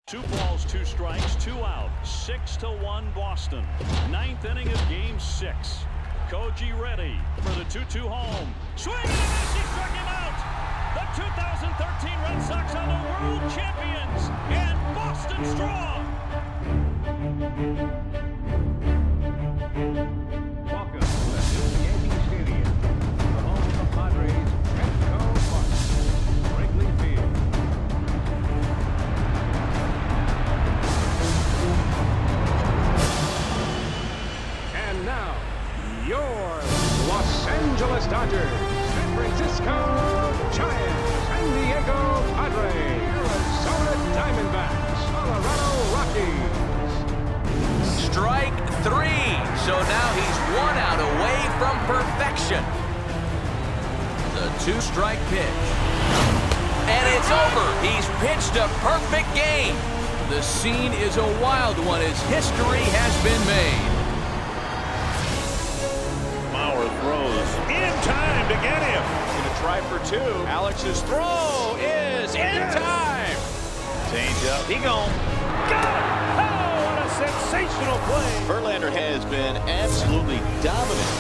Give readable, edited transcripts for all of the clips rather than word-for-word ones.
2 balls, 2 strikes, 2 out. 6-1 Boston. 9th inning of Game 6. Koji ready for the 2-2 home. Swing and a miss. He struck him out. The 2013 Red Sox are the world champions, and Boston strong. Welcome to the new Yankee Stadium, the home of the Padres' Petco Park, Wrigley Field. And now, your Los Angeles Dodgers, San Francisco Giants, San Diego Padres, Arizona Diamondbacks, Colorado Rockies. Strike 3. So now he's 1 out away from perfection. The 2-strike pitch. And it's over. He's pitched a perfect game. The scene is a wild one as history has been made. Mauer throws in time to get him. Going to try for 2. Alex's throw is in time. Change up. He gone. Got it. Oh, what a sensational play. Verlander has been absolutely dominant.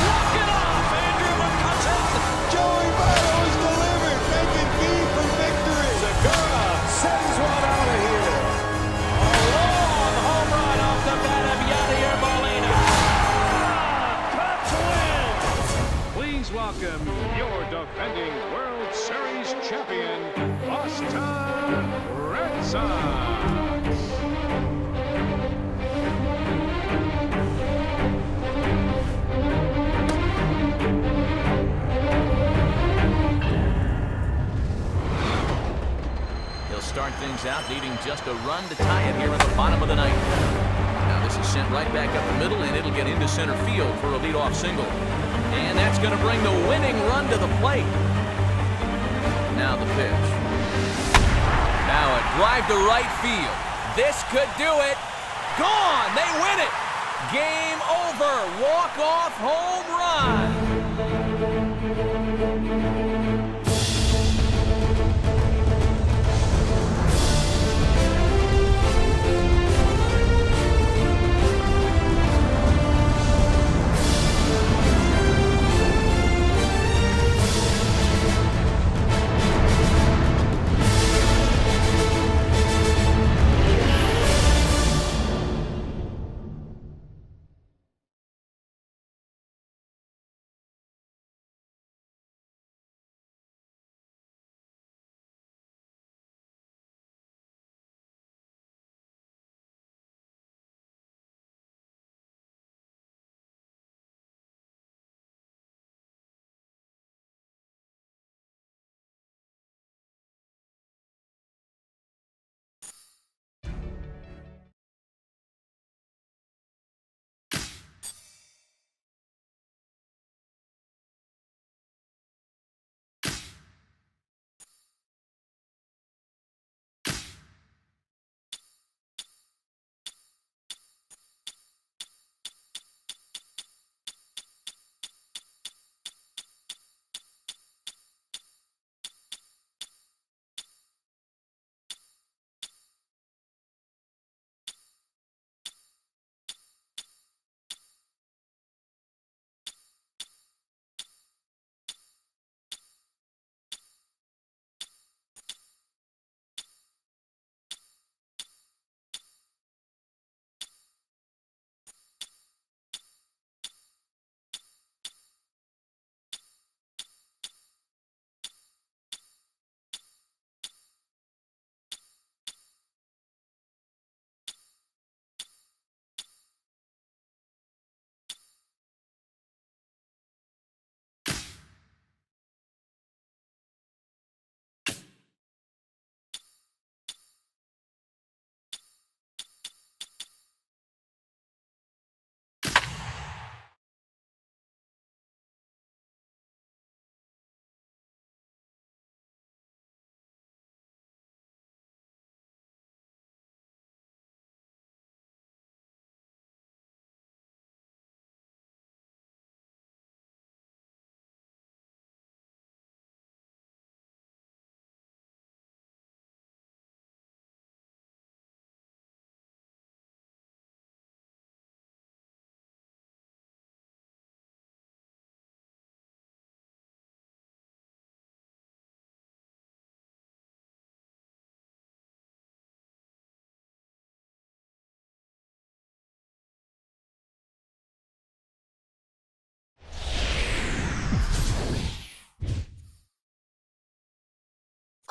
Walk it off. Andrew McCutcheon. Joey Votto is delivered, making key for victory. Segura sends one out of here. A long home run off the bat of Yadier Molina. Cubs win. Please welcome your defending World Series champion, Boston Red Sox. He'll start things out needing just a run to tie it here in the bottom of the 9th. Now this is sent right back up the middle, and it'll get into center field for a leadoff single. And that's going to bring the winning run to the plate. Now the pitch. Now a drive to right field. This could do it. Gone. They win it. Game over. Walk-off home run.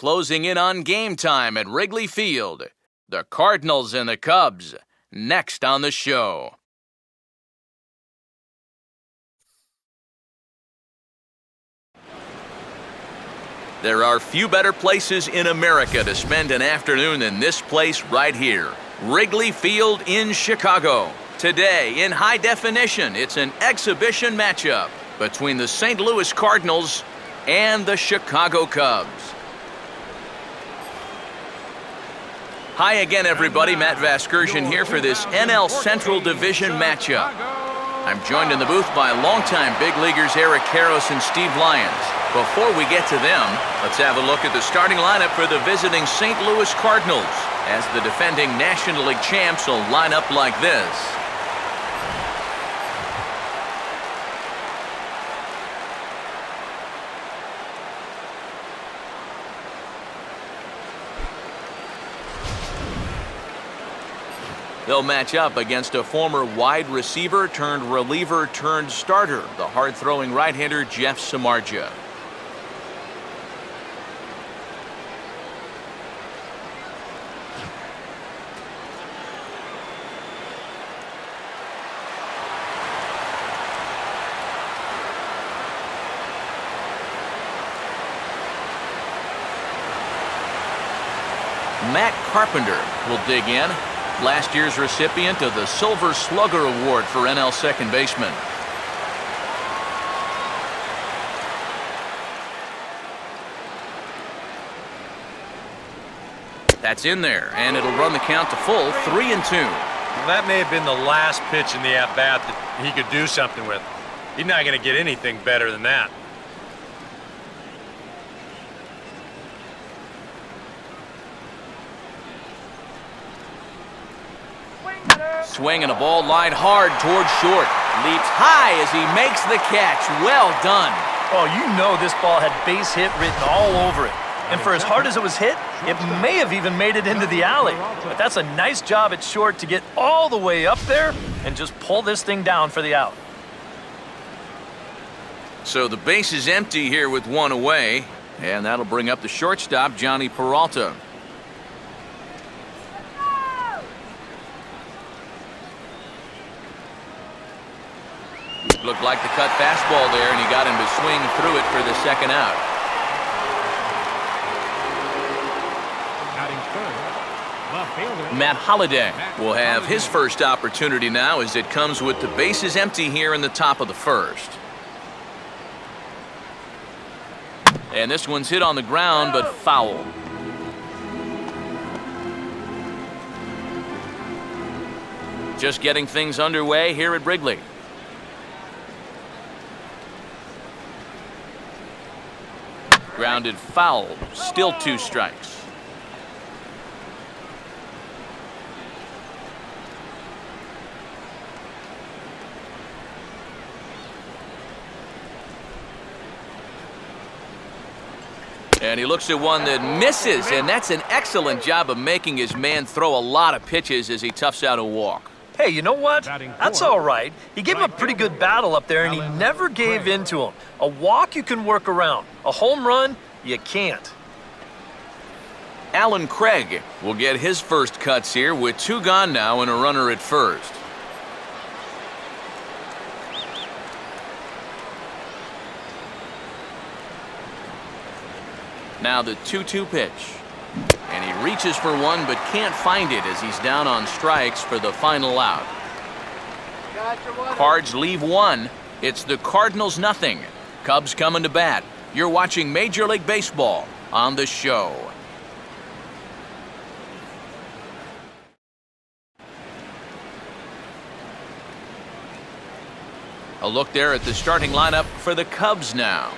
closing in on game time at Wrigley Field. The Cardinals and the Cubs, next on the show. There are few better places in America to spend an afternoon than this place right here, Wrigley Field in Chicago. Today, in high definition, it's an exhibition matchup between the St. Louis Cardinals and the Chicago Cubs. Hi again, everybody. Matt Vasgersian here for this NL Central Division matchup. I'm joined in the booth by longtime big leaguers Eric Karros and Steve Lyons. Before we get to them, let's have a look at the starting lineup for the visiting St. Louis Cardinals, as the defending National League champs will line up like this. They'll match up against a former wide receiver turned reliever turned starter, the hard-throwing right-hander Jeff Samardzija. Matt Carpenter will dig in, last year's recipient of the Silver Slugger Award for NL second baseman. That's in there, and it'll run the count to full, 3-2. Well, that may have been the last pitch in the at-bat that he could do something with. He's not going to get anything better than that. Swing and a ball lined hard toward short. Leaps high as he makes the catch. Well done. Oh, you know this ball had base hit written all over it. And for as hard as it was hit, it may have even made it into the alley. But that's a nice job at short to get all the way up there and just pull this thing down for the out. So the base is empty here with one away, and that'll bring up the shortstop, Johnny Peralta. Looked like the cut fastball there, and he got him to swing through it for the second out. Matt Holliday will have his first opportunity now, as it comes with the bases empty here in the top of the first. And this one's hit on the ground, but foul. Just getting things underway here at Wrigley. Grounded foul, still 2 strikes. And he looks at one that misses, and that's an excellent job of making his man throw a lot of pitches as he toughs out a walk. Hey, you know what? That's all right. He gave him a pretty good battle up there, and he never gave in to him. A walk you can work around. A home run, you can't. Alan Craig will get his first cuts here with 2 gone now and a runner at first. Now the 2-2 pitch. And he reaches for one but can't find it as he's down on strikes for the final out. Cards leave 1. It's the Cardinals nothing. Cubs coming to bat. You're watching Major League Baseball on the show. A look there at the starting lineup for the Cubs now.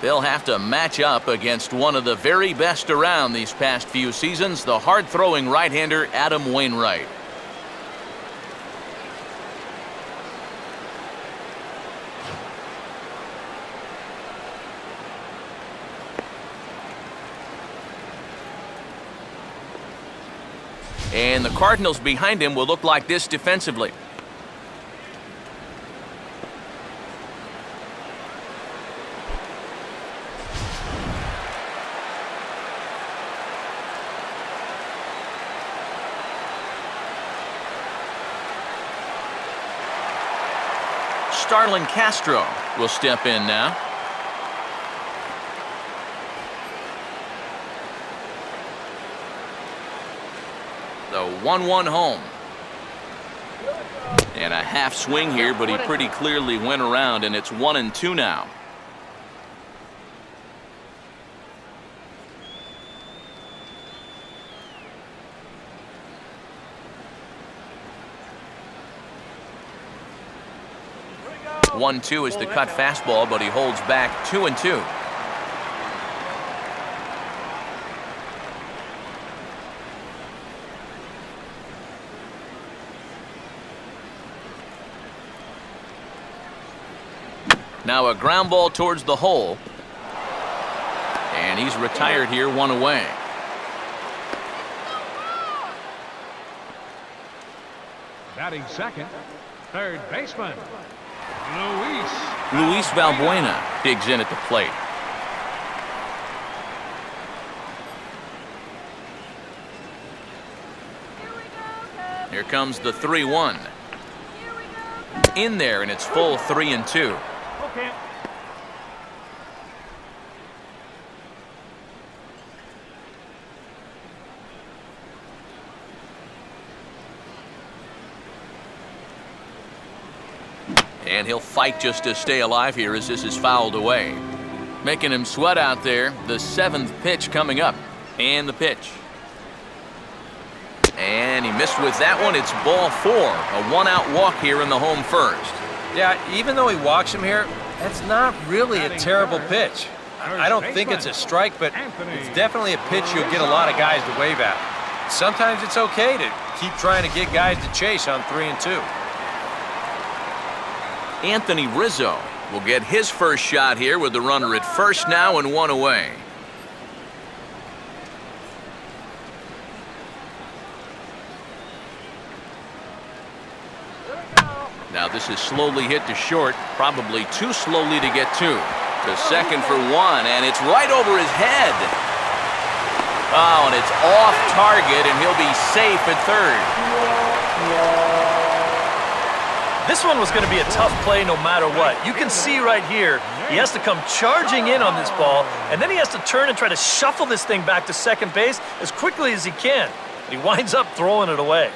They'll have to match up against one of the very best around these past few seasons, the hard-throwing right-hander Adam Wainwright. And the Cardinals behind him will look like this defensively. Starlin Castro will step in now. The 1-1 home. And a half swing here, but he pretty clearly went around, and it's 1-2 now. One-two is the cut fastball, but he holds back 2-2. Now a ground ball towards the hole. And he's retired here, 1 away. Batting second, third baseman, Luis Valbuena digs in at the plate. Here comes the 3-1. In there, and it's full 3-2. And he'll fight just to stay alive here as this is fouled away. Making him sweat out there. The 7th pitch coming up. And the pitch. And he missed with that one. It's ball 4. A 1-out walk here in the home first. Yeah, even though he walks him here, that's not really a terrible pitch. I don't think it's a strike, but it's definitely a pitch you'll get a lot of guys to wave at. Sometimes it's okay to keep trying to get guys to chase on 3-2. Anthony Rizzo will get his first shot here with the runner at first now and 1 away. Now this is slowly hit to short, probably too slowly to get to second for 1, and it's right over his head. Oh, and it's off target, and he'll be safe at third. This one was going to be a tough play no matter what. You can see right here, he has to come charging in on this ball, and then he has to turn and try to shuffle this thing back to second base as quickly as he can. He winds up throwing it away.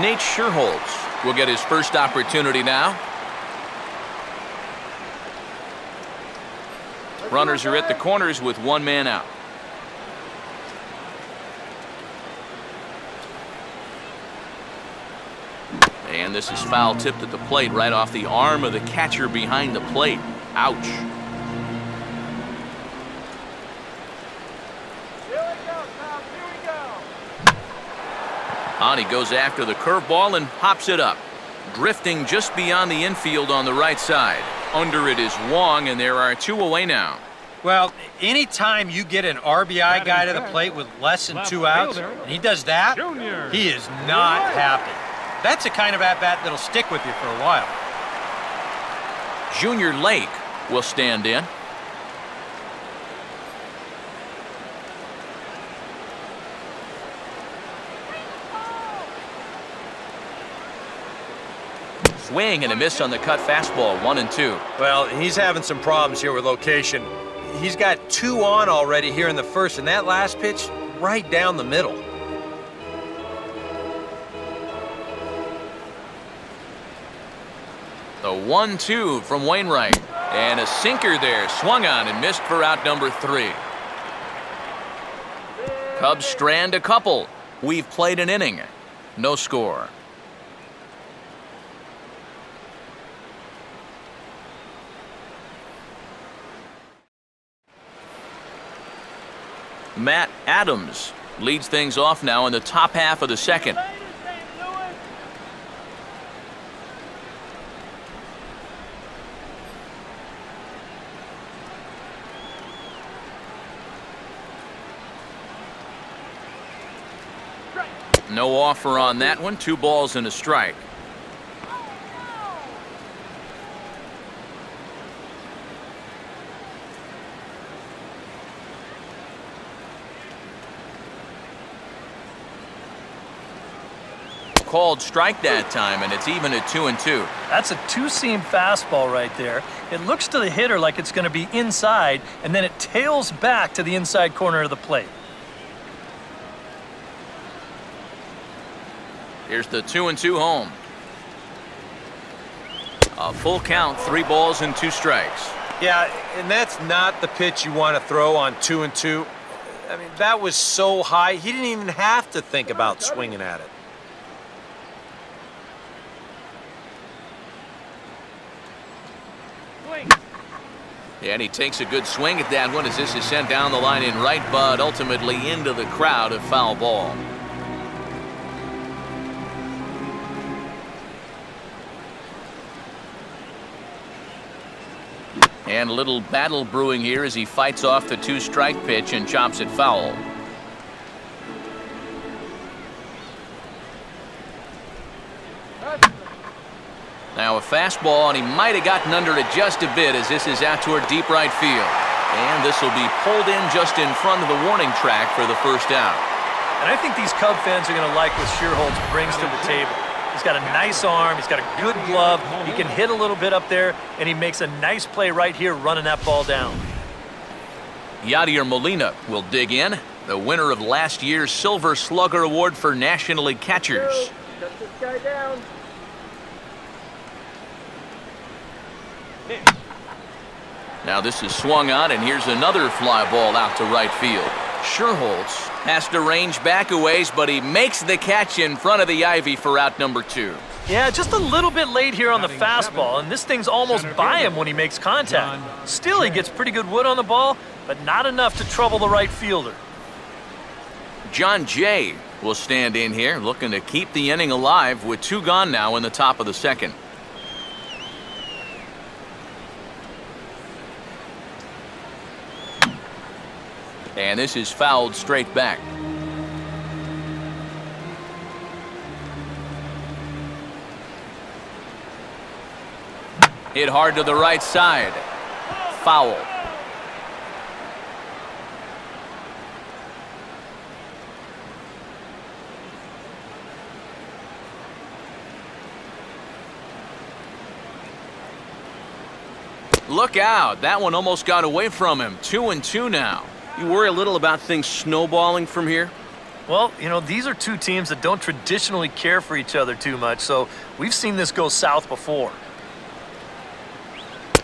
Nate Scherholz will get his first opportunity now. Runners are at the corners with 1 man out. And this is foul tipped at the plate right off the arm of the catcher behind the plate. Ouch. On he goes after the curveball and pops it up. Drifting just beyond the infield on the right side. Under it is Wong, and there are 2 away now. Well, anytime you get an RBI guy to the plate with less than 2 outs, and he does that, he is not happy. That's the kind of at-bat that'll stick with you for a while. Junior Lake will stand in. Swing and a miss on the cut fastball, 1-2. Well, he's having some problems here with location. He's got 2 on already here in the first, and that last pitch right down the middle. The 1-2 from Wainwright. And a sinker there, swung on and missed for out number 3. Cubs strand a couple. We've played an inning. No score. Matt Adams leads things off now in the top half of the second. No offer on that one. 2 balls and a strike. Called strike that time, and it's even at 2-2. That's a two-seam fastball right there. It looks to the hitter like it's going to be inside, and then it tails back to the inside corner of the plate. Here's the 2-2 home. A full count, 3 balls and 2 strikes. Yeah, and that's not the pitch you want to throw on 2-2. I mean, that was so high, he didn't even have to think about swinging at it. And he takes a good swing at that one as this is sent down the line in right, but ultimately into the crowd, a foul ball. And a little battle brewing here as he fights off the 2-strike pitch and chops it foul. Now a fastball, and he might have gotten under it just a bit as this is out toward deep right field. And this will be pulled in just in front of the warning track for the first out. And I think these Cub fans are going to like what Schierholtz brings to the table. He's got a nice arm, he's got a good glove, he can hit a little bit up there, and he makes a nice play right here running that ball down. Yadier Molina will dig in, the winner of last year's Silver Slugger Award for National League catchers. Shut this guy down. Now this is swung on, and here's another fly ball out to right field. Schierholtz has to range back a ways, but he makes the catch in front of the ivy for out number 2. Yeah, just a little bit late here on the fastball, and this thing's almost by him when he makes contact. Still, he gets pretty good wood on the ball, but not enough to trouble the right fielder. John Jay will stand in here, looking to keep the inning alive with 2 gone now in the top of the second. And this is fouled straight back. Hit hard to the right side. Foul. Look out. That one almost got away from him. 2-2 now. You worry a little about things snowballing from here? Well, you know, these are 2 teams that don't traditionally care for each other too much, so we've seen this go south before.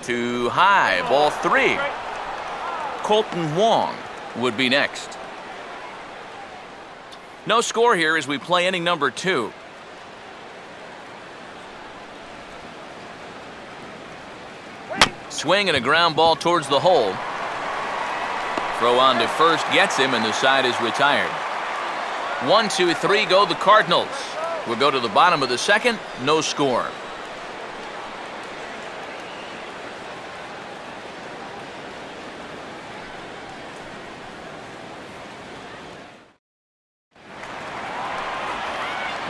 Too high, ball 3. Colton Wong would be next. No score here as we play inning number 2. Swing and a ground ball towards the hole. Throw on to first gets him, and the side is retired. 1, 2, 3 go the Cardinals. We'll go to the bottom of the second. No score.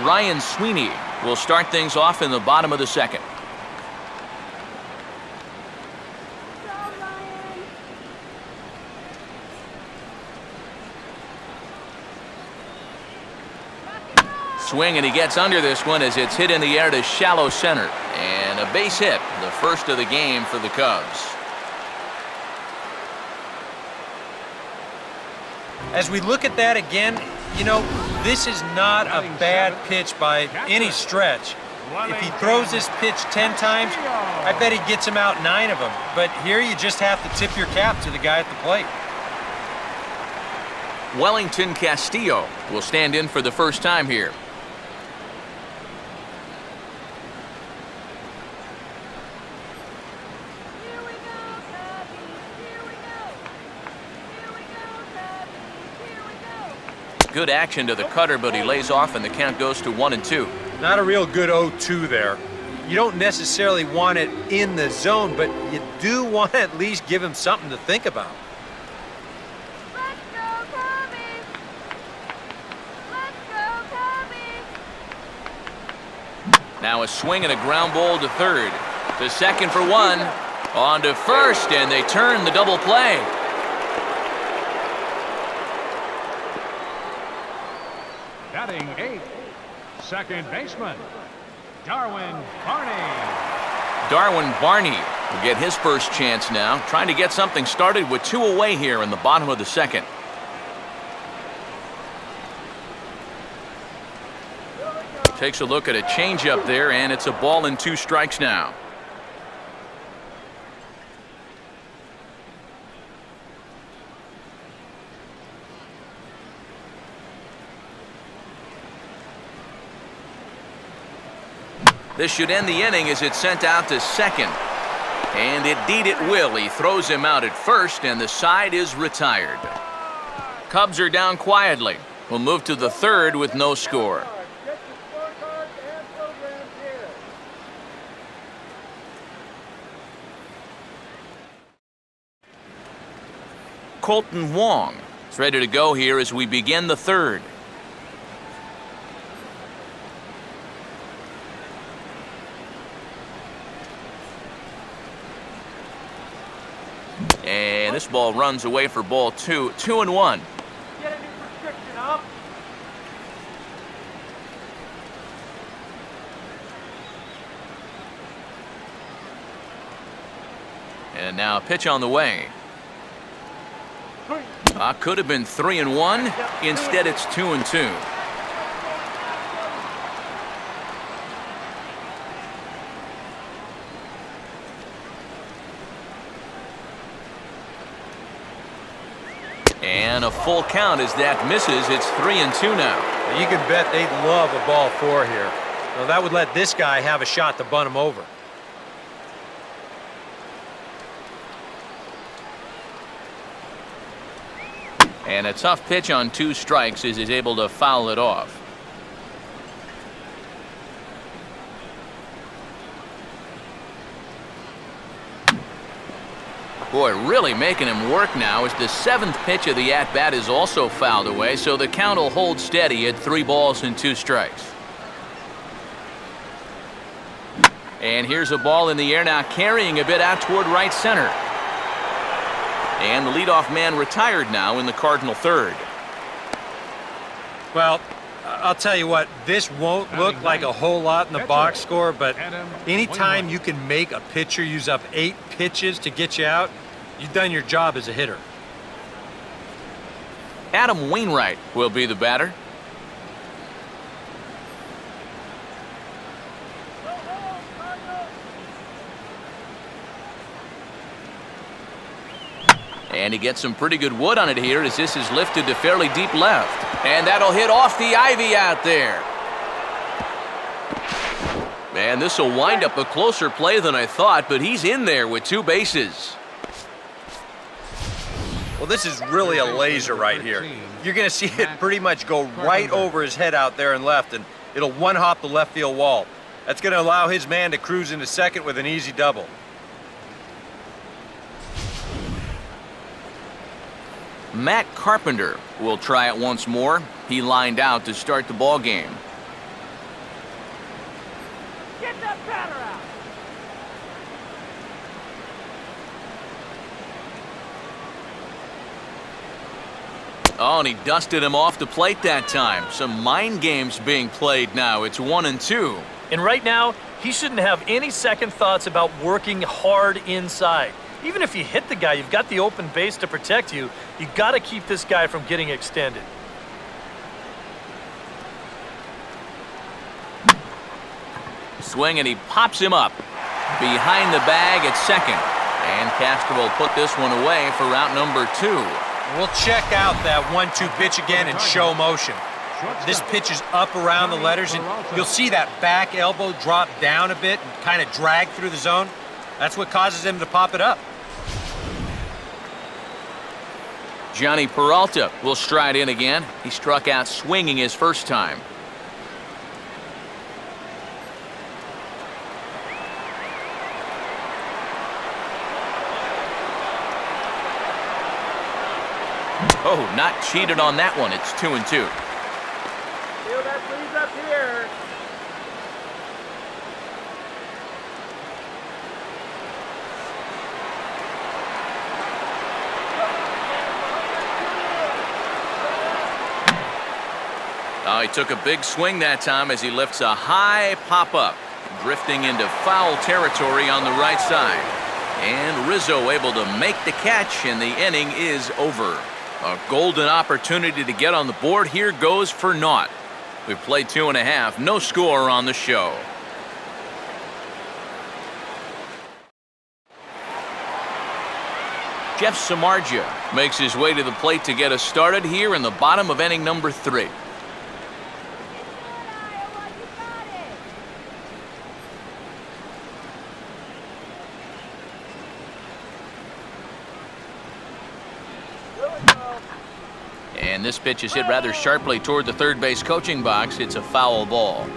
Ryan Sweeney will start things off in the bottom of the second. Swing, and he gets under this one as it's hit in the air to shallow center. And a base hit, the first of the game for the Cubs. As we look at that again, you know, this is not a bad pitch by any stretch. If he throws this pitch 10 times, I bet he gets him out 9 of them. But here you just have to tip your cap to the guy at the plate. Wellington Castillo will stand in for the first time here. Good action to the cutter, but he lays off, and the count goes to 1-2. Not a real good 0-2 there. You don't necessarily want it in the zone, but you do want to at least give him something to think about. Let's go, Cubbies! Let's go, Cubbies! Now a swing and a ground ball to third. To second for one. On to first, and they turn the double play. Batting eighth, second baseman, Darwin Barney. Darwin Barney will get his first chance now, trying to get something started with 2 away here in the bottom of the second. Takes a look at a changeup there, and it's a ball and 2 strikes now. This should end the inning as it's sent out to second. And indeed it will. He throws him out at first, and the side is retired. Cubs are down quietly. We'll move to the third with no score. Colton Wong is ready to go here as we begin the third. And this ball runs away for ball 2. 2-1. Get a new prescription up. And now a pitch on the way. Could have been 3-1. Instead, it's 2-2. And a full count as that misses. It's 3-2 now. You can bet they'd love a ball 4 here. Well, that would let this guy have a shot to bunt him over. And a tough pitch on 2 strikes as he's able to foul it off. Boy, really making him work now as the 7th pitch of the at-bat is also fouled away, so the count will hold steady at 3 balls and 2 strikes. And here's a ball in the air now, carrying a bit out toward right center. And the leadoff man retired now in the Cardinal third. Well, I'll tell you what, this won't look like a whole lot in the box score, but anytime you can make a pitcher use up 8 pitches to get you out, you've done your job as a hitter. Adam Wainwright will be the batter. And he gets some pretty good wood on it here as this is lifted to fairly deep left. And that'll hit off the ivy out there. Man, this will wind up a closer play than I thought, but he's in there with 2 bases. Well, this is really a laser right here. You're going to see it pretty much go right over his head out there and left, and it'll one-hop the left field wall. That's going to allow his man to cruise into second with an easy double. Matt Carpenter will try it once more. He lined out to start the ball game. Get that batter out. Oh, and he dusted him off the plate that time. Some mind games being played now. It's 1-2. And right now, he shouldn't have any second thoughts about working hard inside. Even if you hit the guy, you've got the open base to protect you. You got to keep this guy from getting extended. Swing, and he pops him up behind the bag at second. And Castro will put this one away for route number 2. We'll check out that 1-2 pitch again in show motion. This pitch is up around the letters, and you'll see that back elbow drop down a bit and kind of drag through the zone. That's what causes him to pop it up. Johnny Peralta will stride in again. He struck out swinging his first time. Oh, not cheated on that one. It's 2-2. Feel that breeze up here. Oh, he took a big swing that time as he lifts a high pop-up, drifting into foul territory on the right side. And Rizzo able to make the catch, and the inning is over. A golden opportunity to get on the board here goes for naught. We've played 2.5, no score on the show. Jeff Samardzija makes his way to the plate to get us started here in the bottom of inning number 3. And this pitch is hit rather sharply toward the third base coaching box. It's a foul ball.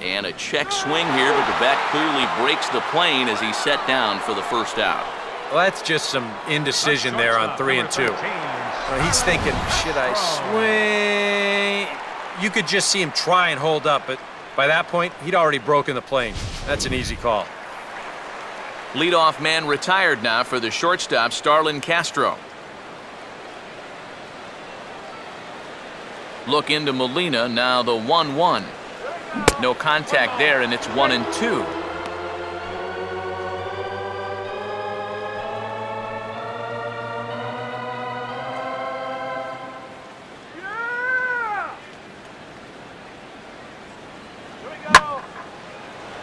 And a check swing here, but the bat clearly breaks the plane as he's set down for the first out. Well, that's just some indecision there on 3 and 2. He's thinking, should I swing? You could just see him try and hold up, but by that point, he'd already broken the plane. That's an easy call. Leadoff man retired now for the shortstop, Starlin Castro. Look into Molina, now the 1-1. No contact there, and it's 1-2.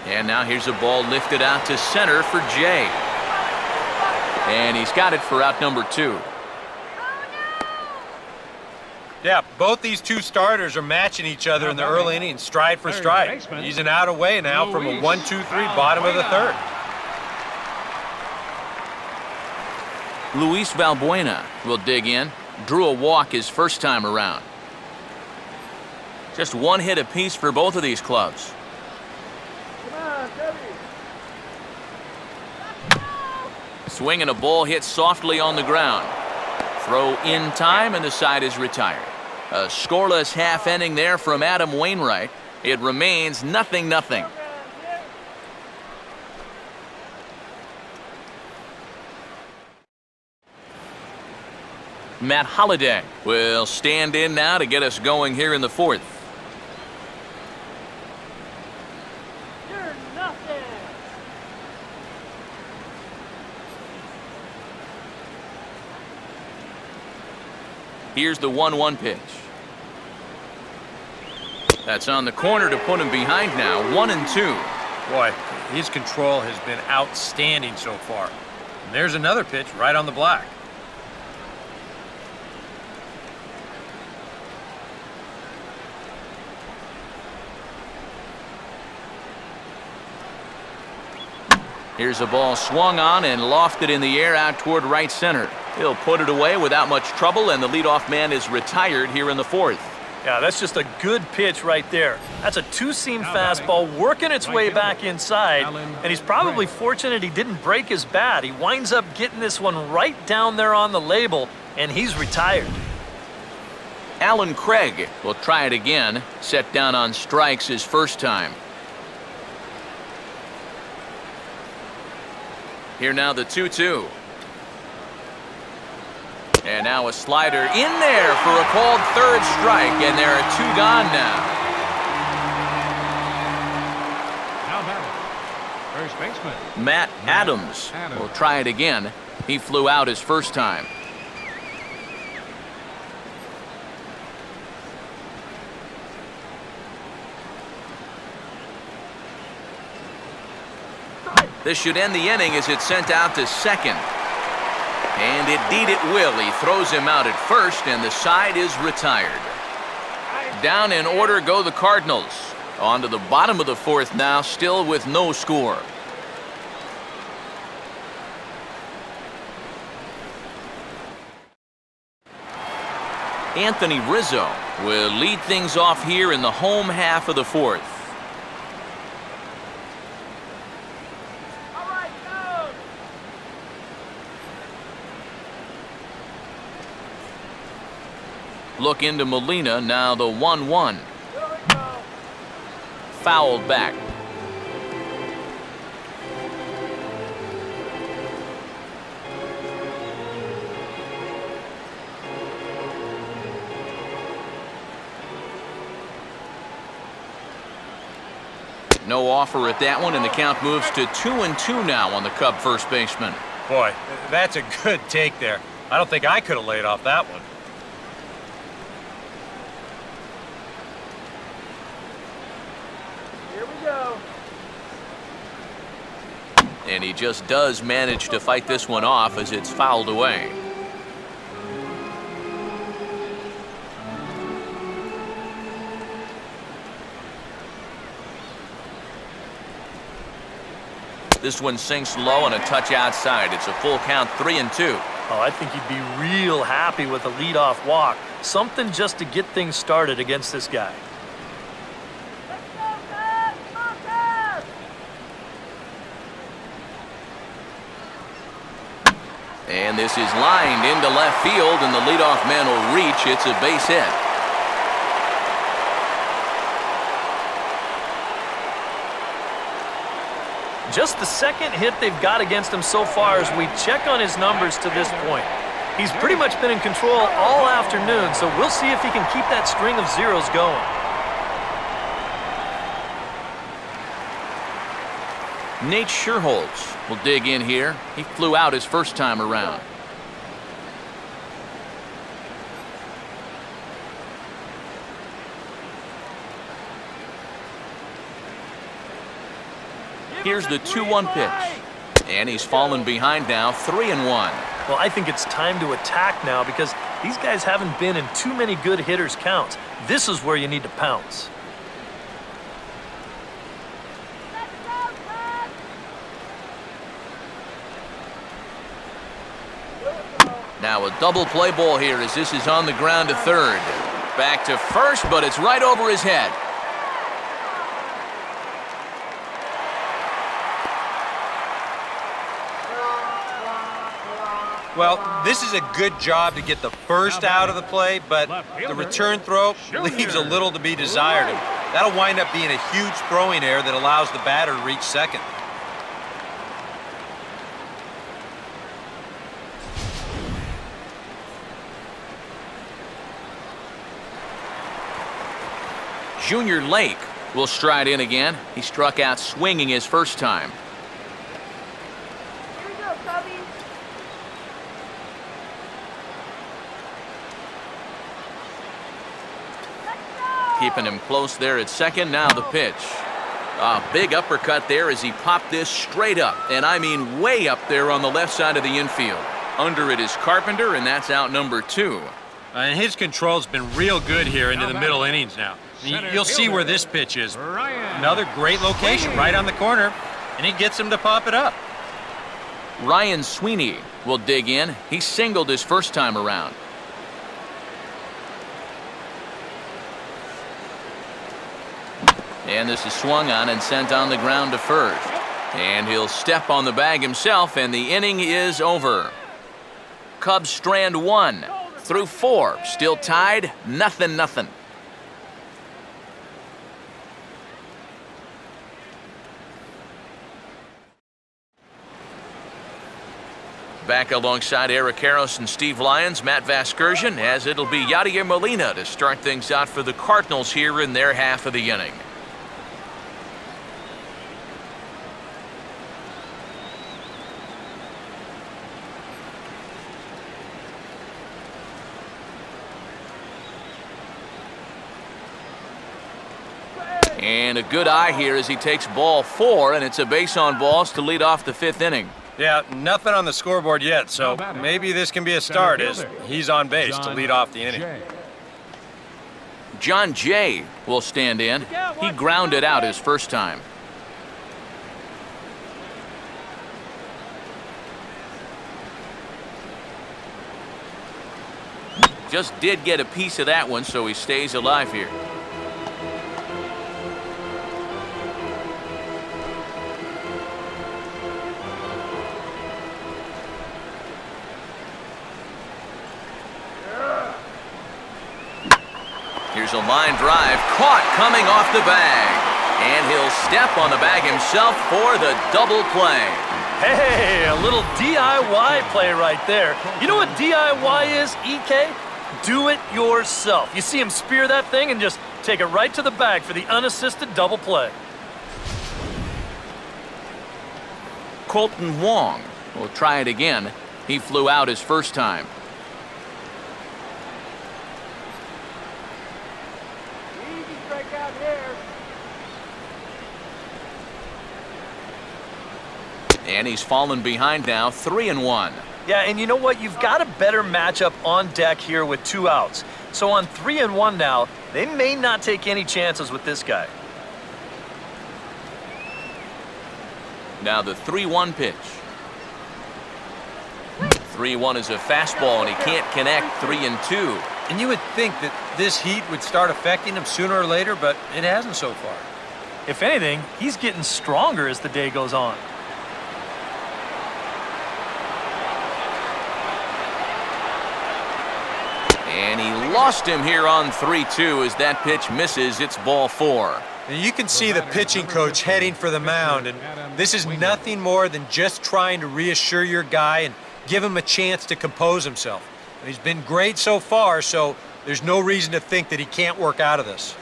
And now here's a ball lifted out to center for Jay. And he's got it for out number 2. Yeah, both these two starters are matching each other in the early innings, stride for stride. He's an out away now from a 1-2-3 bottom of the third. Luis Valbuena will dig in. Drew a walk his first time around. Just one hit apiece for both of these clubs. Swinging a ball hit softly on the ground. Throw in time, and the side is retired. A scoreless half inning there from Adam Wainwright. It remains 0-0. Matt Holliday will stand in now to get us going here in the 4th. You're nothing. Here's the 1-1 pitch. That's on the corner to put him behind now. 1-2. Boy, his control has been outstanding so far. And there's another pitch right on the black. Here's a ball swung on and lofted in the air out toward right center. He'll put it away without much trouble, and the leadoff man is retired here in the 4th. Yeah, that's just a good pitch right there. That's a two-seam fastball working its way back inside, and he's probably fortunate he didn't break his bat. He winds up getting this one right down there on the label, and he's retired. Alan Craig will try it again, set down on strikes his first time. Here now the 2-2. And now a slider in there for a called third strike, and there are 2 gone now. Now batting, first baseman Matt Adams will try it again. He flew out his first time. This should end the inning as it's sent out to second. And indeed it will. He throws him out at first, and the side is retired. Down in order go the Cardinals. On to the bottom of the 4th now, still with no score. Anthony Rizzo will lead things off here in the home half of the 4th. Look into Molina, now the 1-1. Fouled back. No offer at that one, and the count moves to 2-2 now on the Cub first baseman. Boy, that's a good take there. I don't think I could have laid off that one. Here we go. And he just does manage to fight this one off as it's fouled away. This one sinks low and a touch outside. It's a full count, 3-2. Oh, I think he'd be real happy with a leadoff walk. Something just to get things started against this guy. Let's go, Cubs! Montage! And this is lined into left field, and the leadoff man will reach. It's a base hit. Just the second hit they've got against him so far as we check on his numbers to this point. He's pretty much been in control all afternoon, so we'll see if he can keep that string of zeros going. Nate Scherholz will dig in here. He flew out his first time around. Here's the 2-1 pitch. And he's fallen behind now, 3-1. Well, I think it's time to attack now because these guys haven't been in too many good hitters' counts. This is where you need to pounce. Let's go, Cubs! Now a double play ball here as this is on the ground to third. Back to first, but it's right over his head. Well, this is a good job to get the first out of the play, but the return throw leaves a little to be desired. That'll wind up being a huge throwing error that allows the batter to reach second. Junior Lake will stride in again. He struck out swinging his first time. Here we go, Cubbies! Keeping him close there at second. Now the pitch. A big uppercut there as he popped this straight up. And I mean way up there on the left side of the infield. Under it is Carpenter, and that's out number 2. And his control's been real good here into the middle innings now. You'll see where this pitch is. Another great location right on the corner, and he gets him to pop it up. Ryan Sweeney will dig in. He singled his first time around. And this is swung on and sent on the ground to first. And he'll step on the bag himself, and the inning is over. Cubs strand 1 through 4. Still tied, 0-0. Back alongside Eric Harris and Steve Lyons, Matt Vasgersian, as it'll be Yadier Molina to start things out for the Cardinals here in their half of the inning. And a good eye here as he takes ball 4, and it's a base on balls to lead off the 5th inning. Yeah, nothing on the scoreboard yet, so maybe this can be a start as he's on base to lead off the inning. John Jay will stand in. He grounded out his first time. Just did get a piece of that one, so he stays alive here. Here's a line drive, caught coming off the bag. And he'll step on the bag himself for the double play. Hey, a little DIY play right there. You know what DIY is, EK? Do it yourself. You see him spear that thing and just take it right to the bag for the unassisted double play. Colton Wong will try it again. He flew out his first time. Easy strikeout here. And he's fallen behind now, 3-1. Yeah, and you know what? You've got a better matchup on deck here with 2 outs. So on 3-1 now, they may not take any chances with this guy. Now the 3-1 pitch. 3-1 is a fastball, and he can't connect. 3-2. And you would think that this heat would start affecting him sooner or later, but it hasn't so far. If anything, he's getting stronger as the day goes on. And he lost him here on 3-2 as that pitch misses. It's ball 4. And you can see the pitching coach heading for the mound, and this is nothing more than just trying to reassure your guy and give him a chance to compose himself. He's been great so far, so there's no reason to think that he can't work out of this.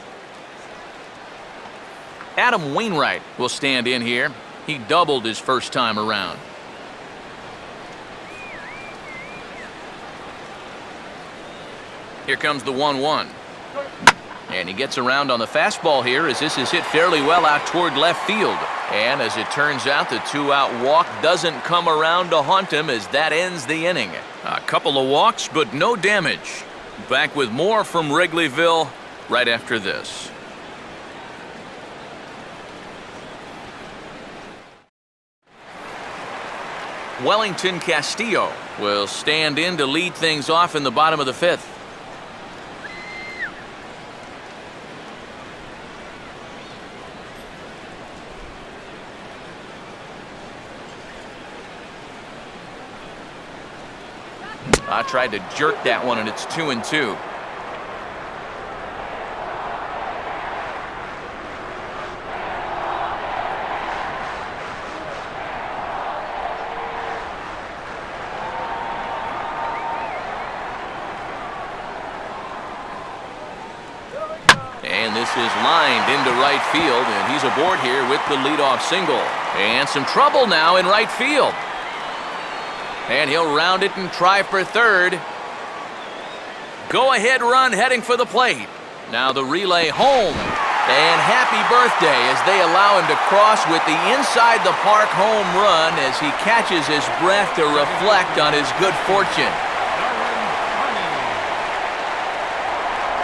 Adam Wainwright will stand in here. He doubled his first time around. Here comes the 1-1. And he gets around on the fastball here as this is hit fairly well out toward left field. And as it turns out, the 2-out walk doesn't come around to haunt him as that ends the inning. A couple of walks, but no damage. Back with more from Wrigleyville right after this. Wellington Castillo will stand in to lead things off in the bottom of the 5th. I tried to jerk that one, and it's 2-2. And this is lined into right field, and he's aboard here with the leadoff single. And some trouble now in right field. And he'll round it and try for third. Go-ahead run heading for the plate. Now the relay home. And happy birthday as they allow him to cross with the inside-the-park home run as he catches his breath to reflect on his good fortune.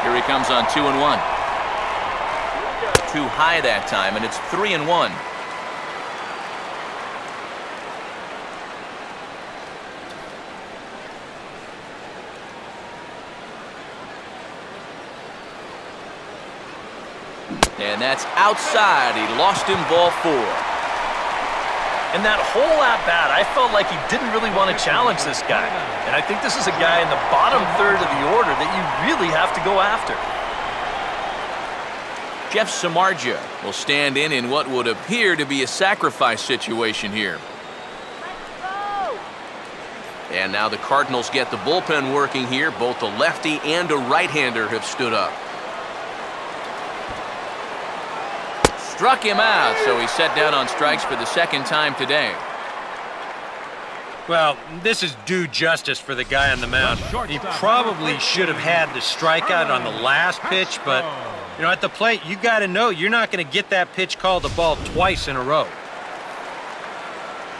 Here he comes on 2-1. Too high that time, and it's 3-1. And that's outside. He lost him, ball 4. And that whole at-bat, I felt like he didn't really want to challenge this guy. And I think this is a guy in the bottom third of the order that you really have to go after. Jeff Samardzija will stand in what would appear to be a sacrifice situation here. And now the Cardinals get the bullpen working here. Both a lefty and a right-hander have stood up. Struck him out, so he's set down on strikes for the second time today. Well, this is due justice for the guy on the mound. He probably should have had the strikeout on the last pitch, but, you know, at the plate, you got to know you're not going to get that pitch called a ball twice in a row.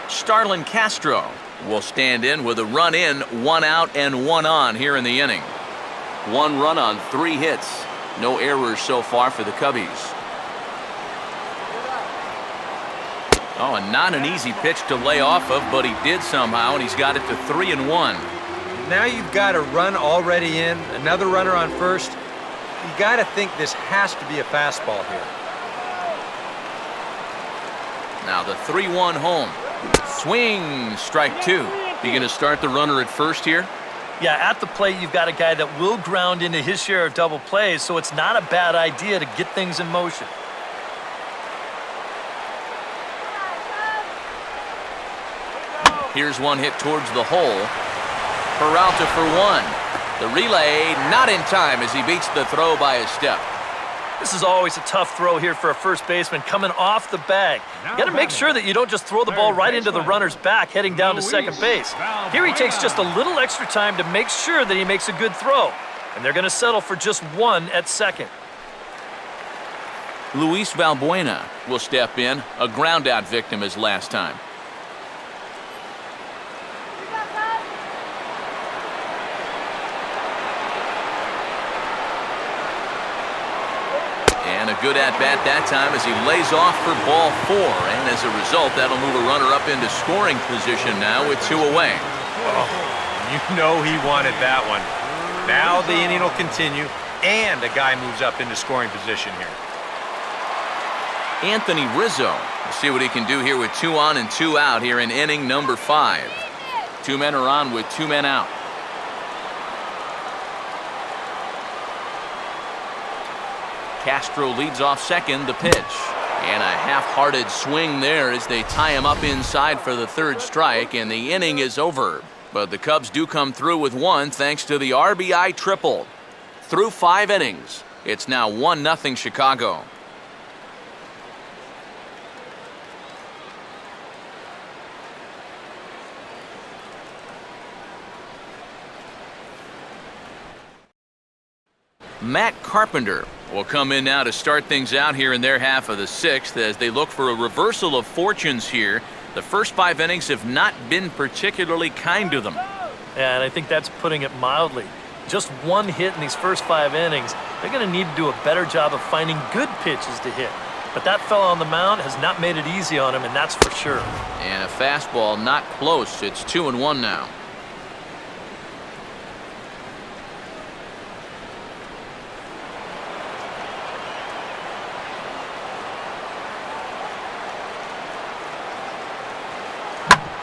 Starlin Castro will stand in with a run in, 1 out and 1 on here in the inning. 1 run on 3 hits. No errors so far for the Cubbies. Oh, and not an easy pitch to lay off of, but he did somehow, and he's got it to 3-1. Now you've got a run already in, another runner on first. You got to think this has to be a fastball here. Now the 3-1 home. Swing, strike 2. You going to start the runner at first here? Yeah, at the plate, you've got a guy that will ground into his share of double plays, so it's not a bad idea to get things in motion. Here's one hit towards the hole. Peralta for 1. The relay not in time as he beats the throw by a step. This is always a tough throw here for a first baseman coming off the bag. You got to make sure that you don't just throw the ball right into the runner's back heading down to second base. Here he takes just a little extra time to make sure that he makes a good throw. And they're going to settle for just one at second. Luis Valbuena will step in, a ground-out victim as last time. And a good at-bat that time as he lays off for ball 4. And as a result, that'll move a runner up into scoring position now with 2 away. Oh, you know he wanted that one. Now the inning will continue, and a guy moves up into scoring position here. Anthony Rizzo. We'll see what he can do here with 2 on and 2 out here in inning number 5. 2 men are on with 2 men out. Castro leads off second, the pitch. And a half-hearted swing there as they tie him up inside for the 3rd strike, and the inning is over. But the Cubs do come through with 1 thanks to the RBI triple. Through 5 innings, it's now 1-0 Chicago. Matt Carpenter will come in now to start things out here in their half of the 6th as they look for a reversal of fortunes here. The first 5 innings have not been particularly kind to them. Yeah, and I think that's putting it mildly. Just 1 hit in these first 5 innings. They're going to need to do a better job of finding good pitches to hit. But that fella on the mound has not made it easy on him, and that's for sure. And a fastball not close. It's 2-1 now.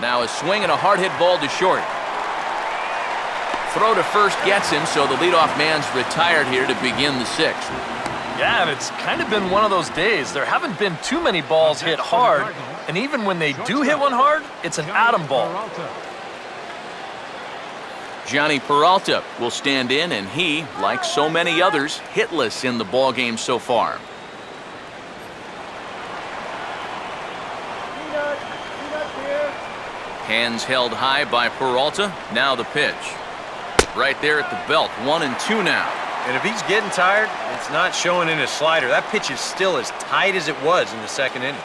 Now a swing and a hard hit ball to short. Throw to first gets him, so the leadoff man's retired here to begin the 6th. Yeah, and it's kind of been one of those days. There haven't been too many balls hit hard, and even when they do hit one hard, it's an atom ball. Johnny Peralta will stand in, and he, like so many others, hitless in the ballgame so far. Hands held high by Peralta. Now the pitch. Right there at the belt. 1-2 now. And if he's getting tired, it's not showing in his slider. That pitch is still as tight as it was in the 2nd inning.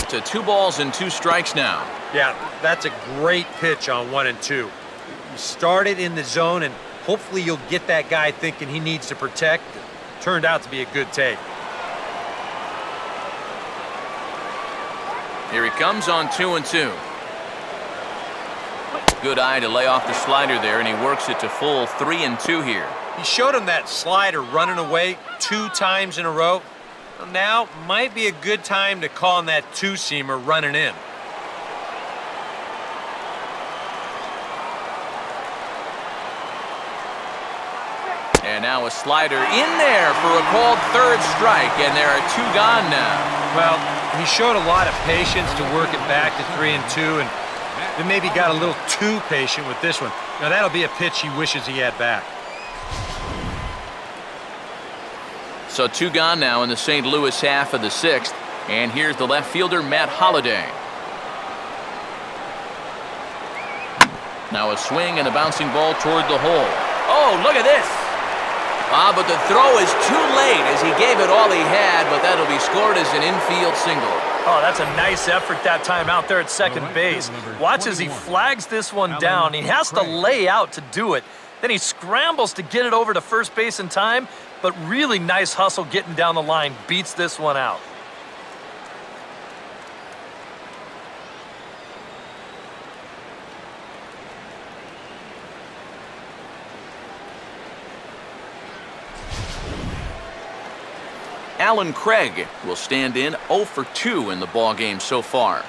To 2 balls and 2 strikes now. Yeah, that's a great pitch on 1-2. You start it in the zone, and hopefully you'll get that guy thinking he needs to protect. It turned out to be a good take. Here he comes on 2-2. Good eye to lay off the slider there, and he works it to full 3-2 here. He showed him that slider running away 2 times in a row. Well, now might be a good time to call on that 2-seamer running in. And now a slider in there for a called 3rd strike, and there are 2 gone now. Well, he showed a lot of patience to work it back to 3-2, and then maybe got a little too patient with this one. Now that'll be a pitch he wishes he had back. So 2 gone now in the St. Louis half of the 6th, and here's the left fielder, Matt Holliday. Now a swing and a bouncing ball toward the hole. Oh, look at this! But the throw is too late as he gave it all he had, but that'll be scored as an infield single. Oh, that's a nice effort that time out there at second base. Watch as he flags this one down. He has to lay out to do it. Then he scrambles to get it over to first base in time, but really nice hustle getting down the line. Beats this one out. Alan Craig will stand in 0 for 2 in the ballgame so far.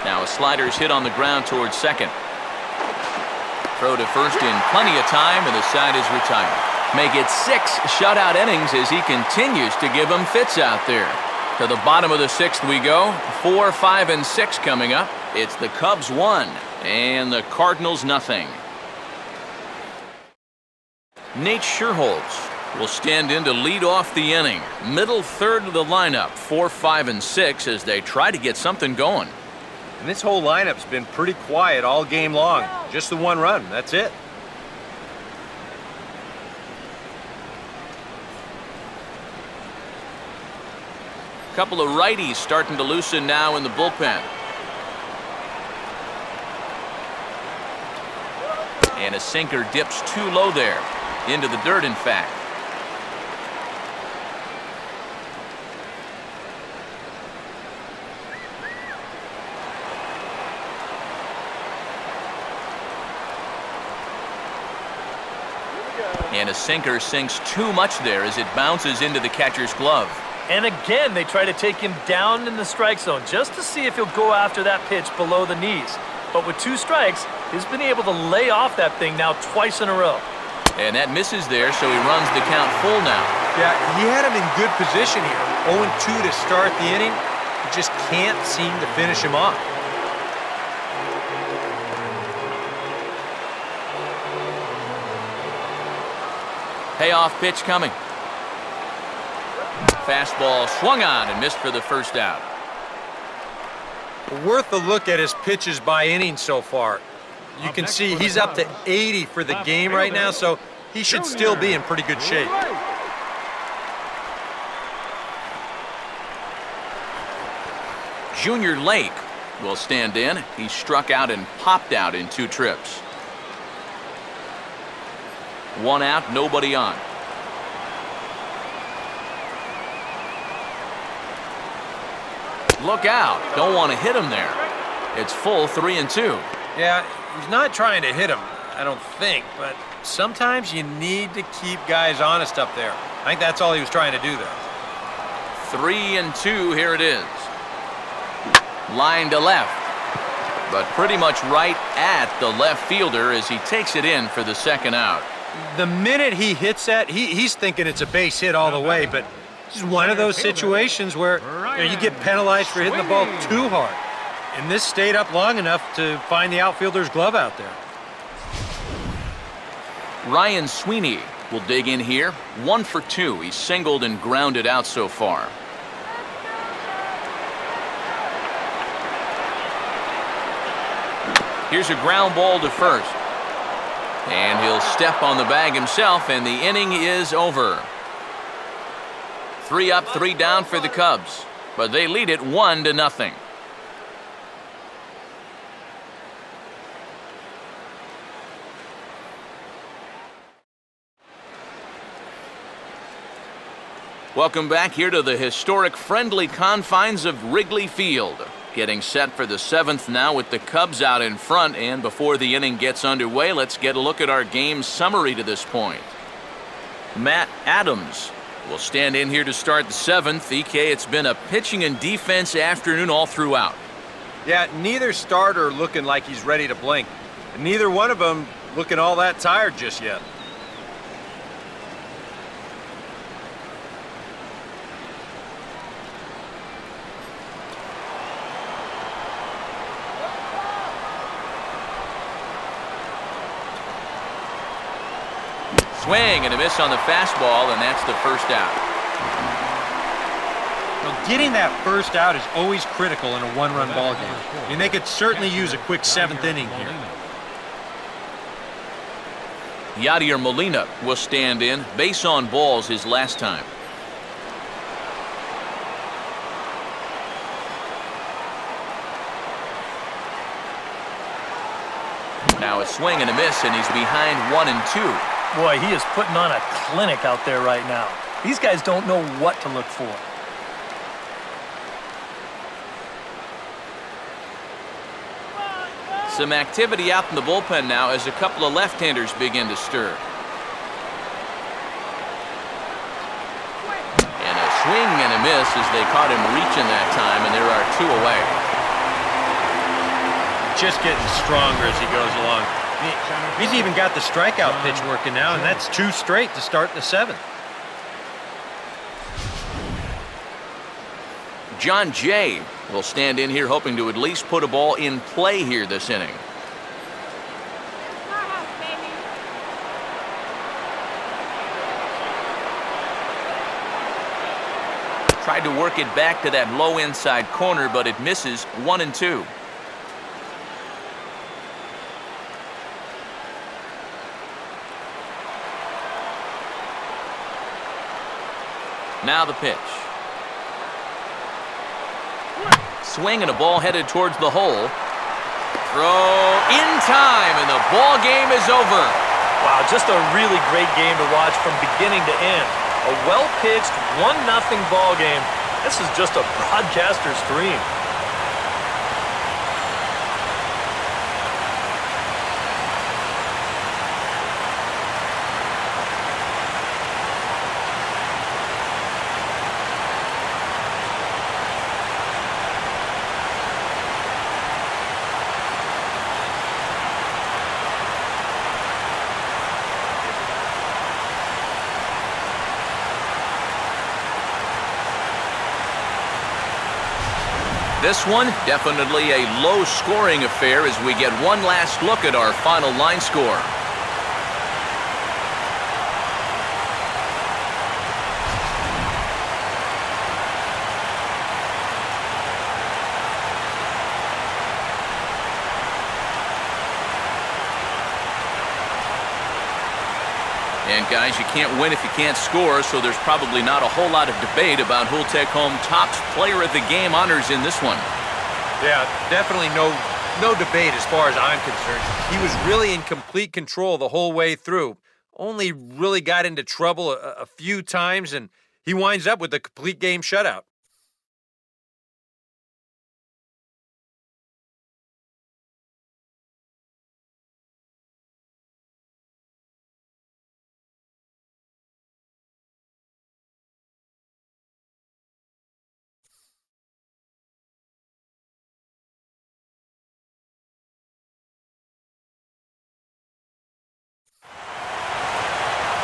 Now a slider is hit on the ground towards second. Throw to first in plenty of time, and the side is retired. Make it 6 shutout innings as he continues to give them fits out there. To the bottom of the 6th we go. 4, 5, and 6 coming up. It's the Cubs 1 and the Cardinals nothing. Nate Scherholz will stand in to lead off the inning. Middle third of the lineup. 4, 5, and 6 as they try to get something going. And this whole lineup's been pretty quiet all game long. Just the one run, that's it. Couple of righties starting to loosen now in the bullpen. And a sinker dips too low there. Into the dirt, in fact. And a sinker sinks too much there as it bounces into the catcher's glove. And again, they try to take him down in the strike zone just to see if he'll go after that pitch below the knees. But with 2 strikes, he's been able to lay off that thing now twice in a row. And that misses there, so he runs the count full now. Yeah, he had him in good position here. 0-2 to start the inning. He just can't seem to finish him off. Payoff pitch coming. Fastball swung on and missed for the first out. Worth a look at his pitches by inning so far. You can see he's up to 80 for the game right now, so he should still be in pretty good shape. Junior Lake will stand in. He struck out and popped out in 2 trips. 1 out, nobody on. Look out. Don't want to hit him there. It's full 3-2. Yeah, he's not trying to hit him, I don't think, but sometimes you need to keep guys honest up there. I think that's all he was trying to do there. 3-2, here it is. Line to left, but pretty much right at the left fielder as he takes it in for the second out. The minute he hits that, he's thinking it's a base hit all the way, but it's one of those situations where you get penalized for hitting the ball too hard. And this stayed up long enough to find the outfielder's glove out there. Ryan Sweeney will dig in here. 1 for 2. He's singled and grounded out so far. Here's a ground ball to first. And he'll step on the bag himself, and the inning is over. 3 up, 3 down for the Cubs, but they lead it 1-0. Welcome back here to the historic friendly confines of Wrigley Field. Getting set for the 7th now with the Cubs out in front, and before the inning gets underway, let's get a look at our game summary to this point. Matt Adams will stand in here to start the 7th. EK, it's been a pitching and defense afternoon all throughout. Yeah, neither starter looking like he's ready to blink. And neither one of them looking all that tired just yet. Swing and a miss on the fastball, and that's the first out. Well, getting that first out is always critical in a 1-run ball game. I mean, they could certainly use a quick 7th inning here. Yadier Molina will stand in. Base on balls his last time. Now a swing and a miss, and he's behind 1-2. Boy, he is putting on a clinic out there right now. These guys don't know what to look for. Some activity out in the bullpen now as a couple of left-handers begin to stir. And a swing and a miss as they caught him reaching that time, and there are 2 away. Just getting stronger as he goes along. He's even got the strikeout pitch working now, and that's 2 straight to start the 7th. John Jay will stand in here hoping to at least put a ball in play here this inning. Tried to work it back to that low inside corner, but it misses. 1-2. Now the pitch. Swing and a ball headed towards the hole. Throw in time, and the ball game is over. Wow, just a really great game to watch from beginning to end. A well-pitched 1-0 ball game. This is just a broadcaster's dream. This one, definitely a low-scoring affair as we get one last look at our final line score. And guys, you can't win if you can't score, so there's probably not a whole lot of debate about who'll take home top player of the game honors in this one. Yeah, definitely no debate as far as I'm concerned. He was really in complete control the whole way through. Only really got into trouble a few times, and he winds up with a complete game shutout.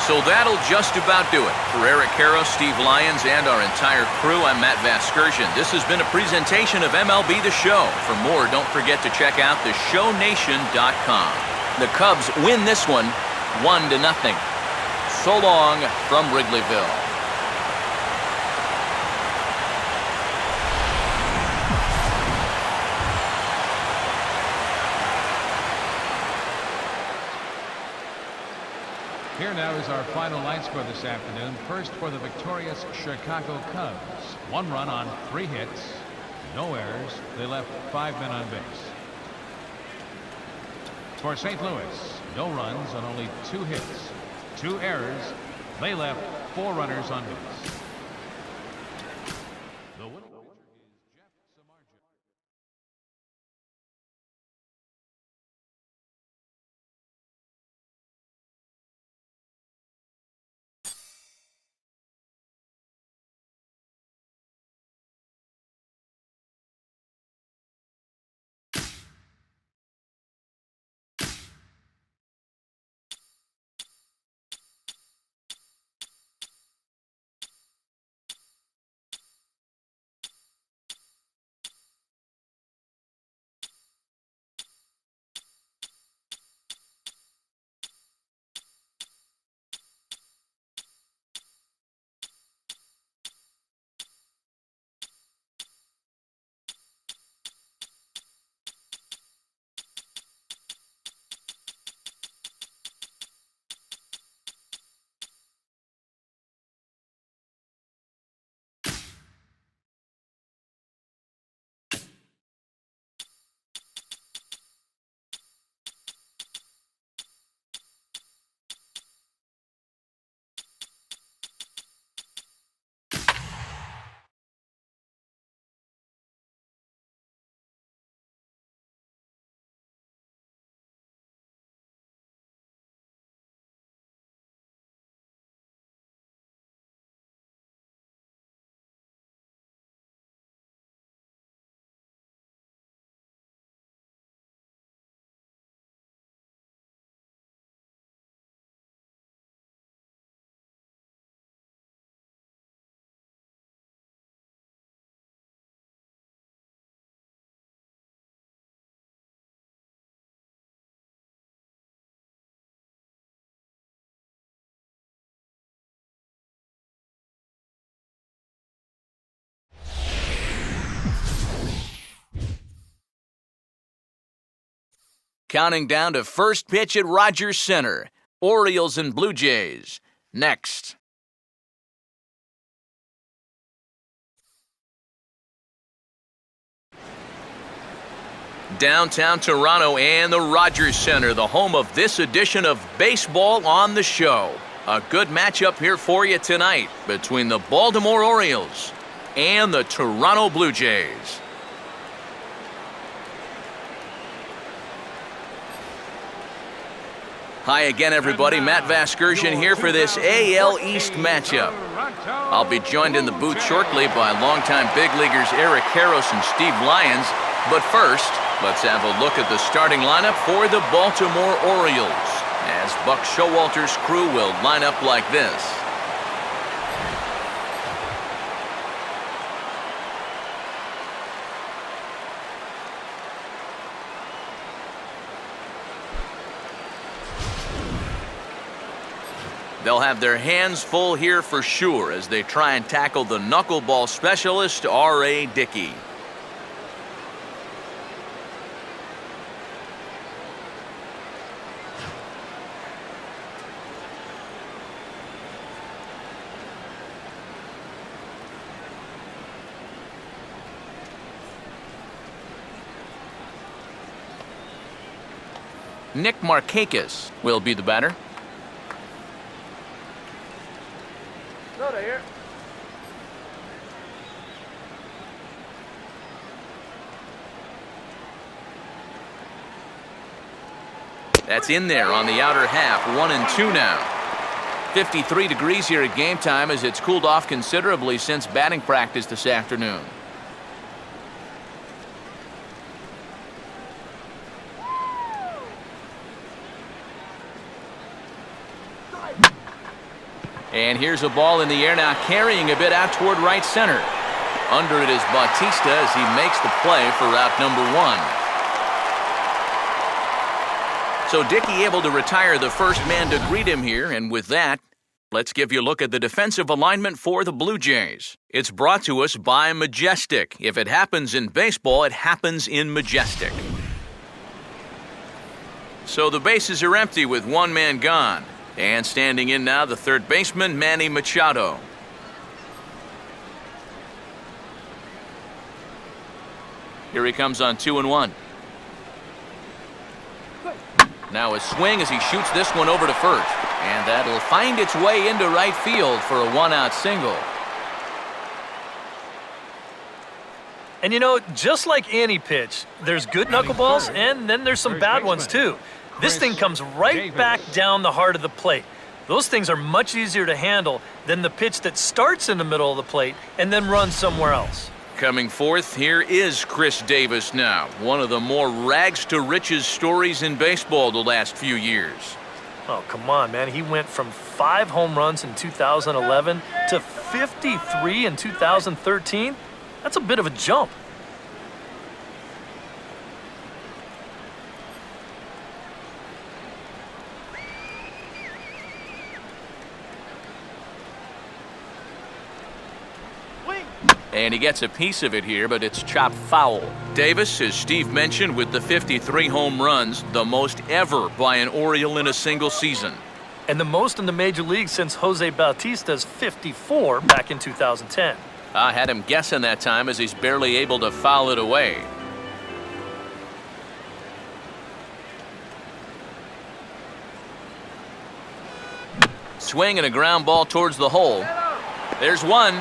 So that'll just about do it. For Eric Harrow, Steve Lyons, and our entire crew, I'm Matt Vasgersian. This has been a presentation of MLB The Show. For more, don't forget to check out theshownation.com. The Cubs win this one 1-0. So long from Wrigleyville. Here now is our final line score this afternoon. First for the victorious Chicago Cubs. 1 run on 3 hits. No errors. They left 5 men on base. For St. Louis, no runs on only 2 hits. 2 errors. They left 4 runners on base. The winner is Jeff Samardzija. Counting down to first pitch at Rogers Center. Orioles and Blue Jays. Next. Downtown Toronto and the Rogers Center, the home of this edition of Baseball on the Show. A good matchup here for you tonight between the Baltimore Orioles and the Toronto Blue Jays. Hi again, everybody. Matt Vasgersian here for this AL East matchup. I'll be joined in the booth shortly by longtime big leaguers Eric Karros and Steve Lyons. But first, let's have a look at the starting lineup for the Baltimore Orioles, as Buck Showalter's crew will line up like this. They'll have their hands full here for sure as they try and tackle the knuckleball specialist, R.A. Dickey. Nick Markakis will be the batter. Soda here. That's in there on the outer half, 1-2 now. 53 degrees here at game time as it's cooled off considerably since batting practice this afternoon. And here's a ball in the air now, carrying a bit out toward right center. Under it is Bautista as he makes the play for out number 1. So Dickey able to retire the first man to greet him here, and with that, let's give you a look at the defensive alignment for the Blue Jays. It's brought to us by Majestic. If it happens in baseball, it happens in Majestic. So the bases are empty with one man gone. And standing in now, the third baseman, Manny Machado. Here he comes on 2-1. Now a swing as he shoots this one over to first. And that'll find its way into right field for a one-out single. And you know, just like any pitch, there's good knuckleballs and then there's some bad ones too. This thing comes right back down the heart of the plate. Those things are much easier to handle than the pitch that starts in the middle of the plate and then runs somewhere else. Coming forth, here is Chris Davis now. One of the more rags-to-riches stories in baseball the last few years. Oh, come on, man. He went from 5 home runs in 2011 to 53 in 2013. That's a bit of a jump. And he gets a piece of it here, but it's chopped foul. Davis, as Steve mentioned, with the 53 home runs, the most ever by an Oriole in a single season. And the most in the major league since Jose Bautista's 54 back in 2010. I had him guessing that time as he's barely able to foul it away. Swing and a ground ball towards the hole. There's one.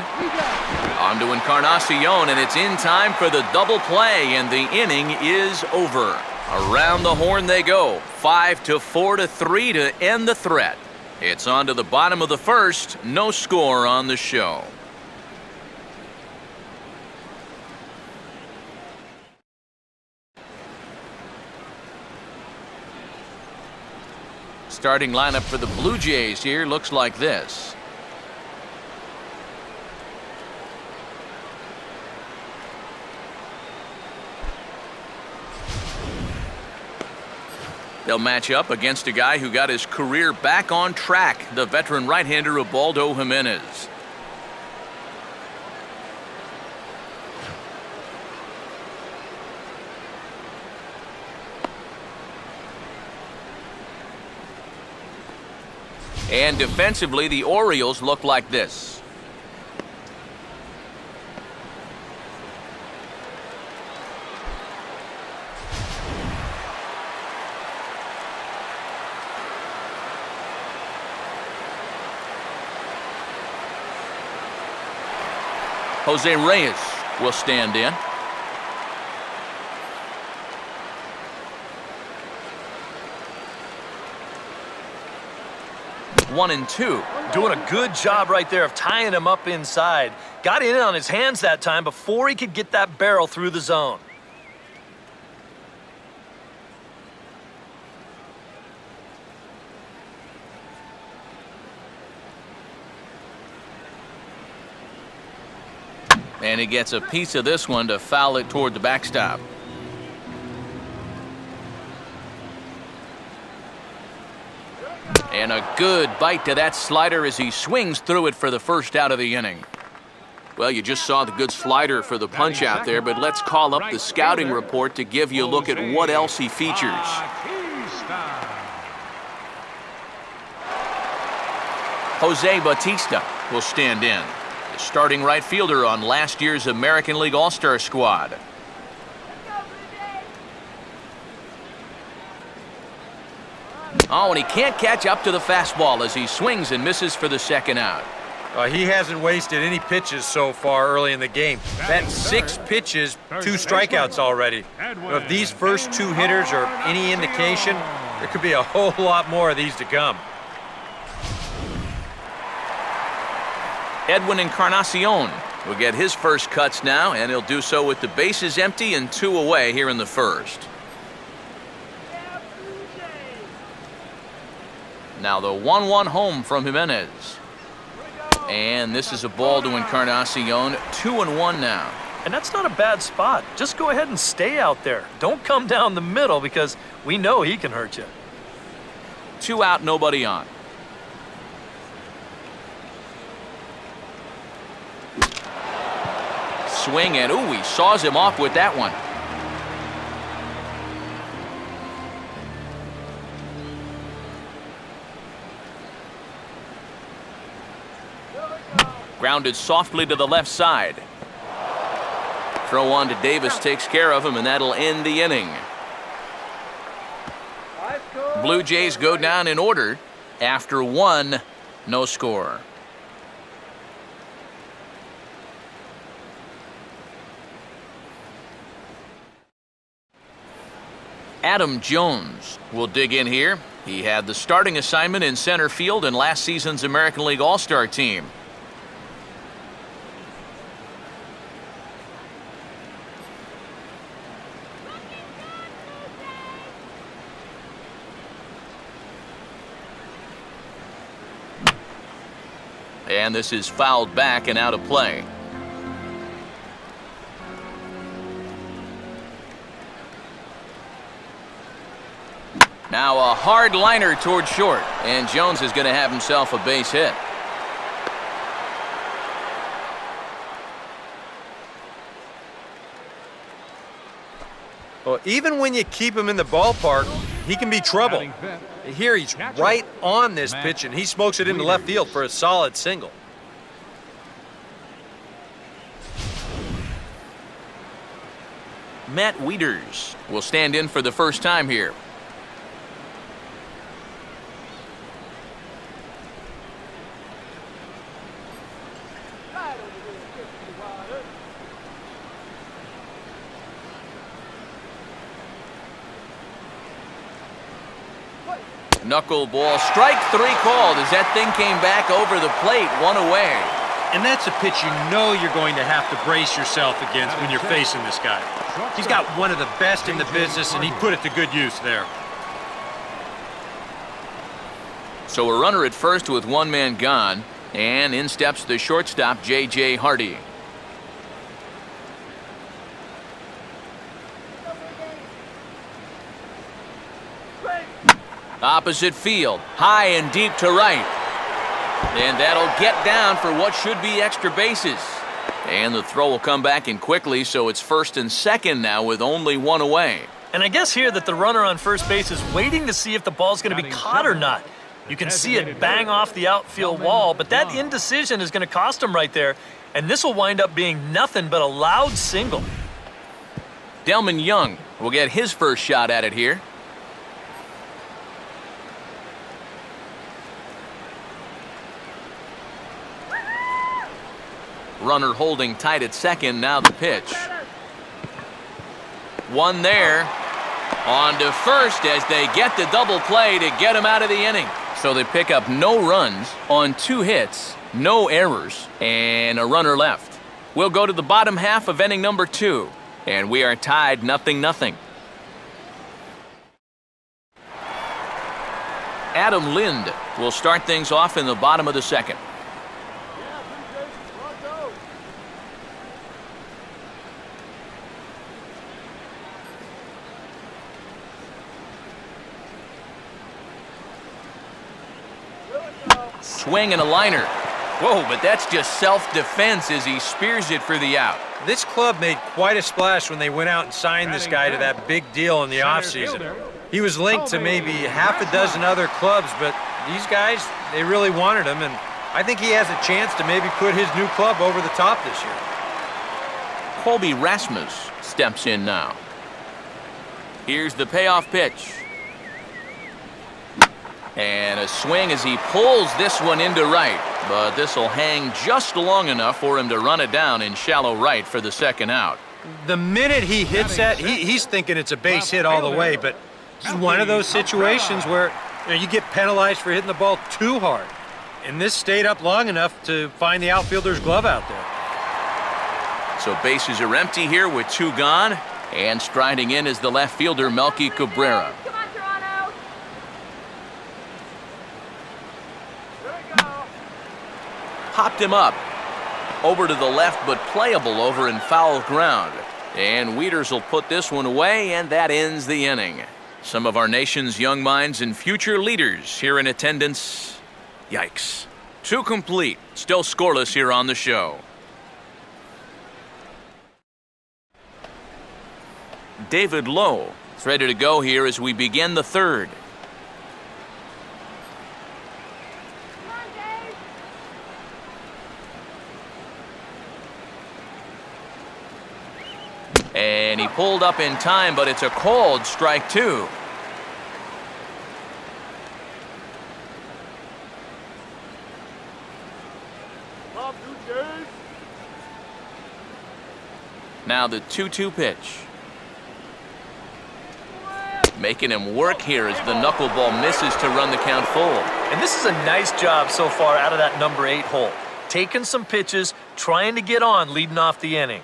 On to Encarnacion, and it's in time for the double play, and the inning is over. Around the horn they go. 5-4-3 to end the threat. It's on to the bottom of the first. No score on the show. Starting lineup for the Blue Jays here looks like this. They'll match up against a guy who got his career back on track, the veteran right-hander Ubaldo Jimenez. And defensively, the Orioles look like this. Jose Reyes will stand in. One and two. Doing a good job right there of tying him up inside. Got in on his hands that time before he could get that barrel through the zone. And he gets a piece of this one to foul it toward the backstop. And a good bite to that slider as he swings through it for the first out of the inning. Well, you just saw the good slider for the punch out there, but let's call up the scouting report to give you a look at what else he features. Jose Bautista will stand in, the starting right fielder on last year's American League All-Star squad. Oh, and he can't catch up to the fastball as he swings and misses for the second out. He hasn't wasted any pitches so far early in the game. That's 6 pitches, 2 strikeouts already. If these first 2 hitters are any indication, there could be a whole lot more of these to come. Edwin Encarnacion will get his first cuts now, and he'll do so with the bases empty and 2 away here in the first. Now the 1-1 home from Jimenez. And this is a ball to Encarnacion. 2-1 now. And that's not a bad spot. Just go ahead and stay out there. Don't come down the middle because we know he can hurt you. 2 out, nobody on. Swing and ooh, he saws him off with that one. Grounded softly to the left side. Throw on to Davis takes care of him, and that'll end the inning. Blue Jays go down in order after 1, no score. Adam Jones will dig in here. He had the starting assignment in center field in last season's American League All-Star team. And this is fouled back and out of play. Now a hard liner toward short, and Jones is going to have himself a base hit. Well, even when you keep him in the ballpark, he can be trouble. Here he's right on this pitch, and he smokes it into left field for a solid single. Matt Wieters will stand in for the first time here. Knuckleball, strike 3 called as that thing came back over the plate, 1 away. And that's a pitch you know you're going to have to brace yourself against when you're facing this guy. He's got one of the best in the business, and he put it to good use there. So a runner at first with 1 man gone, and in steps the shortstop, J.J. Hardy. Opposite field, high and deep to right. And that'll get down for what should be extra bases. And the throw will come back in quickly, so it's first and second now with only 1 away. And I guess here that the runner on first base is waiting to see if the ball's going to be caught or not. You can see it bang off the outfield wall, but that indecision is going to cost him right there, and this will wind up being nothing but a loud single. Delman Young will get his first shot at it here. Runner holding tight at second, now the pitch. One there. On to first as they get the double play to get him out of the inning. So they pick up no runs on 2 hits, no errors, and a runner left. We'll go to the bottom half of inning number 2, and we are tied 0-0. Adam Lind will start things off in the bottom of the second. Swing and a liner. Whoa, but that's just self-defense as he spears it for the out. This club made quite a splash when they went out and signed this guy to that big deal in the offseason. He was linked to maybe half a dozen other clubs, but these guys, they really wanted him, and I think he has a chance to maybe put his new club over the top this year. Colby Rasmus steps in now. Here's the payoff pitch. And a swing as he pulls this one into right. But this will hang just long enough for him to run it down in shallow right for the second out. The minute he hits that, he's thinking it's a base hit all the way, but it's one of those situations where you get penalized for hitting the ball too hard. And this stayed up long enough to find the outfielder's glove out there. So bases are empty here with 2 gone. And striding in is the left fielder, Melky Cabrera. Popped him up. Over to the left, but playable over in foul ground. And Wieters will put this one away, and that ends the inning. Some of our nation's young minds and future leaders here in attendance. Yikes. 2 complete. Still scoreless here on the show. David Lowe is ready to go here as we begin the 3rd. And he pulled up in time, but it's a called strike 2. Now the 2-2 pitch. Making him work here as the knuckleball misses to run the count full. And this is a nice job so far out of that number 8 hole. Taking some pitches, trying to get on, leading off the inning.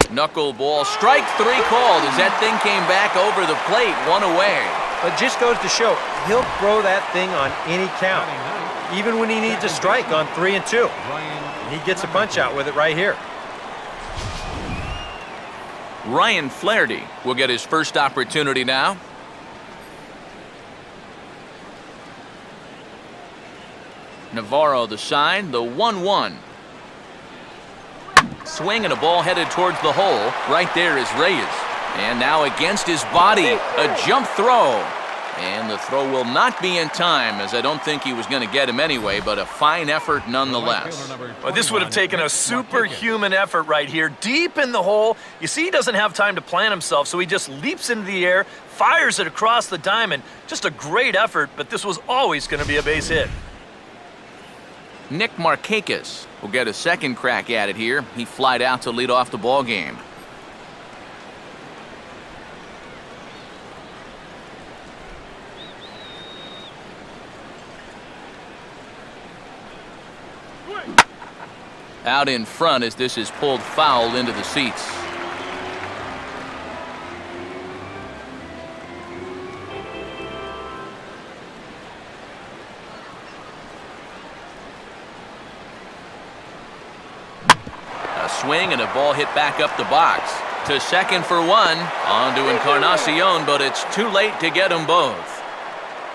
Knuckleball, strike 3 called as that thing came back over the plate, 1 away. But just goes to show, he'll throw that thing on any count, even when he needs a strike on 3 and 2. And he gets a punch out with it right here. Ryan Flaherty will get his first opportunity now. Navarro the sign, the 1-1. Swing and a ball headed towards the hole. Right there is Reyes. And now against his body, a jump throw. And the throw will not be in time, as I don't think he was going to get him anyway, but a fine effort nonetheless. Well, this would have taken a superhuman effort right here, deep in the hole. You see, he doesn't have time to plant himself, so he just leaps into the air, fires it across the diamond. Just a great effort, but this was always going to be a base hit. Nick Markakis will get a second crack at it here. He flied out to lead off the ball game. Out in front as this is pulled foul into the seats. Swing and a ball hit back up the box. To second for 1. On to Encarnacion, but it's too late to get them both.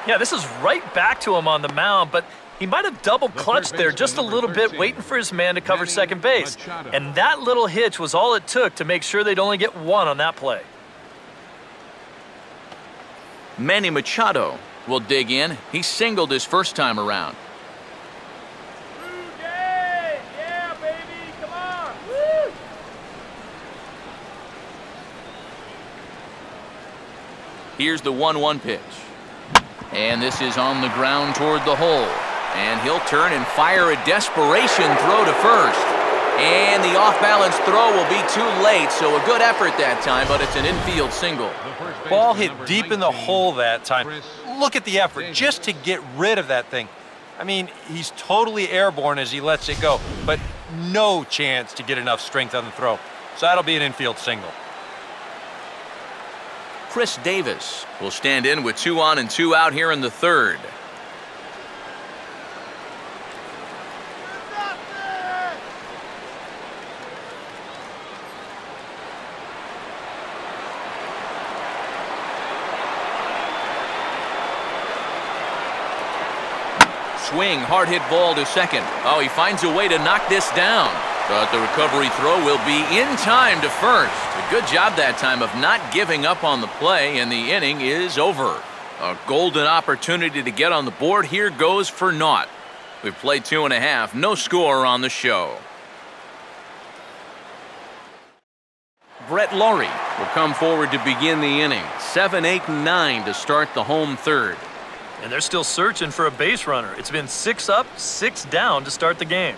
Yeah, this is right back to him on the mound, but He might have double clutched there just a little bit, waiting for his man to cover second base. And that little hitch was all it took to make sure they'd only get one on that play. Manny Machado will dig in. He singled his first time around. Blue Jays! Yeah, baby! Come on! Woo! Here's the 1-1 pitch. And this is on the ground toward the hole. And he'll turn and fire a desperation throw to first. And the off-balance throw will be too late, so a good effort that time, but it's an infield single. Ball hit deep in the hole that time. Look at the effort just to get rid of that thing. I mean, he's totally airborne as he lets it go, but no chance to get enough strength on the throw. So that'll be an infield single. Chris Davis will stand in with 2 on and 2 out here in the third. Swing, hard hit ball to second. Oh, he finds a way to knock this down. But the recovery throw will be in time to first. A good job that time of not giving up on the play, and the inning is over. A golden opportunity to get on the board here goes for naught. We've played 2.5, no score on the show. Brett Laurie will come forward to begin the inning. 7, 8, 9 to start the home third. And they're still searching for a base runner. It's been 6 up, 6 down to start the game.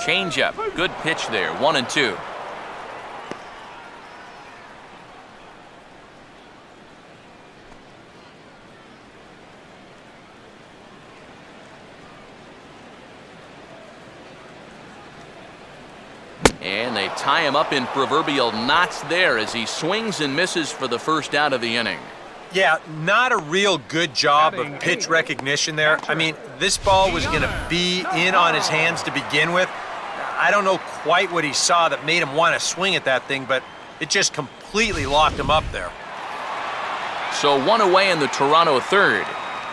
Changeup, good pitch there, 1-2. And they tie him up in proverbial knots there as he swings and misses for the first out of the inning. Yeah, not a real good job of pitch recognition there. I mean, this ball was going to be in on his hands to begin with. I don't know quite what he saw that made him want to swing at that thing, but it just completely locked him up there. So 1 away in the Toronto third.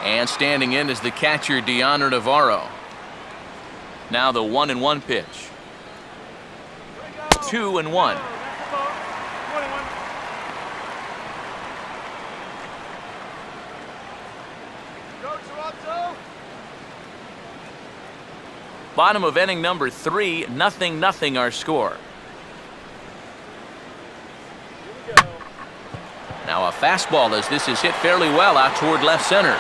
And standing in is the catcher, Deoner Navarro. Now the 1-1 pitch. 2-1. Bottom of inning number 3, 0-0 our score. Now a fastball as this is hit fairly well out toward left center.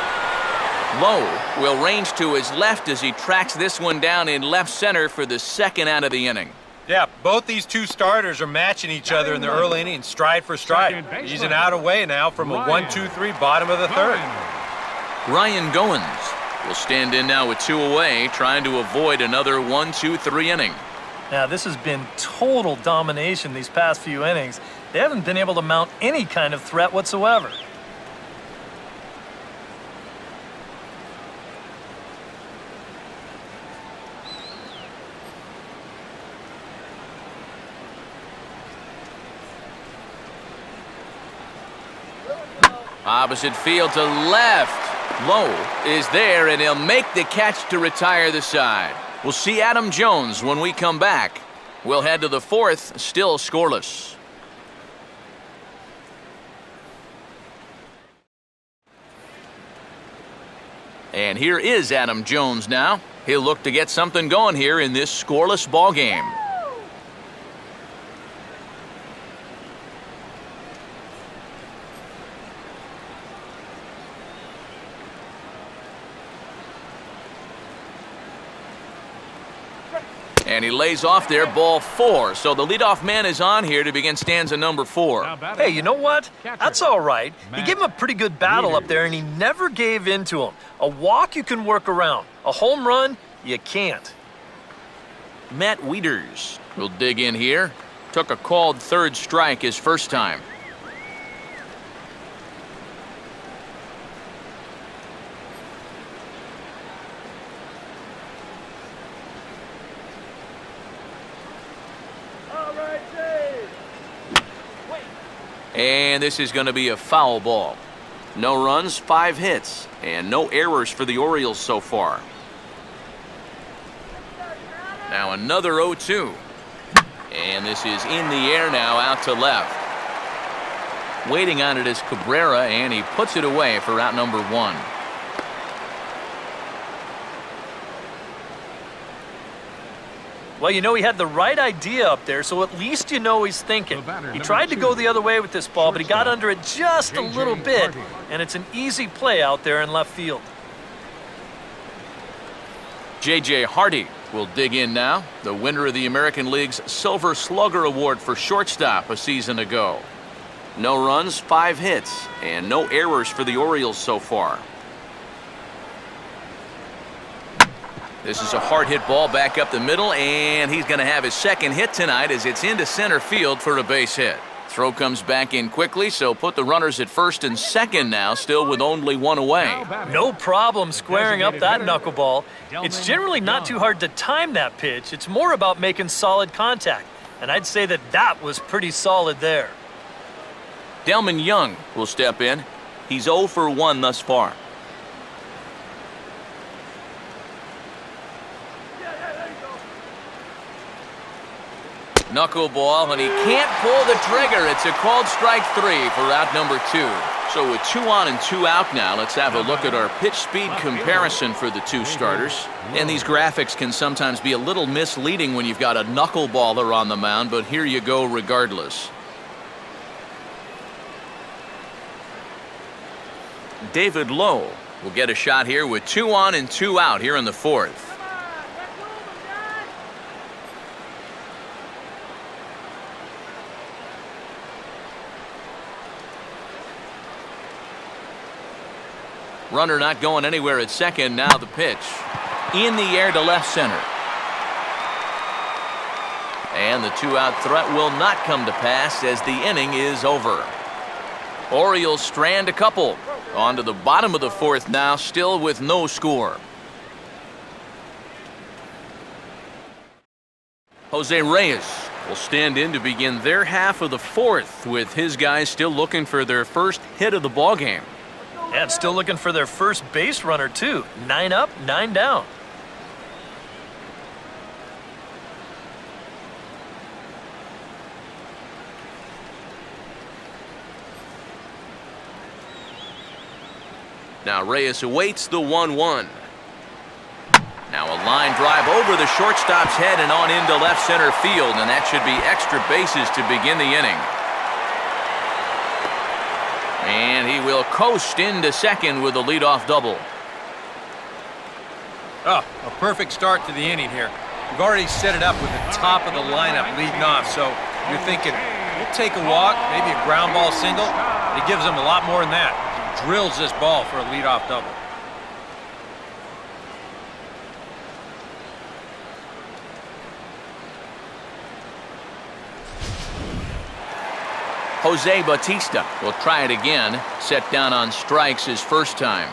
Lowe will range to his left as he tracks this one down in left center for the second out of the inning. Yeah, both these two starters are matching each other in the early inning, stride for stride. He's an out away now from a 1-2-3 bottom of the third. Ryan Goins will stand in now with 2 away, trying to avoid another 1-2-3 inning. Now, this has been total domination these past few innings. They haven't been able to mount any kind of threat whatsoever. Opposite field to left. Lowe is there, and he'll make the catch to retire the side. We'll see Adam Jones when we come back. We'll head to the fourth, still scoreless. And here is Adam Jones now. He'll look to get something going here in this scoreless ball game. And he lays off there, ball 4. So the leadoff man is on here to begin stanza number 4. Hey, you know what? That's all right. He gave him a pretty good battle up there, and he never gave in to him. A walk you can work around. A home run, you can't. Matt Wieters will dig in here. Took a called third strike his first time. And this is going to be a foul ball. No runs, 5 hits, and no errors for the Orioles so far. Now another 0-2. And this is in the air now, out to left. Waiting on it is Cabrera, and he puts it away for out number 1. Well, you know, he had the right idea up there, so at least you know he's thinking. He tried to go the other way with this ball, but he got under it just a little bit, and it's an easy play out there in left field. J.J. Hardy will dig in now, the winner of the American League's Silver Slugger Award for shortstop a season ago. No runs, 5 hits, and no errors for the Orioles so far. This is a hard hit ball back up the middle, and he's going to have his second hit tonight as it's into center field for a base hit. Throw comes back in quickly, so put the runners at first and second now, still with only 1 away. No problem squaring up that knuckleball. It's generally not too hard to time that pitch. It's more about making solid contact, and I'd say that was pretty solid there. Delman Young will step in. He's 0 for 1 thus far. Knuckleball, and he can't pull the trigger. It's a called strike 3 for out number 2. So with 2 on and 2 out now, let's have a look at our pitch speed comparison for the 2 starters. And these graphics can sometimes be a little misleading when you've got a knuckleballer on the mound, but here you go regardless. David Lowe will get a shot here with 2 on and 2 out here in the 4th. Runner not going anywhere at second. Now the pitch. In the air to left center. And the 2-out threat will not come to pass as the inning is over. Orioles strand a couple. On to the bottom of the 4th now, still with no score. Jose Reyes will stand in to begin their half of the 4th, with his guys still looking for their first hit of the ballgame. And still looking for their first base runner, too. 9 up, 9 down. Now Reyes awaits the 1-1. Now a line drive over the shortstop's head and on into left center field, and that should be extra bases to begin the inning. And he will coast into second with a leadoff double. Oh, a perfect start to the inning here. We've already set it up with the top of the lineup leading off, so you're thinking, we'll take a walk, maybe a ground ball single. It gives them a lot more than that. Drills this ball for a leadoff double. Jose Bautista will try it again, set down on strikes his first time.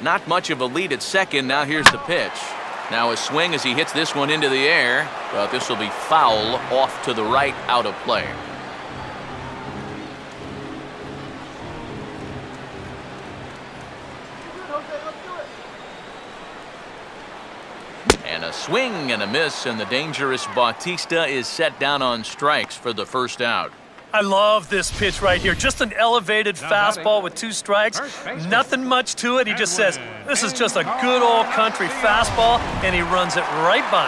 Not much of a lead at second. Now here's the pitch. Now a swing as he hits this one into the air, but this will be foul off to the right, out of play. And a swing and a miss, and the dangerous Bautista is set down on strikes for the first out. I love this pitch right here. Just an elevated fastball with 2 strikes. Nothing much to it. He just says, this is just a good old country fastball, and he runs it right by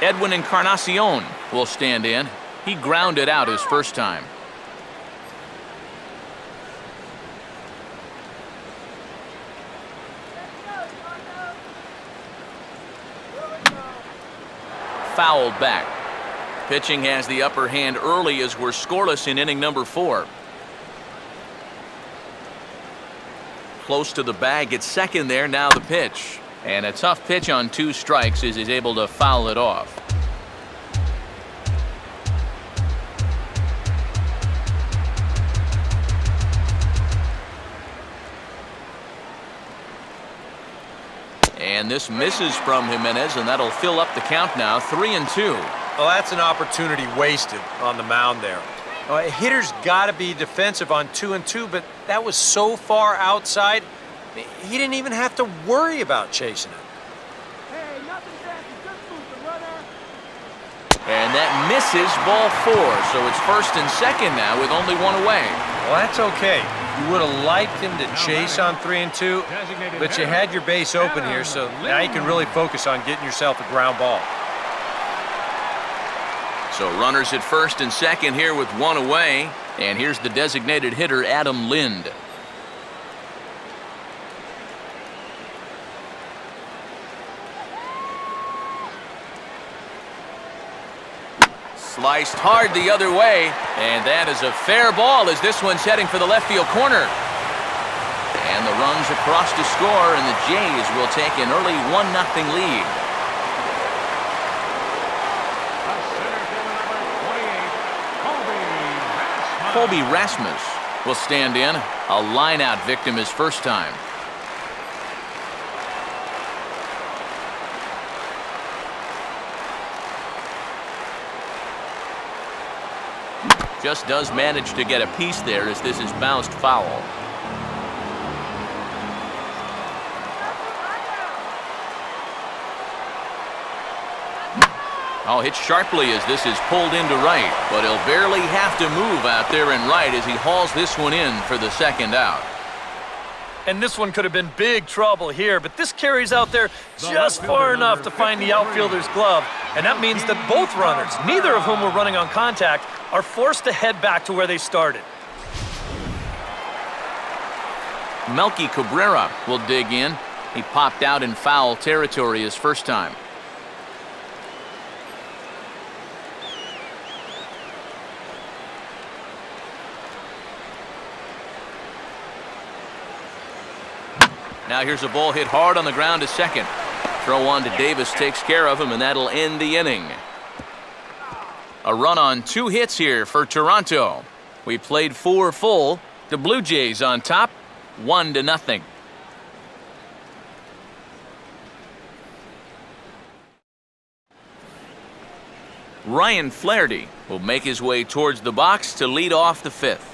him. Edwin Encarnacion will stand in. He grounded out his first time. Fouled back. Pitching has the upper hand early as we're scoreless in inning number 4. Close to the bag at second there. Now the pitch. And a tough pitch on 2 strikes as he's able to foul it off. And this misses from Jimenez, and that'll fill up the count now, 3-2. Well, that's an opportunity wasted on the mound there. A hitter's got to be defensive on 2-2, but that was so far outside, he didn't even have to worry about chasing it. Hey, nothing fancy, just move the runner. And that misses, ball 4. So it's first and second now with only one away. Well, that's okay. You would have liked him to chase on 3-2, but you had your base open here, so now you can really focus on getting yourself a ground ball. So runners at first and second here with one away. And here's the designated hitter, Adam Lind. Sliced hard the other way, and that is a fair ball as this one's heading for the left field corner. And the runs across to score, and the Jays will take an early 1-0 lead. Colby Rasmus will stand in. A line-out victim his first time. Just does manage to get a piece there as this is bounced foul. Oh, hit sharply as this is pulled into right, but he'll barely have to move out there in right as he hauls this one in for the second out. And this one could have been big trouble here, but this carries out there just far enough to find the outfielder's glove, and that means that both runners, neither of whom were running on contact, are forced to head back to where they started. Melky Cabrera will dig in. He popped out in foul territory his first time. Now here's a ball hit hard on the ground to second. Throw on to Davis takes care of him, and that'll end the inning. A run on 2 hits here for Toronto. We played 4 full. The Blue Jays on top, 1-0. Ryan Flaherty will make his way towards the box to lead off the 5th.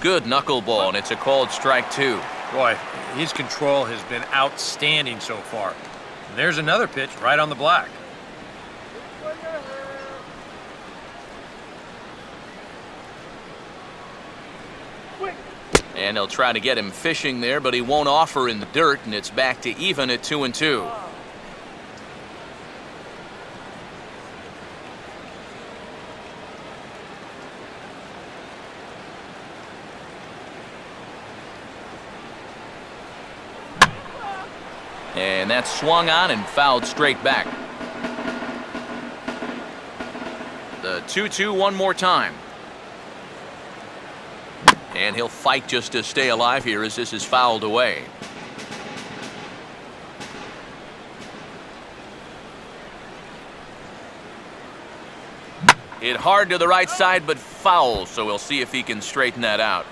Good knuckleball, and it's a called strike 2. Boy, his control has been outstanding so far. And there's another pitch right on the black. And they'll try to get him fishing there, but he won't offer in the dirt, and it's back to even at 2-2. And that's swung on and fouled straight back. The 2-2 one more time. And he'll fight just to stay alive here as this is fouled away. Hit hard to the right side, but foul, so we'll see if he can straighten that out.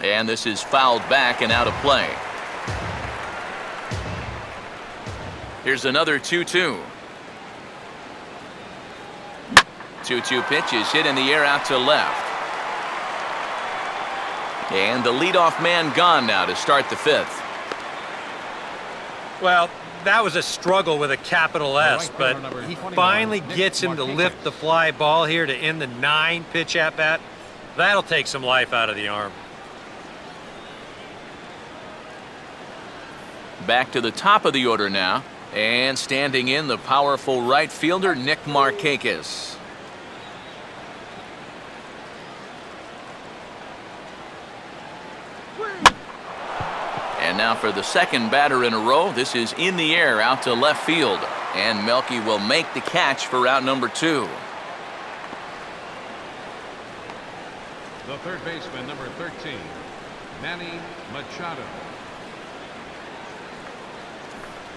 And this is fouled back and out of play. Here's another 2-2. 2-2 pitch is hit in the air out to left. And the leadoff man gone now to start the 5th. Well, that was a struggle with a capital S, but he finally gets him to lift the fly ball here to end the 9-pitch at-bat. That'll take some life out of the arm. Back to the top of the order now. And standing in, the powerful right fielder, Nick Markakis. And now for the second batter in a row. This is in the air out to left field. And Melky will make the catch for out number 2. The third baseman, number 13, Manny Machado.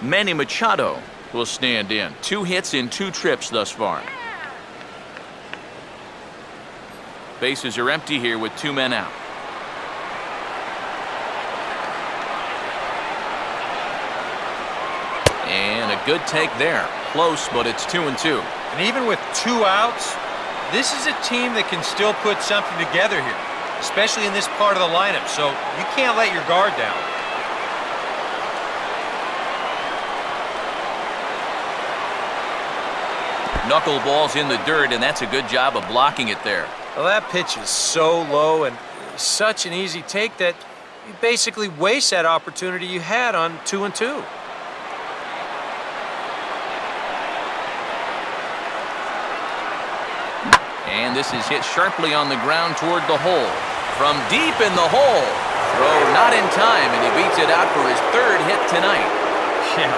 Manny Machado will stand in. 2 hits in 2 trips thus far. Bases are empty here with 2 men out. And a good take there. Close, but it's 2-2. And even with 2 outs, this is a team that can still put something together here, especially in this part of the lineup, so you can't let your guard down. Knuckleball's in the dirt, and that's a good job of blocking it there. Well, that pitch is so low and such an easy take that you basically waste that opportunity you had on 2-2. And this is hit sharply on the ground toward the hole. From deep in the hole. Throw not in time, and he beats it out for his 3rd hit tonight. Yeah,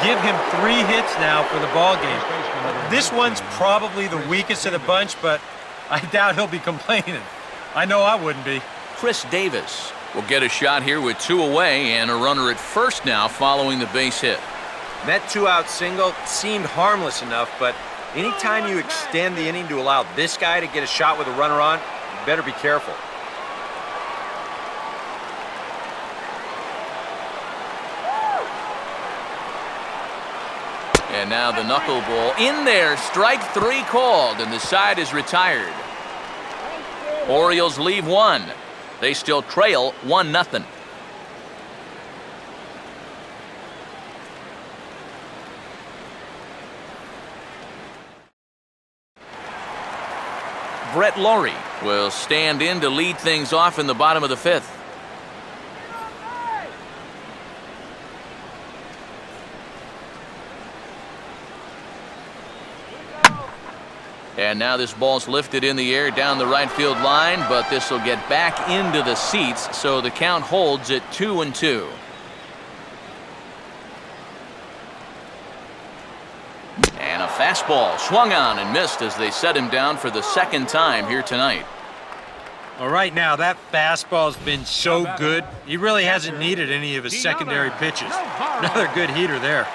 give him 3 hits now for the ball game. This one's probably the weakest of the bunch, but I doubt he'll be complaining. I know I wouldn't be. Chris Davis will get a shot here with 2 away and a runner at first now following the base hit. That 2-out single seemed harmless enough, but anytime you extend the inning to allow this guy to get a shot with a runner on, you better be careful. And now the knuckleball in there. Strike 3 called, and the side is retired. Orioles leave 1. They still trail 1-0. Brett Laurie will stand in to lead things off in the bottom of the 5th. And now this ball's lifted in the air down the right field line, but this will get back into the seats, so the count holds at 2-2. And a fastball swung on and missed as they set him down for the 2nd time here tonight. All right, now that fastball's been so good, he really hasn't needed any of his secondary pitches. Another good heater there.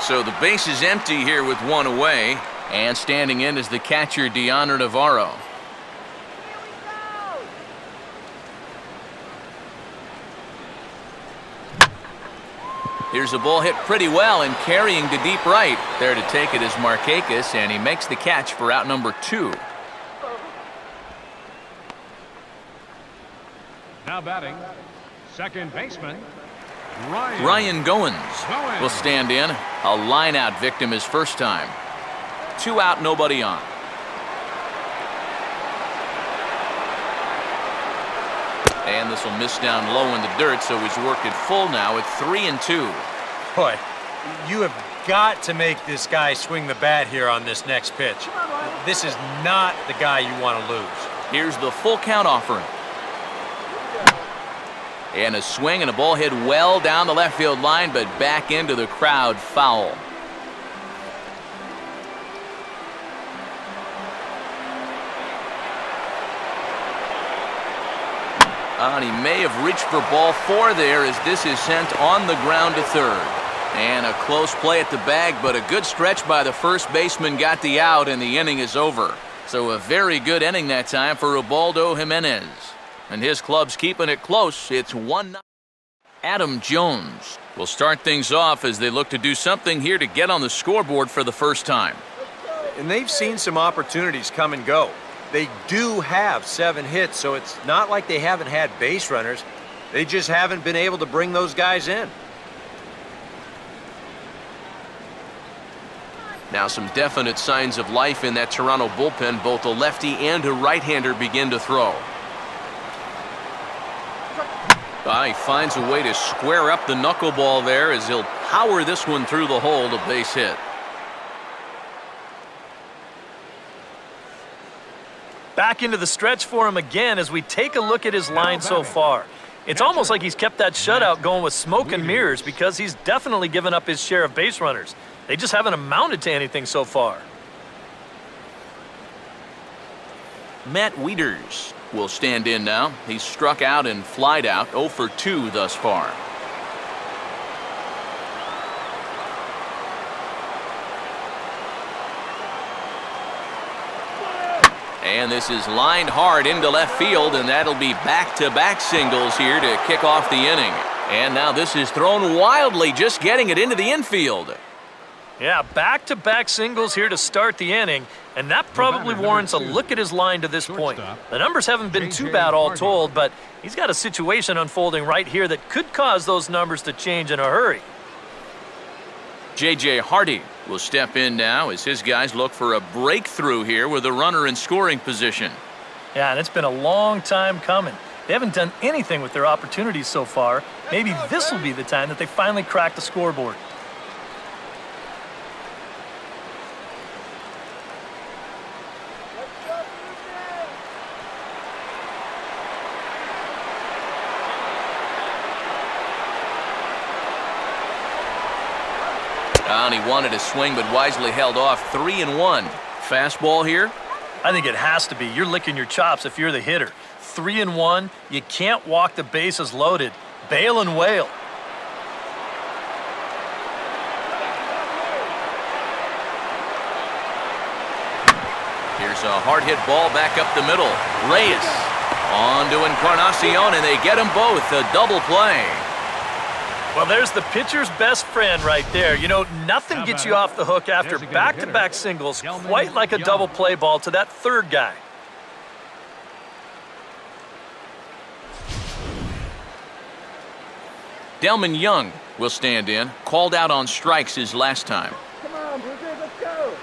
So the base is empty here with 1 away, and standing in is the catcher, Deoner Navarro. Here's a ball hit pretty well and carrying to deep right. There to take it is Markakis, and he makes the catch for out number 2. Now batting, second baseman, Ryan Goins will stand in. A line-out victim his first time. 2 out, nobody on. And this will miss down low in the dirt, so he's worked it full now at 3-2. Boy, you have got to make this guy swing the bat here on this next pitch. This is not the guy you want to lose. Here's the full count offering. And a swing and a ball hit well down the left field line, but back into the crowd, foul. And he may have reached for ball 4 there as this is sent on the ground to 3rd. And a close play at the bag, but a good stretch by the first baseman got the out, and the inning is over. So a very good inning that time for Ubaldo Jimenez. And his club's keeping it close. It's 1-0. Adam Jones will start things off as they look to do something here to get on the scoreboard for the first time. And they've seen some opportunities come and go. They do have 7 hits, so it's not like they haven't had base runners. They just haven't been able to bring those guys in. Now some definite signs of life in that Toronto bullpen. Both a lefty and a right-hander begin to throw. He finds a way to square up the knuckleball there as he'll power this one through the hole to base hit. Back into the stretch for him again as we take a look at his line so far. It's almost like he's kept that shutout going with smoke and mirrors because he's definitely given up his share of base runners. They just haven't amounted to anything so far. Matt Wieters will stand in now. He's struck out and flied out, 0 for 2 thus far. And this is lined hard into left field, and that'll be back-to-back singles here to kick off the inning. And now this is thrown wildly, just getting it into the infield. Yeah, back-to-back singles here to start the inning, and that probably warrants a look at his line to this point. The numbers haven't been too bad all told, but he's got a situation unfolding right here that could cause those numbers to change in a hurry. J.J. Hardy will step in now as his guys look for a breakthrough here with a runner in scoring position. Yeah, and it's been a long time coming. They haven't done anything with their opportunities so far. Maybe this will be the time that they finally crack the scoreboard. And he wanted a swing, but wisely held off. 3-1. Fastball here. I think it has to be. You're licking your chops if you're the hitter. 3-1. You can't walk the bases loaded. Bail and wail. Here's a hard hit ball back up the middle. Reyes on to Encarnacion, and they get them both. A double play. Well, there's the pitcher's best friend right there. You know, nothing gets you off the hook after back-to-back singles, quite like a double play ball to that third guy. Delman Young will stand in. Called out on strikes his last time. Come on, Blue Jays, let's go.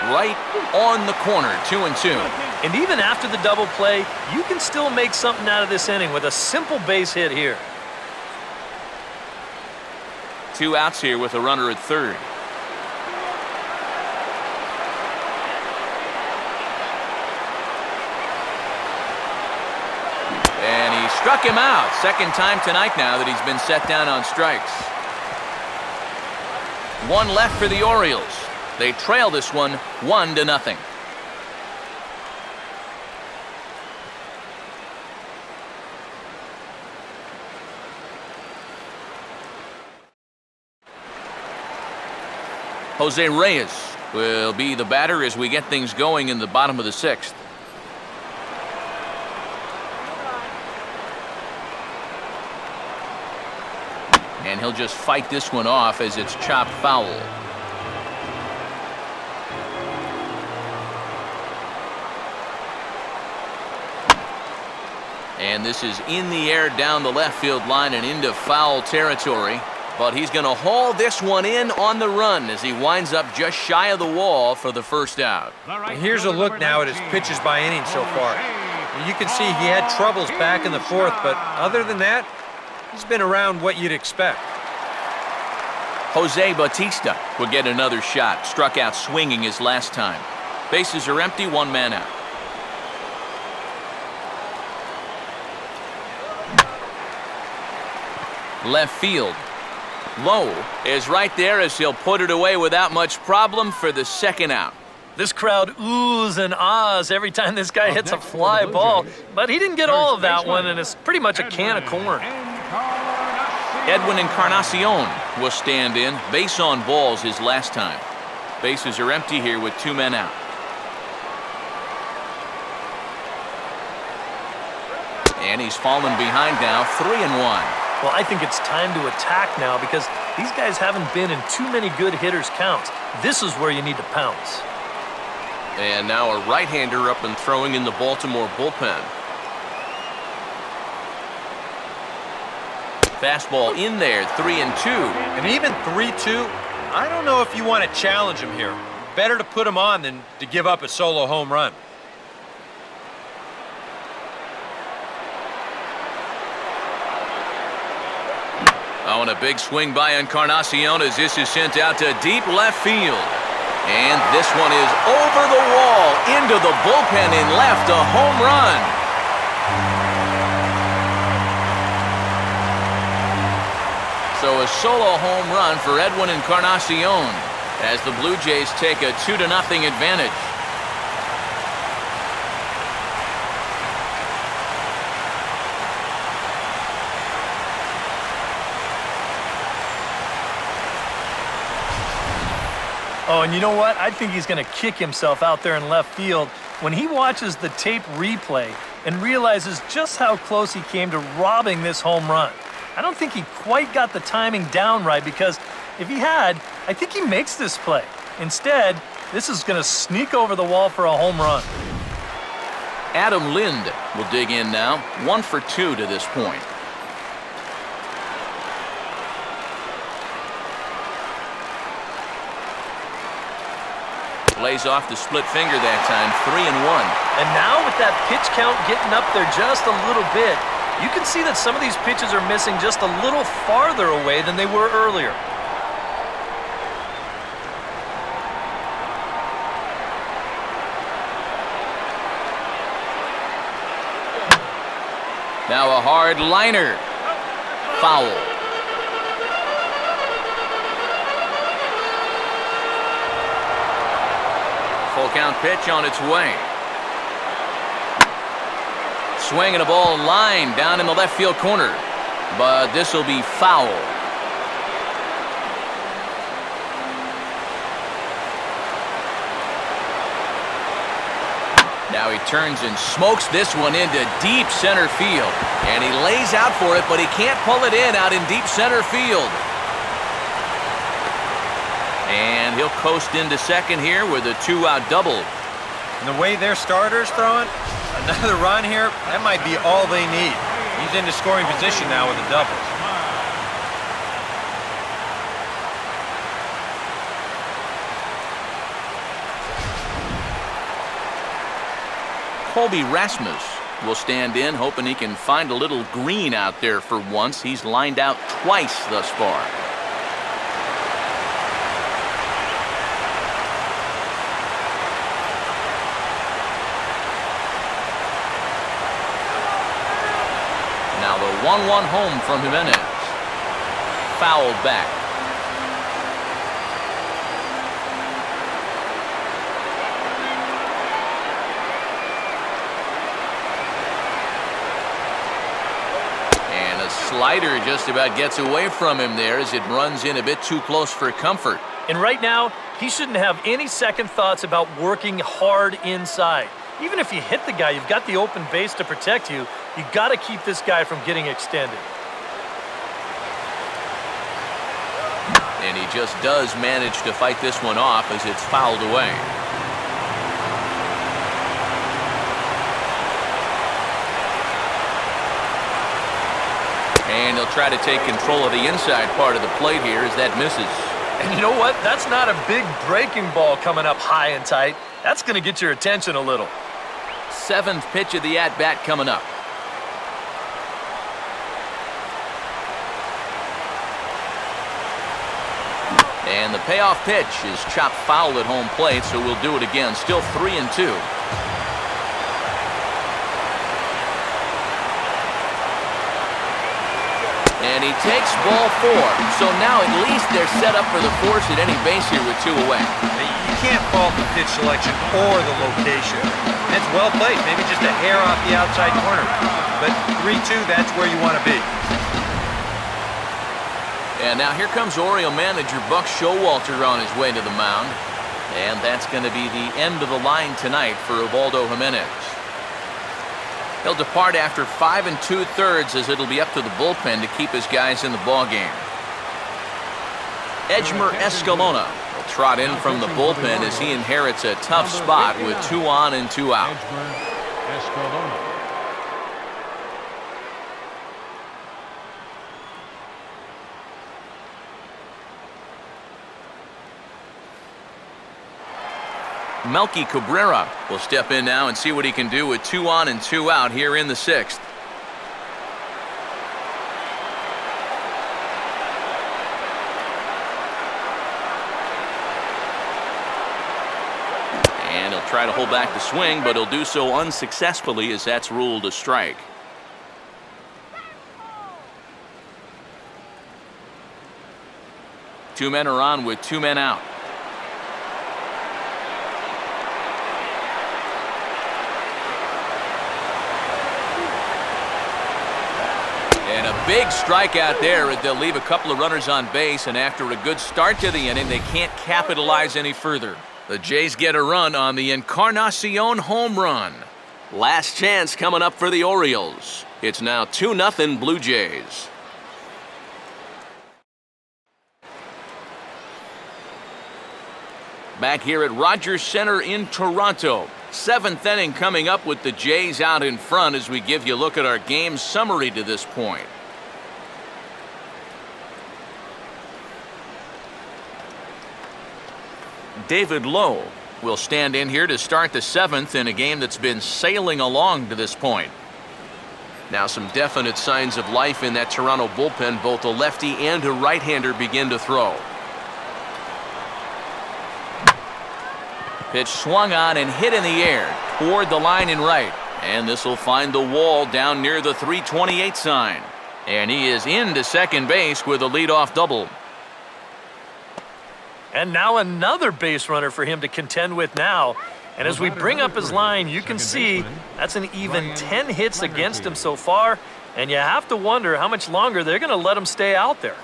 Right on the corner, 2-2. And even after the double play, you can still make something out of this inning with a simple base hit here. 2 outs here with a runner at third. And he struck him out. Second time tonight now that he's been set down on strikes. 1 left for the Orioles. They trail this one 1-0. Jose Reyes will be the batter as we get things going in the bottom of the 6th. And he'll just fight this one off as it's chopped foul. And this is in the air down the left field line and into foul territory. But he's going to haul this one in on the run as he winds up just shy of the wall for the first out. And here's a look now at his pitches by inning so far. You can see he had troubles back in the 4th, but other than that, he's been around what you'd expect. Jose Bautista will get another shot. Struck out swinging his last time. Bases are empty, 1 man out. Left field. Lowe is right there as he'll put it away without much problem for the second out. This crowd oohs and ahs every time this guy hits a fly ball, but he didn't get all of that one, and it's pretty much a can of corn. Edwin Encarnacion will stand in. Base on balls his last time. Bases are empty here with 2 men out. And he's fallen behind now, 3-1. Well, I think it's time to attack now because these guys haven't been in too many good hitters' counts. This is where you need to pounce. And now a right-hander up and throwing in the Baltimore bullpen. Fastball in there, 3-2. And even 3-2, I don't know if you want to challenge him here. Better to put him on than to give up a solo home run. Oh, and a big swing by Encarnacion as this is sent out to deep left field. And this one is over the wall, into the bullpen in left, a home run. So a solo home run for Edwin Encarnacion as the Blue Jays take a 2-0 advantage. Oh, and you know what? I think he's going to kick himself out there in left field when he watches the tape replay and realizes just how close he came to robbing this home run. I don't think he quite got the timing down right, because if he had, I think he makes this play. Instead, this is going to sneak over the wall for a home run. Adam Lind will dig in now, 1 for 2 to this point. Lays off the split finger that time, 3-1. And now with that pitch count getting up there just a little bit, you can see that some of these pitches are missing just a little farther away than they were earlier. Now a hard liner. Foul. Full count pitch on its way. Swinging a ball line down in the left field corner, but this will be foul. Now he turns and smokes this one into deep center field, and he lays out for it, but he can't pull it in out in deep center field. And he'll coast into second here with a 2-out double. And the way their starter's throwing, another run here, that might be all they need. He's into scoring position now with a double. Colby Rasmus will stand in, hoping he can find a little green out there for once. He's lined out twice thus far. Now the 1-1 home from Jimenez. Fouled back. And a slider just about gets away from him there as it runs in a bit too close for comfort. And right now, he shouldn't have any second thoughts about working hard inside. Even if you hit the guy, you've got the open base to protect you. You've got to keep this guy from getting extended. And he just does manage to fight this one off as it's fouled away. And he'll try to take control of the inside part of the plate here as that misses. And you know what? That's not a big breaking ball coming up high and tight. That's going to get your attention a little. 7th pitch of the at-bat coming up. And the payoff pitch is chopped foul at home plate, so we'll do it again. Still 3-2. And he takes ball 4. So now at least they're set up for the force at any base here with 2 away. You can't fault the pitch selection or the location. It's well placed, maybe just a hair off the outside corner. But 3-2, that's where you want to be. And now here comes Oriole manager Buck Showalter on his way to the mound. And that's going to be the end of the line tonight for Ubaldo Jimenez. He'll depart after 5 2/3 as it'll be up to the bullpen to keep his guys in the ballgame. Edgmer Escalona will trot in from the bullpen as he inherits a tough spot with 2 on and 2 out. Edgmer Escalona. Melky Cabrera will step in now and see what he can do with 2 on and 2 out here in the 6th. And he'll try to hold back the swing, but he'll do so unsuccessfully as that's ruled a strike. 2 men are on with 2 men out. And a big strikeout there. They'll leave a couple of runners on base, and after a good start to the inning, they can't capitalize any further. The Jays get a run on the Encarnacion home run. Last chance coming up for the Orioles. It's now 2-0 Blue Jays. Back here at Rogers Center in Toronto. 7th inning coming up with the Jays out in front as we give you a look at our game summary to this point. David Lowe will stand in here to start the 7th in a game that's been sailing along to this point. Now some definite signs of life in that Toronto bullpen. Both a lefty and a right-hander begin to throw. Pitch swung on and hit in the air toward the line in right. And this will find the wall down near the 328 sign. And he is into second base with a leadoff double. And now another base runner for him to contend with now. And as we bring up his line, you can see that's an even 10 hits against him so far. And you have to wonder how much longer they're going to let him stay out there.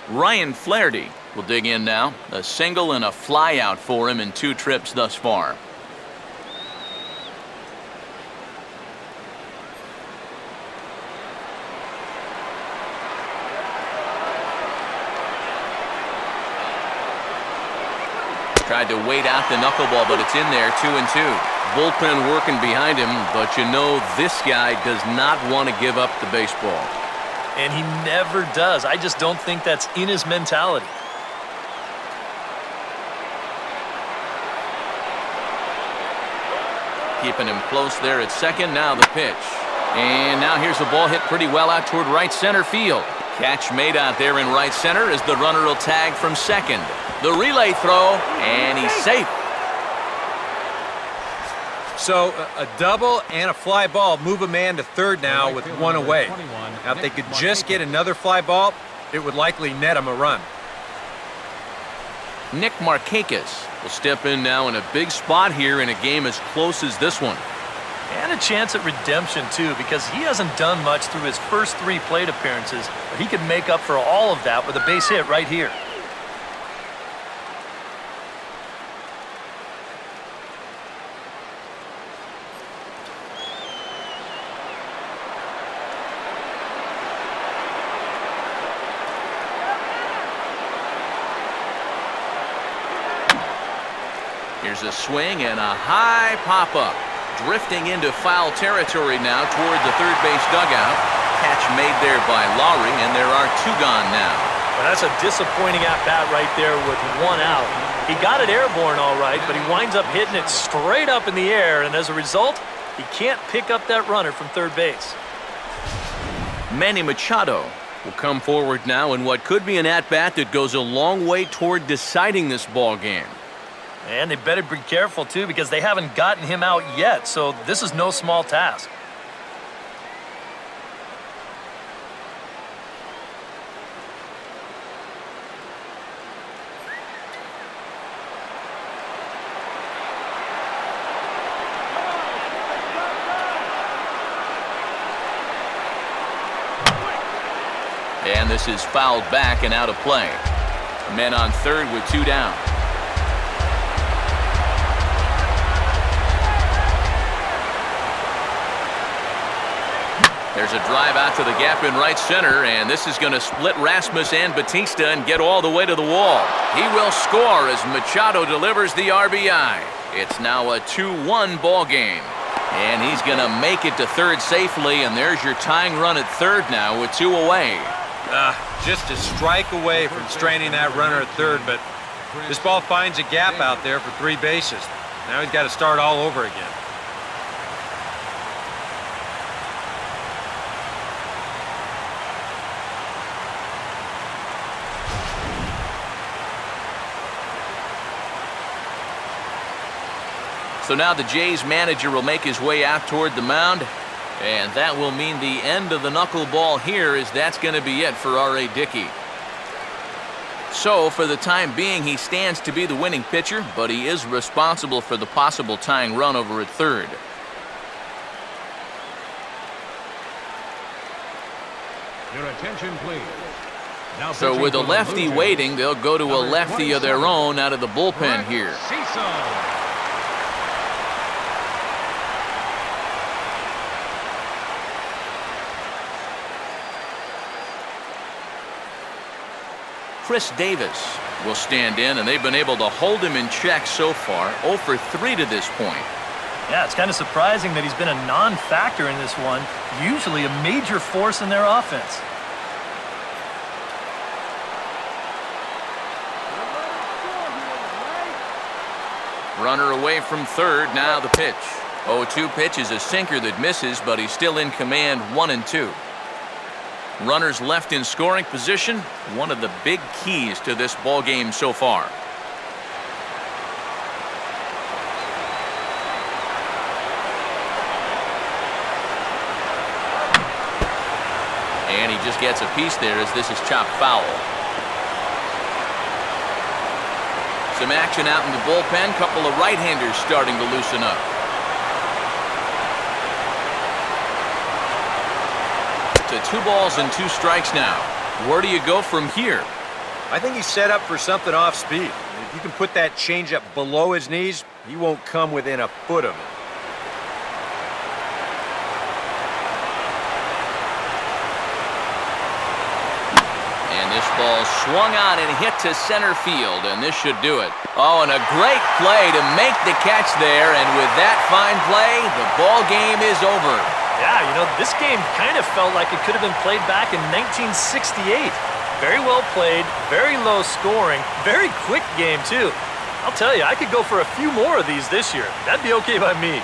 Ryan Flaherty will dig in now. A single and a fly out for him in 2 trips thus far. Tried to wait out the knuckleball, but it's in there, 2-2. Bullpen working behind him, but you know this guy does not want to give up the baseball. And he never does. I just don't think that's in his mentality. Keeping him close there at second. Now the pitch. And now here's the ball hit pretty well out toward right center field. Catch made out there in right center as the runner will tag from second. The relay throw, and he's safe. So a double and a fly ball move a man to third now with 1 away. Now if they could just get another fly ball, it would likely net him a run. Nick Markakis will step in now in a big spot here in a game as close as this one. And a chance at redemption, too, because he hasn't done much through his first 3 plate appearances, but he could make up for all of that with a base hit right here. Here's a swing and a high pop-up. Drifting into foul territory now toward the third base dugout. Catch made there by Lowry, and there are 2 gone now. Well, that's a disappointing at-bat right there with 1 out. He got it airborne all right, but he winds up hitting it straight up in the air, and as a result, he can't pick up that runner from third base. Manny Machado will come forward now in what could be an at-bat that goes a long way toward deciding this ball game. And they better be careful, too, because they haven't gotten him out yet, so this is no small task. And this is fouled back and out of play. Men on third with 2 down. There's a drive out to the gap in right center, and this is going to split Rasmus and Batista and get all the way to the wall. He will score as Machado delivers the RBI. It's now a 2-1 ball game. And he's going to make it to third safely, and there's your tying run at third now with 2 away. Just a strike away from straining that runner at third, but this ball finds a gap out there for 3 bases. Now he's got to start all over again. So now the Jays manager will make his way out toward the mound, and that will mean the end of the knuckleball here, as that's going to be it for R.A. Dickey. So, for the time being, he stands to be the winning pitcher, but he is responsible for the possible tying run over at third. Your attention, please. Now So pitching with a for the lefty Blue Jays, waiting, they'll go to a number lefty of their 27, own out of the bullpen here. Cecil. Chris Davis will stand in, and they've been able to hold him in check so far. 0 for 3 to this point. Yeah, it's kind of surprising that he's been a non-factor in this one. Usually a major force in their offense. Runner away from third. Now the pitch. 0-2 pitch is a sinker that misses, but he's still in command. 1-2. Runners left in scoring position. One of the big keys to this ball game so far. And he just gets a piece there as this is chopped foul. Some action out in the bullpen. Couple of right-handers starting to loosen up. To 2 balls and 2 strikes now. Where do you go from here? I think he's set up for something off speed. If you can put that changeup below his knees, he won't come within a foot of it. And this ball swung on and hit to center field, and this should do it. Oh, and a great play to make the catch there, and with that fine play, the ball game is over. Yeah, you know, this game kind of felt like it could have been played back in 1968. Very well played, very low scoring, very quick game, too. I'll tell you, I could go for a few more of these this year. That'd be okay by me.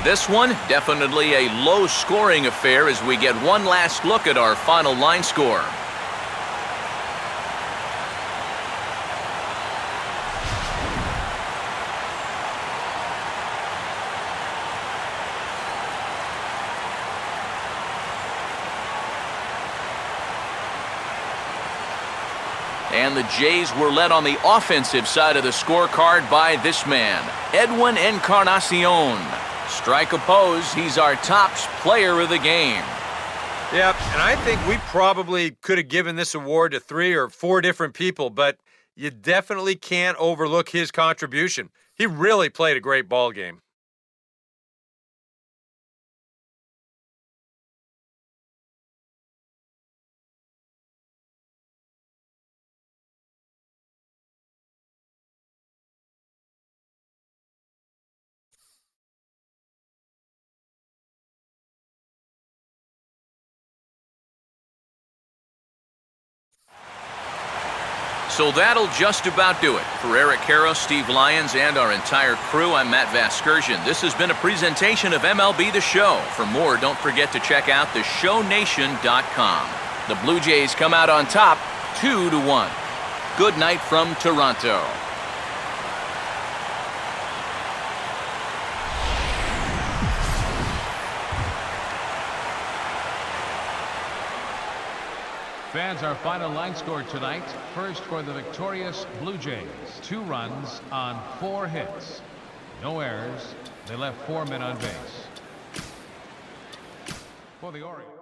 This one, definitely a low-scoring affair as we get one last look at our final line score. And the Jays were led on the offensive side of the scorecard by this man, Edwin Encarnacion. Strike opposed, he's our top player of the game. Yeah, and I think we probably could have given this award to 3 or 4 different people, but you definitely can't overlook his contribution. He really played a great ball game. So that'll just about do it. For Eric Harrow, Steve Lyons, and our entire crew, I'm Matt Vasgersian. This has been a presentation of MLB The Show. For more, don't forget to check out theshownation.com. The Blue Jays come out on top, 2-1. Good night from Toronto. Fans, our final line score tonight. First for the victorious Blue Jays. 2 runs on 4 hits. No errors. They left 4 men on base. For the Orioles.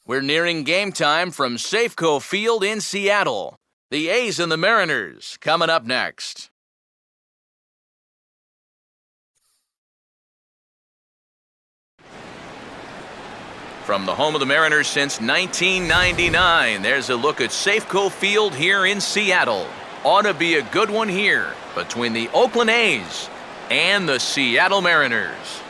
We're nearing game time from Safeco Field in Seattle. The A's and the Mariners coming up next. From the home of the Mariners since 1999, there's a look at Safeco Field here in Seattle. Ought to be a good one here between the Oakland A's and the Seattle Mariners.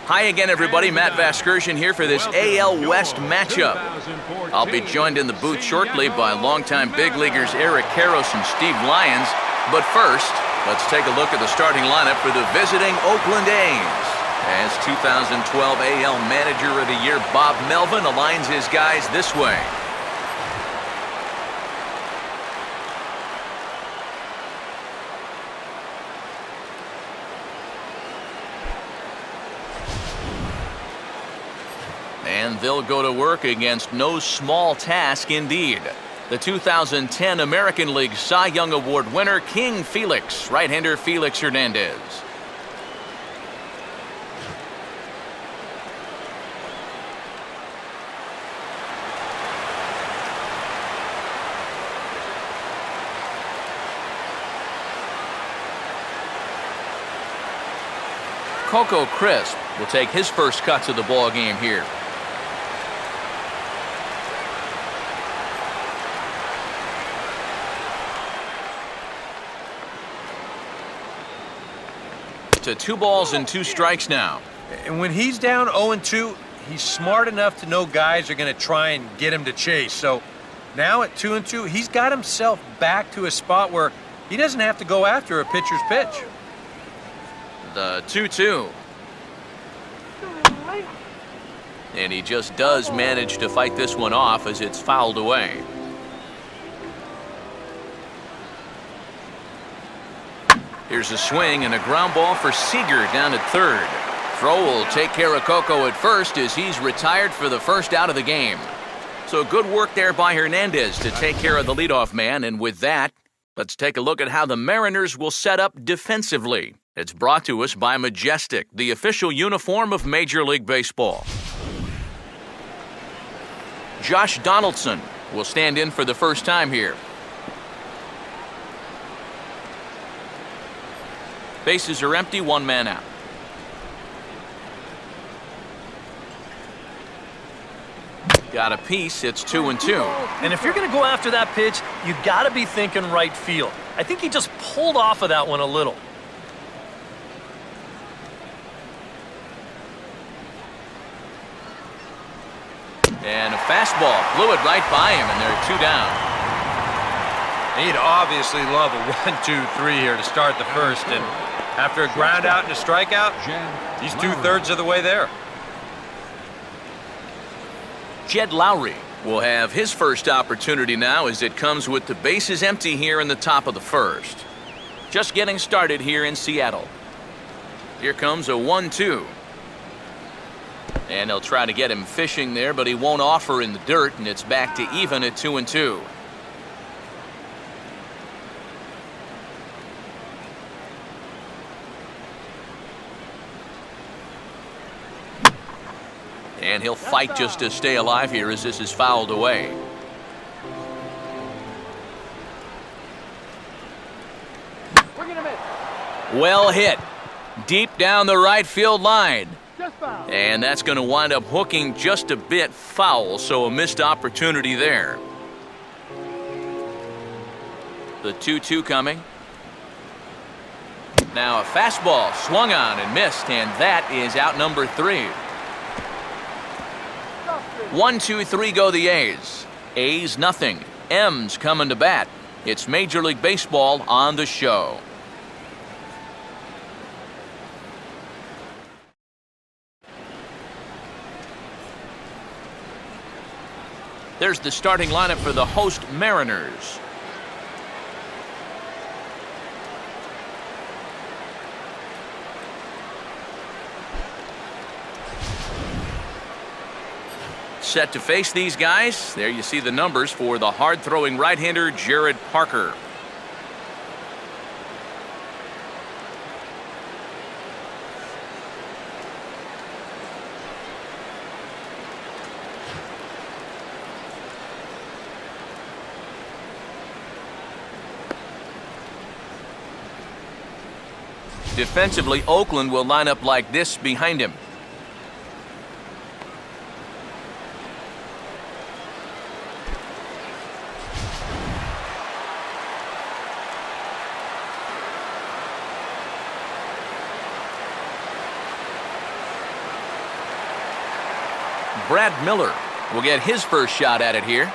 Hi again, everybody. Matt Vasgersian here for this AL West matchup. I'll be joined in the booth shortly by longtime big leaguers Eric Karros and Steve Lyons. But first, let's take a look at the starting lineup for the visiting Oakland A's. As 2012 AL Manager of the Year Bob Melvin aligns his guys this way. And they'll go to work against no small task indeed. The 2010 American League Cy Young Award winner, King Felix, right-hander Felix Hernandez. Coco Crisp will take his first cuts of the ball game here. To 2 balls and 2 strikes now. And when he's down 0-2, he's smart enough to know guys are going to try and get him to chase. So now at 2-2, he's got himself back to a spot where he doesn't have to go after a pitcher's pitch. The 2-2. And he just does manage to fight this one off as it's fouled away. Here's a swing and a ground ball for Seager down at third. Throw will take care of Coco at first as he's retired for the first out of the game. So good work there by Hernandez to take care of the leadoff man. And with that, let's take a look at how the Mariners will set up defensively. It's brought to us by Majestic, the official uniform of Major League Baseball. Josh Donaldson will stand in for the first time here. Bases are empty, 1 man out. Got a piece, it's 2-2. And if you're going to go after that pitch, you got to be thinking right field. I think he just pulled off of that one a little. And a fastball blew it right by him, and they're 2 down. He'd obviously love a 1-2-3 here to start the first, and after a ground out and a strikeout, he's 2/3 of the way there. Jed Lowry will have his first opportunity now as it comes with the bases empty here in the top of the first. Just getting started here in Seattle. Here comes a 1-2. And they'll try to get him fishing there, but he won't offer in the dirt, and it's back to even at 2-2. And he'll fight just to stay alive here as this is fouled away. Well hit. Deep down the right field line. And that's going to wind up hooking just a bit foul, so a missed opportunity there. The 2-2 coming. Now a fastball swung on and missed, and that is out number 3. 1-2-3 go the A's. A's nothing. M's coming to bat. It's Major League Baseball on the show. There's the starting lineup for the host Mariners. Set to face these guys. There you see the numbers for the hard-throwing right-hander Jared Parker. Defensively, Oakland will line up like this behind him. Brad Miller will get his first shot at it here.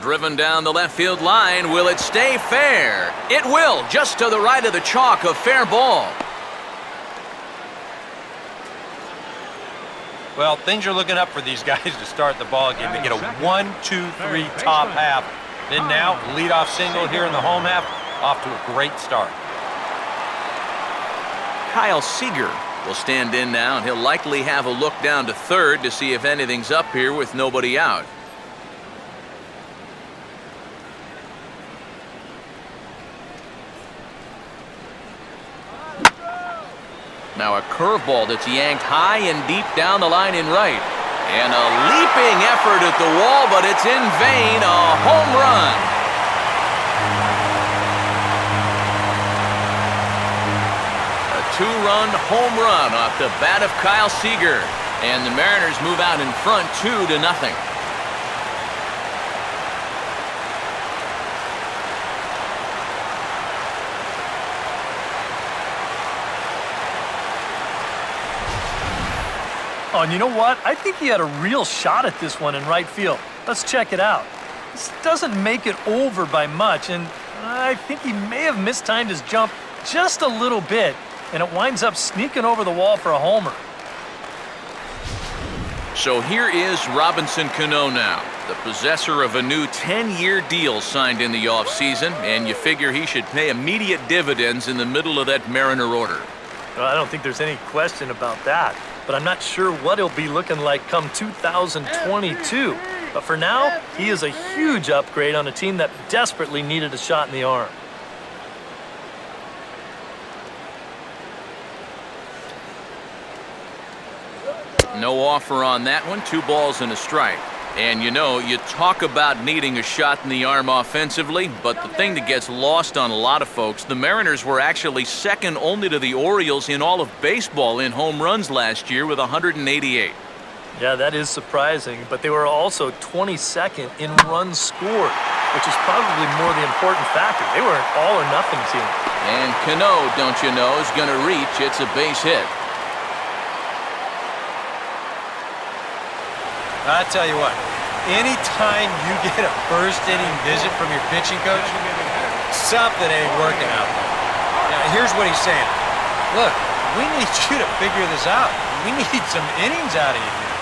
Driven down the left field line. Will it stay fair? It will, just to the right of the chalk, a fair ball. Well, things are looking up for these guys to start the ball game. They get a 1-2-3 top half. Then now, leadoff single here in the home half, off to a great start. Kyle Seager will stand in now, and he'll likely have a look down to third to see if anything's up here with nobody out. Now a curveball that's yanked high and deep down the line in right. And a leaping effort at the wall, but it's in vain. A home run. A two-run home run off the bat of Kyle Seager. And the Mariners move out in front 2-0. Oh, and you know what? I think he had a real shot at this one in right field. Let's check it out. This doesn't make it over by much, and I think he may have mistimed his jump just a little bit, and it winds up sneaking over the wall for a homer. So here is Robinson Cano now, the possessor of a new 10-year deal signed in the offseason, and you figure he should pay immediate dividends in the middle of that Mariner order. Well, I don't think there's any question about that, but I'm not sure what he'll be looking like come 2022. But for now, he is a huge upgrade on a team that desperately needed a shot in the arm. No offer on that one. 2 balls and a strike. And you know, you talk about needing a shot in the arm offensively, but the thing that gets lost on a lot of folks, the Mariners were actually second only to the Orioles in all of baseball in home runs last year with 188. Yeah, that is surprising, but they were also 22nd in runs scored, which is probably more the important factor. They were an all-or-nothing team. And Cano, don't you know, is going to reach. It's a base hit. I tell you what, anytime you get a first inning visit from your pitching coach, something ain't working out there. Now, here's what he's saying. Look, we need you to figure this out. We need some innings out of you here.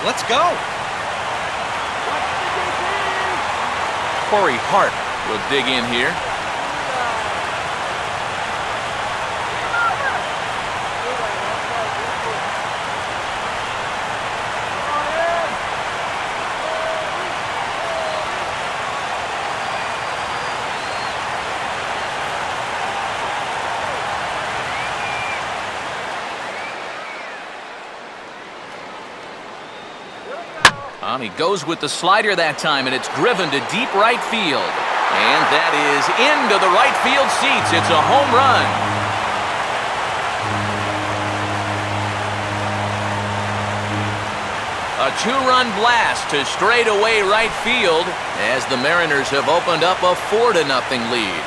Let's go. Corey Hart will dig in here. He goes with the slider that time, and it's driven to deep right field. And that is into the right field seats. It's a home run. A 2-run blast to straightaway right field as the Mariners have opened up a 4-0 lead.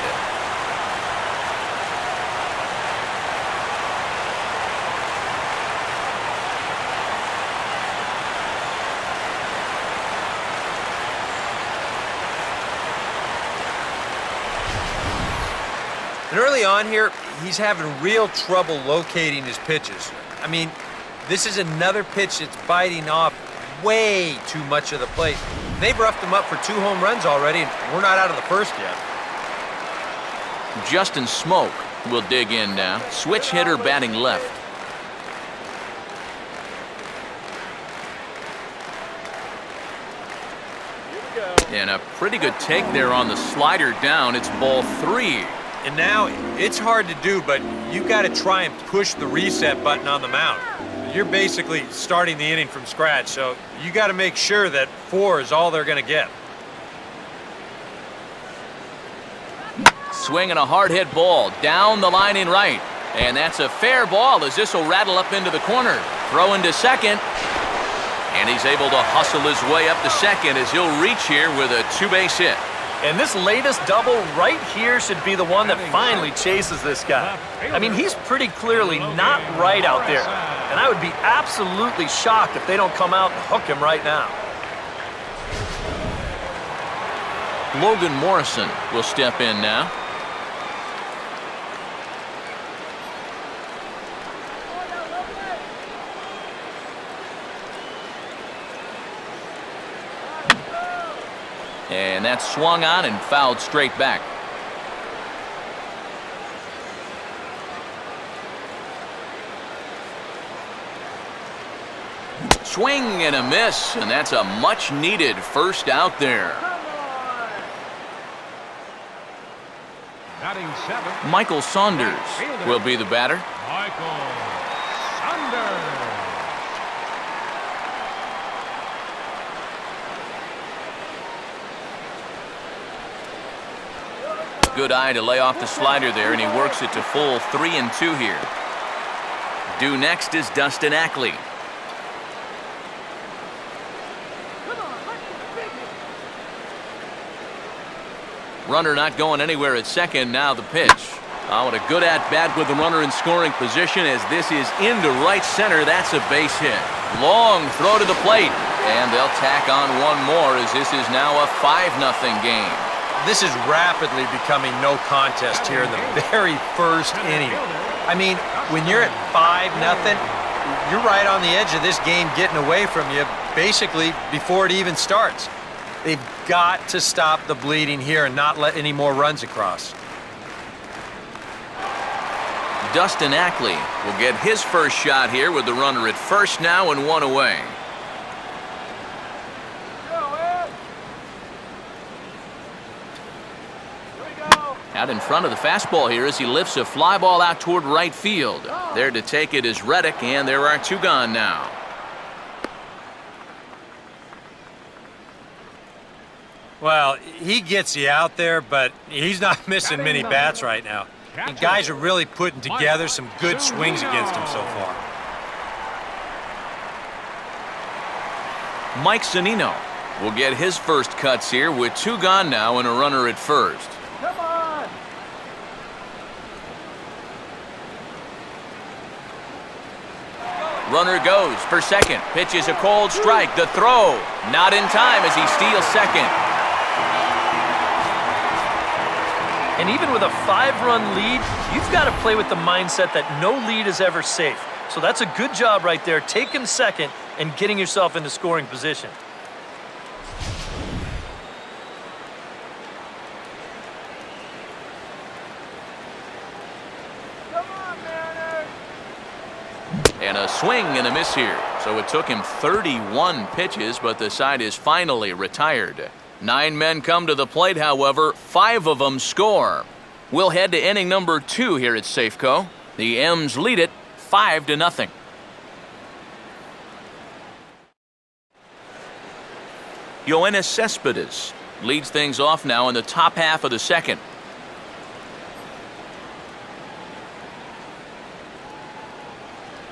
And early on here, he's having real trouble locating his pitches. I mean, this is another pitch that's biting off way too much of the plate. They've roughed him up for 2 home runs already, and we're not out of the first yet. Justin Smoke will dig in now. Switch hitter batting left. And a pretty good take there on the slider down. It's ball 3. And now, it's hard to do, but you've got to try and push the reset button on the mound. you're basically starting the inning from scratch, so you got to make sure that 4 is all they're going to get. Swinging a hard hit ball down the line in right. And that's a fair ball as this will rattle up into the corner. Throw into second. And he's able to hustle his way up to second as he'll reach here with a 2-base hit. And this latest double right here should be the one that finally chases this guy. I mean, he's pretty clearly not right out there. And I would be absolutely shocked if they don't come out and hook him right now. Logan Morrison will step in now. And that's swung on and fouled straight back. Swing and a miss, and that's a much-needed first out there. Batting 7th. Michael Saunders will be the batter. Michael Saunders. Good eye to lay off the slider there, and he works it to full 3-2 here. Due next is Dustin Ackley. Runner not going anywhere at second. Now the pitch. Oh, what a good at-bat with the runner in scoring position as this is into right center. That's a base hit. Long throw to the plate. And they'll tack on one more as this is now a 5-0 game. This is rapidly becoming no contest here in the very first inning. I mean, when you're at 5-0, you're right on the edge of this game getting away from you basically before it even starts. They've got to stop the bleeding here and not let any more runs across. Dustin Ackley will get his first shot here with the runner at first now and 1 away. Out in front of the fastball here as he lifts a fly ball out toward right field. There to take it is Reddick, and there are 2 gone now. Well, he gets you out there, but he's not missing many bats right now. And guys are really putting together some good swings against him so far. Mike Zunino will get his first cuts here with 2 gone now and a runner at first. Come on! Runner goes for second. Pitch is a cold strike. The throw not in time as he steals second. And even with a 5-run lead, you've got to play with the mindset that no lead is ever safe. So that's a good job right there, taking second and getting yourself into scoring position. And a swing and a miss here. So it took him 31 pitches, but the side is finally retired. 9 men come to the plate, however, 5 of them score. We'll head to inning number 2 here at Safeco. The M's lead it 5-0. Yoenis Cespedes leads things off now in the top half of the second.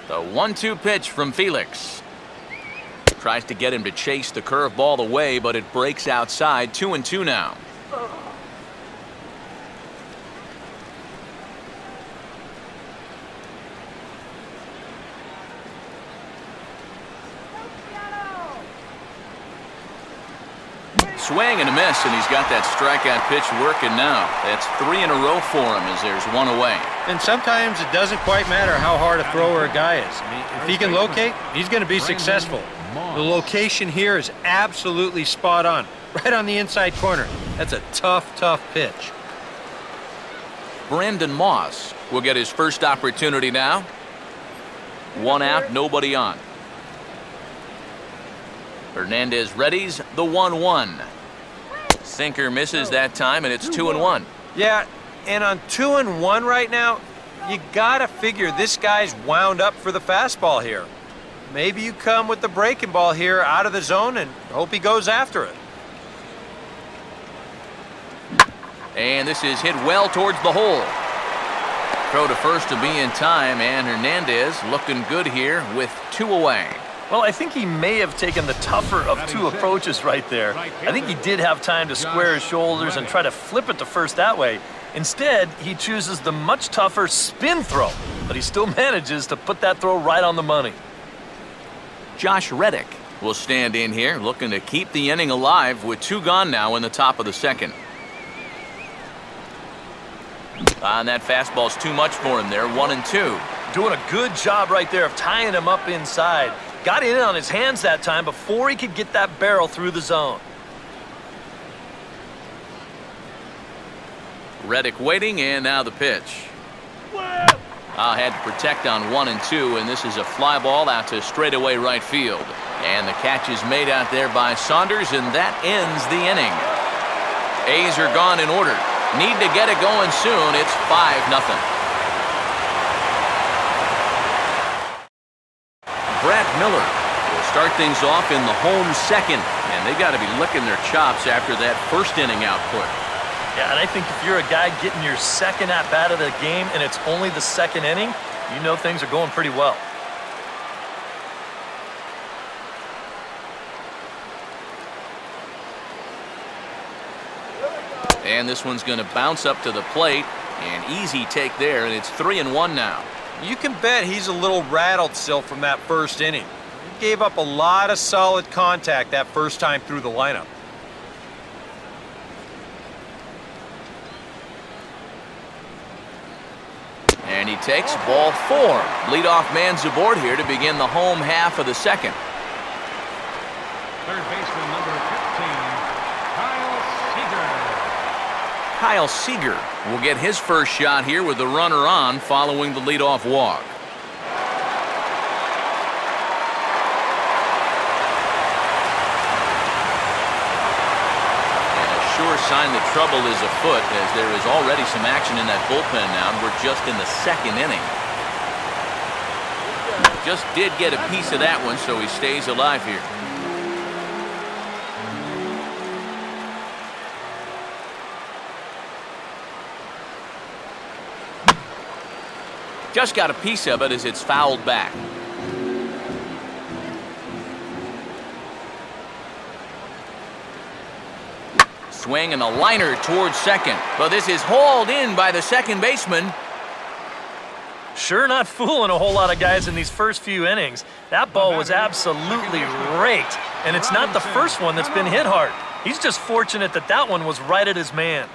The 1-2 pitch from Felix. Tries to get him to chase the curveball away, but it breaks outside. 2-2 now. Swing and a miss, and he's got that strikeout pitch working now. That's 3 in a row for him as there's 1 away. And sometimes it doesn't quite matter how hard a thrower a guy is. I mean, if he can locate, he's going to be successful. The location here is absolutely spot on, right on the inside corner. That's a tough, tough pitch. Brandon Moss will get his first opportunity now. 1 out, nobody on. Hernandez readies the 1-1. Sinker misses that time, and it's 2-1. Yeah, and on 2-1 right now, you gotta figure this guy's wound up for the fastball here. maybe you come with the breaking ball here out of the zone and hope he goes after it. And this is hit well towards the hole. Throw to first to be in time, and Hernandez looking good here with 2 away. Well, I think he may have taken the tougher of 2 approaches right there. I think he did have time to square his shoulders and try to flip it to first that way. Instead, he chooses the much tougher spin throw, but he still manages to put that throw right on the money. Josh Reddick will stand in here, looking to keep the inning alive with 2 gone now in the top of the second. And that fastball's too much for him there, 1-2. Doing a good job right there of tying him up inside. Got in on his hands that time before he could get that barrel through the zone. Reddick waiting, and now the pitch. Had to protect on 1-2, and this is a fly ball out to straightaway right field. And the catch is made out there by Saunders, and that ends the inning. A's are gone in order. Need to get it going soon. It's 5-0. Brad Miller will start things off in the home second, and they got to be licking their chops after that first inning output. Yeah, and I think if you're a guy getting your second at-bat of the game and it's only the second inning, you know things are going pretty well. And this one's going to bounce up to the plate. An easy take there, and it's 3-1 now. You can bet he's a little rattled still from that first inning. He gave up a lot of solid contact that first time through the lineup. And he takes ball 4. Leadoff man's aboard here to begin the home half of the second. Third baseman number 15, Kyle Seager. Kyle Seager will get his first shot here with the runner on following the leadoff walk. Sure sign that trouble is afoot, as there is already some action in that bullpen now, and we're just in the second inning. Just did get a piece of that one, so he stays alive here. Just got a piece of it as it's fouled back. Swing and a liner towards second, but this is hauled in by the second baseman. Sure not fooling a whole lot of guys in these first few innings. That ball was absolutely raked, and it's not the first one that's been hit hard. He's just fortunate that that one was right at his man.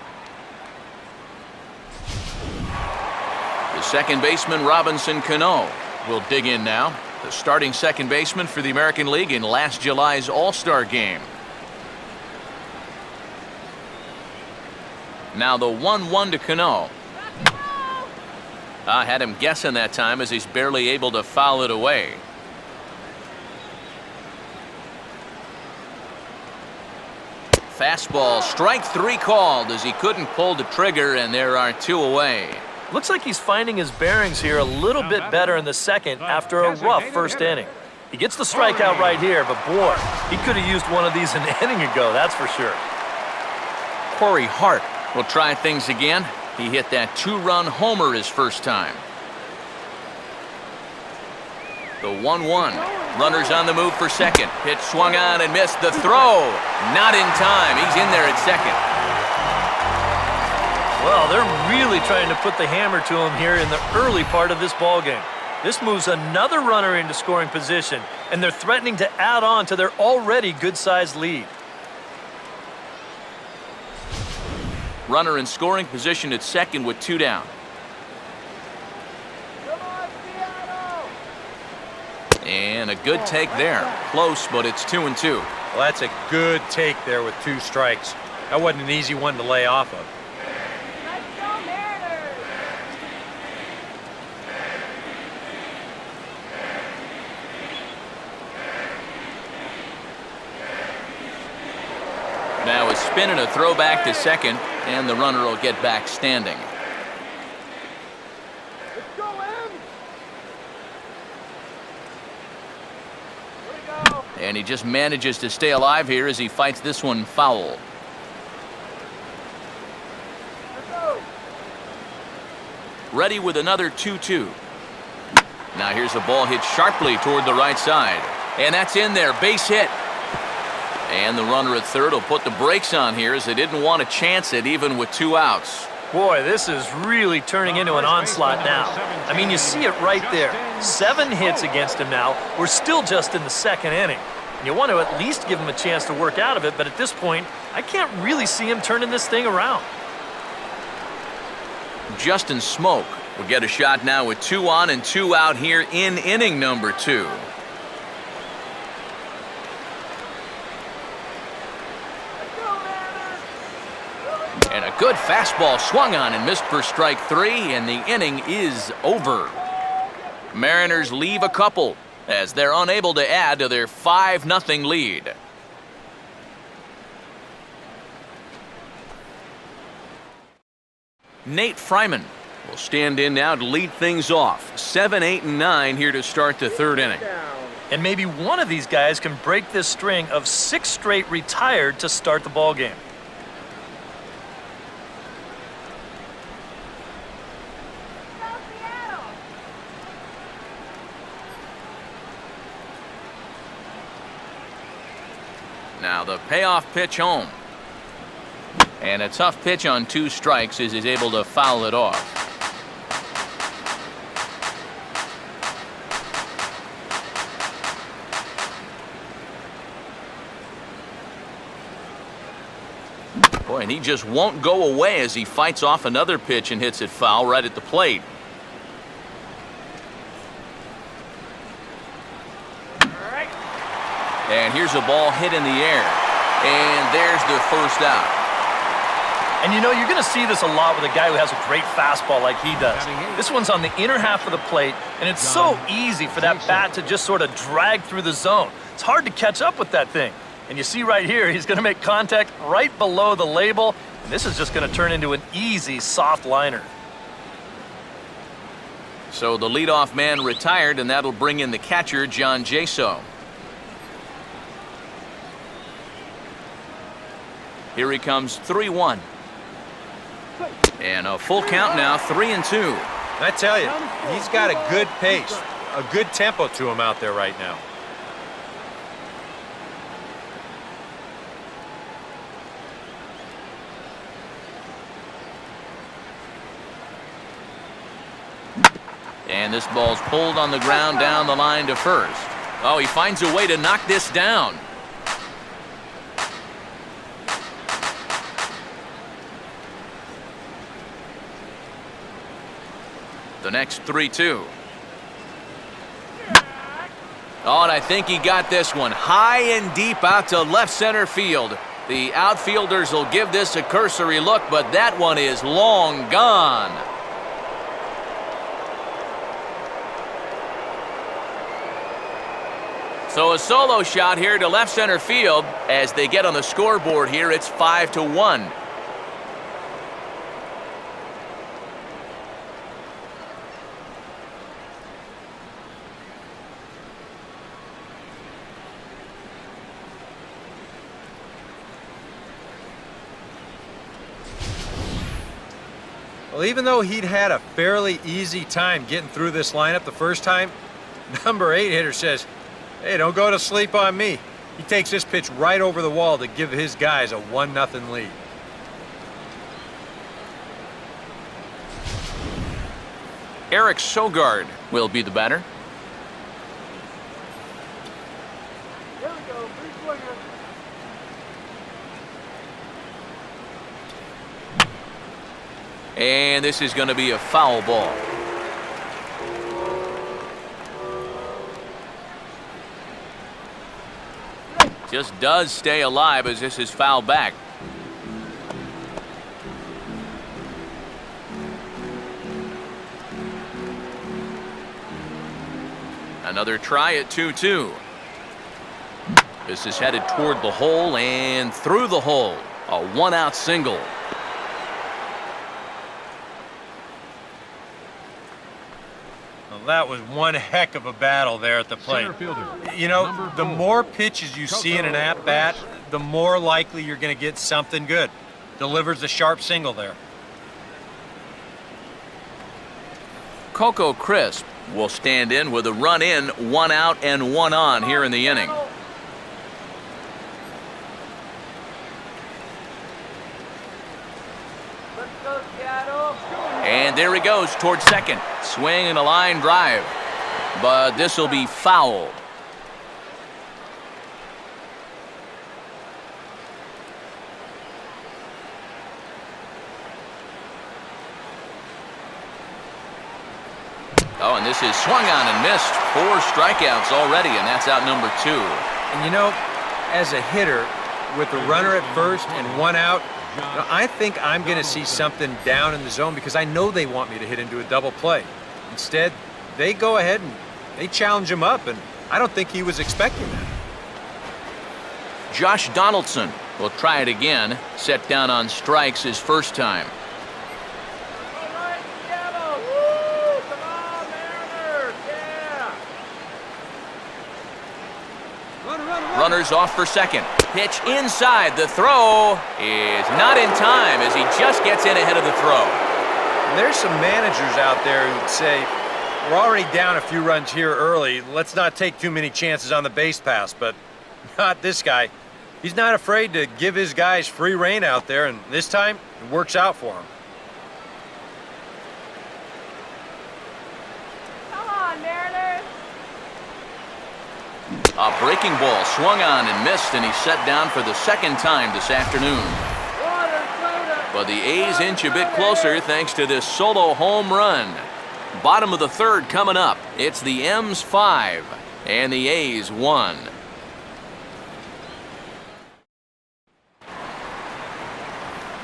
The second baseman, Robinson Cano, will dig in now. The starting second baseman for the American League in last July's All-Star game. Now the 1-1 to Cano. I had him guessing that time as he's barely able to foul it away. Fastball, strike 3 called as he couldn't pull the trigger, and there are 2 away. Looks like he's finding his bearings here a little bit better in the second after a rough first inning. He gets the strikeout right here, but boy, he could have used one of these an inning ago, that's for sure. Corey Hart will try things again. He hit that 2-run homer his first time. The 1-1. Runners on the move for second. Pitch swung on and missed. The throw. Not in time. He's in there at second. Well, they're really trying to put the hammer to him here in the early part of this ball game. This moves another runner into scoring position, and they're threatening to add on to their already good-sized lead. Runner in scoring position at second with 2 down. And a good take there. Close, but it's 2-2. Well, that's a good take there with 2 strikes. That wasn't an easy one to lay off of. Now a spin and a throw back to second, and the runner will get back standing. And he just manages to stay alive here as he fights this one foul. Ready with another 2-2. Now here's a ball hit sharply toward the right side. And that's in there, base hit. And the runner at third will put the brakes on here as they didn't want to chance it even with 2 outs. Boy, this is really turning into an onslaught now. I mean, you see it right there. 7 hits against him now. We're still just in the second inning. You want to at least give him a chance to work out of it, but at this point, I can't really see him turning this thing around. Justin Smoke will get a shot now with 2 on and 2 out here in inning number 2. And a good fastball swung on and missed for strike 3, and the inning is over. Mariners leave a couple as they're unable to add to their 5-0 lead. Nate Fryman will stand in now to lead things off. 7, 8, and 9 here to start the 3rd inning. And maybe one of these guys can break this string of 6 straight retired to start the ball game. Now the payoff pitch home. And a tough pitch on 2 strikes as he's able to foul it off. Boy, and he just won't go away as he fights off another pitch and hits it foul right at the plate. And here's a ball hit in the air. And there's the first out. And you know, you're going to see this a lot with a guy who has a great fastball like he does. This one's on the inner half of the plate, and it's so easy for that bat to just sort of drag through the zone. It's hard to catch up with that thing. And you see right here, he's going to make contact right below the label, and this is just going to turn into an easy, soft liner. So the leadoff man retired, and that'll bring in the catcher, John Jaso. Here he comes, 3-1. And a full count now, 3-2. I tell you, he's got a good pace, a good tempo to him out there right now. And this ball's pulled on the ground down the line to first. Oh, he finds a way to knock this down. The next 3-2. Oh, and I think he got this one high and deep out to left center field. The outfielders will give this a cursory look, but that one is long gone. So a solo shot here to left center field. As they get on the scoreboard here, it's 5-1. Well, even though he'd had a fairly easy time getting through this lineup the first time, number 8 hitter says, hey, don't go to sleep on me. He takes this pitch right over the wall to give his guys a 1-0 lead. Eric Sogard will be the batter. Here we go, big swinger. And this is going to be a foul ball. Just does stay alive as this is fouled back. Another try at 2-2. This is headed toward the hole and through the hole. A 1-out single. A That was one heck of a battle there at the plate. Center fielder, You know, number the 4, more pitches you see in an at-bat, the more likely you're going to get something good. Delivers a sharp single there. Coco Crisp will stand in with a run in, 1 out and 1 on here in the inning. Let's go, Seattle. And there he goes towards second. Swing and a line drive. But this will be fouled. Oh, and this is swung on and missed. 4 strikeouts already, and that's out number 2. And you know, as a hitter, with a runner at first and 1 out, you know, I think I'm going to see something down in the zone because I know they want me to hit into a double play. Instead, they go ahead and they challenge him up, and I don't think he was expecting that. Josh Donaldson will try it again. Set down on strikes his first time. All right, Seattle. Woo! Come on, Mariners. Yeah. Runners off for second. Pitch inside. The throw is not in time as he just gets in ahead of the throw. There's some managers out there who'd say, we're already down a few runs here early. Let's not take too many chances on the base pass, but not this guy. He's not afraid to give his guys free rein out there, and this time it works out for him. Come on, Mariners. A breaking ball swung on and missed, and he's set down for the second time this afternoon. Water, soda. But the A's inch a bit closer thanks to this solo home run. Bottom of the third coming up. It's the M's 5 and the A's 1.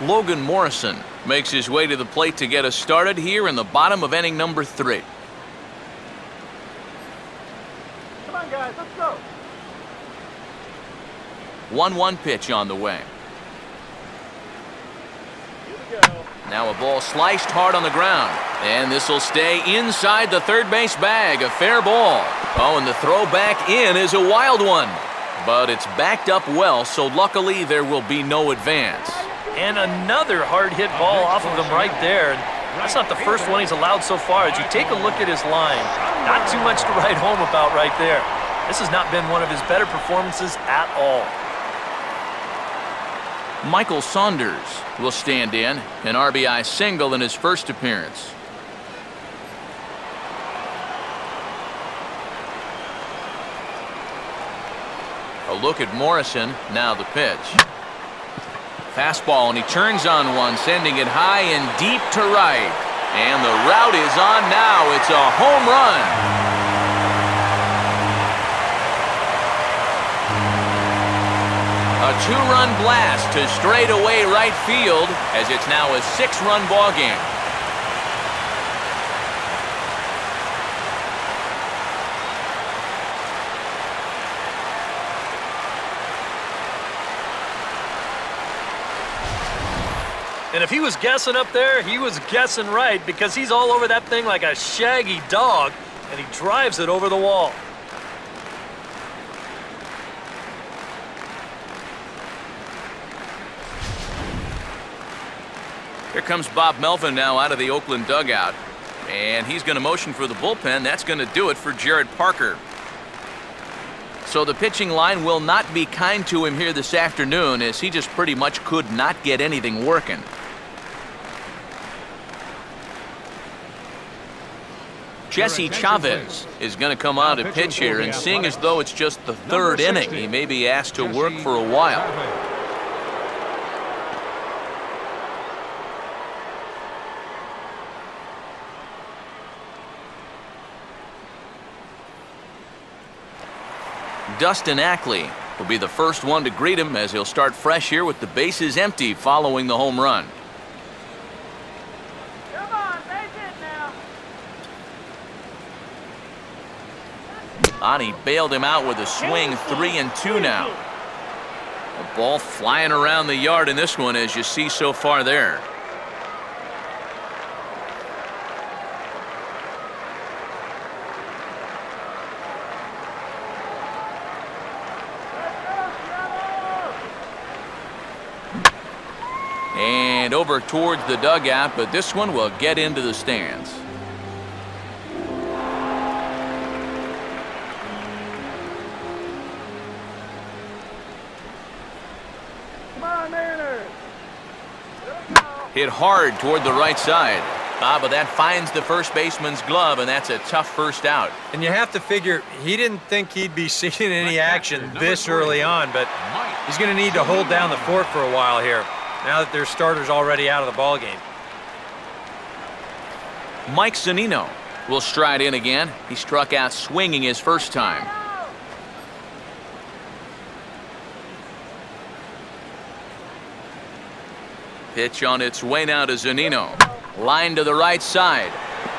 Logan Morrison makes his way to the plate to get us started here in the bottom of inning number 3. Come on, guys. Let's go. 1-1 pitch on the way. Here we go. Now a ball sliced hard on the ground. And this will stay inside the third base bag. A fair ball. Oh, and the throw back in is a wild one. But it's backed up well, so luckily there will be no advance. And another hard hit ball off of him right there. And that's not the first one he's allowed so far. As you take a look at his line, not too much to write home about right there. This has not been one of his better performances at all. Michael Saunders will stand in, an RBI single in his first appearance. A look at Morrison, now the pitch. Fastball, and he turns on one, sending it high and deep to right. And the route is on now. It's a home run. A 2-run blast to straightaway right field as it's now a 6-run ball game. And if he was guessing up there, he was guessing right because he's all over that thing like a shaggy dog, and he drives it over the wall. Here comes Bob Melvin now out of the Oakland dugout. And he's going to motion for the bullpen. That's going to do it for Jared Parker. So the pitching line will not be kind to him here this afternoon as he just pretty much could not get anything working. Jesse Chavez is going to come out and pitch here, and seeing as though it's just the third inning, he may be asked to work for a while. Dustin Ackley will be the first one to greet him as he'll start fresh here with the bases empty following the home run. Come on, base it now. Ani bailed him out with a swing, 3-2 now. A ball flying around the yard in this one, as you see so far there. And over towards the dugout, but this one will get into the stands. Come on, Mariners. There we go. Hit hard toward the right side. But that finds the first baseman's glove, and that's a tough first out. And you have to figure he didn't think he'd be seeing any action this early on, but he's going to need to hold down the fort for a while here, now that their starter's already out of the ballgame. Mike Zunino will stride in again. He struck out swinging his first time. Pitch on its way now to Zunino. Line to the right side,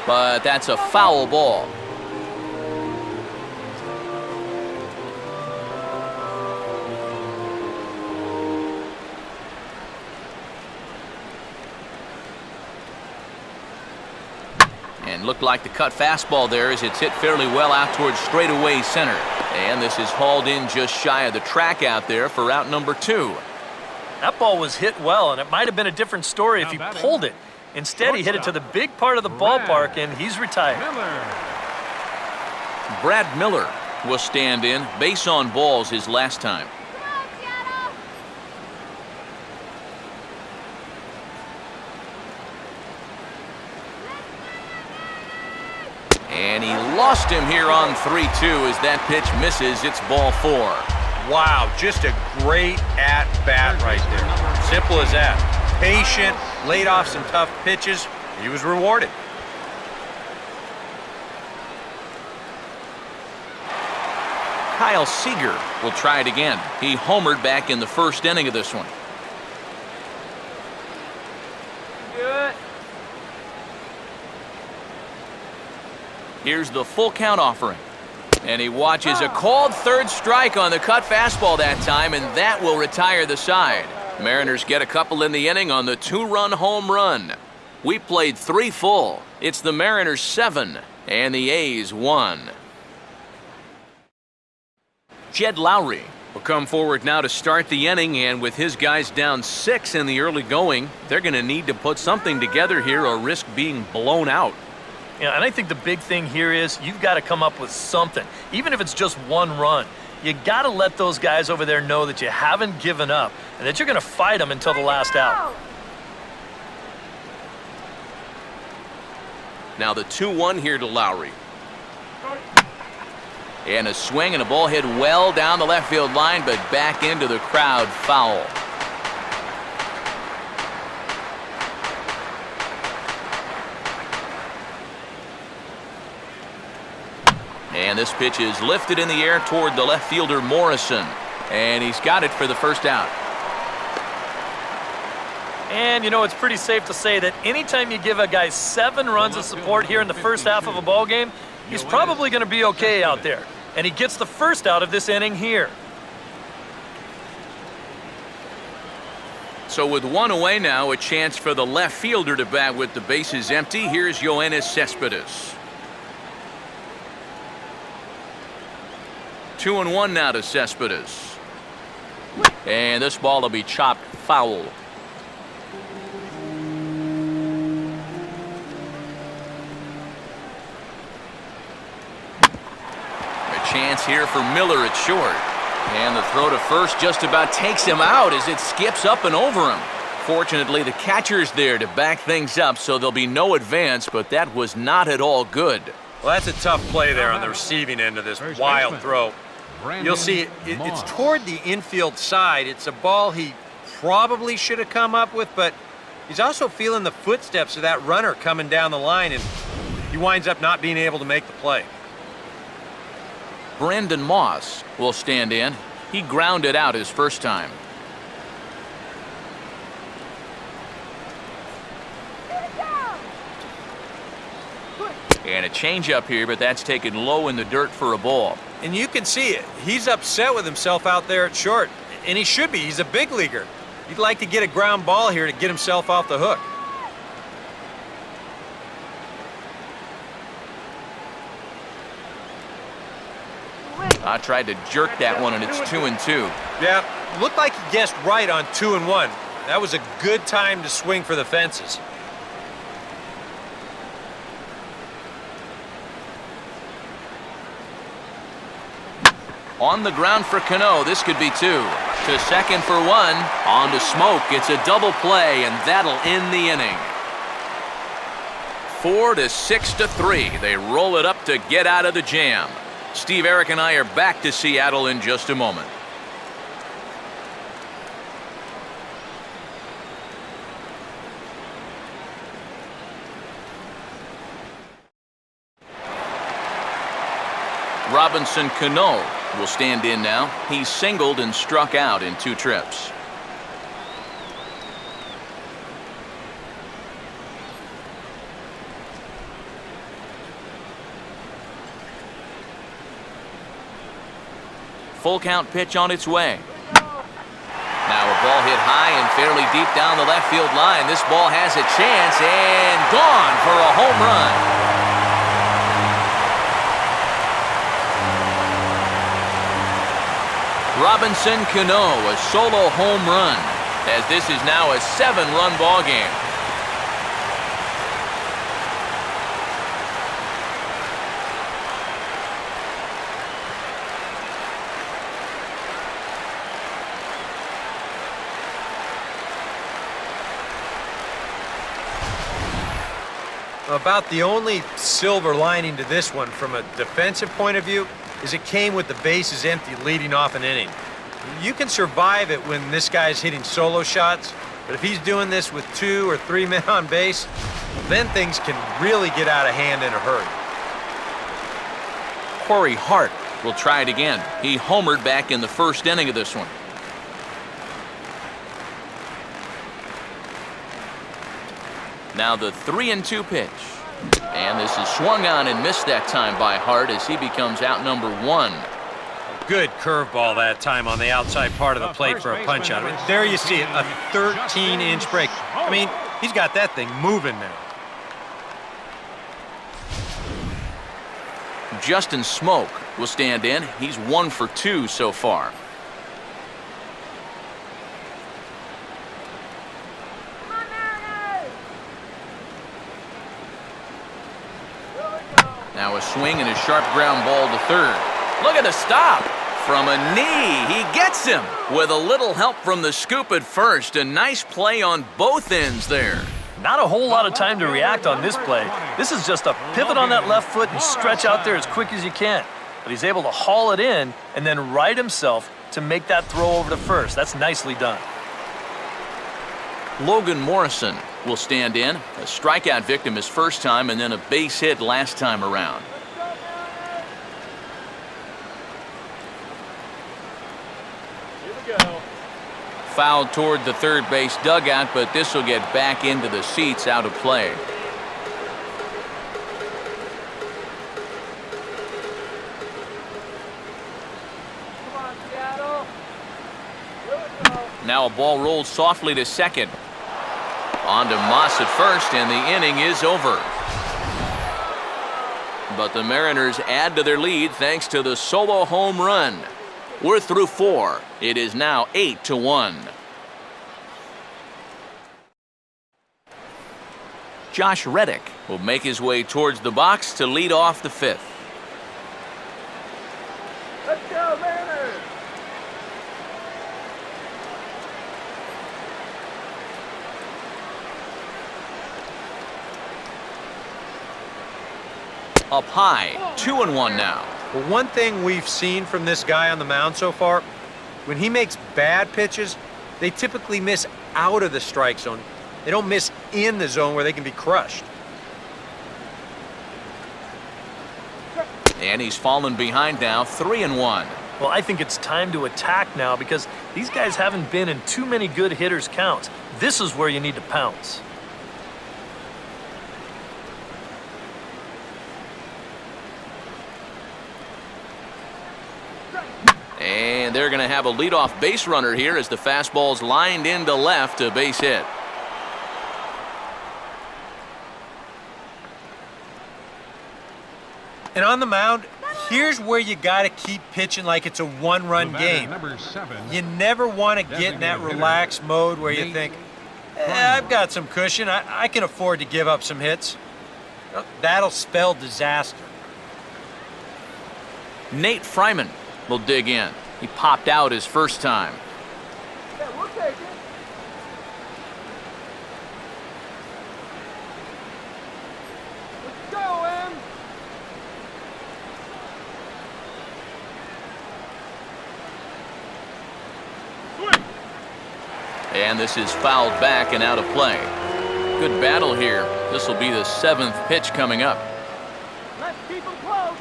but that's a foul ball. And looked like the cut fastball there as it's hit fairly well out towards straightaway center. And this is hauled in just shy of the track out there for out number 2. That ball was hit well, and it might have been a different story if he pulled it. Instead, he hit it to the big part of the ballpark, and he's retired. Brad Miller will stand in. Base on balls his last time. And he lost him here on 3-2 as that pitch misses. It's ball 4. Wow, just a great at-bat right there. Simple as that. Patient, laid off some tough pitches. He was rewarded. Kyle Seager will try it again. He homered back in the first inning of this one. Good. Here's the full count offering. And he watches a called third strike on the cut fastball that time, and that will retire the side. Mariners get a couple in the inning on the 2-run home run. We played 3 full. It's the Mariners 7 and the A's 1. Jed Lowry will come forward now to start the inning, and with his guys down 6 in the early going, they're going to need to put something together here or risk being blown out. Yeah, and I think the big thing here is you've got to come up with something, even if it's just 1 run. You got to let those guys over there know that you haven't given up and that you're going to fight them until the last out. Now the 2-1 here to Lowry. And a swing and a ball hit well down the left field line, but back into the crowd, foul. And this pitch is lifted in the air toward the left fielder Morrison. And he's got it for the first out. And, you know, it's pretty safe to say that anytime you give a guy 7 runs of support here in the first half of a ball game, he's probably going to be okay out there. And he gets the first out of this inning here. So with 1 away now, a chance for the left fielder to bat with the bases empty. Here's Yoenis Cespedes. 2-1 now to Cespedes. And this ball will be chopped foul. A chance here for Miller at short. And the throw to first just about takes him out as it skips up and over him. Fortunately, the catcher's there to back things up, so there'll be no advance, but that was not at all good. Well, that's a tough play there on the receiving end of this wild throw. You'll see it's toward the infield side. It's a ball he probably should have come up with, but he's also feeling the footsteps of that runner coming down the line, and he winds up not being able to make the play. Brandon Moss will stand in. He grounded out his first time. And a changeup here, but that's taken low in the dirt for a ball. And you can see it. He's upset with himself out there at short, and he should be. He's a big leaguer. He'd like to get a ground ball here to get himself off the hook. I tried to jerk that one, and it's 2-2. Yeah, looked like he guessed right on 2-1. That was a good time to swing for the fences. On the ground for Cano. This could be two. To second for one. On to Smoke. It's a double play, and that'll end the inning. 4 to 6 to 3. They roll it up to get out of the jam. Steve, Eric, and I are back to Seattle in just a moment. Robinson Cano will stand in now. He's singled and struck out in 2 trips. Full count pitch on its way. Now a ball hit high and fairly deep down the left field line. This ball has a chance and gone for a home run. Robinson Cano, a solo home run, as this is now a 7-run ball game. About the only silver lining to this one from a defensive point of view is it came with the bases empty leading off an inning. You can survive it when this guy's hitting solo shots, but if he's doing this with 2 or 3 men on base, then things can really get out of hand in a hurry. Corey Hart will try it again. He homered back in the first inning of this one. Now the 3-2 pitch. And this is swung on and missed that time by Hart as he becomes out number 1. Good curveball that time on the outside part of the plate for a punch out. There you see it, a 13-inch break. I mean, he's got that thing moving now. Justin Smoke will stand in. He's 1 for 2 so far. Now a swing and a sharp ground ball to third. Look at the stop. From a knee, he gets him. With a little help from the scoop at first. A nice play on both ends there. Not a whole lot of time to react on this play. This is just a pivot on that left foot and stretch out there as quick as you can. But he's able to haul it in and then right himself to make that throw over to first. That's nicely done. Logan Morrison will stand in. A strikeout victim his first time and then a base hit last time around. Fouled toward the third base dugout, but this will get back into the seats out of play. Now a ball rolls softly to second. On to Moss at first, and the inning is over. But the Mariners add to their lead thanks to the solo home run. We're through 4. It is now 8-1. Josh Reddick will make his way towards the box to lead off the 5th. Let's go, Mariners! Up high, 2-1 now. Well, one thing we've seen from this guy on the mound so far, when he makes bad pitches, they typically miss out of the strike zone. They don't miss in the zone where they can be crushed. And he's fallen behind now, 3-1. Well, I think it's time to attack now because these guys haven't been in too many good hitters' counts. This is where you need to pounce. And they're going to have a leadoff base runner here as the fastball's lined into left, a base hit. And on the mound, Here's where you got to keep pitching like it's a one-run game. Number 7. You never want to get in that relaxed mode where you think, I've got some cushion. I can afford to give up some hits. Well, that'll spell disaster. Nate Fryman will dig in. He popped out his first time. Yeah, we'll take it. Let's go, Em. And this is fouled back and out of play. Good battle here. This will be the 7th pitch coming up. Let's keep them close.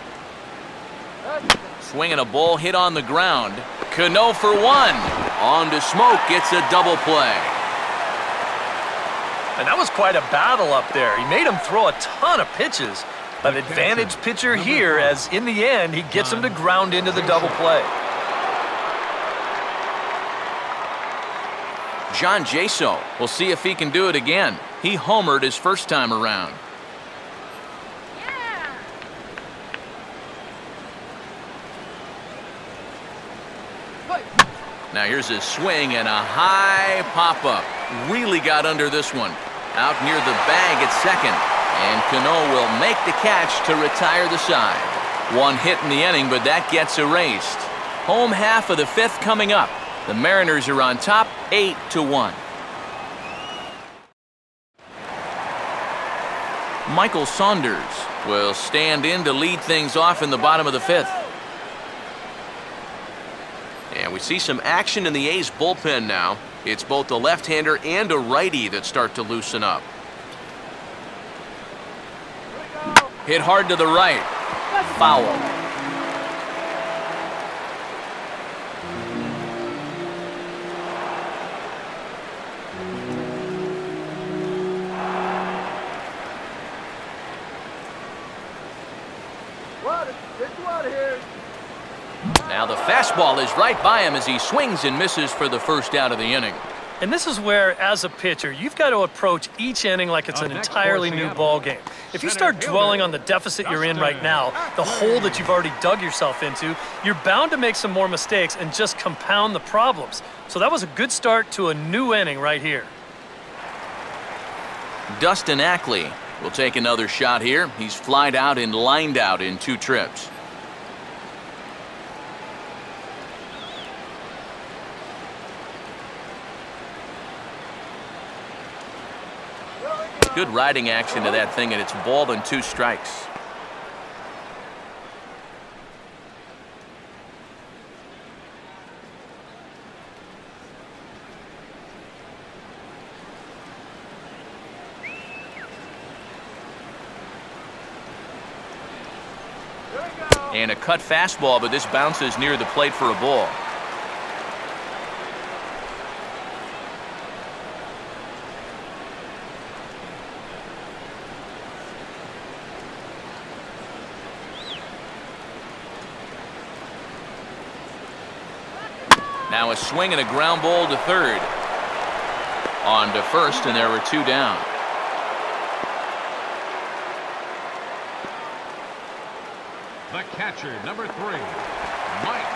Swinging a ball hit on the ground. Cano for 1. On to Smoke. Gets a double play. And that was quite a battle up there. He made him throw a ton of pitches. An advantage pitcher here, as in the end, he gets him to ground into the double play. John Jaso will see if he can do it again. He homered his first time around. Yeah. Now here's his swing and a high pop-up. Really got under this one. Out near the bag at second. And Cano will make the catch to retire the side. 1 hit in the inning, but that gets erased. Home half of the 5th coming up. The Mariners are on top, 8-1. Michael Saunders will stand in to lead things off in the bottom of the 5th. And we see some action in the A's bullpen now. It's both a left-hander and a righty that start to loosen up. Hit hard to the right. Foul. Now the fastball is right by him as he swings and misses for the first out of the inning. And this is where, as a pitcher, you've got to approach each inning like it's an entirely new ball game. If you start dwelling on the deficit you're in right now, the hole that you've already dug yourself into, you're bound to make some more mistakes and just compound the problems. So that was a good start to a new inning right here. Dustin Ackley will take another shot here. He's flied out and lined out in 2 trips. Good riding action to that thing, and it's ball and 2 strikes. And a cut fastball, but this bounces near the plate for a ball. Now a swing and a ground ball to third. On to first, and there were 2 down. The catcher, number 3, Mike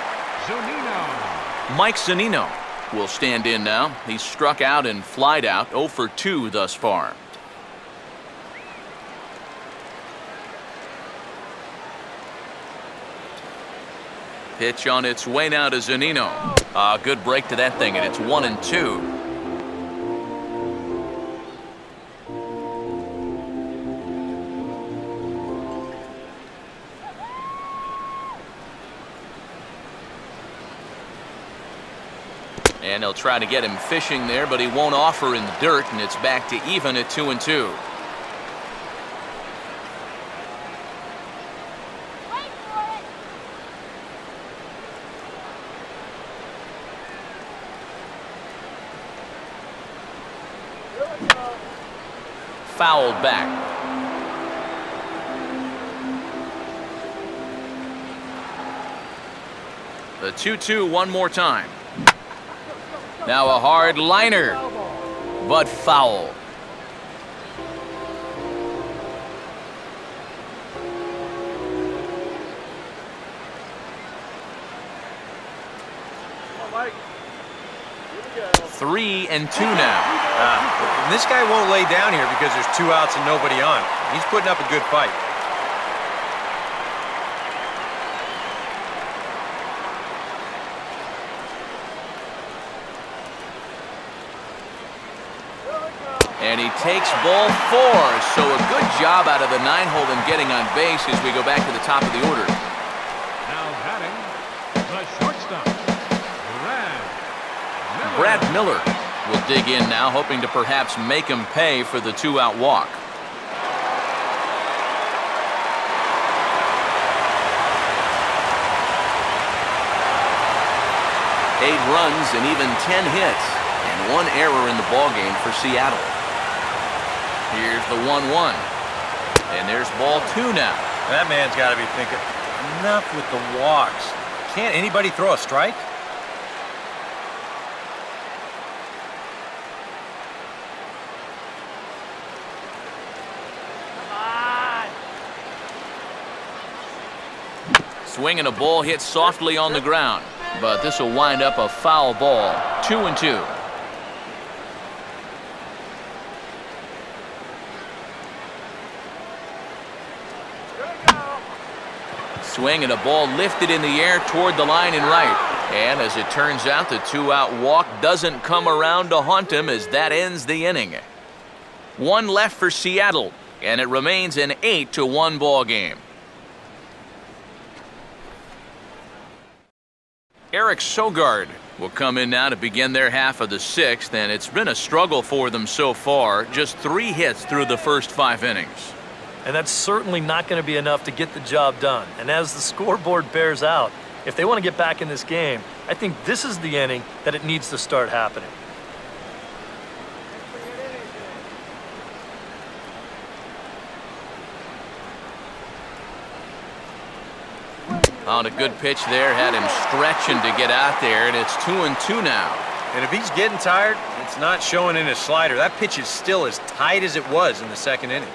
Zunino. Mike Zunino will stand in now. He's struck out and flied out, 0 for 2 thus far. Pitch on its way now to Zunino. Good break to that thing, and it's 1-2. And he'll try to get him fishing there, but he won't offer in the dirt, and it's back to even at 2-2. Fouled back. The 2-2 one more time. Now a hard liner, but foul. 3-2 now. And this guy won't lay down here because there's 2 outs and nobody on. He's putting up a good fight. And he takes ball 4. So a good job out of the 9-hole in getting on base as we go back to the top of the order. Now batting, the shortstop, Brad Miller will dig in now, hoping to perhaps make him pay for the 2-out walk. Eight runs and even 10 hits, and 1 error in the ballgame for Seattle. Here's the 1-1, and there's ball 2 now. That man's got to be thinking, enough with the walks. Can't anybody throw a strike? Swinging a ball hit softly on the ground, but this will wind up a foul ball. 2-2. Swing and a ball lifted in the air toward the line and right. And as it turns out, the 2-out walk doesn't come around to haunt him as that ends the inning. 1 left for Seattle, and it remains an 8-1 ball game. Eric Sogard will come in now to begin their half of the 6th, and it's been a struggle for them so far. Just 3 hits through the first 5 innings. And that's certainly not going to be enough to get the job done. And as the scoreboard bears out, if they want to get back in this game, I think this is the inning that it needs to start happening. On a good pitch there, had him stretching to get out there, and it's 2-2 now. And if he's getting tired, it's not showing in his slider. That pitch is still as tight as it was in the 2nd inning.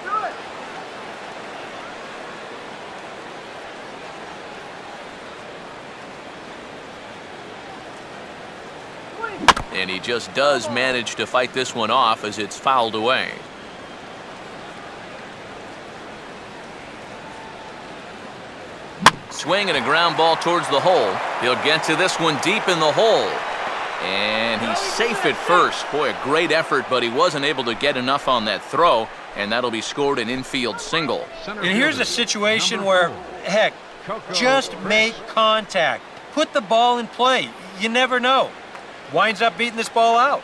And he just does manage to fight this one off as it's fouled away. Swing and a ground ball towards the hole. He'll get to this one deep in the hole. And he's safe at first. Boy, a great effort, but he wasn't able to get enough on that throw, and that'll be scored an infield single. And here's a situation where, heck, just make contact. Put the ball in play. You never know. Winds up beating this ball out.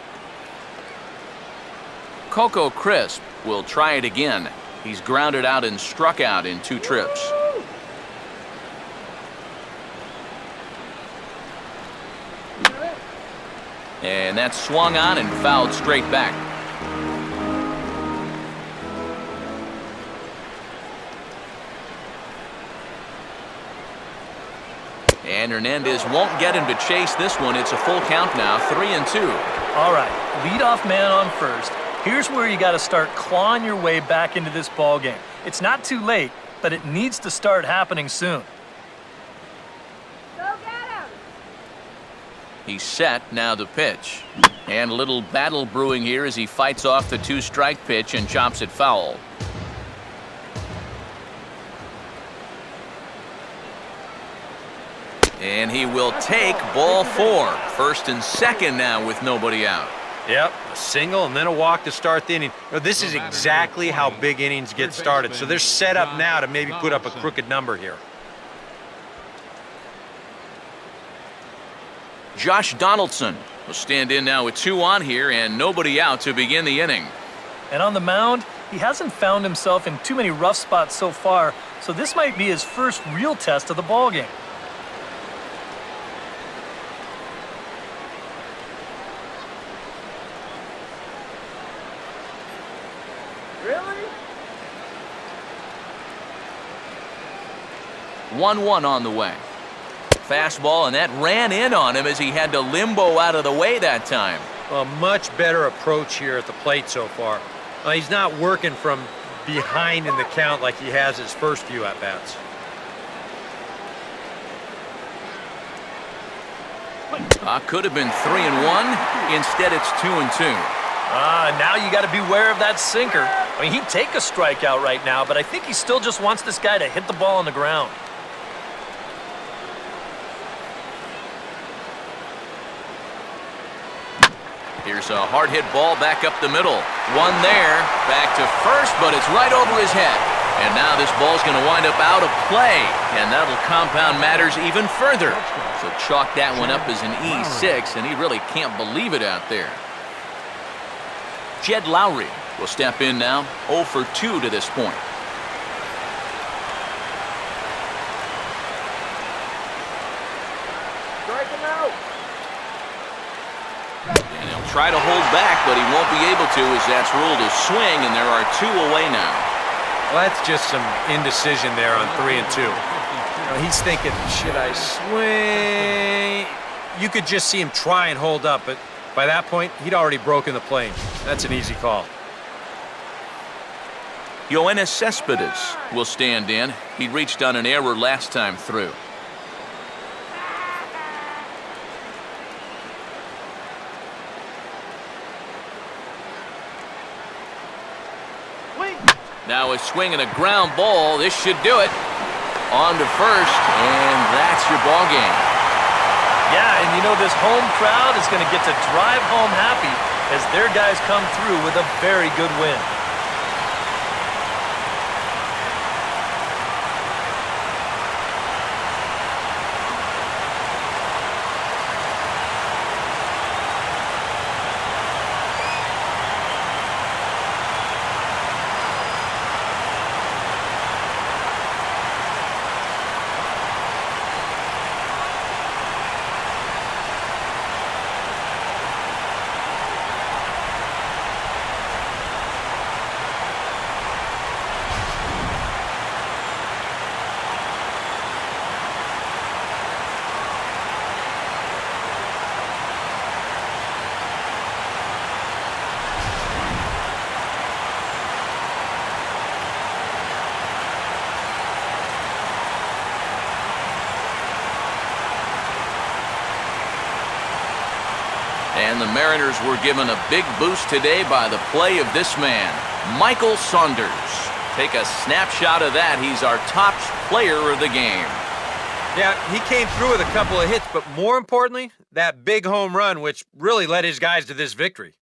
Coco Crisp will try it again. He's grounded out and struck out in 2 trips. And that's swung on and fouled straight back. And Hernandez won't get him to chase this one. It's a full count now, 3-2. All right, leadoff man on first. Here's where you got to start clawing your way back into this ball game. It's not too late, but it needs to start happening soon. Go get him! He's set now to pitch. And a little battle brewing here as he fights off the 2-strike pitch and chops it foul. And he will take ball 4. 1st and 2nd now with nobody out. Yep, a single and then a walk to start the inning. This is exactly how big innings get started. So they're set up now to maybe put up a crooked number here. Josh Donaldson will stand in now with 2 on here and nobody out to begin the inning. And on the mound, he hasn't found himself in too many rough spots so far, so this might be his first real test of the ball game. Really? 1-1 on the way. Fastball, and that ran in on him as he had to limbo out of the way that time. A much better approach here at the plate so far. He's not working from behind in the count like he has his first few at-bats. Could have been 3-1. Instead, it's 2-2. Now you got to beware of that sinker. I mean, he'd take a strikeout right now, but I think he still just wants this guy to hit the ball on the ground. Here's a hard hit ball back up the middle. One there, back to first, but it's right over his head. And now this ball's going to wind up out of play, and that'll compound matters even further. So chalk that one up as an E6, and he really can't believe it out there. Jed Lowry will step in now, 0 for 2 to this point. Strike him out. And he'll try to hold back, but he won't be able to as that's ruled a swing, and there are 2 away now. Well, that's just some indecision there on 3 and 2. You know, he's thinking, should I swing? You could just see him try and hold up, but by that point, he'd already broken the plane. That's an easy call. Yoenis Cespedes will stand in. He reached on an error last time through. Now a swing and a ground ball. This should do it. On to first, and that's your ball game. Yeah, and you know this home crowd is going to get to drive home happy as their guys come through with a very good win. And the Mariners were given a big boost today by the play of this man, Michael Saunders. Take a snapshot of that. He's our top player of the game. Yeah, he came through with a couple of hits, but more importantly, that big home run, which really led his guys to this victory.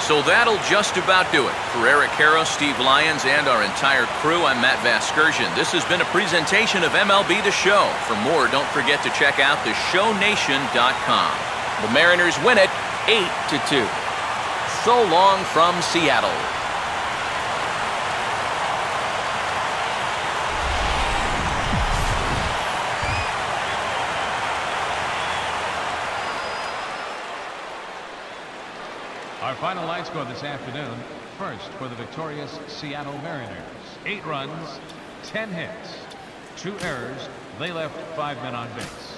So that'll just about do it. For Eric Harrow, Steve Lyons, and our entire crew, I'm Matt Vasgersian. This has been a presentation of MLB The Show. For more, don't forget to check out theshownation.com. The Mariners win it 8-2. So long from Seattle. Our final line score this afternoon, first for the victorious Seattle Mariners. 8 runs, 10 hits, 2 errors. They left 5 men on base.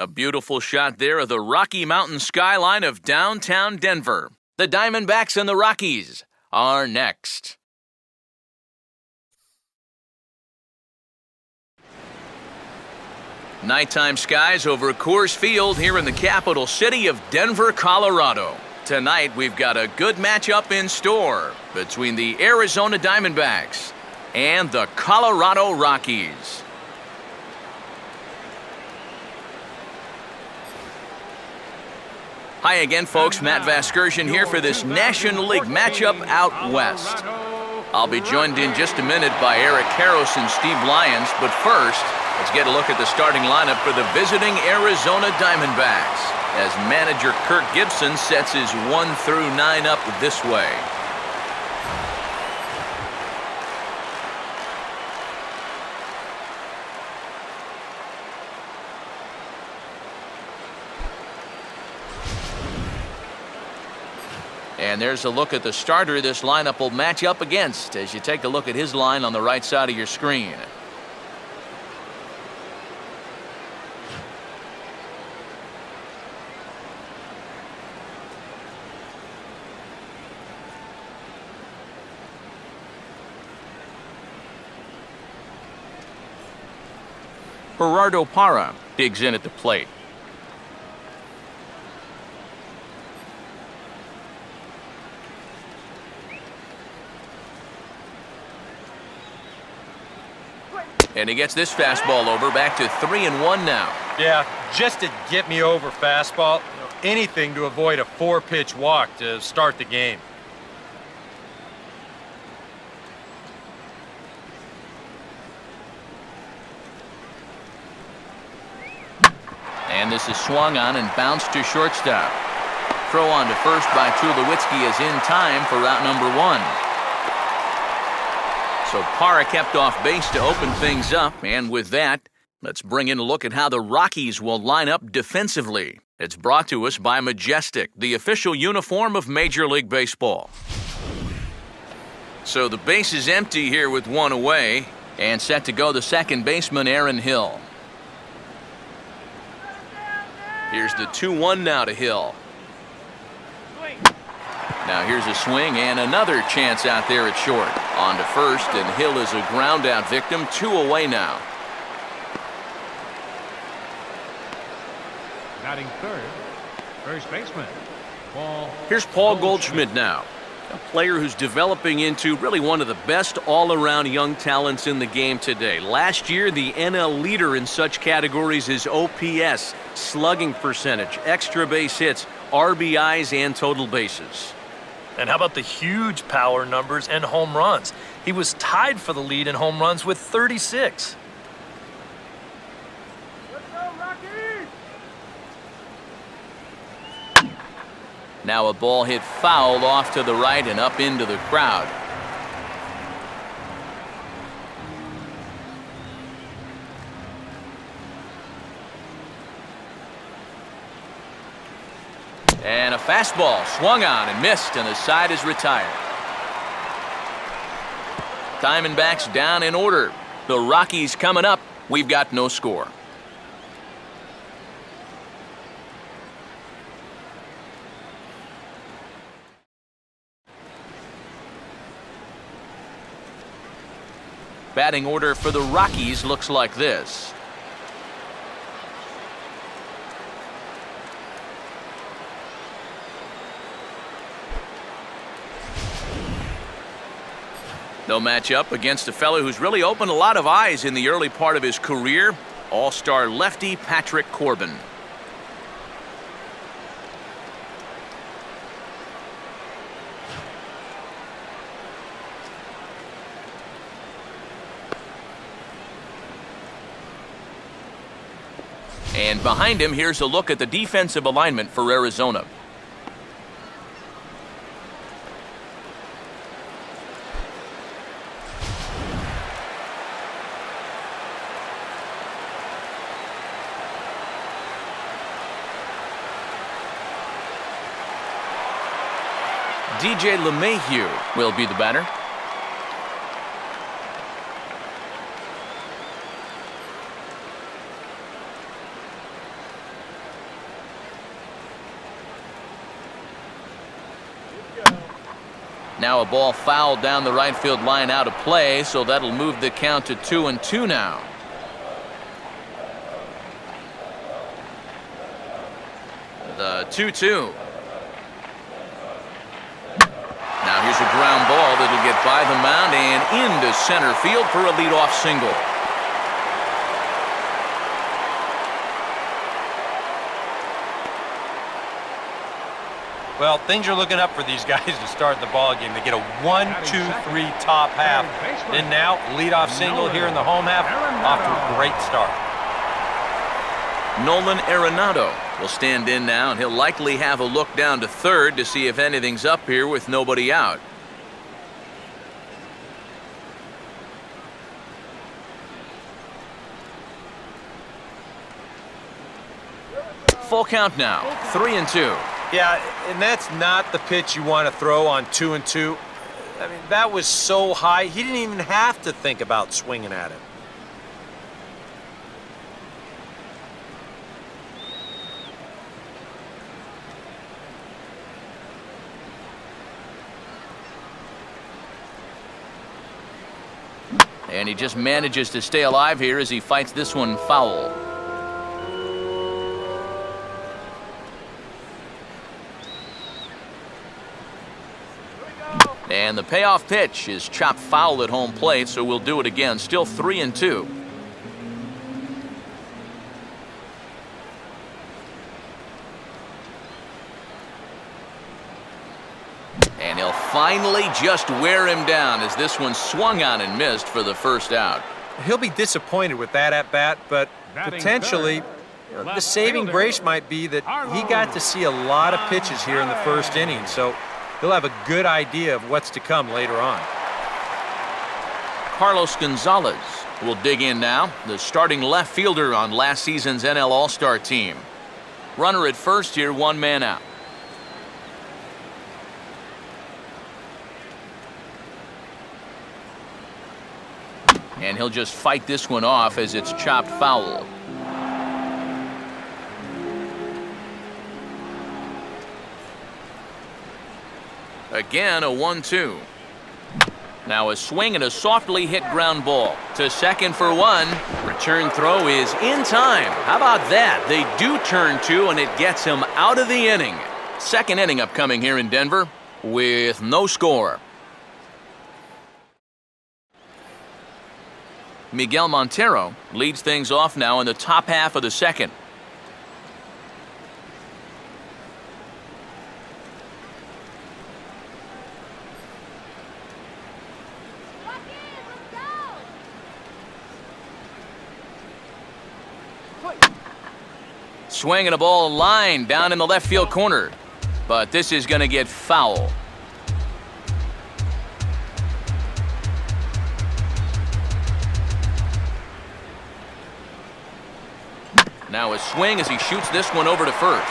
A beautiful shot there of the Rocky Mountain skyline of downtown Denver. The Diamondbacks and the Rockies are next. Nighttime skies over Coors Field here in the capital city of Denver, Colorado. Tonight we've got a good matchup in store between the Arizona Diamondbacks and the Colorado Rockies. Hi again, folks. Matt Vasgersian here for this National League matchup out west. I'll be joined in just a minute by Eric Karros and Steve Lyons, but first, let's get a look at the starting lineup for the visiting Arizona Diamondbacks as manager Kirk Gibson sets his 1 through 9 up this way. And there's a look at the starter this lineup will match up against as you take a look at his line on the right side of your screen. Gerardo Parra digs in at the plate. And he gets this fastball over, back to 3-1 now. Yeah, just to get me over fastball, anything to avoid a 4-pitch walk to start the game. And this is swung on and bounced to shortstop. Throw on to first by Tulowitzki is in time for out number 1. So Parra kept off base to open things up, and with that, let's bring in a look at how the Rockies will line up defensively. It's brought to us by Majestic, the official uniform of Major League Baseball. So the base is empty here with 1 away, and set to go the second baseman, Aaron Hill. Here's the 2-1 now to Hill. Now here's a swing and another chance out there at short. On to first, and Hill is a ground out victim. 2 away now. Batting third, first baseman. Here's Paul Goldschmidt now. A player who's developing into really one of the best all-around young talents in the game today. Last year, the NL leader in such categories is OPS, slugging percentage, extra base hits, RBIs, and total bases. And how about the huge power numbers and home runs? He was tied for the lead in home runs with 36. Let's go, Rockies! Now a ball hit foul off to the right and up into the crowd. And a fastball swung on and missed, and the side is retired. Diamondbacks down in order. The Rockies coming up. We've got no score. Batting order for the Rockies looks like this. They'll match up against a fellow who's really opened a lot of eyes in the early part of his career, all-star lefty Patrick Corbin. And behind him, here's a look at the defensive alignment for Arizona. DJ LeMahieu will be the batter. Now a ball fouled down the right field line out of play, so that'll move the count to 2-2 now. The 2-2. Now here's a ground ball that'll get by the mound and into center field for a leadoff single. Well, things are looking up for these guys to start the ball game. They get a 1-2-3 top half. Then now, leadoff single here in the home half. Off to a great start. Nolan Arenado will stand in now, and he'll likely have a look down to third to see if anything's up here with nobody out. Full count now, 3-2. Yeah, and that's not the pitch you want to throw on 2-2. I mean, that was so high, he didn't even have to think about swinging at it. And he just manages to stay alive here as he fights this one foul. And the payoff pitch is chopped foul at home plate, so we'll do it again. Still 3-2. And he'll finally just wear him down as this one swung on and missed for the first out. He'll be disappointed with that at-bat, but potentially the saving grace might be that he got to see a lot of pitches here in the first inning, so he'll have a good idea of what's to come later on. Carlos Gonzalez will dig in now, the starting left fielder on last season's NL All-Star team. Runner at first here, one man out. And he'll just fight this one off as it's chopped foul. Again, a 1-2. Now a swing and a softly hit ground ball to second for one. Return throw is in time. How about that? They do turn two, and it gets him out of the inning. Second inning upcoming here in Denver with no score. Miguel Montero leads things off now in the top half of the second. Swinging a ball line down in the left field corner. But this is going to get foul. Now a swing as he shoots this one over to first.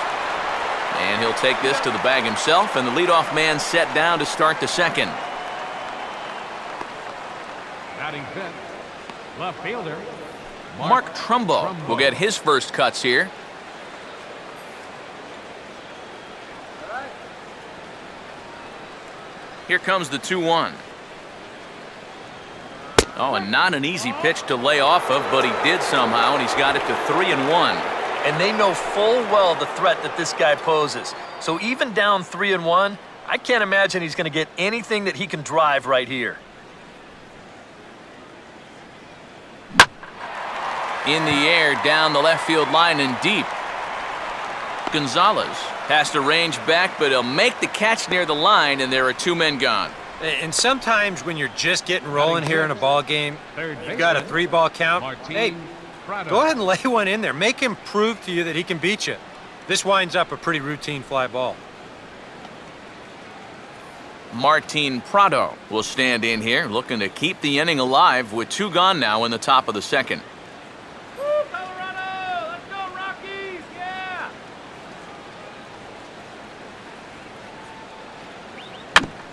And he'll take this to the bag himself, and the leadoff man set down to start the second. Batting fifth, left fielder Mark Trumbo will get his first cuts here. Here comes the 2-1. Oh, and not an easy pitch to lay off of, but he did somehow, and he's got it to 3-1. And they know full well the threat that this guy poses. So even down 3-1, I can't imagine he's going to get anything that he can drive right here. In the air, down the left field line and deep. Gonzalez has to range back, but he'll make the catch near the line, and there are two men gone. And sometimes when you're just getting rolling here in a ball game, you've got a 3-ball count. Hey, go ahead and lay one in there. Make him prove to you that he can beat you. This winds up a pretty routine fly ball. Martin Prado will stand in here, looking to keep the inning alive with two gone now in the top of the second. Woo, Colorado! Let's go, Rockies! Yeah!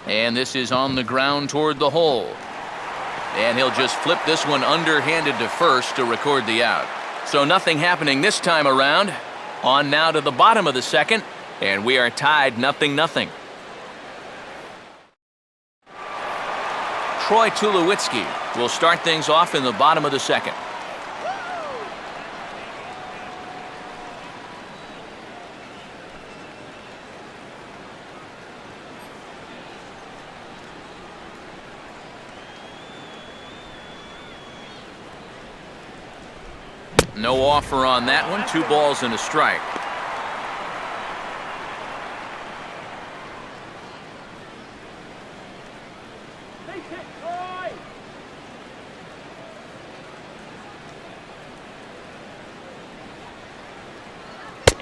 And this is on the ground toward the hole. And he'll just flip this one underhanded to first to record the out. So nothing happening this time around. On now to the bottom of the second, and we are tied 0-0. Troy Tulowitzki will start things off in the bottom of the second. No offer on that one. 2 balls and a strike.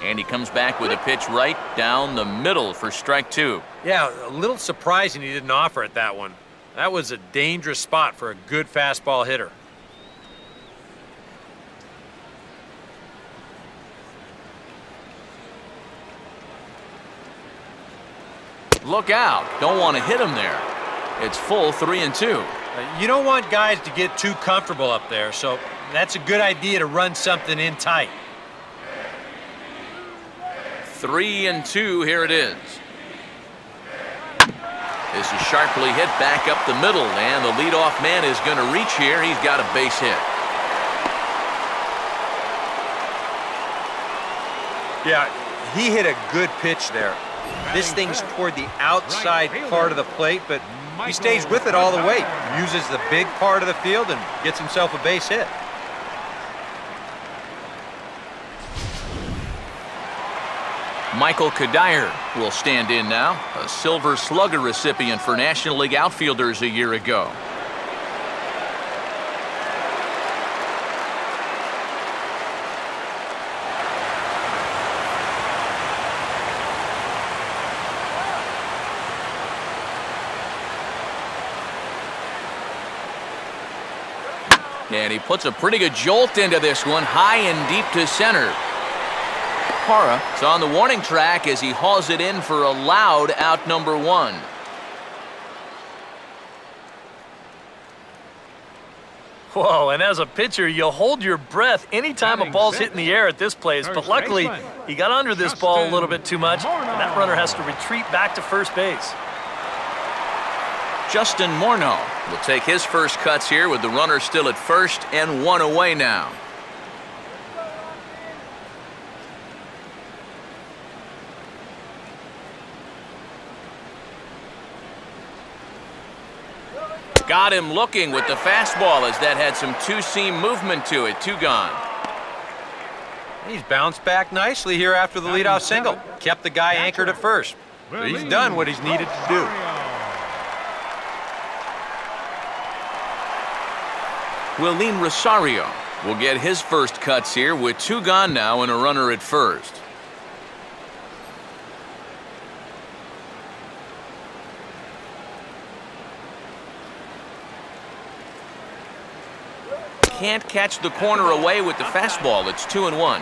And he comes back with a pitch right down the middle for strike 2. Yeah, a little surprising he didn't offer at that one. That was a dangerous spot for a good fastball hitter. Look out. Don't want to hit him there. It's full 3-2. You don't want guys to get too comfortable up there, so that's a good idea to run something in tight. 3-2, here it is. This is sharply hit back up the middle, and the leadoff man is going to reach here. He's got a base hit. Yeah, he hit a good pitch there. This thing's toward the outside part of the plate, but he stays with it all the way. Uses the big part of the field and gets himself a base hit. Michael Kadire will stand in now, a Silver Slugger recipient for National League outfielders a year ago. And he puts a pretty good jolt into this one, high and deep to center. Parra is on the warning track as he hauls it in for a loud out number 1. Whoa, and as a pitcher, you hold your breath anytime a ball's hit in the air at this place, but luckily, he got under this ball a little bit too much, and that runner has to retreat back to first base. Justin Morneau will take his first cuts here with the runner still at first and 1 away now. Got him looking with the fastball as that had some two-seam movement to it. 2 gone. He's bounced back nicely here after the leadoff single. Kept the guy anchored at first. So he's done what he's needed to do. Willeen Rosario will get his first cuts here with 2 gone now and a runner at first. Can't catch the corner away with the fastball. It's 2-1.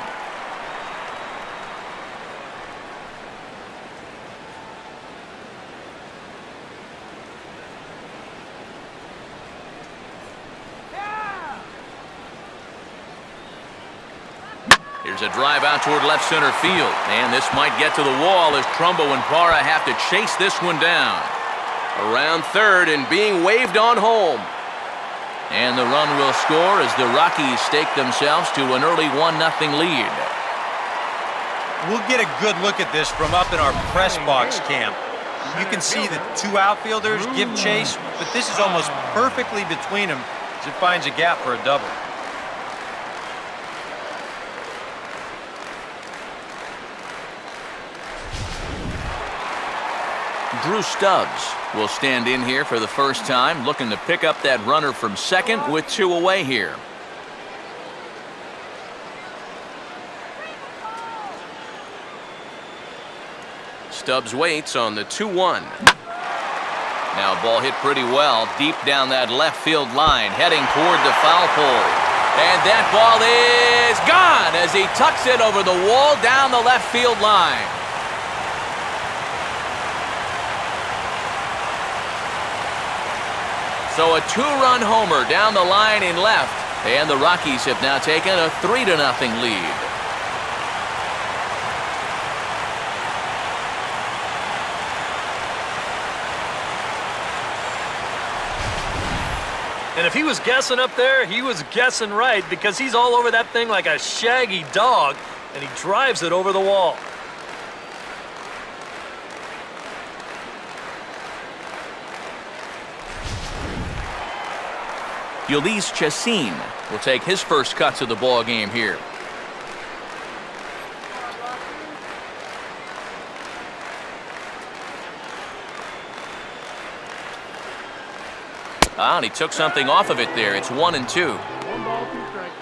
Here's a drive out toward left center field, and this might get to the wall as Trumbo and Parra have to chase this one down. Around third and being waved on home. And the run will score as the Rockies stake themselves to an early 1-0 lead. We'll get a good look at this from up in our press box camp. You can see the 2 outfielders give chase, but this is almost perfectly between them as it finds a gap for a double. Drew Stubbs will stand in here for the first time, looking to pick up that runner from second with 2 away here. Stubbs waits on the 2-1. Now ball hit pretty well deep down that left field line, heading toward the foul pole. And that ball is gone as he tucks it over the wall down the left field line. So a 2-run homer down the line in left, and the Rockies have now taken a 3-0 lead. And if he was guessing up there, he was guessing right because he's all over that thing like a shaggy dog, and he drives it over the wall. Ulysses Chassin will take his first cuts of the ball game here. Ah, and he took something off of it there. It's 1-2. 1 ball, 2 strikes.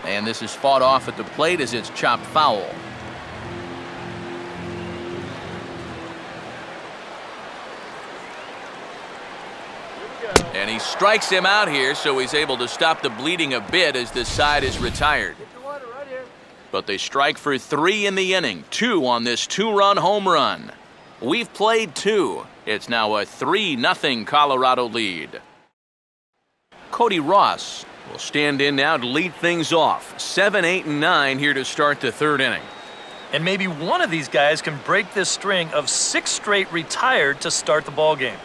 And this is fought off at the plate as it's chopped foul. And he strikes him out here, so he's able to stop the bleeding a bit as this side is retired. But they strike for 3 in the inning, 2 on this 2-run home run. We've played 2. It's now a 3-0 Colorado lead. Cody Ross will stand in now to lead things off. 7, 8, and 9 here to start the 3rd inning. And maybe one of these guys can break this string of 6 straight retired to start the ball game.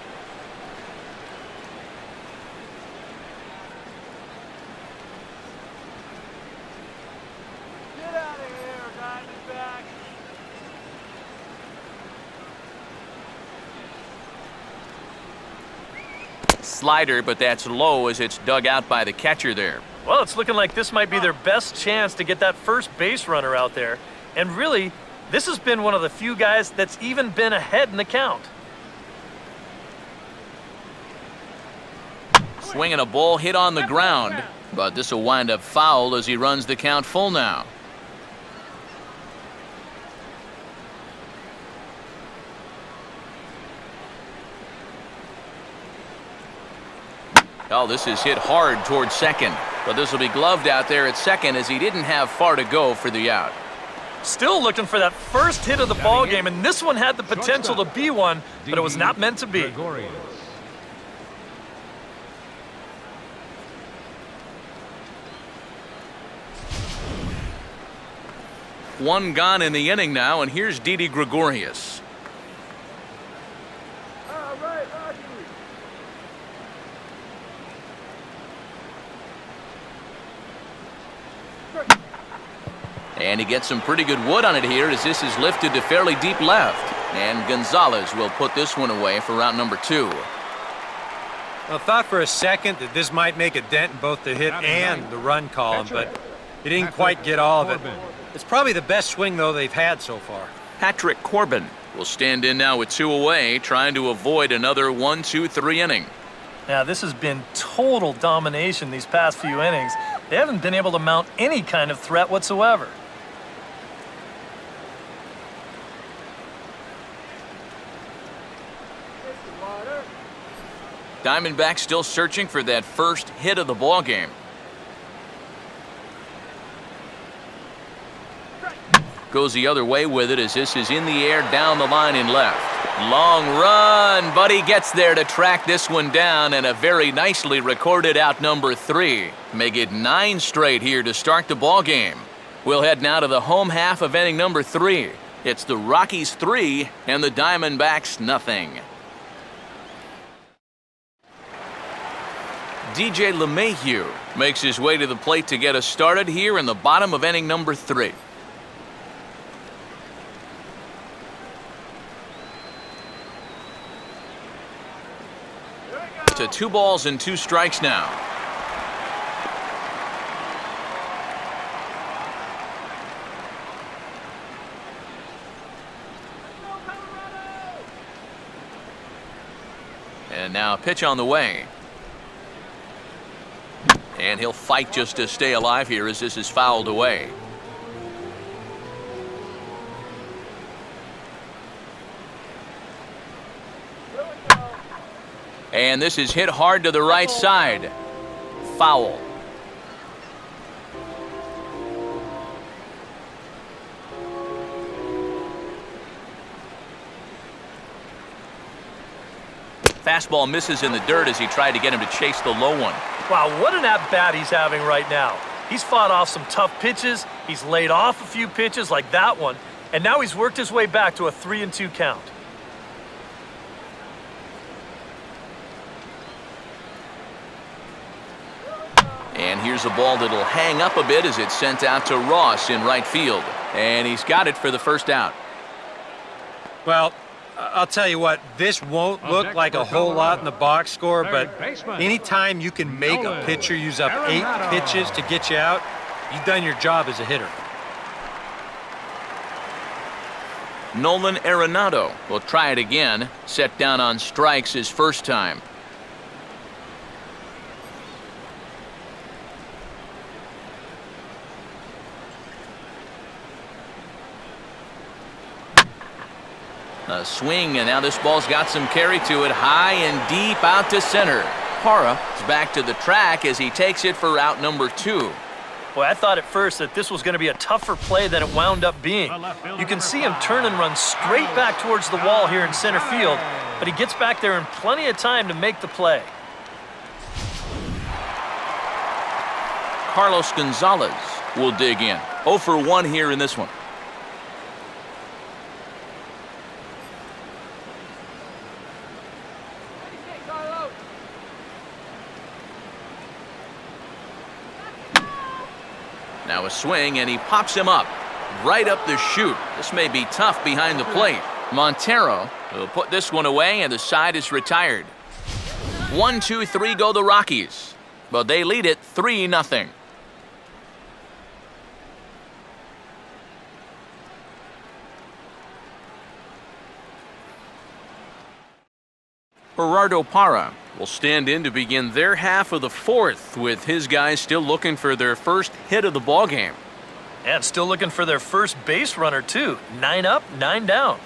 Get out of here, Diamondback. Slider, but that's low as it's dug out by the catcher there. Well, it's looking like this might be their best chance to get that first base runner out there. And really, this has been one of the few guys that's even been ahead in the count. Swinging a ball hit on the ground, but this will wind up foul as he runs the count full now. Oh, this is hit hard towards second, but this will be gloved out there at second as he didn't have far to go for the out. Still looking for that first hit of the ball game, and this one had the potential to be one, but it was not meant to be. Gregorius. One gone in the inning now, and here's Didi Gregorius. All right, Rocky. And he gets some pretty good wood on it here as this is lifted to fairly deep left. And Gonzalez will put this one away for round number 2. I thought for a second that this might make a dent in both the hit and the run column, but he didn't quite get all of it. It's probably the best swing, though, they've had so far. Patrick Corbin will stand in now with 2 away, trying to avoid another 1-2-3 inning. Now, this has been total domination these past few innings. They haven't been able to mount any kind of threat whatsoever. Diamondbacks still searching for that first hit of the ball game. Goes the other way with it as this is in the air down the line in left. Long run, but he gets there to track this one down, and a very nicely recorded out number 3. Make it 9 straight here to start the ball game. We'll head now to the home half of inning number 3. It's the Rockies 3 and the Diamondbacks nothing. DJ LeMahieu makes his way to the plate to get us started here in the bottom of inning number 3. To 2 balls and 2 strikes now. And now a pitch on the way. And he'll fight just to stay alive here as this is fouled away. And this is hit hard to the right side. Foul. Fastball misses in the dirt as he tried to get him to chase the low one. Wow, what an at-bat he's having right now. He's fought off some tough pitches. He's laid off a few pitches like that one. And now he's worked his way back to a 3-2 count. And here's a ball that'll hang up a bit as it's sent out to Ross in right field. And he's got it for the first out. Well, I'll tell you what, this won't look like a whole lot in the box score, but anytime you can make a pitcher use up 8 pitches to get you out, you've done your job as a hitter. Nolan Arenado will try it again. Set down on strikes his first time. A swing, and now this ball's got some carry to it. High and deep out to center. Parra is back to the track as he takes it for out number 2. Boy, I thought at first that this was going to be a tougher play than it wound up being. You can see him turn and run straight back towards the wall here in center field, but he gets back there in plenty of time to make the play. Carlos Gonzalez will dig in. 0 for 1 here in this one. Now a swing, and he pops him up. Right up the chute. This may be tough behind the plate. Montero will put this one away, and the side is retired. 1, 2, 3 go the Rockies. But they lead it 3-0. Gerardo Parra will stand in to begin their half of the 4th, with his guys still looking for their first hit of the ballgame. And still looking for their first base runner, too. 9 up, 9 down.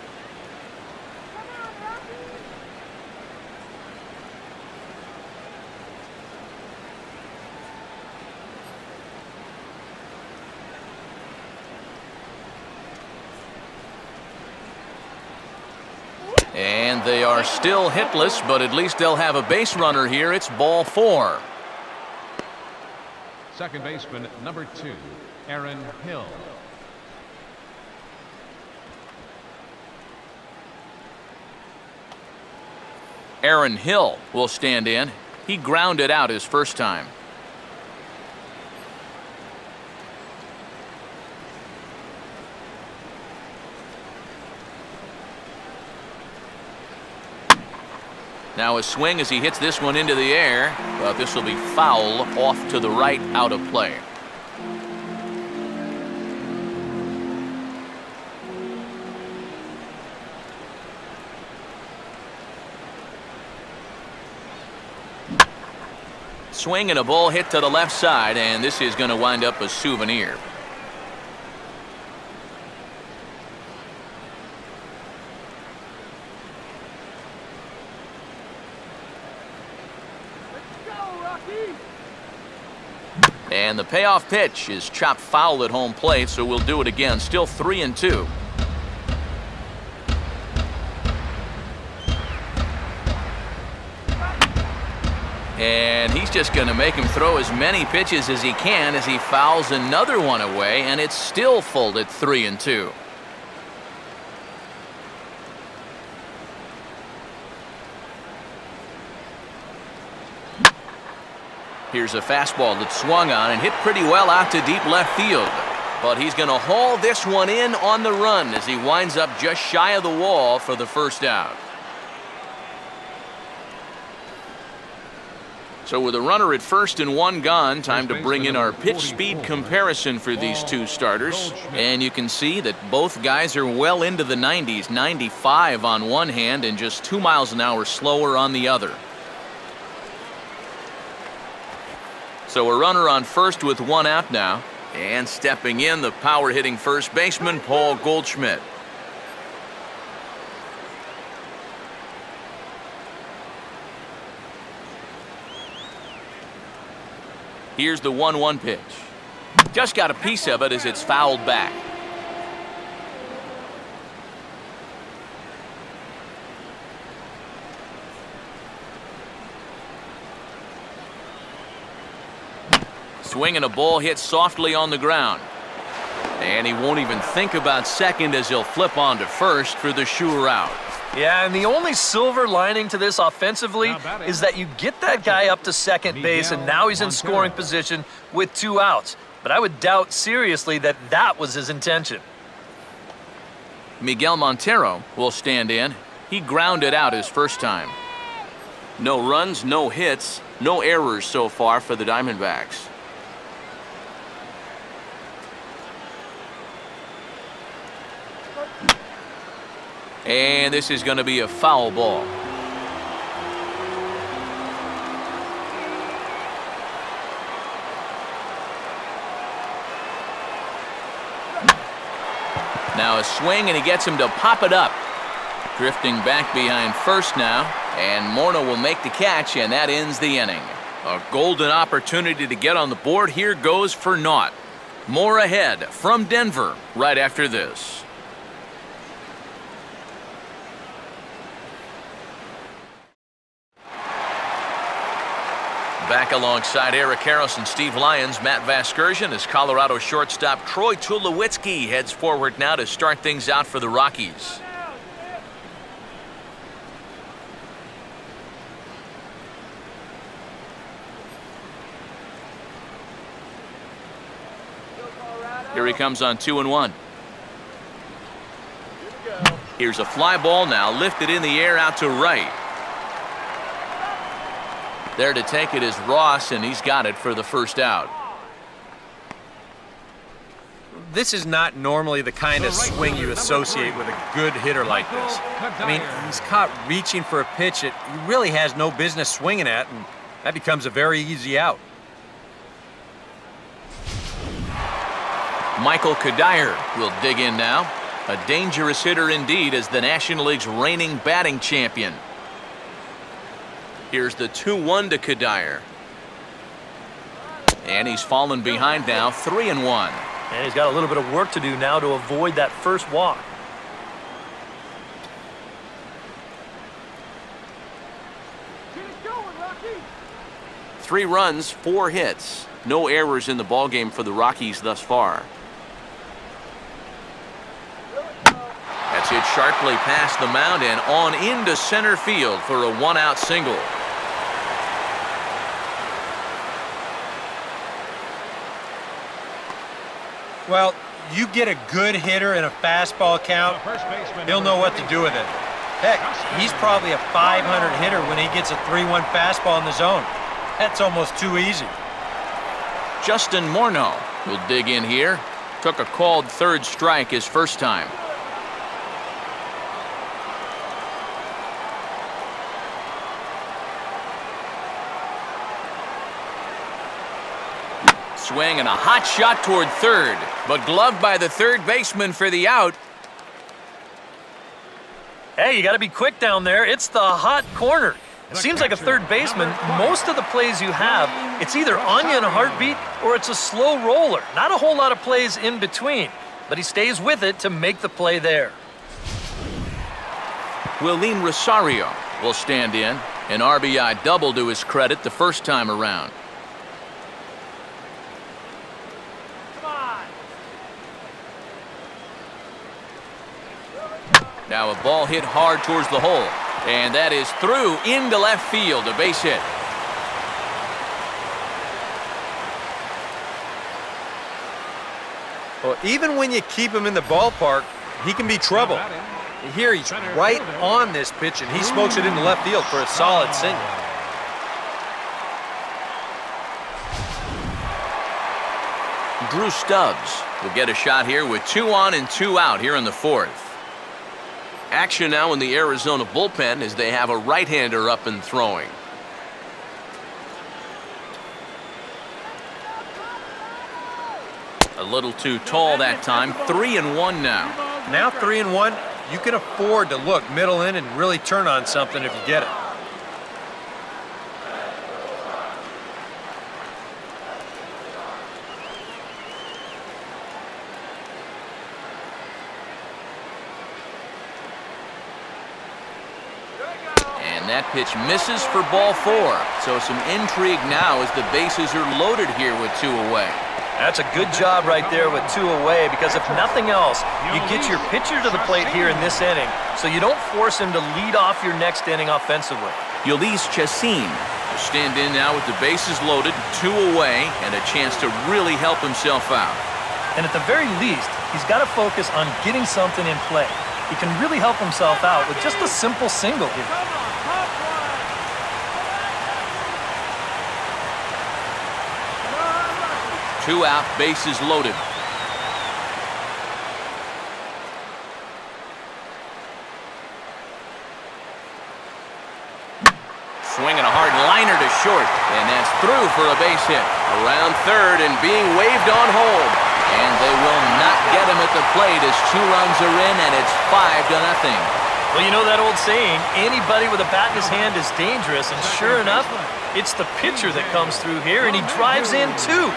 And they are still hitless, but at least they'll have a base runner here. It's ball 4. Second baseman, number 2, Aaron Hill. Aaron Hill will stand in. He grounded out his first time. Now a swing as he hits this one into the air, but this will be foul off to the right, out of play. Swing and a ball hit to the left side, and this is going to wind up a souvenir. And the payoff pitch is chopped foul at home plate, so we'll do it again. Still 3-2. And he's just going to make him throw as many pitches as he can as he fouls another one away, and it's still full at 3-2. Here's a fastball that swung on and hit pretty well out to deep left field. But he's going to haul this one in on the run as he winds up just shy of the wall for the first out. So with a runner at first and one gone, time to bring in our pitch speed comparison for these two starters. And you can see that both guys are well into the 90s, 95 on one hand and just 2 miles an hour slower on the other. So a runner on first with one out now. And stepping in, the power-hitting first baseman, Paul Goldschmidt. Here's the 1-1 pitch. Just got a piece of it as it's fouled back. Swinging a ball hit softly on the ground. And he won't even think about second as he'll flip on to first for the sure out. Yeah, and the only silver lining to this offensively is that you get that guy up to second base, and now he's in scoring position with 2 outs. But I would doubt seriously that that was his intention. Miguel Montero will stand in. He grounded out his first time. No runs, no hits, no errors so far for the Diamondbacks. And this is going to be a foul ball. Now a swing, and he gets him to pop it up. Drifting back behind first now, and Morneau will make the catch, and that ends the inning. A golden opportunity to get on the board here goes for naught. More ahead from Denver right after this. Back alongside Eric Harris and Steve Lyons, Matt Vasgersian as Colorado shortstop Troy Tulowitzki heads forward now to start things out for the Rockies. Here he comes on 2-1. Here's a fly ball now lifted in the air out to right. There to take it is Ross, and he's got it for the first out. This is not normally the kind of swing you associate with a good hitter like this. I mean, he's caught reaching for a pitch that he really has no business swinging at, and that becomes a very easy out. Michael Kadire will dig in now. A dangerous hitter indeed as the National League's reigning batting champion. Here's the 2-1 to Kadire. And he's fallen behind now, 3-1. And he's got a little bit of work to do now to avoid that first walk. Get it going, Rocky. 3 runs, 4 hits. No errors in the ballgame for the Rockies thus far. That's hit sharply past the mound and on into center field for a 1-out single. Well, you get a good hitter in a fastball count, he'll know what to do with it. Heck, he's probably a .500 hitter when he gets a 3-1 fastball in the zone. That's almost too easy. Justin Morneau will dig in here. Took a called third strike his first time. Swing and a hot shot toward third, but gloved by the third baseman for the out. Hey, you got to be quick down there. It's the hot corner. It seems like a third baseman, most of the plays you have, it's either on you in a heartbeat or it's a slow roller. Not a whole lot of plays in between, but he stays with it to make the play there. Willeen Rosario will stand in. An RBI double to his credit the first time around. Now a ball hit hard towards the hole, and that is through into left field, a base hit. Well, even when you keep him in the ballpark, he can be trouble. Here he's right on this pitch, and he smokes it into left field for a solid single. Drew Stubbs will get a shot here with 2 on and 2 out here in the fourth. Action now in the Arizona bullpen as they have a right-hander up and throwing. A little too tall that time. 3-1 now. Now 3-1, you can afford to look middle in and really turn on something if you get it. And that pitch misses for ball 4. So some intrigue now as the bases are loaded here with 2 away. That's a good job right there with 2 away, because if nothing else, you get your pitcher to the plate here in this inning, so you don't force him to lead off your next inning offensively. Yolis Chassin will stand in now with the bases loaded, 2 away, and a chance to really help himself out. And at the very least, he's got to focus on getting something in play. He can really help himself out with just a simple single here. 2 out, bases loaded. Swinging a hard liner to short, and that's through for a base hit. Around third and being waved on hold. And they will not get him at the plate as 2 runs are in, and it's 5-0. Well, you know that old saying, anybody with a bat in his hand is dangerous, and sure enough, it's the pitcher that comes through here, and he drives in 2.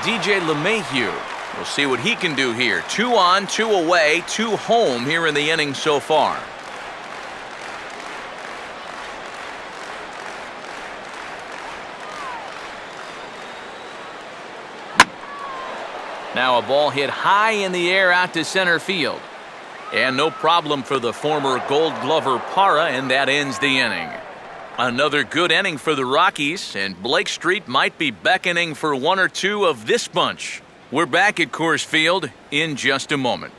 DJ LeMahieu. We'll see what he can do here. 2 on, 2 away, 2 home here in the inning so far. Now a ball hit high in the air out to center field. And no problem for the former Gold Glover Parra, and that ends the inning. Another good inning for the Rockies, and Blake Street might be beckoning for 1 or 2 of this bunch. We're back at Coors Field in just a moment.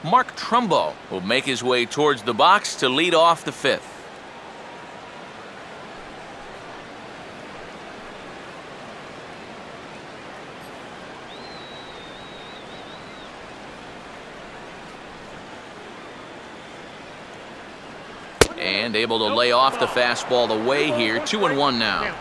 Mark Trumbo will make his way towards the box to lead off the 5th. And able to lay off the fastball away here. 2-1 now.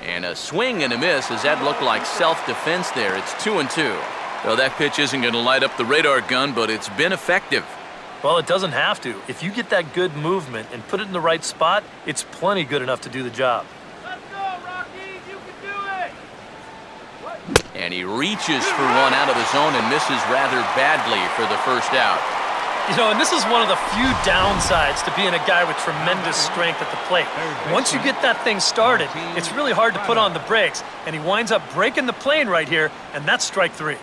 And a swing and a miss as that looked like self-defense there. It's 2-2. Well, that pitch isn't going to light up the radar gun, but it's been effective. Well, it doesn't have to. If you get that good movement and put it in the right spot, it's plenty good enough to do the job. Let's go, Rockies! You can do it! And he reaches for one out of the zone and misses rather badly for the first out. You know, and this is one of the few downsides to being a guy with tremendous strength at the plate. Once you get that thing started, it's really hard to put on the brakes, and he winds up breaking the plane right here, and that's strike 3.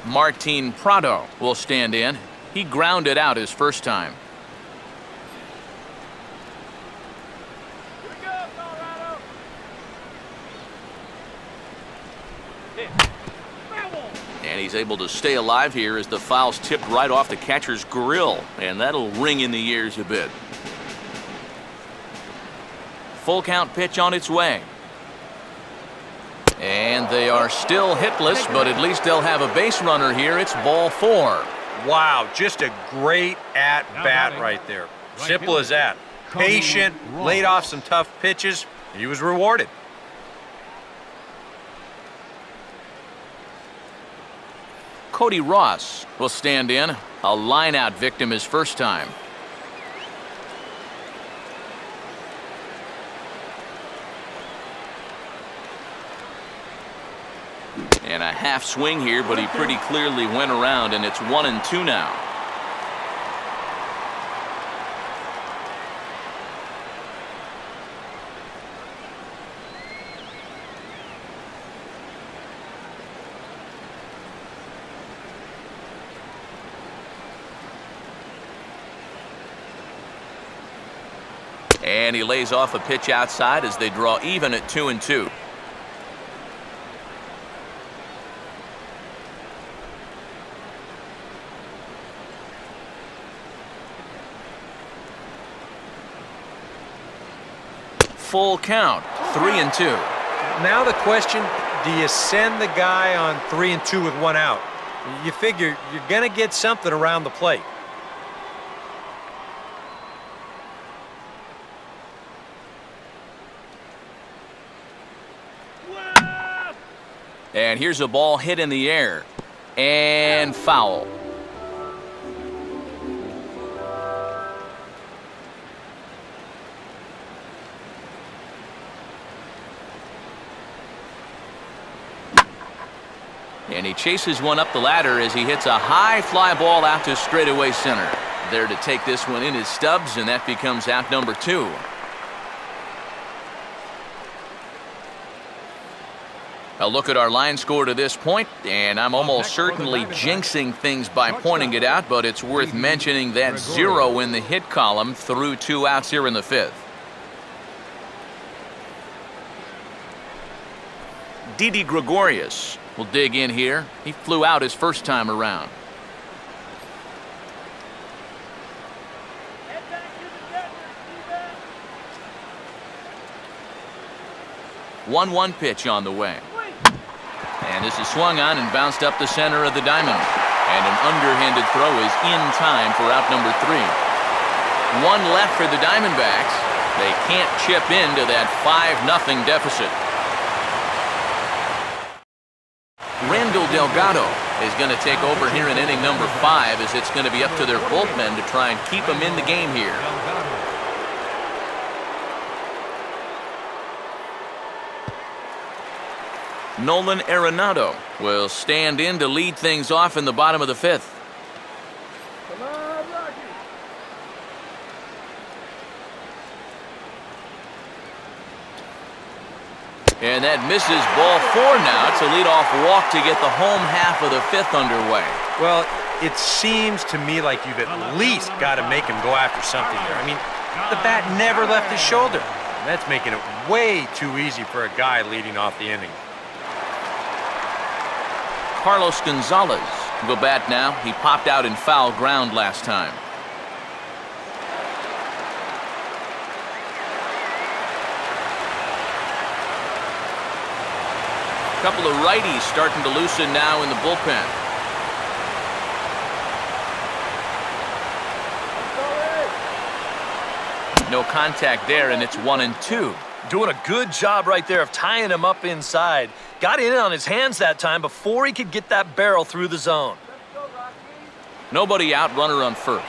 Martin Prado will stand in. He grounded out his first time. Here we go, Colorado! And he's able to stay alive here as the foul's tipped right off the catcher's grill, and that'll ring in the ears a bit. Full count pitch on its way. And they are still hitless, but at least they'll have a base runner here. It's ball 4. Wow, just a great at-bat right there. Simple as that. Patient, laid off some tough pitches. He was rewarded. Cody Ross will stand in. A line-out victim his first time. And a half swing here, but he pretty clearly went around, and it's 1-2 now. And he lays off a pitch outside as they draw even at 2-2. Full count, 3-2. Now the question, do you send the guy on 3-2 with 1 out? You figure you're going to get something around the plate. And here's a ball hit in the air. And foul. And he chases one up the ladder as he hits a high fly ball out to straightaway center. There to take this one in is Stubbs, and that becomes out number 2. A look at our line score to this point, and I'm almost certainly jinxing things by pointing it out, but it's worth mentioning that 0 in the hit column through 2 outs here in the 5th. Didi Gregorius will dig in here. He flew out his first time around. 1-1 pitch on the way. And this is swung on and bounced up the center of the diamond. And an underhanded throw is in time for out number 3. 1 left for the Diamondbacks. They can't chip into that 5-0 deficit. Randall Delgado is going to take over here in inning number 5, as it's going to be up to their bullpen to try and keep them in the game here. Nolan Arenado will stand in to lead things off in the bottom of the 5th. Come on, Rocky. And that misses ball 4 now. It's a leadoff walk to get the home half of the 5th underway. Well, it seems to me like you've at least got to make him go after something there. I mean, the bat never left his shoulder. And that's making it way too easy for a guy leading off the inning. Carlos Gonzalez will bat now. He popped out in foul ground last time. A couple of righties starting to loosen now in the bullpen. No contact there, and it's 1-2. Doing a good job right there of tying him up inside. Got in on his hands that time before he could get that barrel through the zone. Nobody out, runner on first.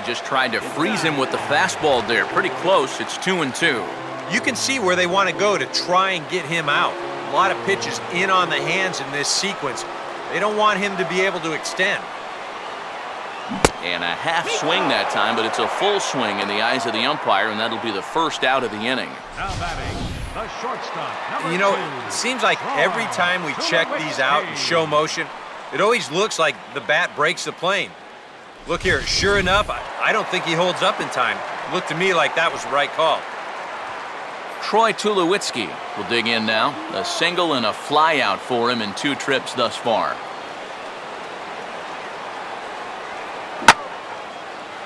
Just tried to freeze him with the fastball there. Pretty close. It's 2-2. You can see where they want to go to try and get him out. A lot of pitches in on the hands in this sequence. They don't want him to be able to extend. And a half swing that time, but it's a full swing in the eyes of the umpire, and that'll be the first out of the inning. Now batting, the shortstop. You know, it seems like every time we check these out in show motion, it always looks like the bat breaks the plane. Look here, sure enough, I don't think he holds up in time. It looked to me like that was the right call. Troy Tulowitzki will dig in now. A single and a fly out for him in 2 trips thus far.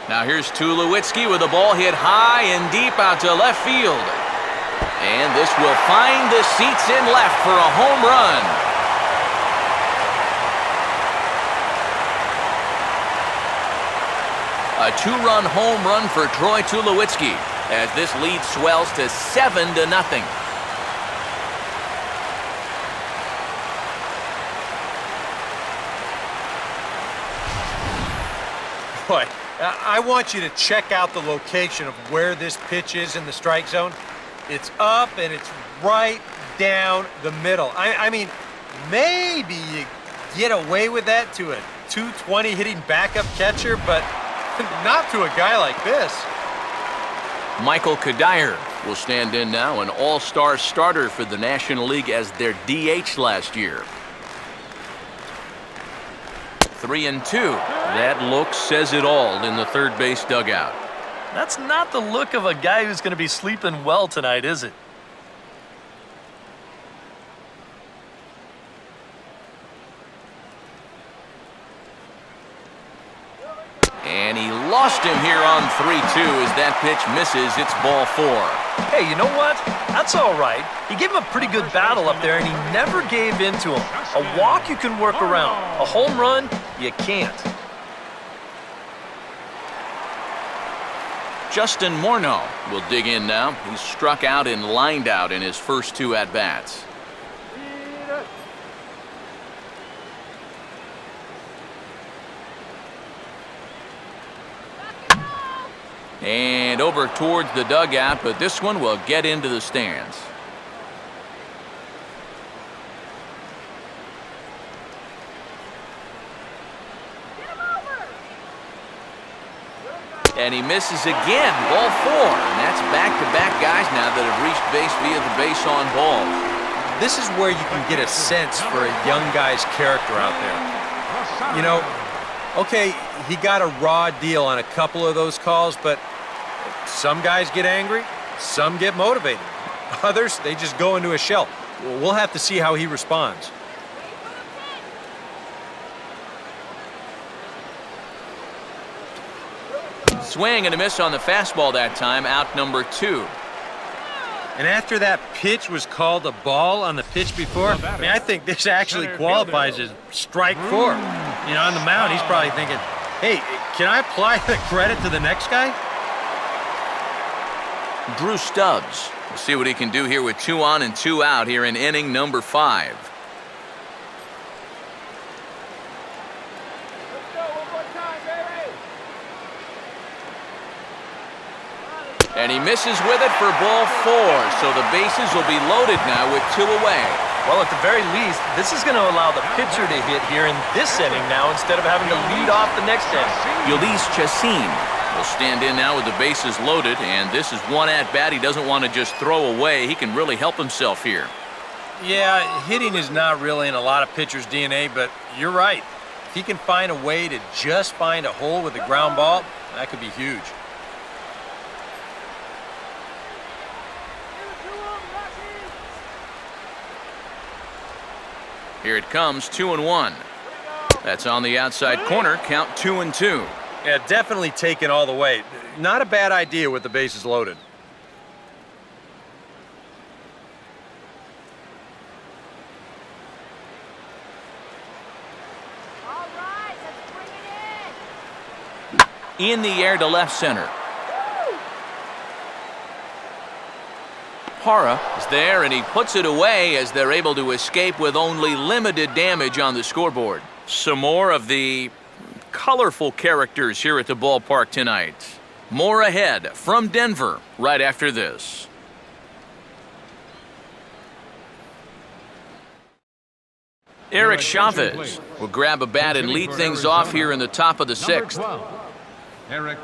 Now here's Tulowitzki with a ball hit high and deep out to left field. And this will find the seats in left for a home run. A 2-run home run for Troy Tulowitzki as this lead swells to 7-0. Boy, I want you to check out the location of where this pitch is in the strike zone. It's up and it's right down the middle. I mean, maybe you get away with that to a .220 hitting backup catcher, but not to a guy like this. Michael Kadire will stand in now, an all-star starter for the National League as their DH last year. 3-2. That look says it all in the third base dugout. That's not the look of a guy who's going to be sleeping well tonight, is it? And he lost him here on 3-2 as that pitch misses. It's ball 4. Hey, you know what? That's all right. He gave him a pretty good battle up there, and he never gave in to him. A walk you can work around. A home run, you can't. Justin Morneau will dig in now. He's struck out and lined out in his first 2 at-bats. And over towards the dugout, but this one will get into the stands. And he misses again, ball 4. And that's back-to-back guys now that have reached base via the base on balls. This is where you can get a sense for a young guy's character out there. You know, okay, he got a raw deal on a couple of those calls, but some guys get angry, some get motivated. Others, they just go into a shell. We'll have to see how he responds. Swing and a miss on the fastball that time, out number 2. And after that pitch was called a ball on the pitch before, I mean, I think this actually qualifies as strike 4. You know, on the mound, he's probably thinking, hey, can I apply the credit to the next guy? Drew Stubbs. We'll see what he can do here with 2 on and 2 out here in inning number 5. And he misses with it for ball 4, so the bases will be loaded now with 2 away. Well, at the very least, this is going to allow the pitcher to hit here in this inning now instead of having to lead off the next inning. Ulysses Chassin will stand in now with the bases loaded, and this is one at-bat he doesn't want to just throw away. He can really help himself here. Yeah, hitting is not really in a lot of pitchers' DNA, but you're right. If he can find a way to just find a hole with a ground ball, that could be huge. Here it comes, 2-1. That's on the outside corner, count 2-2. Yeah, definitely taken all the way. Not a bad idea with the bases loaded. All right, let's bring it in. In the air to left center. Parra is there, and he puts it away as they're able to escape with only limited damage on the scoreboard. Some more of the colorful characters here at the ballpark tonight. More ahead from Denver right after this. Eric Chavez will grab a bat and lead things off here in the top of the 6th. Eric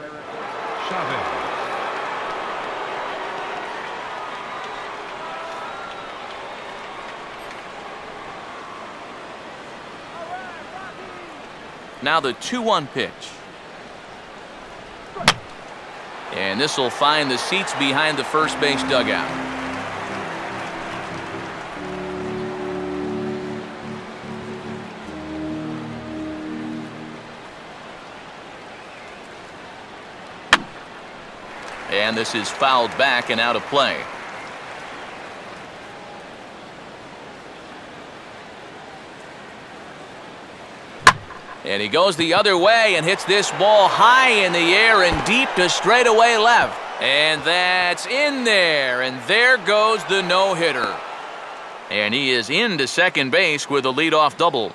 Chavez. Now the 2-1 pitch. And this will find the seats behind the first base dugout. And this is fouled back and out of play. And he goes the other way and hits this ball high in the air and deep to straightaway left. And that's in there. And there goes the no-hitter. And he is into second base with a leadoff double.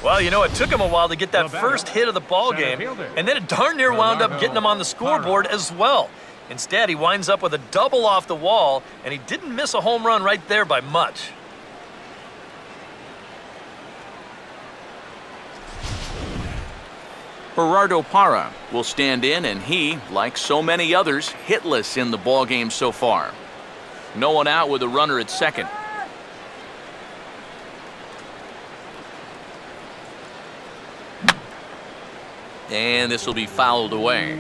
Well, you know, it took him a while to get that first hit of the ball game, and then it darn near wound up getting him on the scoreboard as well. Instead, he winds up with a double off the wall, and he didn't miss a home run right there by much. Gerardo Parra will stand in, and he, like so many others, hitless in the ballgame so far. No one out with a runner at second. And this will be fouled away.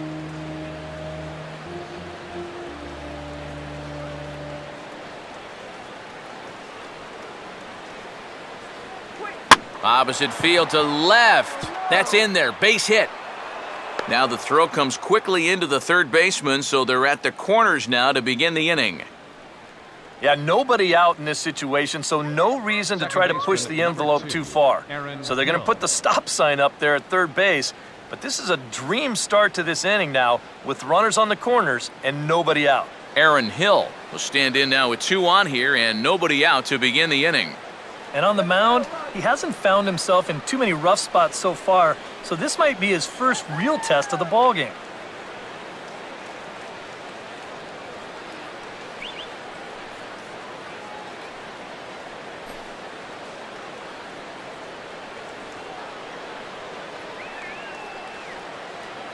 Opposite field to left. That's in there. Base hit. Now the throw comes quickly into the third baseman, so they're at the corners now to begin the inning. Yeah, nobody out in this situation, so no reason to try to push the envelope too far. So they're going to put the stop sign up there at third base, But this is a dream start to this inning now with runners on the corners and nobody out. Aaron Hill will stand in now with 2 on here and nobody out to begin the inning. And on the mound, he hasn't found himself in too many rough spots so far, so this might be his first real test of the ballgame.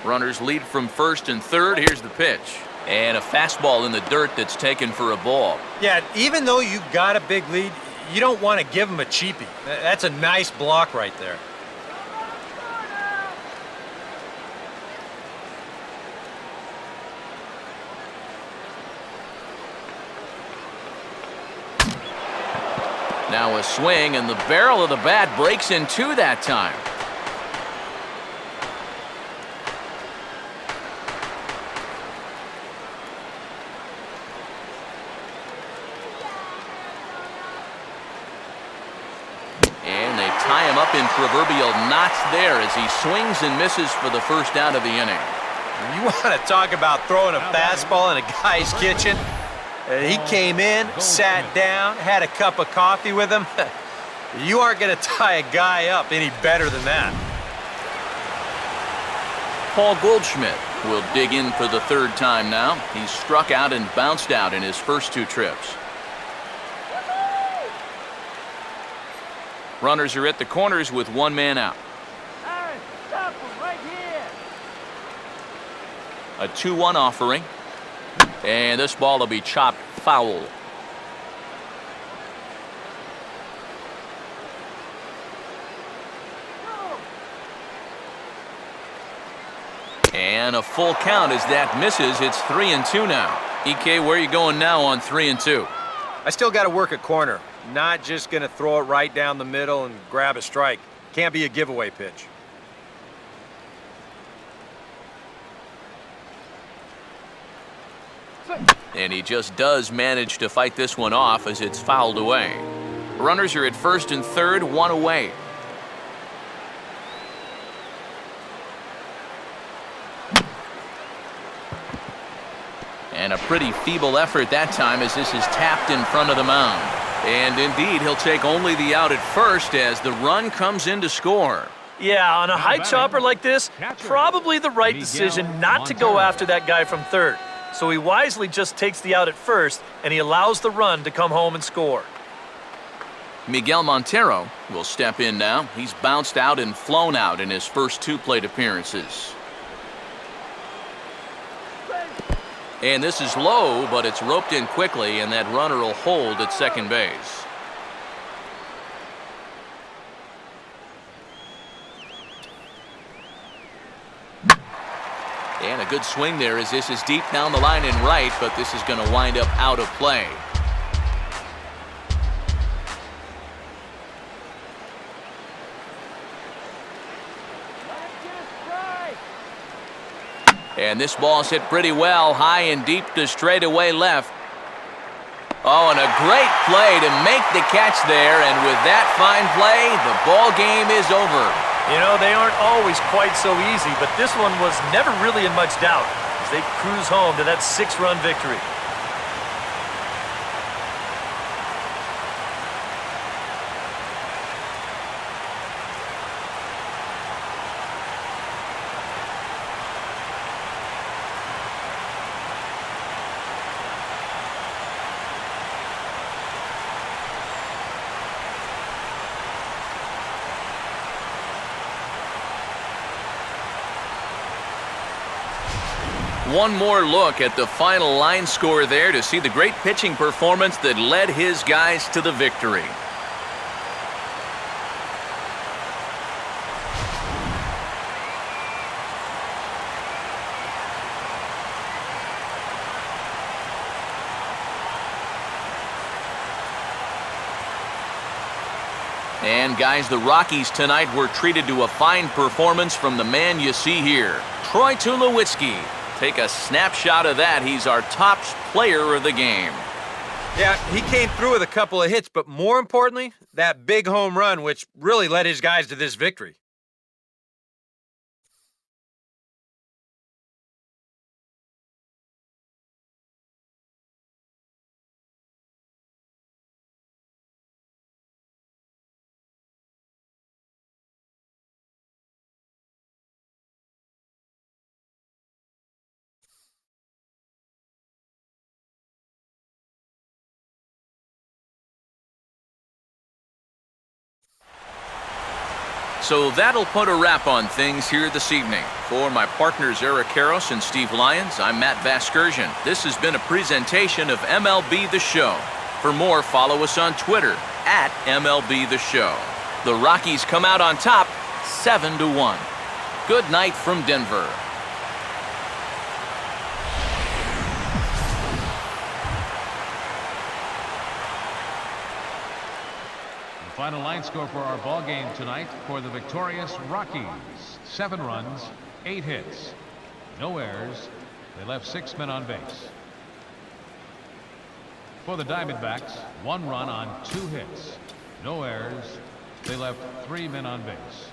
Runners lead from first and third. Here's the pitch. And a fastball in the dirt that's taken for a ball. Yeah, even though you've got a big lead, you don't want to give him a cheapie. That's a nice block right there. Now a swing, and the barrel of the bat breaks in two that time. And they tie him up in proverbial knots there as he swings and misses for the first out of the inning. You want to talk about throwing a fastball in a guy's kitchen? He came in, sat down, had a cup of coffee with him. You aren't going to tie a guy up any better than that. Paul Goldschmidt will dig in for the third time now. He's struck out and bounced out in his first 2 trips. Runners are at the corners with 1 man out. Aaron, stop him right here. A 2-1 offering. And this ball will be chopped foul. And a full count as that misses. It's 3-2 now. EK, where are you going now on 3-2? I still got to work a corner. Not just going to throw it right down the middle and grab a strike. Can't be a giveaway pitch. And he just does manage to fight this one off as it's fouled away. Runners are at first and third, 1 away. And a pretty feeble effort that time as this is tapped in front of the mound. And indeed, he'll take only the out at first as the run comes in to score. Yeah, on a high chopper like this, probably the right decision not to go after that guy from third. So he wisely just takes the out at first, and he allows the run to come home and score. Miguel Montero will step in now. He's bounced out and flown out in his first 2 plate appearances. And this is low, but it's roped in quickly, and that runner will hold at second base. And a good swing there as this is deep down the line and right, but this is going to wind up out of play. And this ball's hit pretty well, high and deep to straightaway left. Oh, and a great play to make the catch there, and with that fine play, the ball game is over. You know, they aren't always quite so easy, but this one was never really in much doubt as they cruise home to that 6-run victory. One more look at the final line score there to see the great pitching performance that led his guys to the victory. And guys, the Rockies tonight were treated to a fine performance from the man you see here, Troy Tulowitzki. Take a snapshot of that. He's our top player of the game. Yeah, he came through with a couple of hits, but more importantly, that big home run, which really led his guys to this victory. so that'll put a wrap on things here this evening. For my partners Eric Karros and Steve Lyons, I'm Matt Vasgersian. This has been a presentation of MLB The Show. For more, follow us on Twitter at MLB The Show. The Rockies come out on top 7-1. Good night from Denver. Final line score for our ball game tonight for the victorious Rockies. 7 runs, 8 hits. No errors. They left 6 men on base. For the Diamondbacks, 1 run on 2 hits. No errors. They left 3 men on base.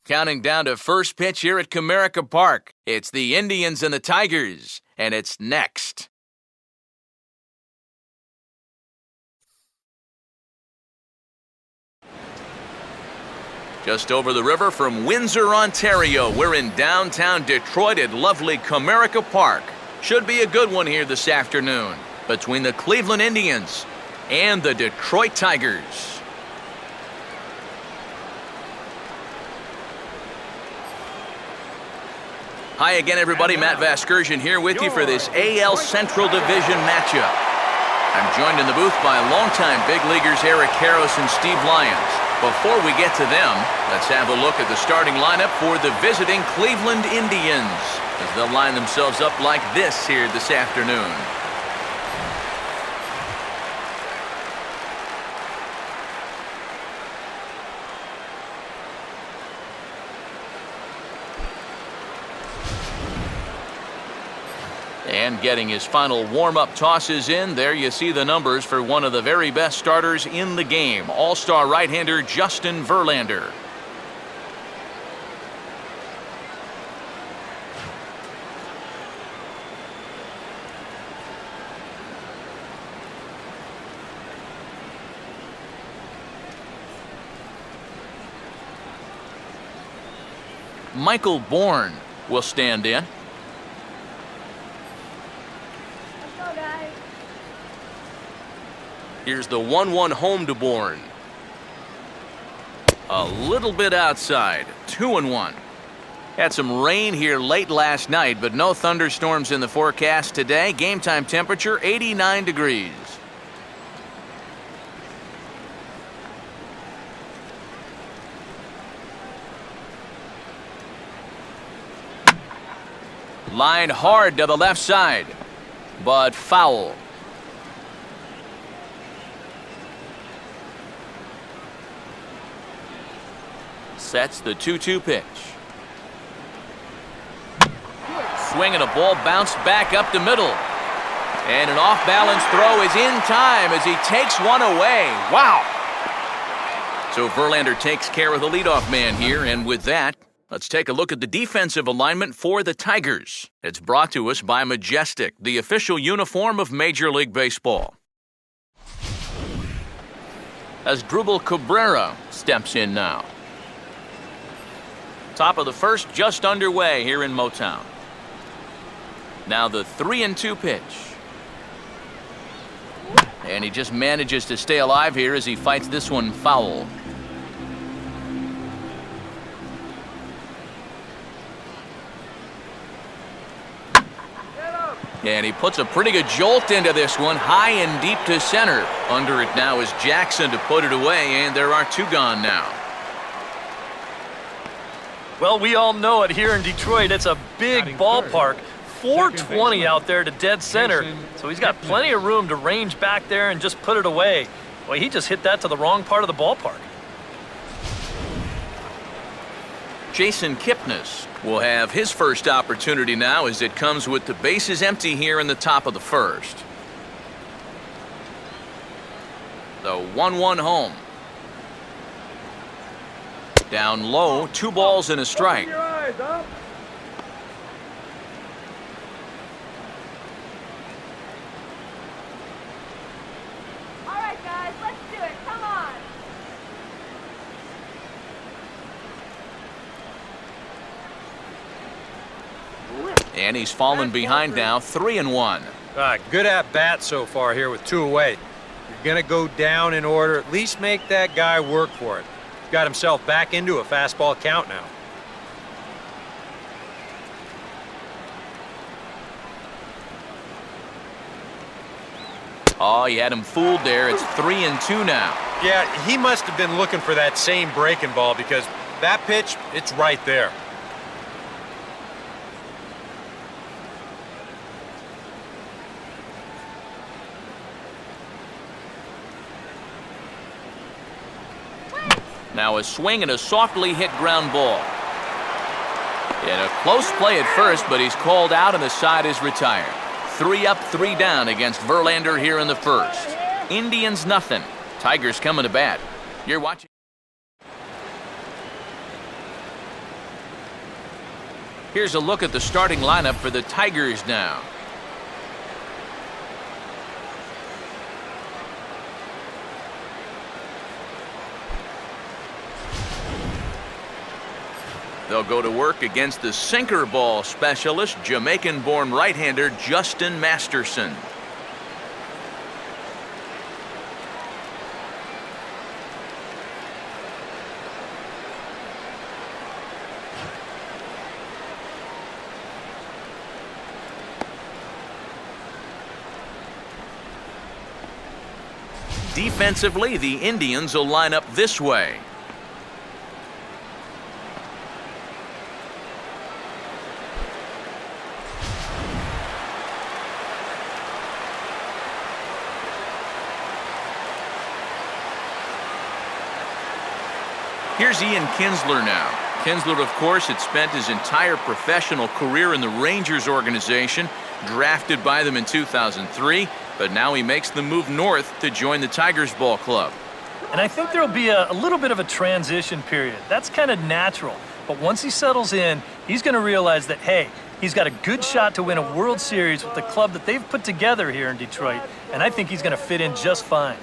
Counting down to first pitch here at Comerica Park. It's the Indians and the Tigers, and it's next. Just over the river from Windsor, Ontario, we're in downtown Detroit at lovely Comerica Park. Should be a good one here this afternoon between the Cleveland Indians and the Detroit Tigers. Hi again, everybody. Matt Vasgersian here with you for this AL Central Division matchup. I'm joined in the booth by longtime big leaguers Eric Karros and Steve Lyons. Before we get to them, let's have a look at the starting lineup for the visiting Cleveland Indians as they'll line themselves up like this here this afternoon. And getting his final warm-up tosses in, there you see the numbers for one of the very best starters in the game, all-star right-hander Justin Verlander. Michael Bourne will stand in. Here's the 1-1 home to Bourne. A little bit outside. 2-1. Had some rain here late last night, but no thunderstorms in the forecast today. Game time temperature 89 degrees. Line hard to the left side, but foul. Sets the 2-2 pitch. Swing and a ball bounced back up the middle. And an off-balance throw is in time as he takes one away. Wow! So Verlander takes care of the leadoff man here, and with that, let's take a look at the defensive alignment for the Tigers. It's brought to us by Majestic, the official uniform of Major League Baseball. As Drubal Cabrera steps in now. Top of the first just underway here in Motown. Now the 3-2 pitch. And he just manages to stay alive here as he fights this one foul. And he puts a pretty good jolt into this one, high and deep to center. Under it now is Jackson to put it away, and there are two gone now. Well, we all know it here in Detroit. It's a big ballpark. 420 out there to dead center. So he's got plenty of room to range back there and just put it away. Well, he just hit that to the wrong part of the ballpark. Jason Kipnis will have his first opportunity now as it comes with the bases empty here in the top of the first. The 1-1 home. Down low, 2 balls and a strike. Open your eyes, huh? All right, guys, let's do it. Come on. And he's fallen behind now, 3-1. Good at bat so far here with 2 away. You're going to go down in order. At least make that guy work for it. He's got himself back into a fastball count now. Oh, he had him fooled there. It's 3-2 now. Yeah, he must have been looking for that same breaking ball because that pitch, it's right there. Now a swing and a softly hit ground ball. And a close play at first, but he's called out and the side is retired. 3 up, 3 down against Verlander here in the first. Indians nothing. Tigers coming to bat. You're watching. Here's a look at the starting lineup for the Tigers now. They'll go to work against the sinker ball specialist, Jamaican-born right-hander Justin Masterson. Defensively, the Indians will line up this way. Here's Ian Kinsler now. Kinsler, of course, had spent his entire professional career in the Rangers organization, drafted by them in 2003, but now he makes the move north to join the Tigers ball club. And I think there'll be a little bit of a transition period. That's kind of natural. But once he settles in, he's going to realize that, hey, he's got a good shot to win a World Series with the club that they've put together here in Detroit, and I think he's going to fit in just fine.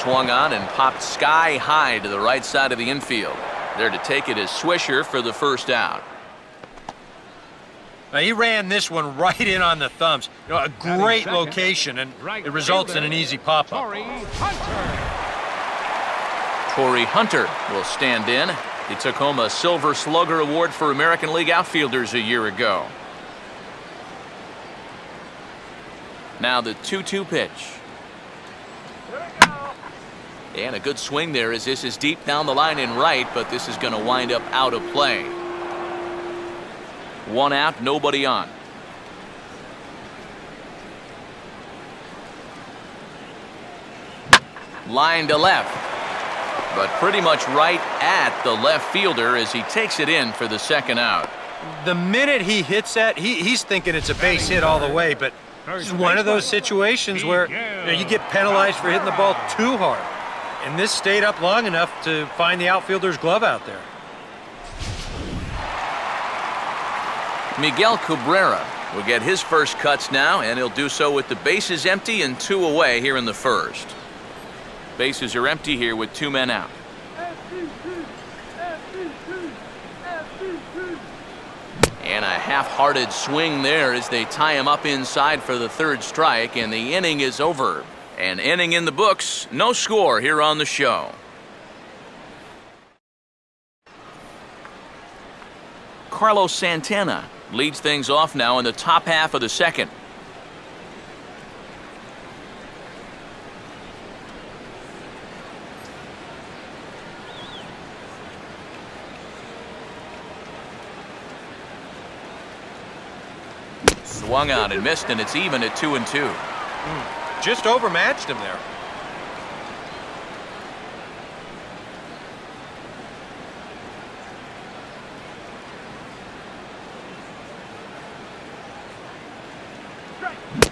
Swung on and popped sky high to the right side of the infield. There to take it is Swisher for the first out. Now, he ran this one right in on the thumbs. You know, a great location, and it results in an easy pop-up. Torrey Hunter will stand in. He took home a Silver Slugger Award for American League outfielders a year ago. Now the 2-2 pitch. And a good swing there as this is deep down the line in right, but this is going to wind up out of play. 1 out, nobody on. Line to left, but pretty much right at the left fielder as he takes it in for the second out. The minute he hits that, he's thinking it's a base hit all the way, but this is one of those situations where you get penalized for hitting the ball too hard. And this stayed up long enough to find the outfielder's glove out there. Miguel Cabrera will get his first cuts now, and he'll do so with the bases empty and 2 away here in the first. Bases are empty here with 2 men out. And a half-hearted swing there as they tie him up inside for the 3rd strike, and the inning is over. An inning in the books, no score here on the show. Carlos Santana leads things off now in the top half of the second. Swung on and missed, and it's even at 2-2. Just overmatched him there.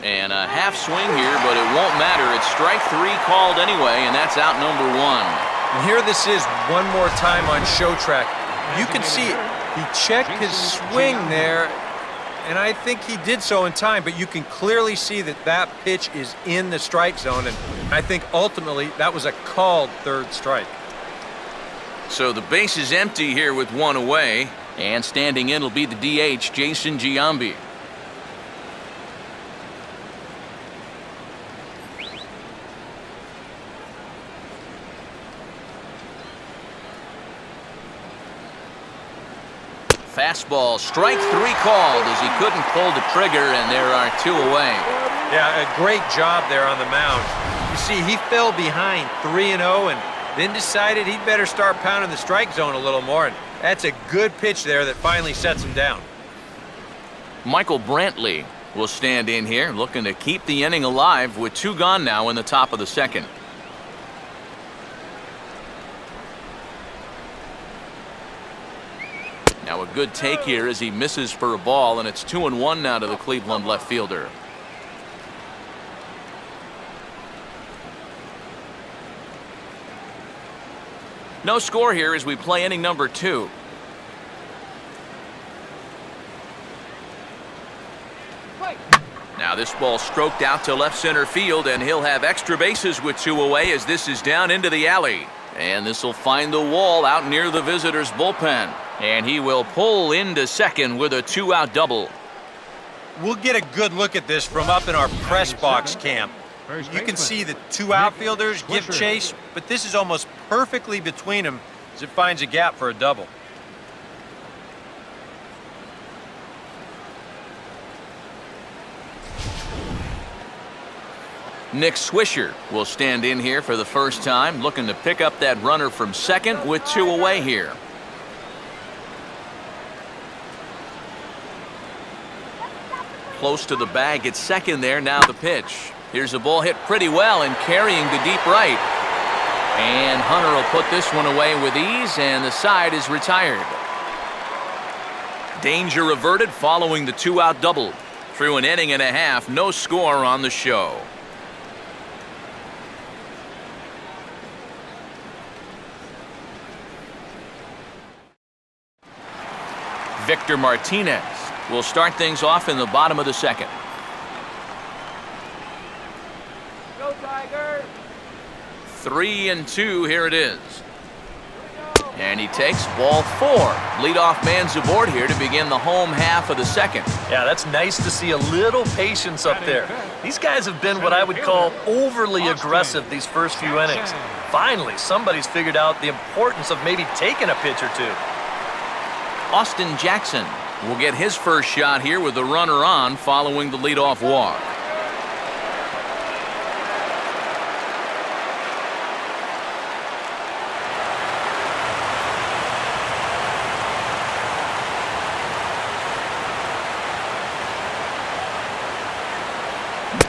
And a half swing here, but it won't matter. It's strike 3 called anyway, and that's out number 1. And here this is one more time on show track. You can see it. He checked his swing there, and I think he did so in time, but you can clearly see that that pitch is in the strike zone, and I think ultimately that was a called 3rd strike. So the base is empty here with 1 away, and standing in will be the DH, Jason Giambi. Fastball, strike 3 called as he couldn't pull the trigger, and there are 2 away. Yeah, a great job there on the mound. You see, he fell behind 3-0 and then decided he'd better start pounding the strike zone a little more, and that's a good pitch there that finally sets him down. Michael Brantley will stand in here, looking to keep the inning alive with 2 gone now in the top of the second. Now a good take here as he misses for a ball, and it's 2-1 now to the Cleveland left fielder. No score here as we play inning number 2. Now this ball stroked out to left center field, and he'll have extra bases with 2 away as this is down into the alley. And this will find the wall out near the visitors' bullpen. And he will pull into second with a 2-out double. We'll get a good look at this from up in our press box camp. You can see the 2 outfielders give chase, but this is almost perfectly between them as it finds a gap for a double. Nick Swisher will stand in here for the first time, looking to pick up that runner from second with 2 away here. Close to the bag at second there. Now the pitch. Here's a ball hit pretty well and carrying to deep right. And Hunter will put this one away with ease, and the side is retired. Danger averted following the 2-out double. Through an inning and a half, no score on the show. Victor Martinez will start things off in the bottom of the second. Go Tigers! 3-2, here it is. And he takes ball 4. Leadoff man's aboard here to begin the home half of the second. Yeah, that's nice to see a little patience up there. These guys have been what I would call overly aggressive these first few innings. Finally, somebody's figured out the importance of maybe taking a pitch or 2. Austin Jackson will get his first shot here with the runner on following the leadoff walk.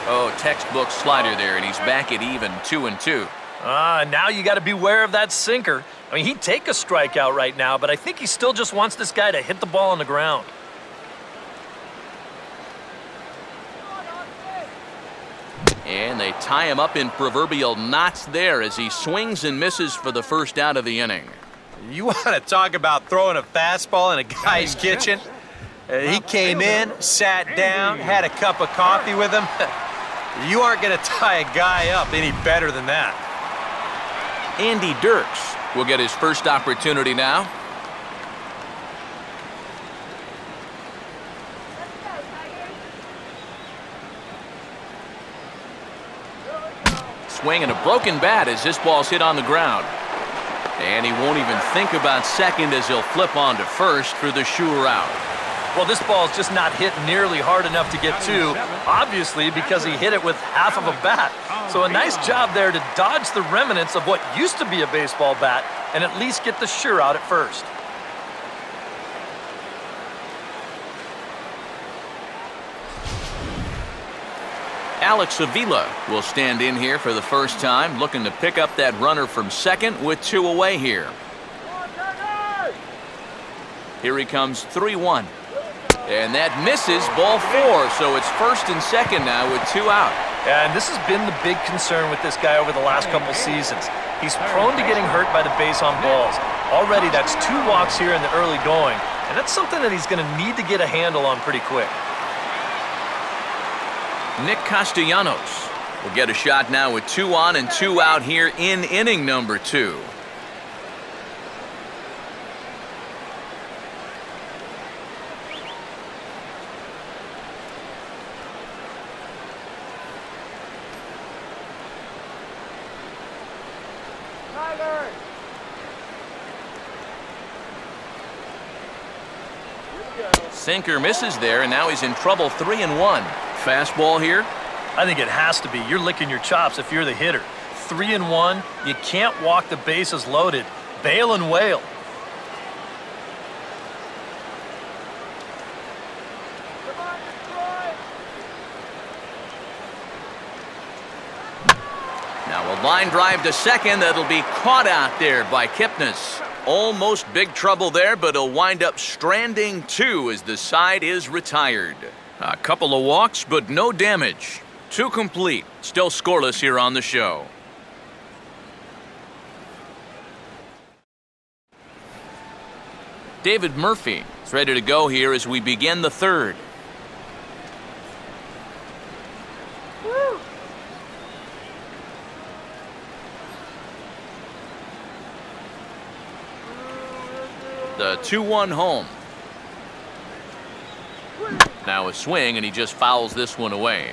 Oh, textbook slider there, and he's back at even 2-2. Now you got to beware of that sinker. I mean, he'd take a strikeout right now, but I think he still just wants this guy to hit the ball on the ground. And they tie him up in proverbial knots there as he swings and misses for the first out of the inning. You want to talk about throwing a fastball in a guy's kitchen? He came in, sat down, had a cup of coffee with him. You aren't going to tie a guy up any better than that. Andy Dirks will get his first opportunity now. Swing and a broken bat as this ball's hit on the ground. And he won't even think about second as he'll flip on to first for the sure out. Well, this ball's just not hit nearly hard enough to get to, obviously because he hit it with half of a bat. So a nice job there to dodge the remnants of what used to be a baseball bat and at least get the sure out at first. Alex Avila will stand in here for the first time, looking to pick up that runner from second with 2 away here. Here he comes, 3-1. And that misses, ball 4, so it's first and second now with 2 out. And this has been the big concern with this guy over the last couple seasons. He's prone to getting hurt by the base on balls. Already that's 2 walks here in the early going, and that's something that he's going to need to get a handle on pretty quick. Nick Castellanos will get a shot now with 2 on and 2 out here in inning number 2. Sinker misses there, and now he's in trouble. 3-1. Fastball here. I think it has to be. You're licking your chops if you're the hitter. 3-1. You can't walk the bases loaded. Bail and wail. Now a line drive to second that'll be caught out there by Kipnis. Almost big trouble there, but he'll wind up stranding 2 as the side is retired. A couple of walks, but no damage. 2 complete. Still scoreless here on the show. David Murphy is ready to go here as we begin the third. The 2-1 home. Now a swing, and he just fouls this one away.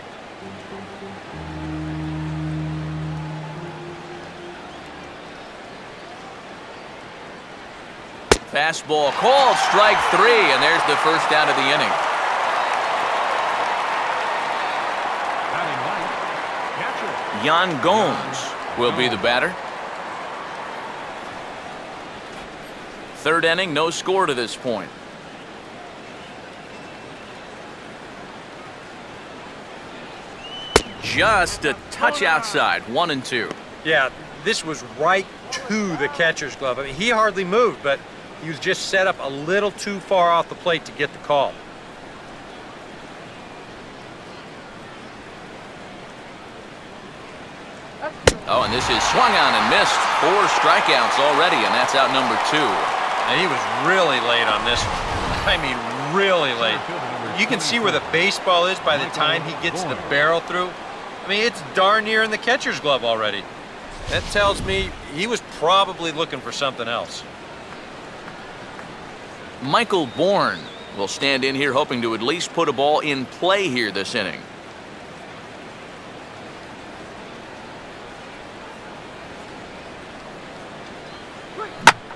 Fastball called, strike 3, and there's the first out of the inning. Yan Gomes will be the batter. Third inning, no score to this point. Just a touch outside, 1-2. Yeah, this was right to the catcher's glove. I mean, he hardly moved, but he was just set up a little too far off the plate to get the call. Oh, and this is swung on and missed. 4 strikeouts already, and that's out number 2. And he was really late on this one. I mean, really late. You can see where the baseball is by the time he gets the barrel through. I mean, it's darn near in the catcher's glove already. That tells me he was probably looking for something else. Michael Bourne will stand in here hoping to at least put a ball in play here this inning.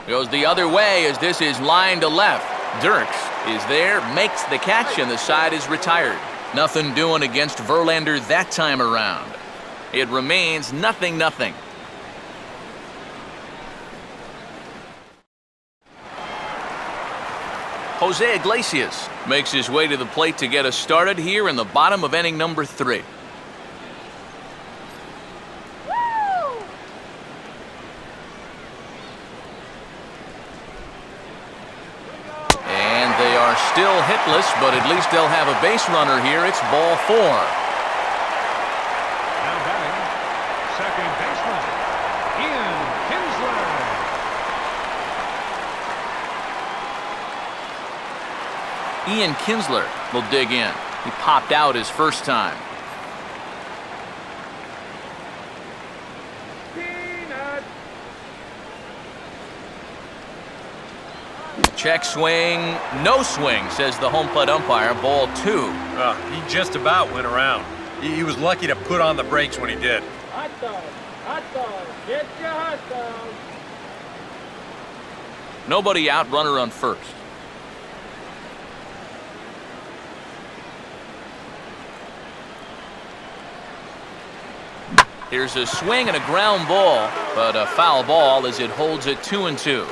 Goes the other way as this is lined to left. Dirks is there, makes the catch, and the side is retired. Nothing doing against Verlander that time around. It remains 0-0. Jose Iglesias makes his way to the plate to get us started here in the bottom of inning number 3. still hitless, but at least they'll have a base runner here. It's ball 4. Now batting, second baseman, Ian Kinsler. Ian Kinsler will dig in. He popped out his first time. Peanut. Check swing, no swing, says the home plate umpire. Ball 2. He just about went around. He was lucky to put on the brakes when he did. Hot dog. Hot dog. Get your hot dog. Nobody out, runner on first. Here's a swing and a ground ball, but a foul ball as it holds it 2-2.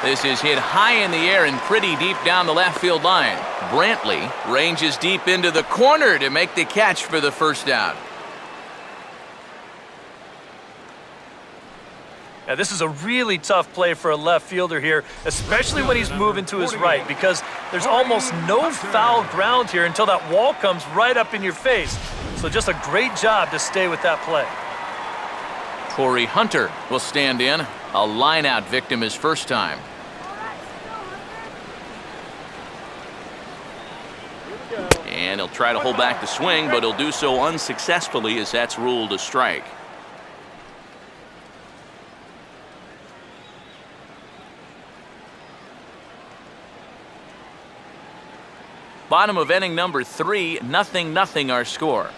This is hit high in the air and pretty deep down the left field line. Brantley ranges deep into the corner to make the catch for the first down. Now, this is a really tough play for a left fielder here, especially when he's moving to his right, because there's almost no foul ground here until that wall comes right up in your face. So just a great job to stay with that play. Torrey Hunter will stand in. A line-out victim his first time. And he'll try to hold back the swing, but he'll do so unsuccessfully as that's ruled a strike. Bottom of inning number 3, 0-0 our score.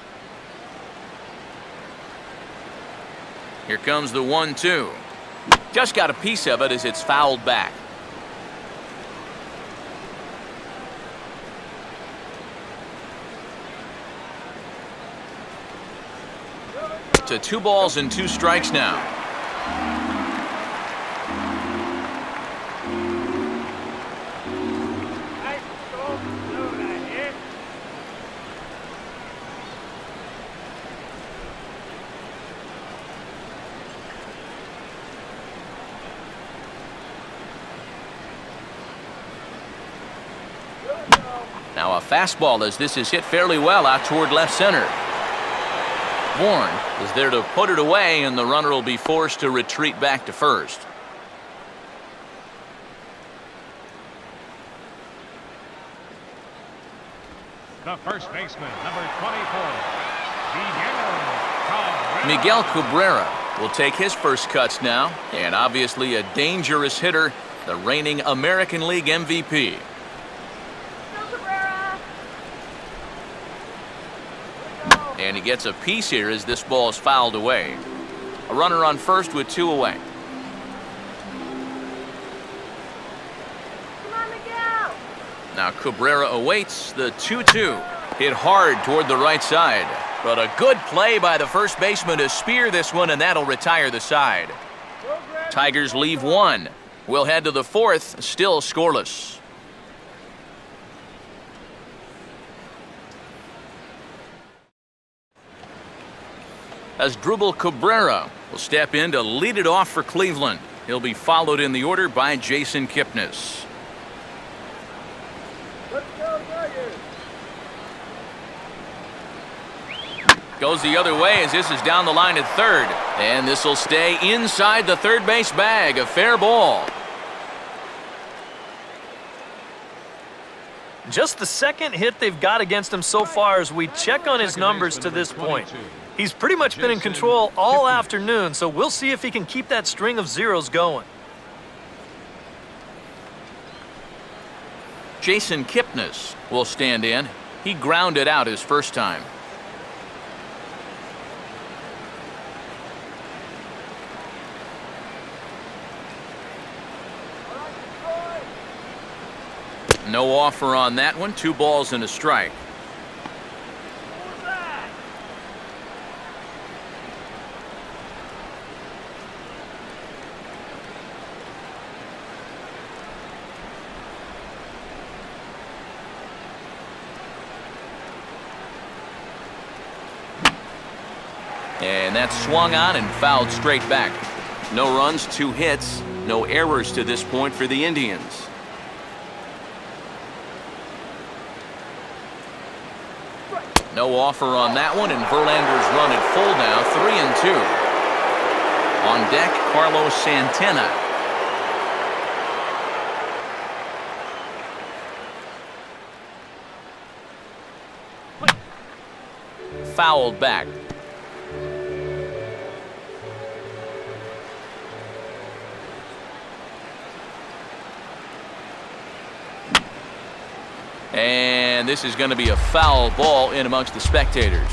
Here comes the 1-2. Just got a piece of it as it's fouled back. To 2 balls and 2 strikes now. Now a fastball as this is hit fairly well out toward left center. Bourne is there to put it away, and the runner will be forced to retreat back to first. The first baseman, number 24, Cabrera. Miguel Cabrera will take his first cuts now, and obviously a dangerous hitter, the reigning American League MVP. And he gets a piece here as this ball is fouled away. A runner on first with 2 away. Come on, Miguel. Now Cabrera awaits the 2-2. Hit hard toward the right side. But a good play by the first baseman to spear this one, and that'll retire the side. Tigers leave 1. We'll head to the 4th, still scoreless. As Drupal Cabrera will step in to lead it off for Cleveland. He'll be followed in the order by Jason Kipnis. Let's go, Tigers. Goes the other way as this is down the line at third. And this will stay inside the third base bag. A fair ball. Just the second hit they've got against him so far as we check on his numbers to this point. He's pretty much been in control all afternoon, so we'll see if he can keep that string of zeros going. Jason Kipnis will stand in. He grounded out his first time. No offer on that one. 2 balls and a strike. And that's swung on and fouled straight back. No runs, 2 hits, no errors to this point for the Indians. No offer on that one, and Verlander's run at full now, 3-2. On deck, Carlos Santana. Fouled back. And this is going to be a foul ball in amongst the spectators.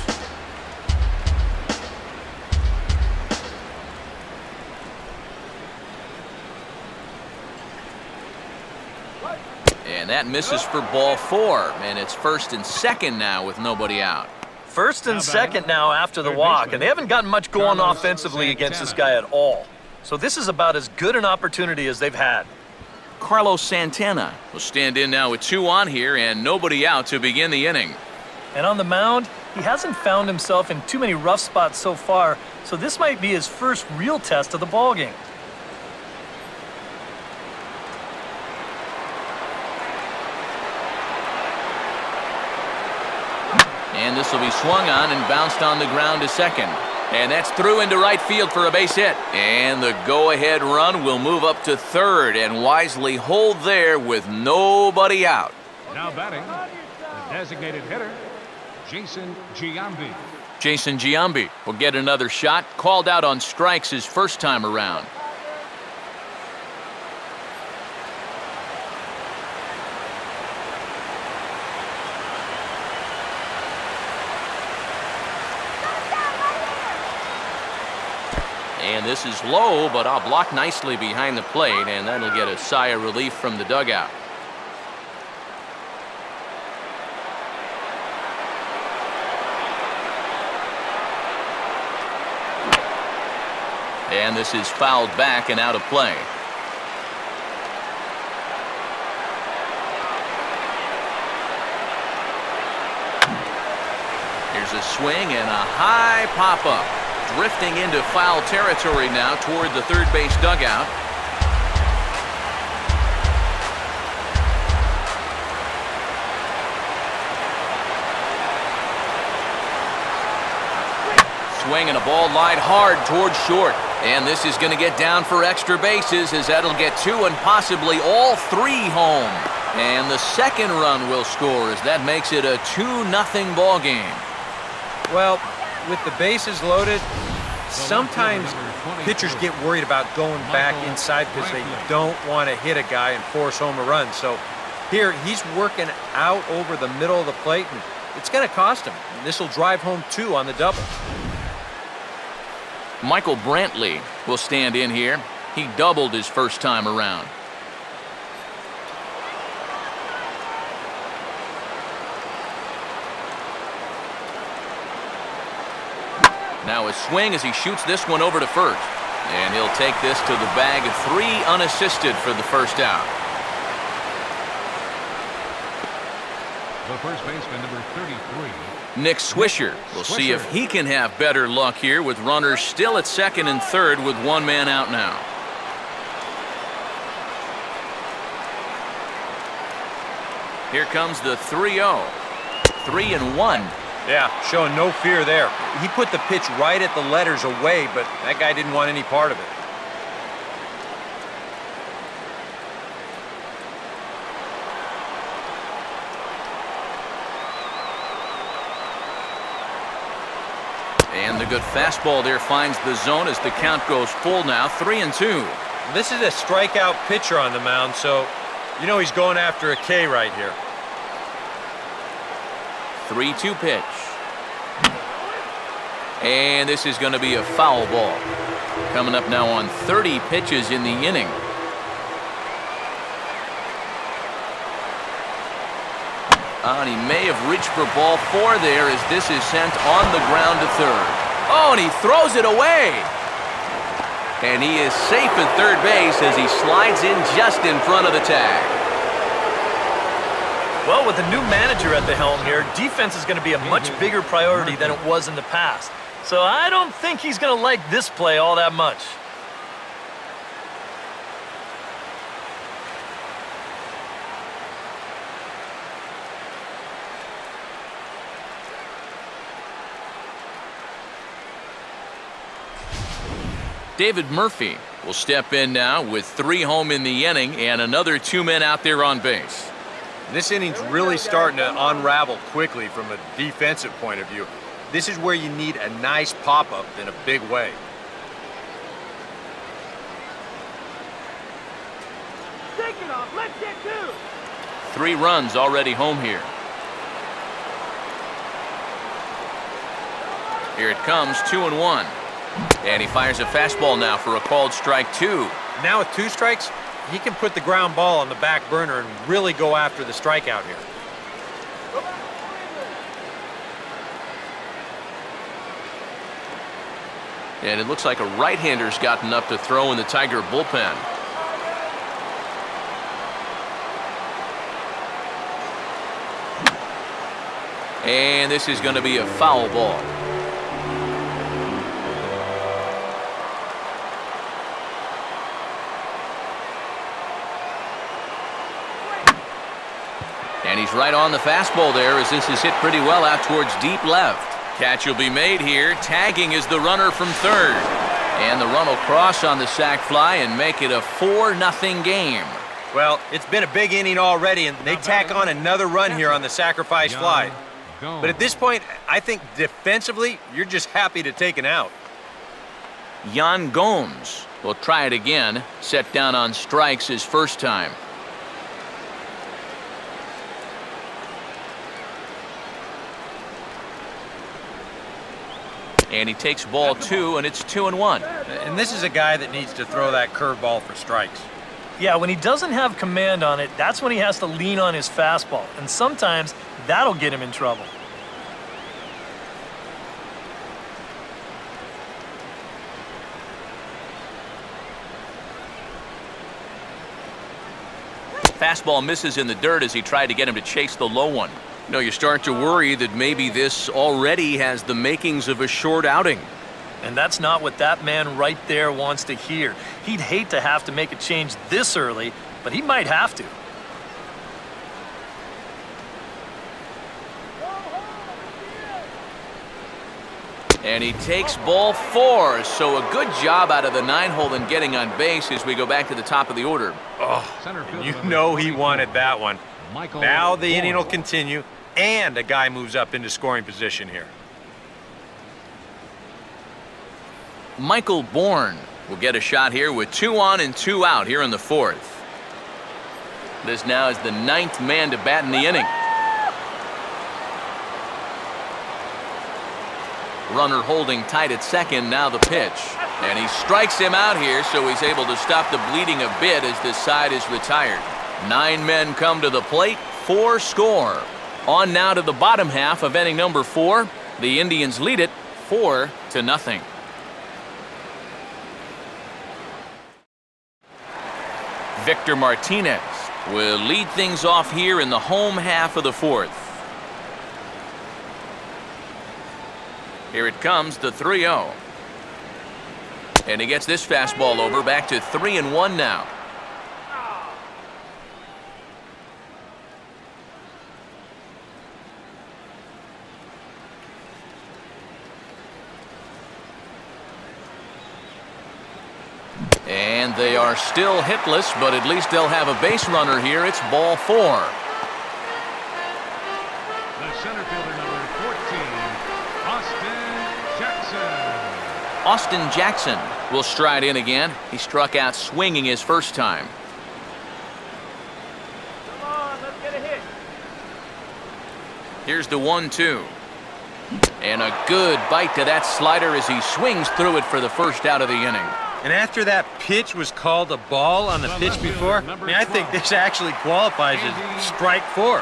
And that misses for ball 4. And it's 1st and 2nd now with nobody out. 1st and 2nd now after the walk, and they haven't gotten much going offensively against this guy at all. So this is about as good an opportunity as they've had. Carlos Santana will stand in now with 2 on here and nobody out to begin the inning. And on the mound, he hasn't found himself in too many rough spots so far, so this might be his first real test of the ballgame. And this will be swung on and bounced on the ground to second. And that's through into right field for a base hit. And the go-ahead run will move up to 3rd and wisely hold there with nobody out. Now batting, the designated hitter, Jason Giambi. Jason Giambi will get another shot. Called out on strikes his first time around. And this is low, but I'll block nicely behind the plate, and that'll get a sigh of relief from the dugout. And this is fouled back and out of play. Here's a swing and a high pop-up. Drifting into foul territory now toward the 3rd base dugout. Swing and a ball lined hard towards short. And this is going to get down for extra bases as that'll get 2 and possibly all 3 home. And the 2nd run will score as that makes it a 2-0 ball game. Well, with the bases loaded, sometimes pitchers get worried about going back inside because they don't want to hit a guy and force home a run. So here, he's working out over the middle of the plate, and it's going to cost him. This will drive home 2 on the double. Michael Brantley will stand in here. He doubled his first time around. Now a swing as he shoots this one over to 1st. And he'll take this to the bag of 3 unassisted for the first out. The first baseman, number 33. Nick Swisher will see if he can have better luck here with runners still at 2nd and 3rd with 1 man out now. Here comes the 3-0. 3-1. Yeah, showing no fear there. He put the pitch right at the letters away, but that guy didn't want any part of it. And the good fastball there finds the zone as the count goes full now, 3-2. This is a strikeout pitcher on the mound, so you know he's going after a K right here. 3-2 pitch. And this is going to be a foul ball. Coming up now on 30 pitches in the inning. And he may have reached for ball 4 there as this is sent on the ground to 3rd. Oh, and he throws it away. And he is safe at 3rd base as he slides in just in front of the tag. Well, with a new manager at the helm here, defense is going to be a much bigger priority than it was in the past. So I don't think he's going to like this play all that much. David Murphy will step in now with 3 home in the inning and another 2 men out there on base. This inning's really starting to unravel quickly from a defensive point of view. This is where you need a nice pop-up in a big way. Take it off. Let's get 2. 3 runs already home here. Here it comes, 2-1. And he fires a fastball now for a called strike 2. Now with 2 strikes, he can put the ground ball on the back burner and really go after the strikeout here. And it looks like a right-hander's gotten up to throw in the Tiger bullpen. And this is going to be a foul ball. And he's right on the fastball there as this is hit pretty well out towards deep left. Catch will be made here. Tagging is the runner from third. And the run will cross on the sac fly and make it a 4-0 game. Well, it's been a big inning already, and they tack on another run here on the sacrifice fly. But at this point, I think defensively, you're just happy to take an out. Yan Gomes will try it again. Set down on strikes his first time. And he takes ball 2, and it's 2-1. And this is a guy that needs to throw that curveball for strikes. Yeah, when he doesn't have command on it, that's when he has to lean on his fastball. And sometimes that'll get him in trouble. Fastball misses in the dirt as he tried to get him to chase the low one. You know, you start to worry that maybe this already has the makings of a short outing. And that's not what that man right there wants to hear. He'd hate to have to make a change this early, but he might have to. And he takes ball 4, so a good job out of the 9-hole in getting on base as we go back to the top of the order. Oh, you know he wanted that one. Now the inning will continue, and a guy moves up into scoring position here. Michael Bourne will get a shot here with 2 on and 2 out here in the 4th. This now is the 9th man to bat in the inning. Runner holding tight at second, now the pitch. And he strikes him out here, so he's able to stop the bleeding a bit as this side is retired. 9 men come to the plate, 4 score. On now to the bottom half of inning number 4. The Indians lead it 4-0. Victor Martinez will lead things off here in the home half of the 4th. Here it comes, the 3-0. And he gets this fastball over, back to 3-1 now. And they are still hitless, but at least they'll have a base runner here. It's ball 4. The center fielder, number 14, Austin Jackson. Austin Jackson will stride in again. He struck out swinging his first time. Come on, let's get a hit. Here's the 1-2. And a good bite to that slider as he swings through it for the first out of the inning. And after that pitch was called a ball on the pitch before, I think this actually qualifies as strike 4.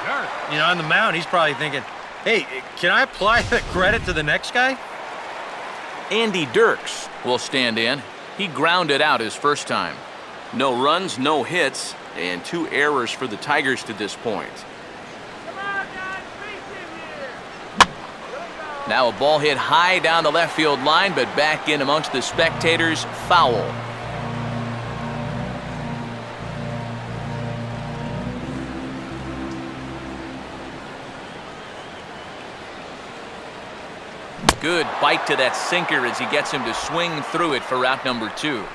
You know, on the mound, he's probably thinking, hey, can I apply the credit to the next guy? Andy Dirks will stand in. He grounded out his first time. No runs, no hits, and 2 errors for the Tigers to this point. Come on, guys, face him here. Here we go. Now a ball hit high down the left field line, but back in amongst the spectators. Foul. Good bite to that sinker as he gets him to swing through it for out number 2.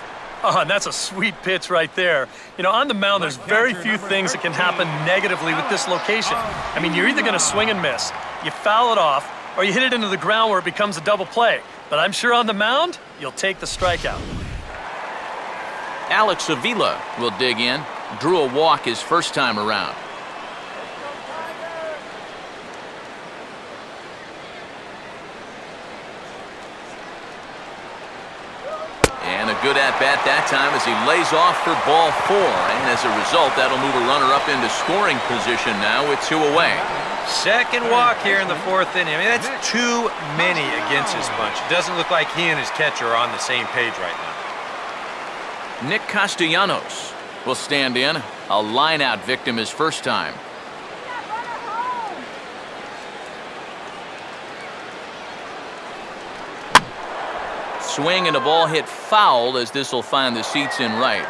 Oh, and that's a sweet pitch right there. You know, on the mound, there's very few things that can happen negatively with this location. I mean, you're either going to swing and miss, you foul it off, or you hit it into the ground where it becomes a double play. But I'm sure on the mound, you'll take the strikeout. Alex Avila will dig in. Drew a walk his first time around. And a good at-bat that time as he lays off for ball 4. And as a result, that'll move a runner up into scoring position now with 2 away. Second walk here in the 4th inning. I mean, that's too many against this bunch. It doesn't look like he and his catcher are on the same page right now. Nick Castellanos will stand in. A line-out victim his first time. Swing and a ball hit foul as this will find the seats in right.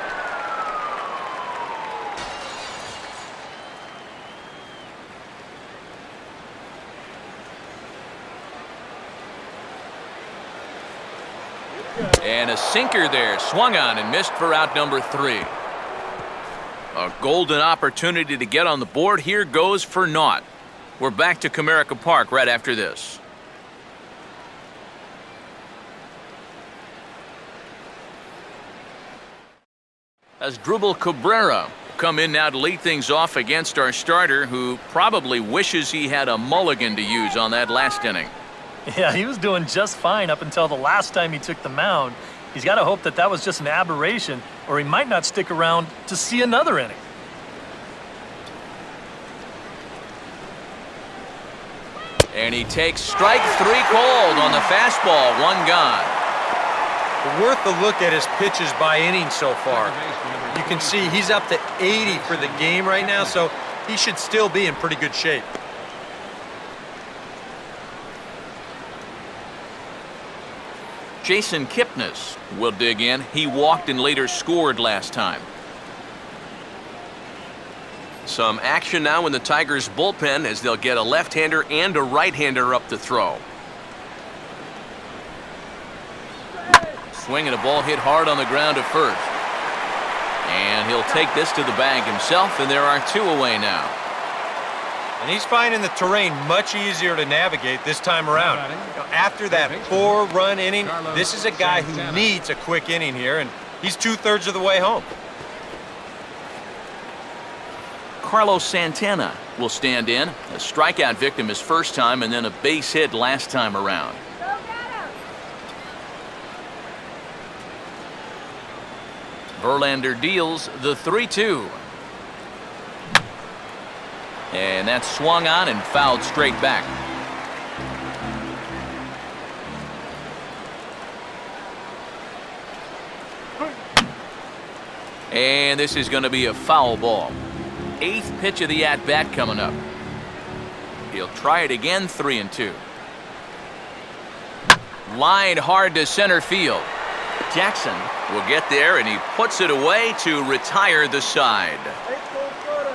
And a sinker there, swung on and missed for out number 3. A golden opportunity to get on the board here goes for naught. We're back to Comerica Park right after this. As Drupal Cabrera will come in now to lead things off against our starter, who probably wishes he had a mulligan to use on that last inning. Yeah, he was doing just fine up until the last time he took the mound. He's got to hope that that was just an aberration, or he might not stick around to see another inning. And he takes strike 3 called on the fastball, 1 gone. Worth a look at his pitches by inning so far. You can see he's up to 80 for the game right now, so he should still be in pretty good shape. Jason Kipnis will dig in. He walked and later scored last time. Some action now in the Tigers bullpen as they'll get a left-hander and a right-hander up to throw. Swing and a ball hit hard on the ground at first. And he'll take this to the bag himself, and there are 2 away now. And he's finding the terrain much easier to navigate this time around. After that 4-run inning, this is a guy who needs a quick inning here, and he's 2/3 of the way home. Carlos Santana will stand in. A strikeout victim his first time, and then a base hit last time around. Verlander deals the 3-2. And that's swung on and fouled straight back. And this is going to be a foul ball. 8th pitch of the at-bat coming up. He'll try it again, 3-2. Line hard to center field. Jackson will get there, and he puts it away to retire the side.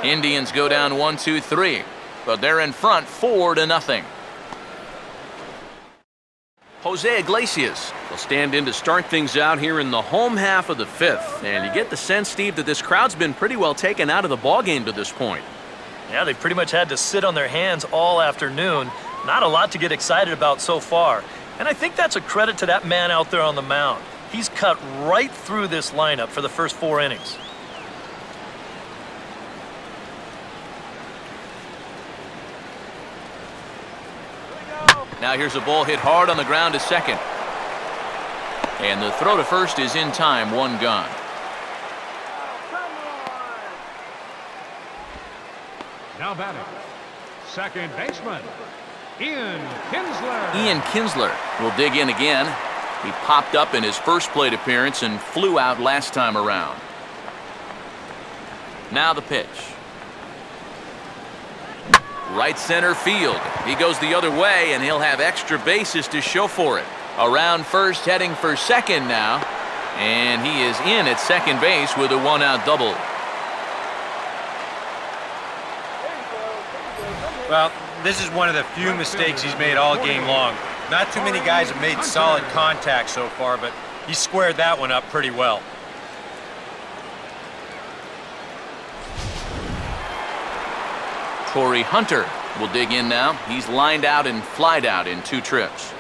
Indians go down 1-2-3, but they're in front 4-0. Jose Iglesias will stand in to start things out here in the home half of the 5th. And you get the sense, Steve, that this crowd's been pretty well taken out of the ballgame to this point. Yeah, they've pretty much had to sit on their hands all afternoon. Not a lot to get excited about so far. And I think that's a credit to that man out there on the mound. He's cut right through this lineup for the first 4 innings. Now here's a ball hit hard on the ground to second. And the throw to first is in time, 1 gone. Now batting, second baseman, Ian Kinsler. Ian Kinsler will dig in again. He popped up in his first plate appearance and flew out last time around. Now the pitch. right center field. He goes the other way, and he'll have extra bases to show for it. Around first, heading for second now. And he is in at second base with a one-out double. Well, this is one of the few mistakes he's made all game long. Not too many guys have made solid contact so far, but he squared that one up pretty well. Torrey Hunter will dig in now. He's lined out and flied out in 2 trips.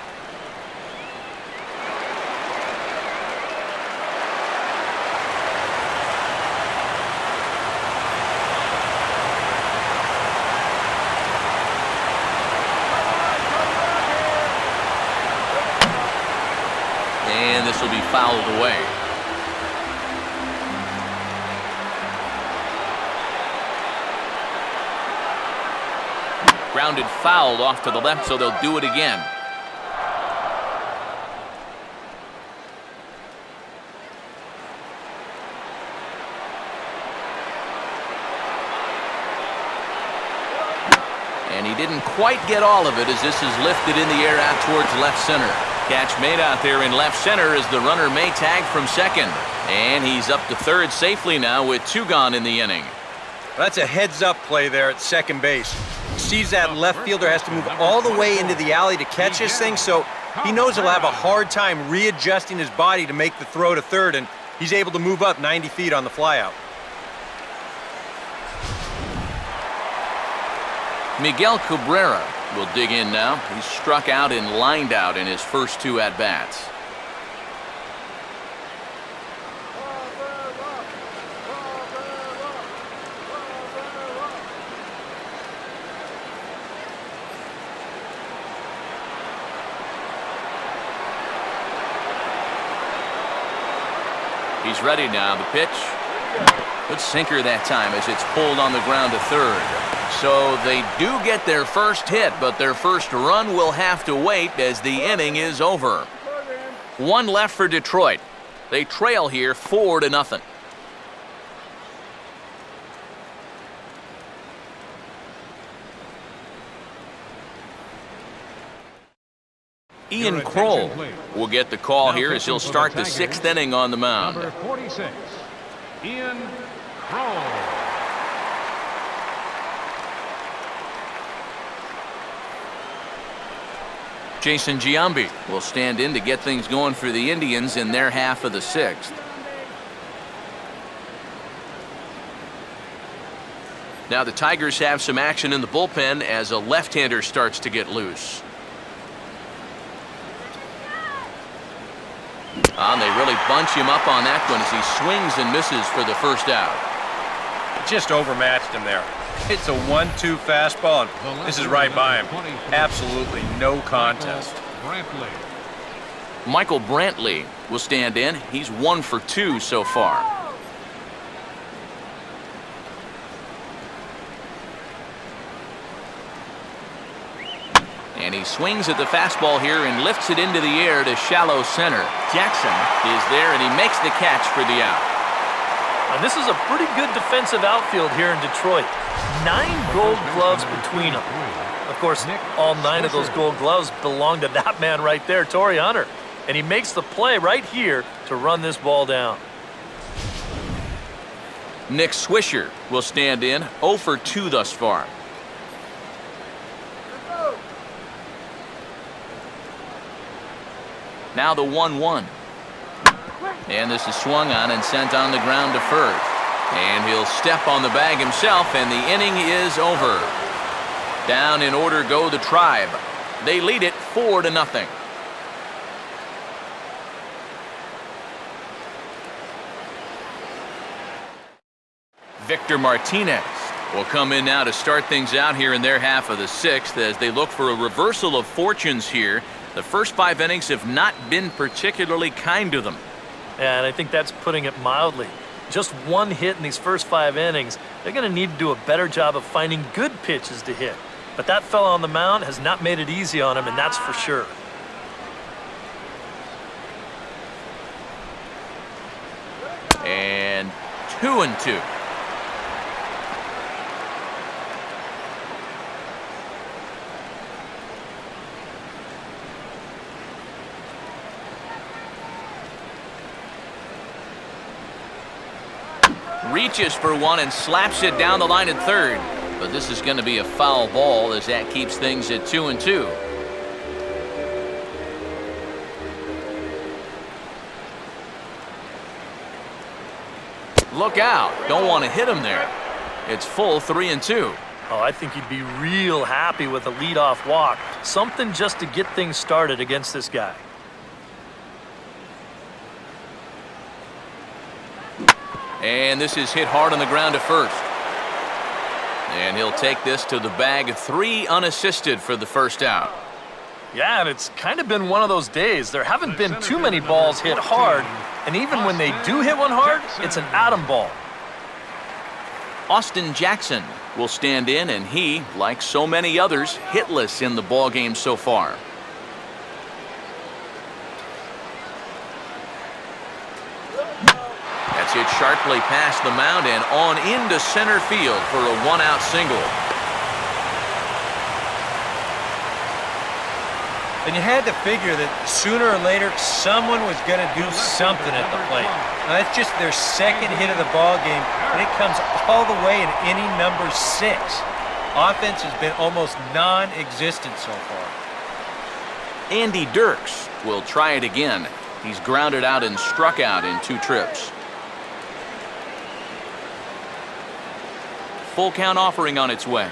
And this will be fouled away. Grounded foul off to the left, so they'll do it again. And he didn't quite get all of it as this is lifted in the air out towards left center. Catch made out there in left center as the runner may tag from second. And he's up to third safely now with 2 gone in the inning. That's a heads-up play there at second base. He sees that left fielder has to move all the way into the alley to catch this thing, so he knows he'll have a hard time readjusting his body to make the throw to third, and he's able to move up 90 feet on the flyout. Miguel Cabrera will dig in now. He's struck out and lined out in his first 2 at-bats. He's ready now. The pitch. Good sinker that time as it's pulled on the ground to third. So they do get their first hit, but their first run will have to wait as the inning is over. 1 left for Detroit. They trail here 4-0. Ian Kroll will get the call here as he'll start the 6th inning on the mound. Number 46, Ian Kroll. Jason Giambi will stand in to get things going for the Indians in their half of the 6th. Now the Tigers have some action in the bullpen as a left-hander starts to get loose. And they really bunch him up on that one as he swings and misses for the first out. Just overmatched him there. It's a 1-2 fastball, and this is right by him. Absolutely no contest. Michael Brantley will stand in. He's 1 for 2 so far. And he swings at the fastball here and lifts it into the air to shallow center. Jackson is there, and he makes the catch for the out. And this is a pretty good defensive outfield here in Detroit. 9 gold gloves between them. Of course, all 9 of those gold gloves belong to that man right there, Torrey Hunter. And he makes the play right here to run this ball down. Nick Swisher will stand in, 0 for 2 thus far. Now the 1-1. And this is swung on and sent on the ground to first. And he'll step on the bag himself, and the inning is over. Down in order go the Tribe. They lead it 4-0. Victor Martinez will come in now to start things out here in their half of the 6th as they look for a reversal of fortunes here. The first 5 innings have not been particularly kind to them. And I think that's putting it mildly. Just 1 hit in these first 5 innings. They're going to need to do a better job of finding good pitches to hit. But that fella on the mound has not made it easy on him, and that's for sure. And 2-2. Reaches for one and slaps it down the line at third. But this is going to be a foul ball as that keeps things at 2-2. Look out. Don't want to hit him there. It's full 3-2. Oh, I think he'd be real happy with a leadoff walk. Something just to get things started against this guy. And this is hit hard on the ground to first. And he'll take this to the bag. 3 unassisted for the first out. Yeah, and it's kind of been one of those days. There haven't been too many balls hit hard, and even when they do hit one hard, it's an atom ball. Austin Jackson will stand in, and he, like so many others, hitless in the ballgame so far. That's hit sharply past the mound and on into center field for a one-out single. And you had to figure that sooner or later someone was going to do something at the plate. Now, that's just their second hit of the ball game, and it comes all the way in inning number 6. Offense has been almost non-existent so far. Andy Dirks will try it again. He's grounded out and struck out in 2 trips. Full count offering on its way.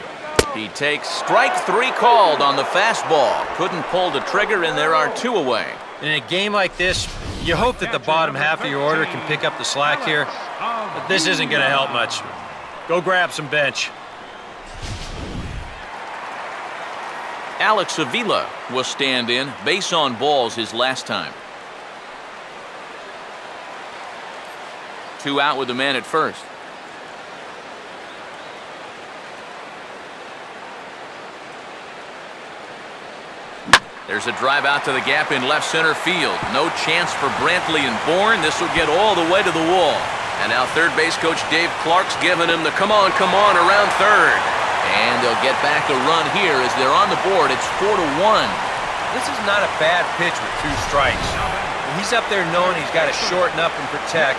He takes strike 3 called on the fastball. Couldn't pull the trigger, and there are 2 away. In a game like this, you hope that the bottom half of your order can pick up the slack here, but this isn't going to help much. Go grab some bench. Alex Avila will stand in. Base on balls his last time. 2 out with the man at first. There's a drive out to the gap in left center field. No chance for Brantley and Bourne. This will get all the way to the wall. And now third base coach Dave Clark's giving him the come on around third. And they'll get back a run here as they're on the board. It's 4-1. This is not a bad pitch with 2 strikes. When he's up there knowing he's got to shorten up and protect,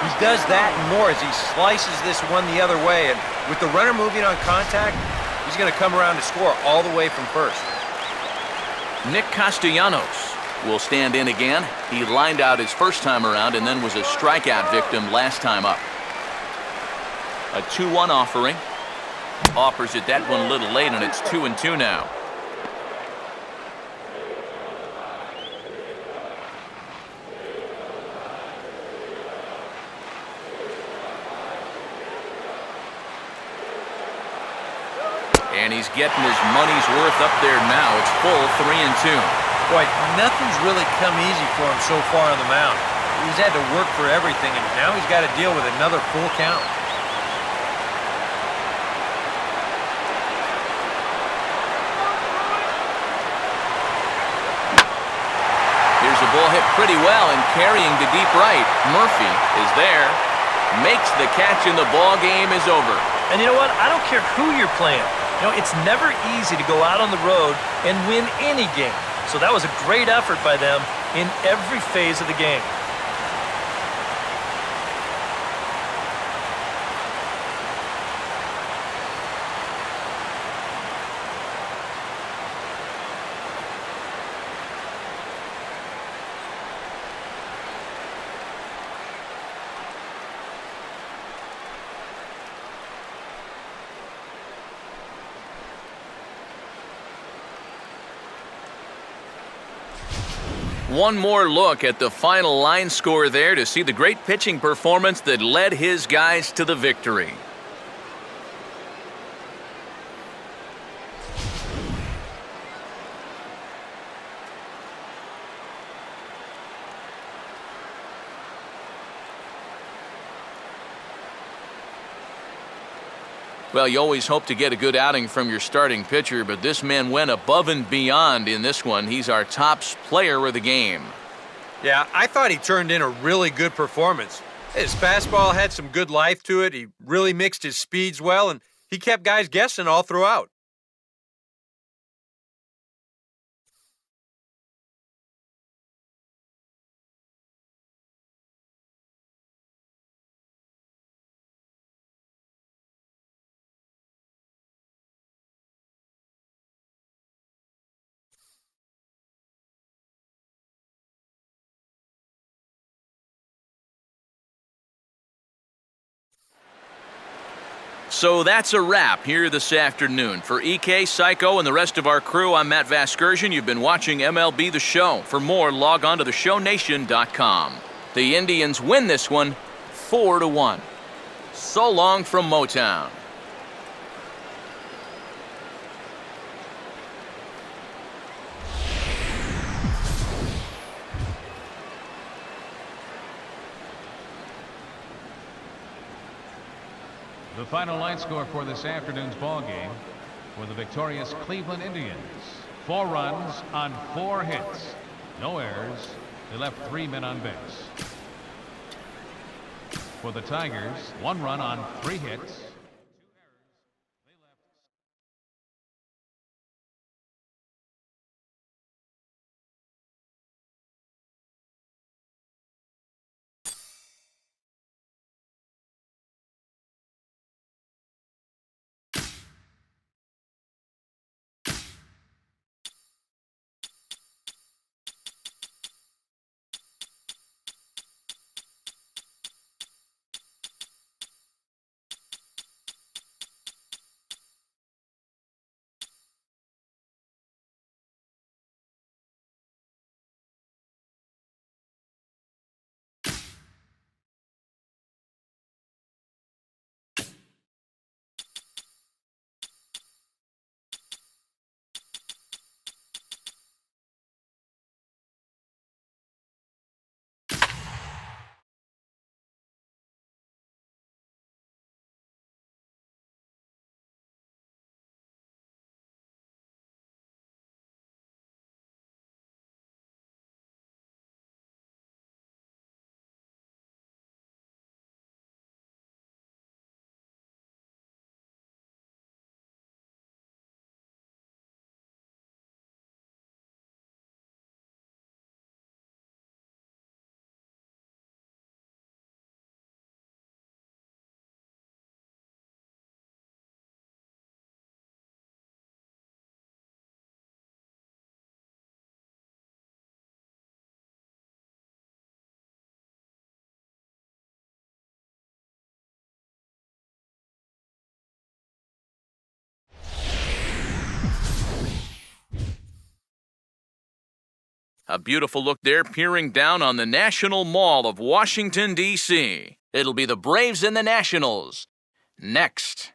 he does that and more as he slices this one the other way. And with the runner moving on contact, he's going to come around to score all the way from first. Nick Castellanos will stand in again. He lined out his first time around and then was a strikeout victim last time up. A 2-1 offering. Offers it that one a little late, and it's 2-2 now. And he's getting his money's worth up there now. It's full 3-2. Boy, nothing's really come easy for him so far on the mound. He's had to work for everything, and now he's got to deal with another full count. Here's a ball hit pretty well and carrying to deep right. Murphy is there. Makes the catch, and the ball game is over. And you know what? I don't care who you're playing. You know, it's never easy to go out on the road and win any game. So that was a great effort by them in every phase of the game. One more look at the final line score there to see the great pitching performance that led his guys to the victory. Well, you always hope to get a good outing from your starting pitcher, but this man went above and beyond in this one. He's our top player of the game. Yeah, I thought he turned in a really good performance. His fastball had some good life to it. He really mixed his speeds well, and he kept guys guessing all throughout. So that's a wrap here this afternoon. For EK, Psycho, and the rest of our crew, I'm Matt Vasgersian. You've been watching MLB The Show. For more, log on to theshownation.com. The Indians win this one 4-1. So long from Motown. The final line score for this afternoon's ball game for the victorious Cleveland Indians. 4 runs on 4 hits. No errors. They left 3 men on base. For the Tigers, 1 run on 3 hits. A beautiful look there, peering down on the National Mall of Washington, D.C. It'll be the Braves and the Nationals. Next.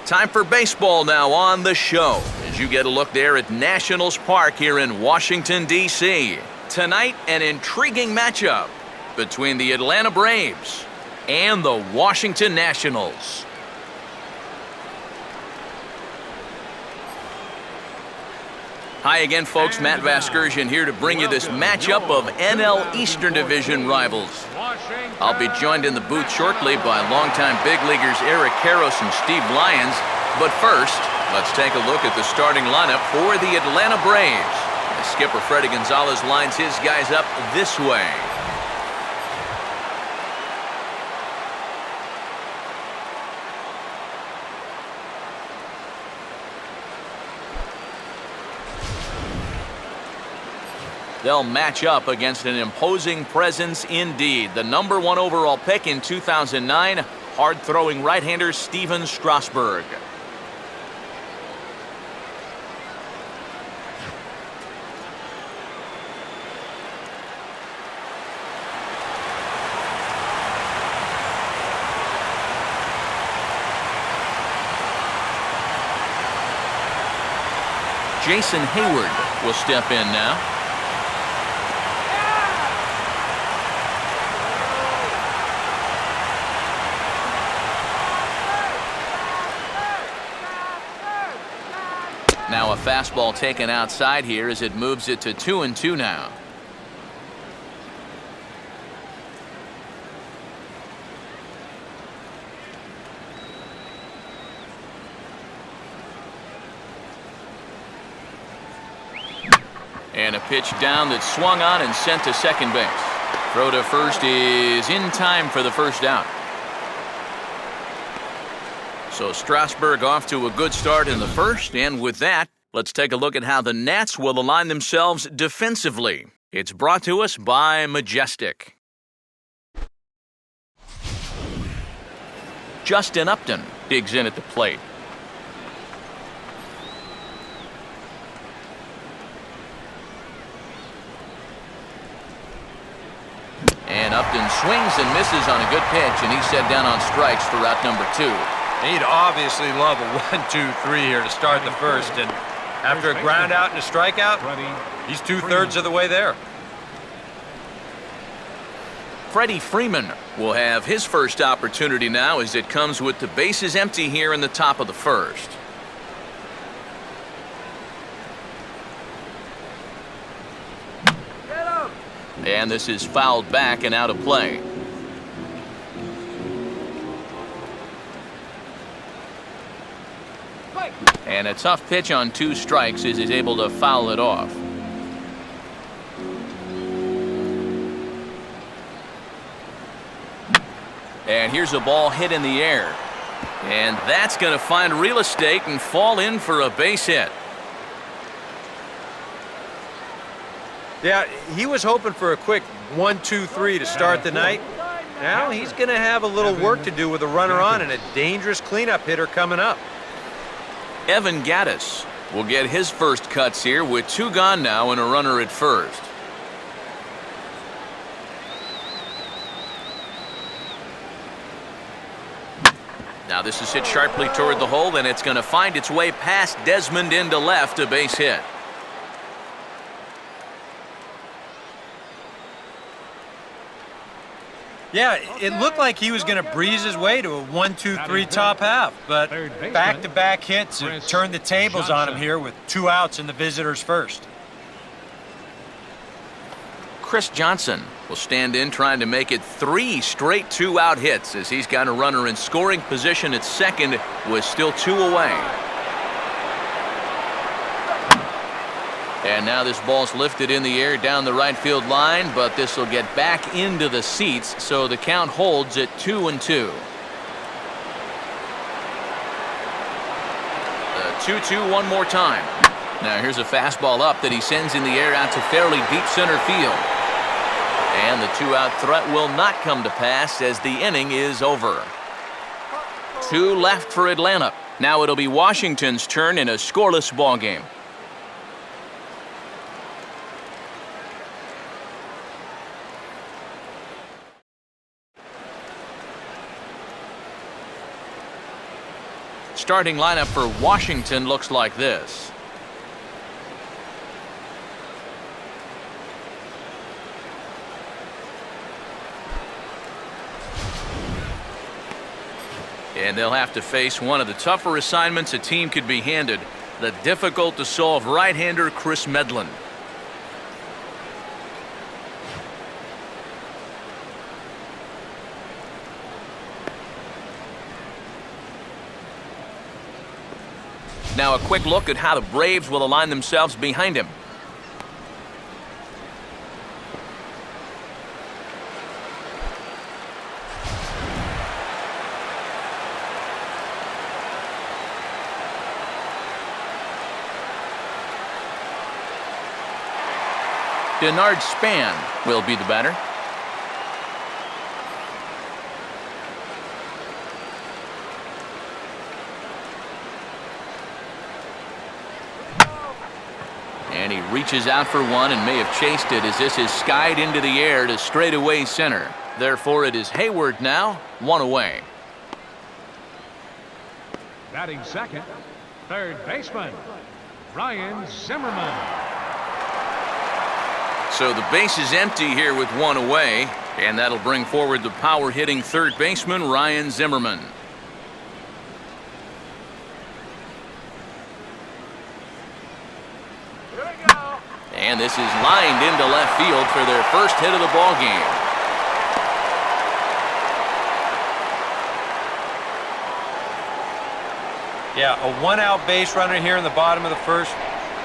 Time for baseball now on the show, as you get a look there at Nationals Park here in Washington, D.C. Tonight, an intriguing matchup between the Atlanta Braves and the Washington Nationals. Hi again, folks. Matt Vasgersian here to bring you this matchup of NL Eastern Division rivals. I'll be joined in the booth shortly by longtime big leaguers Eric Karros and Steve Lyons. But first, let's take a look at the starting lineup for the Atlanta Braves. As skipper Freddie Gonzalez lines his guys up this way. They'll match up against an imposing presence indeed. The #1 overall pick in 2009, hard-throwing right-hander Steven Strasburg. Jason Hayward will step in now. Now a fastball taken outside here as it moves it to 2-2 now. And a pitch down that's swung on and sent to second base. Throw to first is in time for the first out. So Strasburg off to a good start in the first, and with that, let's take a look at how the Nats will align themselves defensively. It's brought to us by Majestic. Justin Upton digs in at the plate. And Upton swings and misses on a good pitch, and he's set down on strikes for out number 2. He'd obviously love a 1-2-3 here to start the first, and after a ground out and a strikeout, he's 2/3 of the way there. Freddie Freeman will have his first opportunity now as it comes with the bases empty here in the top of the first. And this is fouled back and out of play. And a tough pitch on 2 strikes as he's able to foul it off. And here's a ball hit in the air. And that's going to find real estate and fall in for a base hit. Yeah, he was hoping for a quick 1-2-3 to start the night. Now he's going to have a little work to do with a runner on and a dangerous cleanup hitter coming up. Evan Gattis will get his first cuts here with 2 gone now and a runner at first. Now this is hit sharply toward the hole, and it's going to find its way past Desmond into left, a base hit. Yeah, it looked like he was going to breeze his way to a 1-2-3 top half, but back-to-back hits have turned the tables on him here with 2 outs in the visitors' first. Chris Johnson will stand in trying to make it 3 straight 2-out hits as he's got a runner in scoring position at second with still 2 away. And now this ball's lifted in the air down the right field line, but this will get back into the seats, so the count holds at 2-2. The 2-2 one more time. Now here's a fastball up that he sends in the air out to fairly deep center field. And the 2-out threat will not come to pass as the inning is over. 2 left for Atlanta. Now it'll be Washington's turn in a scoreless ball game. Starting lineup for Washington looks like this. And they'll have to face one of the tougher assignments a team could be handed, the difficult-to-solve right-hander Chris Medlin. Now a quick look at how the Braves will align themselves behind him. Denard Span will be the batter. And he reaches out for one and may have chased it as this is skied into the air to straightaway center. Therefore, it is Hayward now, 1 away. Batting second, third baseman, Ryan Zimmerman. So the base is empty here with 1 away, and that'll bring forward the power-hitting third baseman, Ryan Zimmerman. And this is lined into left field for their first hit of the ball game. Yeah, a 1-out base runner here in the bottom of the first.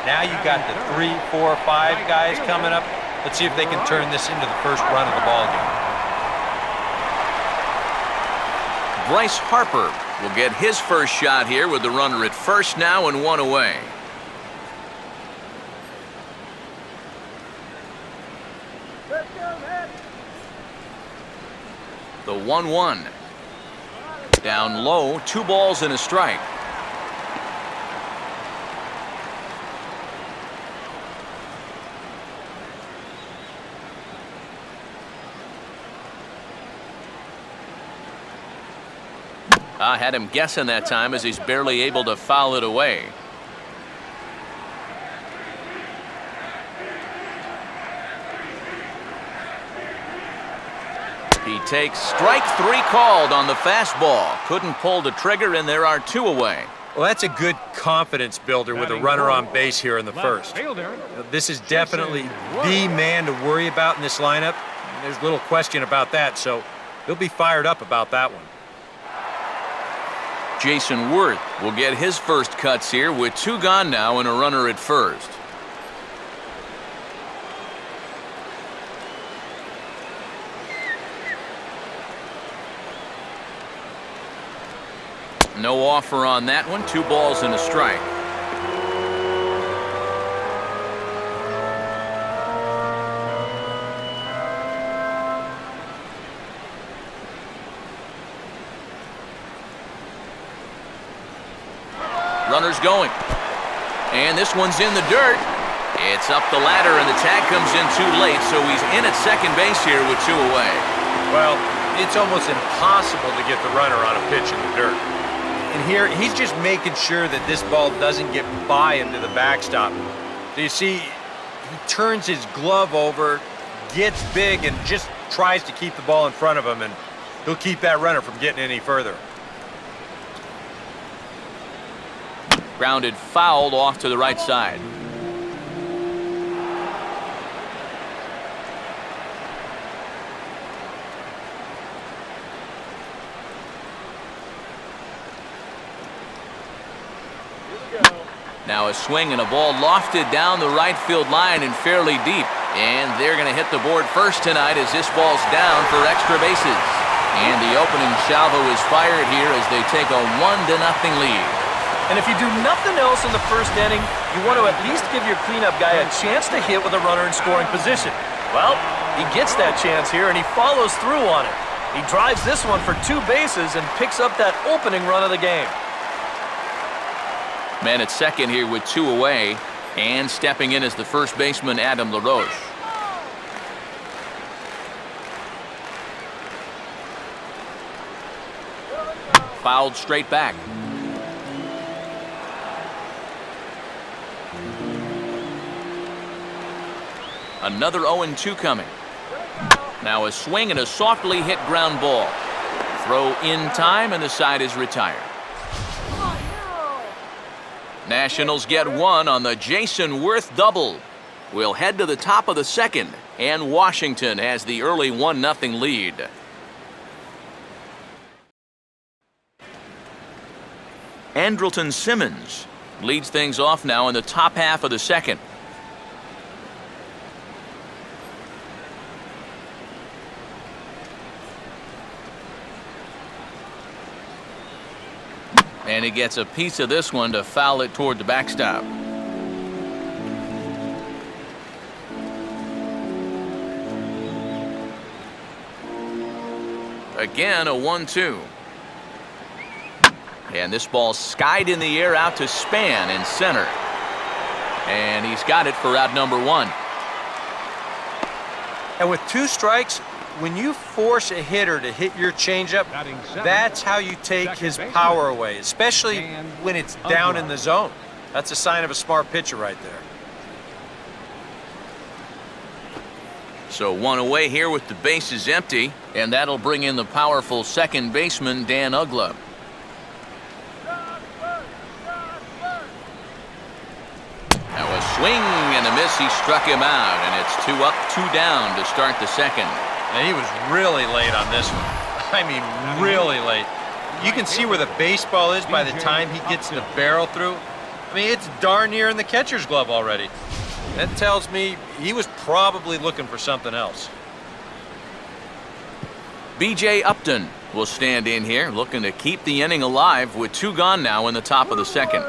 Now you've got the 3, 4, 5 guys coming up. Let's see if they can turn this into the first run of the ball game. Bryce Harper will get his first shot here with the runner at first now and 1 away. The 1-1. Down low, 2 balls and a strike. I had him guessing that time as he's barely able to foul it away. He takes strike 3 called on the fastball. Couldn't pull the trigger, and there are 2 away. Well, that's a good confidence builder with a runner on base here in the first. This is definitely the man to worry about in this lineup. There's little question about that, so he'll be fired up about that one. Jason Worth will get his first cuts here with 2 gone now and a runner at first. No offer on that one. 2 balls and a strike. Runners going. And this one's in the dirt. It's up the ladder, and the tag comes in too late, so he's in at second base here with 2 away. Well, it's almost impossible to get the runner on a pitch in the dirt. And here, he's just making sure that this ball doesn't get by into the backstop. So you see, he turns his glove over, gets big, and just tries to keep the ball in front of him, and he'll keep that runner from getting any further. Grounded fouled off to the right side. Now a swing and a ball lofted down the right field line and fairly deep. And they're going to hit the board first tonight as this ball's down for extra bases. And the opening salvo is fired here as they take a 1-0 lead. And if you do nothing else in the first inning, you want to at least give your cleanup guy a chance to hit with a runner in scoring position. Well, he gets that chance here, and he follows through on it. He drives this one for 2 bases and picks up that opening run of the game. Man at second here with 2 away, and stepping in as the first baseman, Adam LaRoche. Fouled straight back. Another 0-2 coming. Now a swing and a softly hit ground ball. Throw in time, and the side is retired. Nationals get 1 on the Jason Worth double. We'll head to the top of the second, and Washington has the early 1-0 lead. Andrelton Simmons leads things off now in the top half of the second. And he gets a piece of this one to foul it toward the backstop. Again, a 1-2. And this ball skied in the air out to Span in center. And he's got it for out number 1. And with 2 strikes, when you force a hitter to hit your changeup, that's how you take his power away, especially when it's down in the zone. That's a sign of a smart pitcher right there. So 1 away here with the bases empty, and that'll bring in the powerful second baseman, Dan Uggla. Now a swing and a miss. He struck him out, and it's 2 up, 2 down to start the second. And he was really late on this one. I mean, really late. You can see where the baseball is by the time he gets the barrel through. I mean, it's darn near in the catcher's glove already. That tells me he was probably looking for something else. B.J. Upton will stand in here, looking to keep the inning alive with 2 gone now in the top of the second.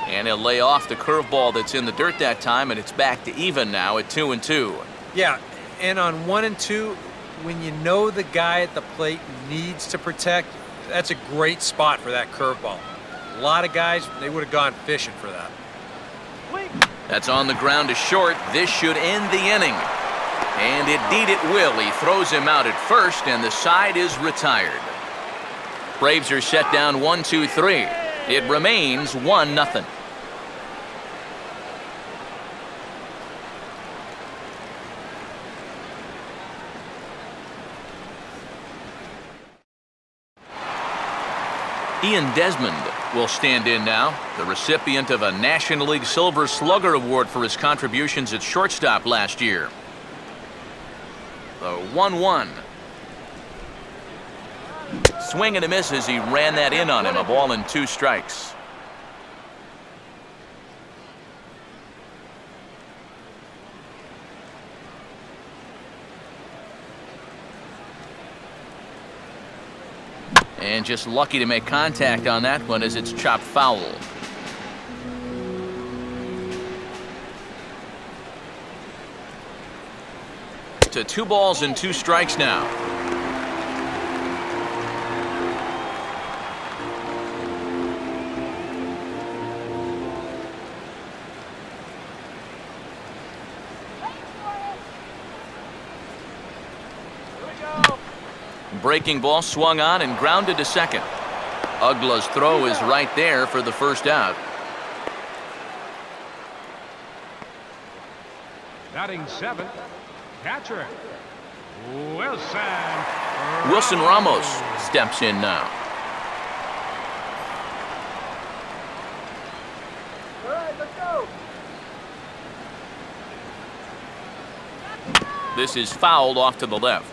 And he'll lay off the curveball that's in the dirt that time, and it's back to even now at 2-2. Yeah, And on 1 and 2, when you know the guy at the plate needs to protect, that's a great spot for that curveball. A lot of guys, they would have gone fishing for that. That's on the ground to short. This should end the inning. And indeed it will. He throws him out at first, and the side is retired. Braves are set down 1-2-3. It remains 1-0. Ian Desmond will stand in now, the recipient of a National League Silver Slugger Award for his contributions at shortstop last year. The 1-1. Swing and a miss as he ran that in on him. A ball and 2 strikes. And just lucky to make contact on that one as it's chopped foul. To 2 balls and 2 strikes now. Breaking ball swung on and grounded to second. Ugla's throw is right there for the first out. Batting 7th, catcher Wilson Ramos steps in now. All right, let's go. This is fouled off to the left.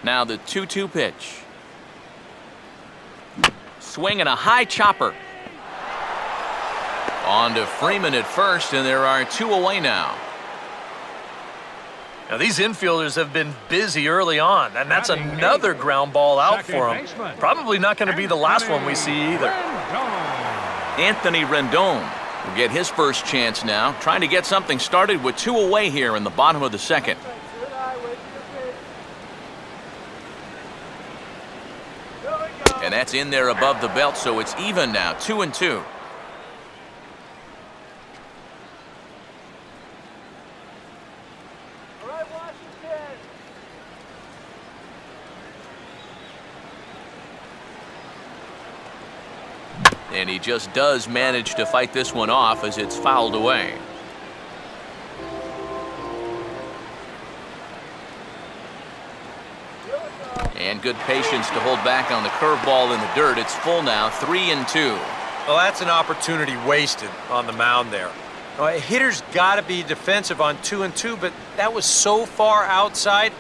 Now the 2-2 pitch. Swing and a high chopper. On to Freeman at first, and there are 2 away now. Now these infielders have been busy early on, and that's another ground ball out for them. Probably not going to be the last one we see either. Anthony Rendon will get his first chance now, trying to get something started with 2 away here in the bottom of the second. Good eye, wait for your pitch. Here we go. And that's in there above the belt, so it's even now, 2-2. All right, Washington. And he just does manage to fight this one off as it's fouled away. And good patience to hold back on the curveball in the dirt. It's full now, 3-2. Well, that's an opportunity wasted on the mound there. Now, a hitter's got to be defensive on 2-2, but that was so far outside,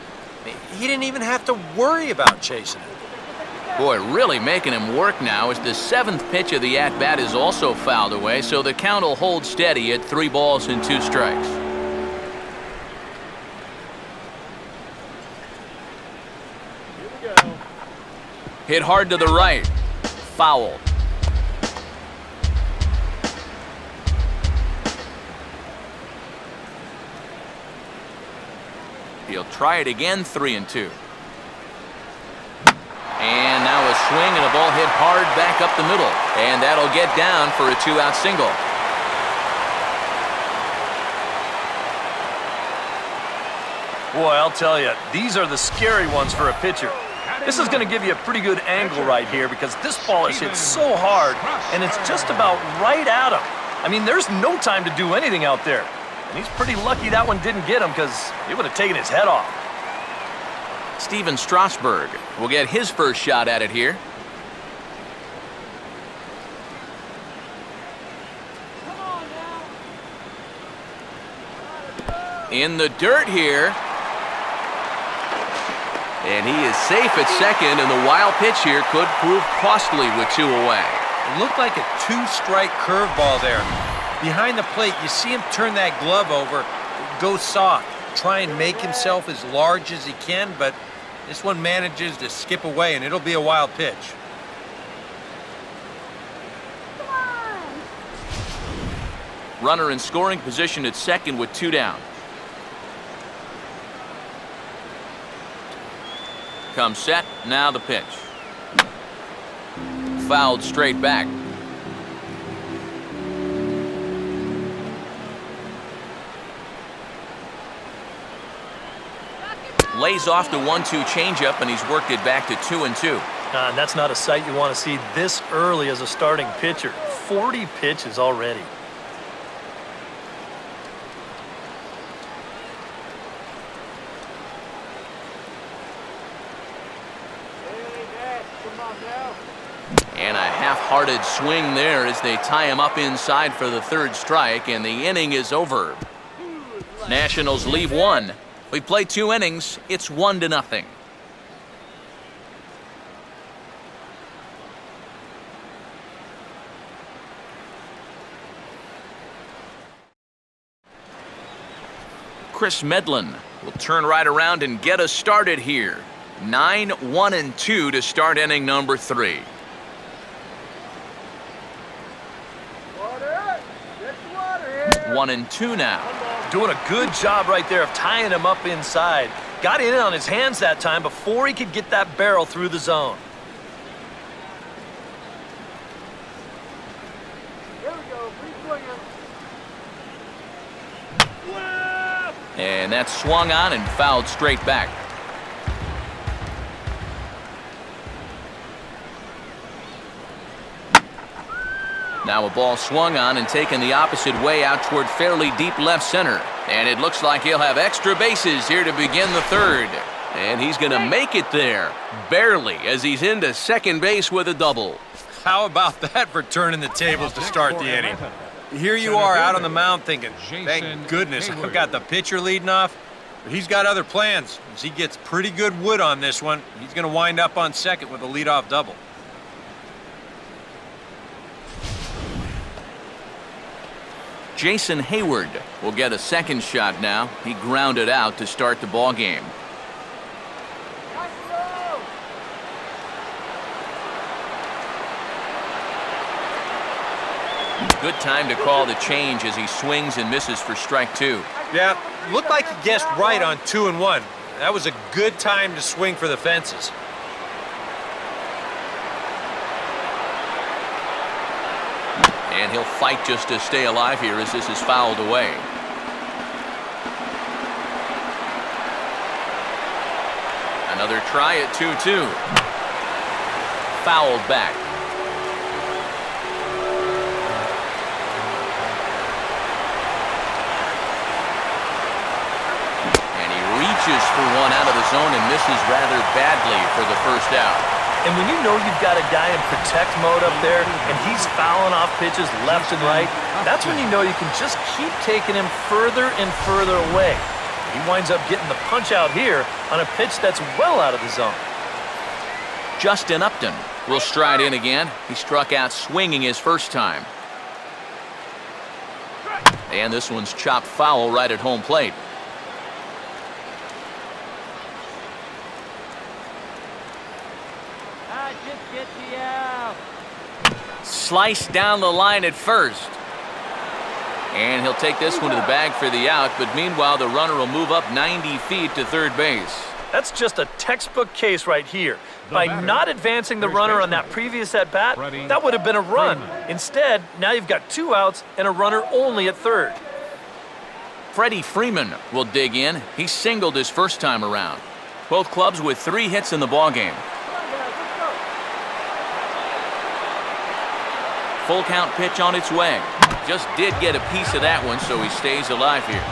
he didn't even have to worry about chasing it. Boy, really making him work now as the 7th pitch of the at-bat is also fouled away, so the count will hold steady at 3 balls and 2 strikes. Hit hard to the right. Foul. He'll try it again, 3-2. And now a swing and a ball hit hard back up the middle. And that'll get down for a 2-out single. Boy, I'll tell you, these are the scary ones for a pitcher. This is going to give you a pretty good angle right here because this ball is hit so hard, and it's just about right at him. I mean, there's no time to do anything out there. And he's pretty lucky that one didn't get him because it would have taken his head off. Steven Strasburg will get his first shot at it here. In the dirt here. And he is safe at second, and the wild pitch here could prove costly with 2 away. It looked like a 2-strike curveball there. Behind the plate, you see him turn that glove over, go soft, try and make himself as large as he can, but this one manages to skip away, and it'll be a wild pitch. Runner in scoring position at second with 2 down. Comes set, now the pitch. Fouled straight back. Lays off the 1-2 changeup, and he's worked it back to 2-2. And that's not a sight you want to see this early as a starting pitcher. 40 pitches already. And a half-hearted swing there as they tie him up inside for the 3rd strike, and the inning is over. Nationals leave 1. We play 2 innings. It's 1-0. Chris Medlin will turn right around and get us started here. 9-1-2 to start inning number 3. 1-2 now. Doing a good job right there of tying him up inside. Got in on his hands that time before he could get that barrel through the zone. Here we go. Free swinging. And that's swung on and fouled straight back. Now a ball swung on and taken the opposite way out toward fairly deep left center. And it looks like he'll have extra bases here to begin the 3rd. And he's going to make it there, barely, as he's into second base with a double. How about that for turning the tables to start the inning? Here you are out on the mound thinking, thank goodness I've got the pitcher leading off. But he's got other plans. As he gets pretty good wood on this one, he's going to wind up on second with a leadoff double. Jason Hayward will get a second shot now. He grounded out to start the ball game. Good time to call the change as he swings and misses for strike 2. Yeah, looked like he guessed right on 2-1. That was a good time to swing for the fences. And he'll fight just to stay alive here as this is fouled away. Another try at 2-2. Fouled back. And he reaches for one out of the zone and misses rather badly for the 1st out. And when you know you've got a guy in protect mode up there and he's fouling off pitches left and right, that's when you know you can just keep taking him further and further away. He winds up getting the punch out here on a pitch that's well out of the zone. Justin Upton will stride in again. He struck out swinging his 1st time. And this one's chopped foul right at home plate. Sliced down the line at 1st. And he'll take this one to the bag for the out, but meanwhile the runner will move up 90 feet to 3rd base. That's just a textbook case right here. By not advancing the runner on that previous at-bat, that would have been a run. Instead, now you've got 2 outs and a runner only at 3rd. Freddie Freeman will dig in. He singled his 1st time around. Both clubs with 3 hits in the ballgame. Full count pitch on its way. Just did get a piece of that one, so he stays alive here.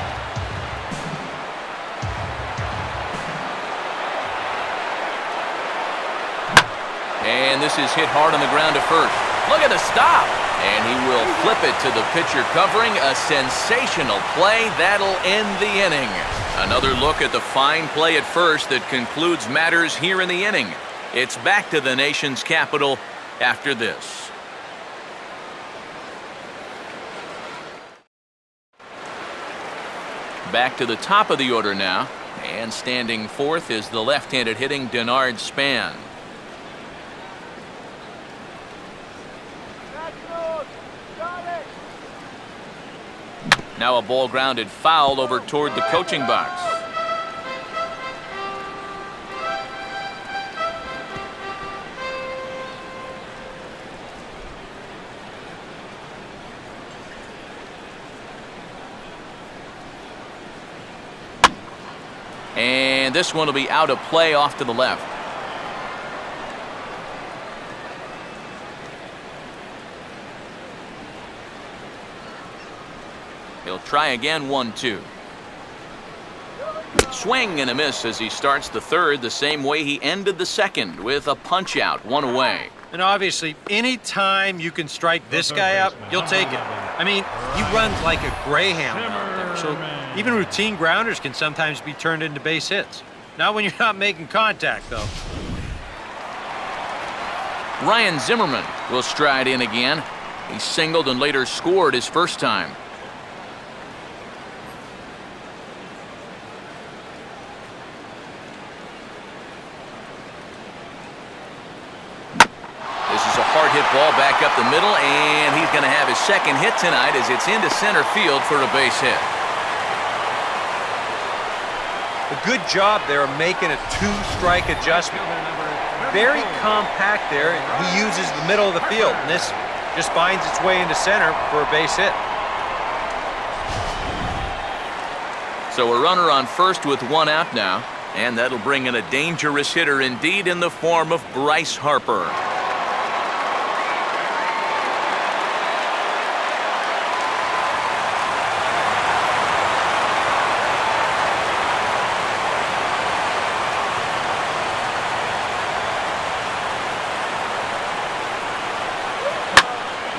And this is hit hard on the ground to 1st. Look at the stop. And he will flip it to the pitcher covering. A sensational play. That'll end the inning. Another look at the fine play at 1st that concludes matters here in the inning. It's back to the nation's capital after this. Back to the top of the order now, and standing 4th is the left-handed hitting Denard Span. Now a ball grounded foul over toward the coaching box. And this one will be out of play off to the left. He'll try again, 1-2. Swing and a miss as he starts the third the same way he ended the second, with a punch out, 1 away. And obviously, any time you can strike this guy out, you'll take it. I mean, he runs like a greyhound out there, so even routine grounders can sometimes be turned into base hits. Not when you're not making contact, though. Ryan Zimmerman will stride in again. He singled and later scored his first time. Hard hit ball back up the middle, and he's going to have his second hit tonight as it's into center field for a base hit. A good job there of making a 2-strike adjustment. Very compact there, and he uses the middle of the field, and this just finds its way into center for a base hit. So a runner on first with 1 out now, and that'll bring in a dangerous hitter indeed in the form of Bryce Harper.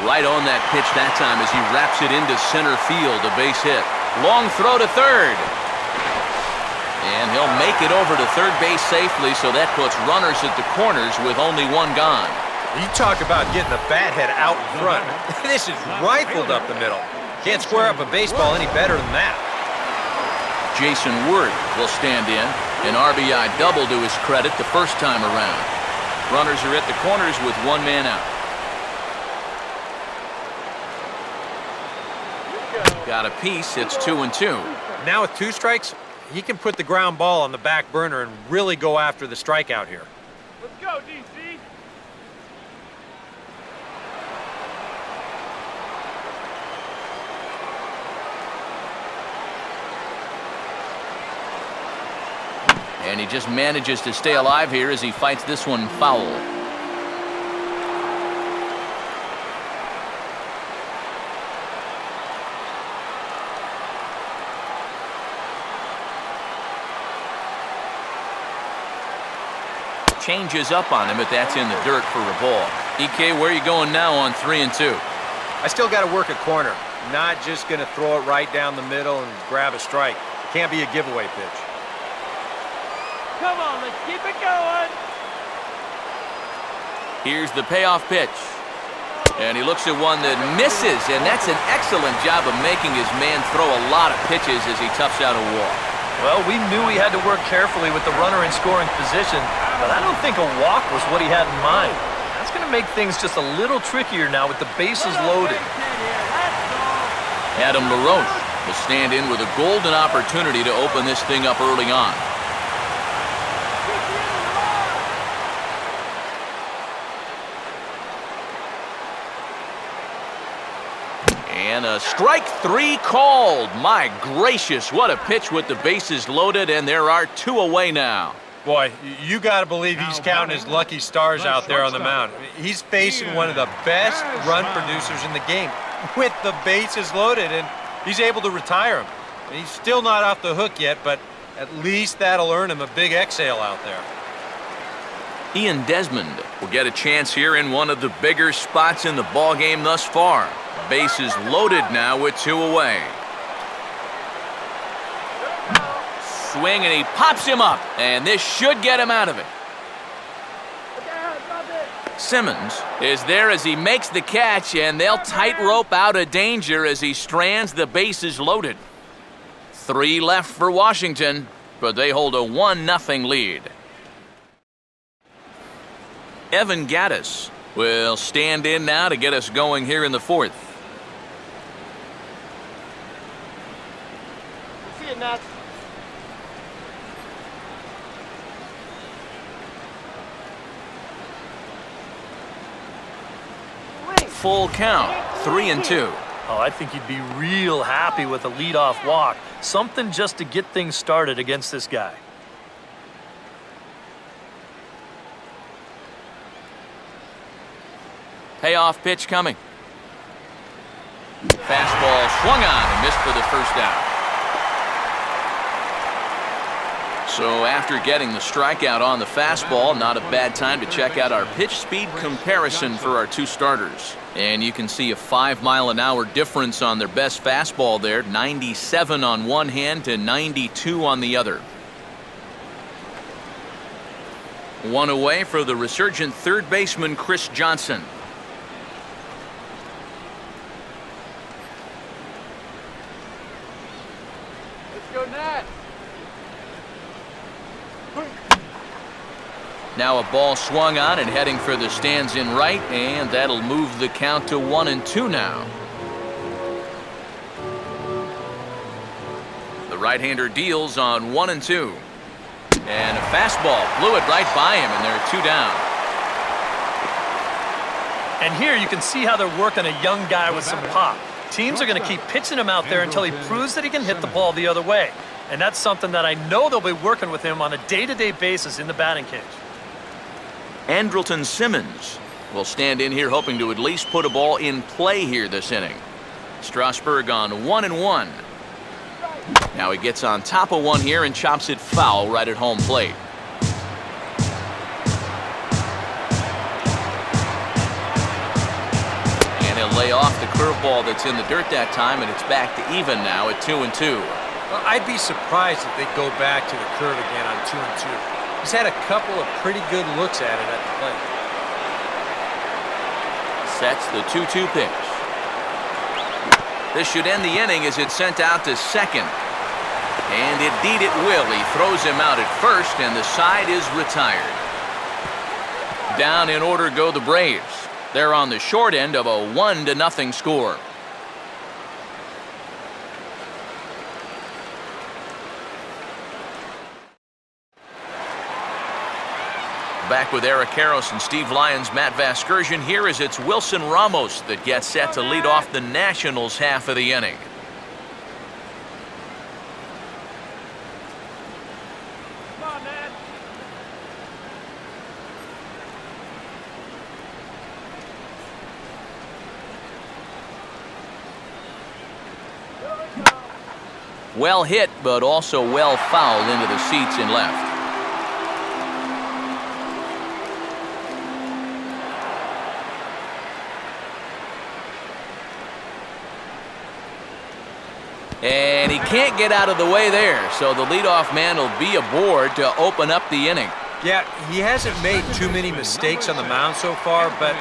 Right on that pitch that time as he wraps it into center field, a base hit. Long throw to third. And he'll make it over to third base safely, so that puts runners at the corners with only 1 gone. You talk about getting the bat head out in front. This is rifled up the middle. Can't square up a baseball any better than that. Jason Word will stand in. An RBI double to his credit the first time around. Runners are at the corners with 1 man out. Got a piece, it's 2-2. Now with 2 strikes, he can put the ground ball on the back burner and really go after the strikeout here. Let's go, DC. And he just manages to stay alive here as he fights this one foul. Changes up on him, but that's in the dirt for a ball. EK, where are you going now on 3-2? I still got to work a corner. Not just going to throw it right down the middle and grab a strike. Can't be a giveaway pitch. Come on, let's keep it going. Here's the payoff pitch. And he looks at one that misses, and that's an excellent job of making his man throw a lot of pitches as he toughs out a walk. Well, we knew he had to work carefully with the runner in scoring position, but I don't think a walk was what he had in mind. That's going to make things just a little trickier now with the bases loaded. Adam LaRoche will stand in with a golden opportunity to open this thing up early on. And a strike 3 called. My gracious, what a pitch with the bases loaded, and there are 2 away now. Boy, you got to believe he's counting his lucky stars out there on the mound. He's facing one of the best run producers in the game with the bases loaded, and he's able to retire him. He's still not off the hook yet, but at least that'll earn him a big exhale out there. Ian Desmond will get a chance here in one of the bigger spots in the ballgame thus far. Bases loaded now with 2 away. Swing, and he pops him up, and this should get him out of it. Simmons is there as he makes the catch, and they'll tightrope out of danger as he strands the bases loaded. 3 left for Washington, but they hold a 1-0 lead. Evan Gattis will stand in now to get us going here in the 4th. you, Nuts. Full count, 3-2. Oh, I think you'd be real happy with a leadoff walk. Something just to get things started against this guy. Payoff pitch coming. Fastball swung on and missed for the first out. So after getting the strikeout on the fastball, not a bad time to check out our pitch speed comparison for our two starters. And you can see a 5-mile-an-hour difference on their best fastball there, 97 on one hand to 92 on the other. One away for the resurgent third baseman Chris Johnson. Let's go, Nat. Now a ball swung on and heading for the stands in right, and that'll move the count to 1-2 now. The right-hander deals on 1-2. And a fastball blew it right by him, and there are 2 down. And here you can see how they're working a young guy with some pop. Teams are going to keep pitching him out there until he proves that he can hit the ball the other way. And that's something that I know they'll be working with him on a day-to-day basis in the batting cage. Andrelton Simmons will stand in here hoping to at least put a ball in play here this inning. Strasburg on 1-1. Now he gets on top of one here and chops it foul right at home plate. And he'll lay off the curveball that's in the dirt that time, and it's back to even now at 2-2. Well, I'd be surprised if they go back to the curve again on 2-2. He's had a couple of pretty good looks at it at the plate. Sets the 2-2 pitch. This should end the inning as it's sent out to second. And indeed it will. He throws him out at first, and the side is retired. Down in order go the Braves. They're on the short end of a 1-0 score. Back with Eric Karros and Steve Lyons, Matt Vasgersian here as it's Wilson Ramos that gets set to lead off the Nationals half of the inning. Come on, Nat. Well hit, but also well fouled into the seats in left. And he can't get out of the way there, so the leadoff man will be aboard to open up the inning. Yeah, he hasn't made too many mistakes on the mound so far, but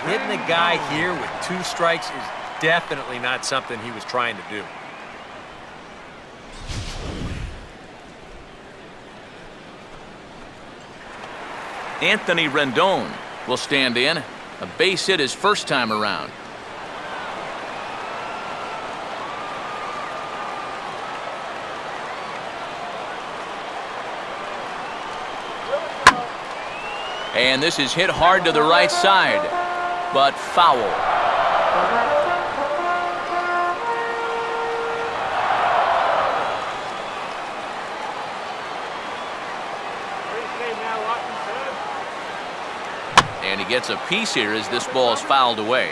hitting the guy here with 2 strikes is definitely not something he was trying to do. Anthony Rendon will stand in. A base hit his first time around. And this is hit hard to the right side, but foul. And he gets a piece here as this ball is fouled away.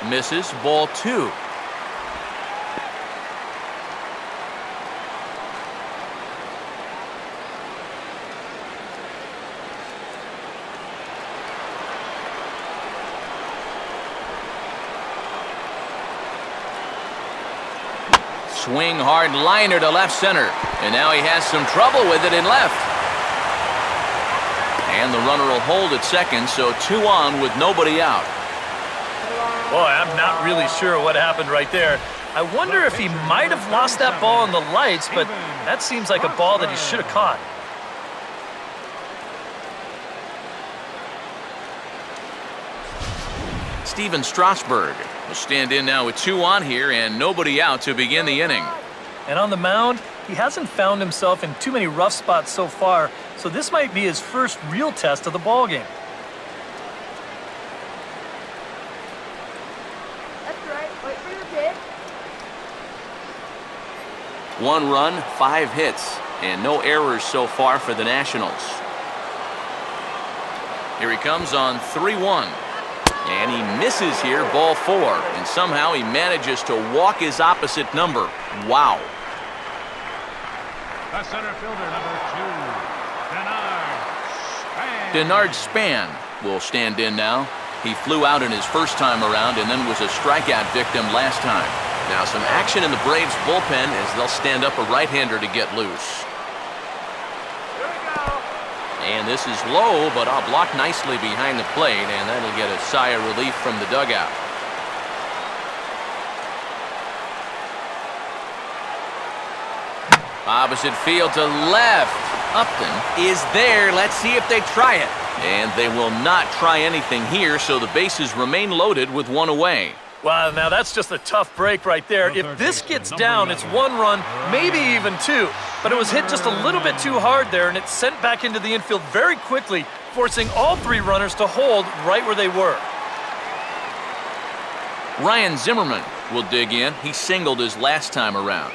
Misses, ball 2. Swing hard liner to left center, and now he has some trouble with it in left. And the runner will hold at second, so 2 on with nobody out. Boy, I'm not really sure what happened right there. I wonder if he might have lost that ball in the lights, but that seems like a ball that he should have caught. Steven Strasburg will stand in now with 2 on here and nobody out to begin the inning. And on the mound, he hasn't found himself in too many rough spots so far, so this might be his first real test of the ballgame. That's right. Wait for your pitch. 1 run, 5 hits, and no errors so far for the Nationals. Here he comes on 3-1. And he misses here, ball 4. And somehow he manages to walk his opposite number. Wow. The center fielder, number 2, Denard Span will stand in now. He flew out in his first time around and then was a strikeout victim last time. Now some action in the Braves bullpen as they'll stand up a right-hander to get loose. And this is low, but I'll block nicely behind the plate, and that'll get a sigh of relief from the dugout. Opposite field to left. Upton is there. Let's see if they try it. And they will not try anything here, so the bases remain loaded with 1 away. Wow, now that's just a tough break right there. If this gets down, it's 1 run, maybe even 2. But it was hit just a little bit too hard there, and it's sent back into the infield very quickly, forcing all 3 runners to hold right where they were. Ryan Zimmerman will dig in. He singled his last time around.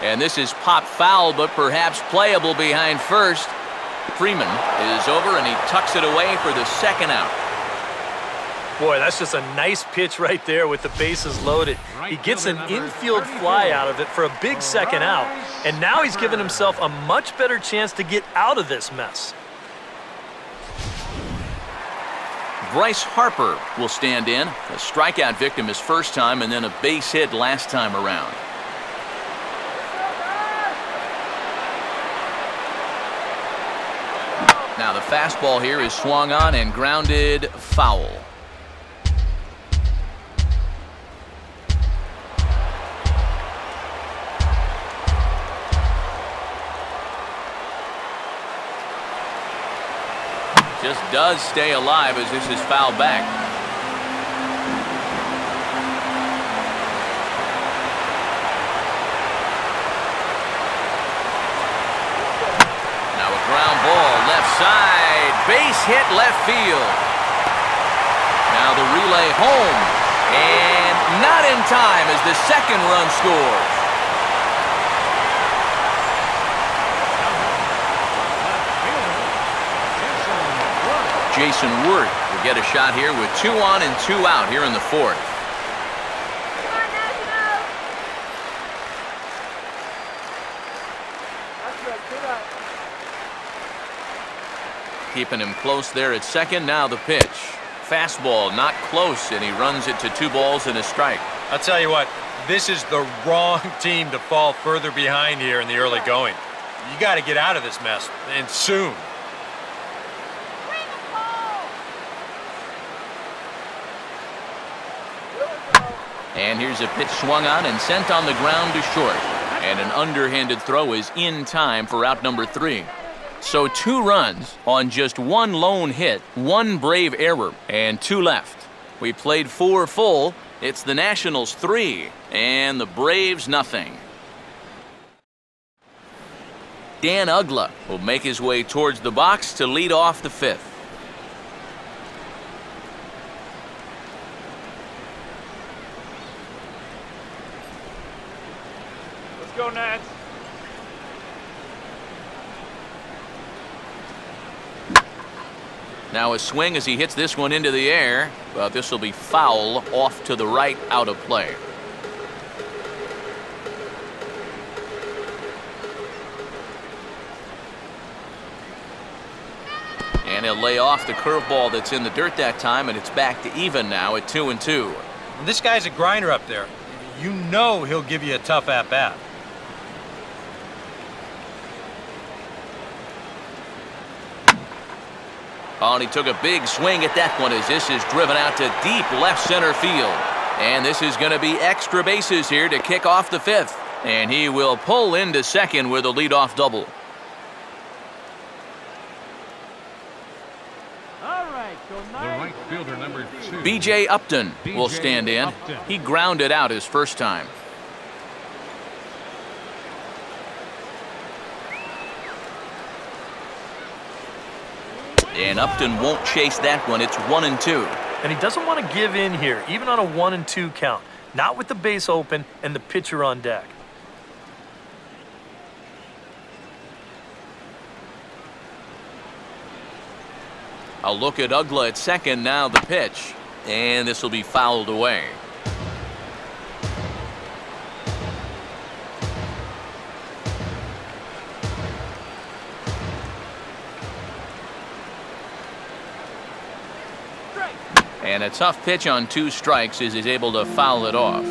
And this is pop foul, but perhaps playable behind first. Freeman is over, and he tucks it away for the 2nd out. Boy, that's just a nice pitch right there with the bases loaded. He gets an infield fly out of it for a big 2nd out, and now he's given himself a much better chance to get out of this mess. Bryce Harper will stand in. A strikeout victim his first time, and then a base hit last time around. Now the fastball here is swung on and grounded foul. Just does stay alive as this is fouled back. Now a ground ball left side, base hit left field. Now the relay home, and not in time as the 2nd run scores. Jason Worth will get a shot here with 2 on and 2 out here in the 4th. Come on, Nationals. That's right. Good up. Keeping him close there at 2nd. Now the pitch. Fastball not close, and he runs it to 2 balls and a strike. I'll tell you what, this is the wrong team to fall further behind here in the early going. You got to get out of this mess, and soon. And here's a pitch swung on and sent on the ground to short. And an underhanded throw is in time for out number 3. So 2 runs on just 1 lone hit, 1 Brave error, and 2 left. We played 4 full. It's the Nationals 3 and the Braves nothing. Dan Uggla will make his way towards the box to lead off the 5th. Go, Nats. Now a swing as he hits this one into the air, but this will be foul off to the right, out of play. And he'll lay off the curveball that's in the dirt that time, and it's back to even now at 2-2. This guy's a grinder up there. You know he'll give you a tough at-bat. Oh, and he took a big swing at that one as this is driven out to deep left center field. And this is going to be extra bases here to kick off the 5th. And he will pull into second with a leadoff double. All right, so The right fielder, number 2. B.J. Upton will B.J. stand in. Upton. He grounded out his first time. And Upton won't chase that one. It's 1-2. And he doesn't want to give in here, even on a 1-2 count. Not with the base open and the pitcher on deck. A look at Ugla at second. Now the pitch. And this will be fouled away. And a tough pitch on 2 strikes as he's able to foul it off.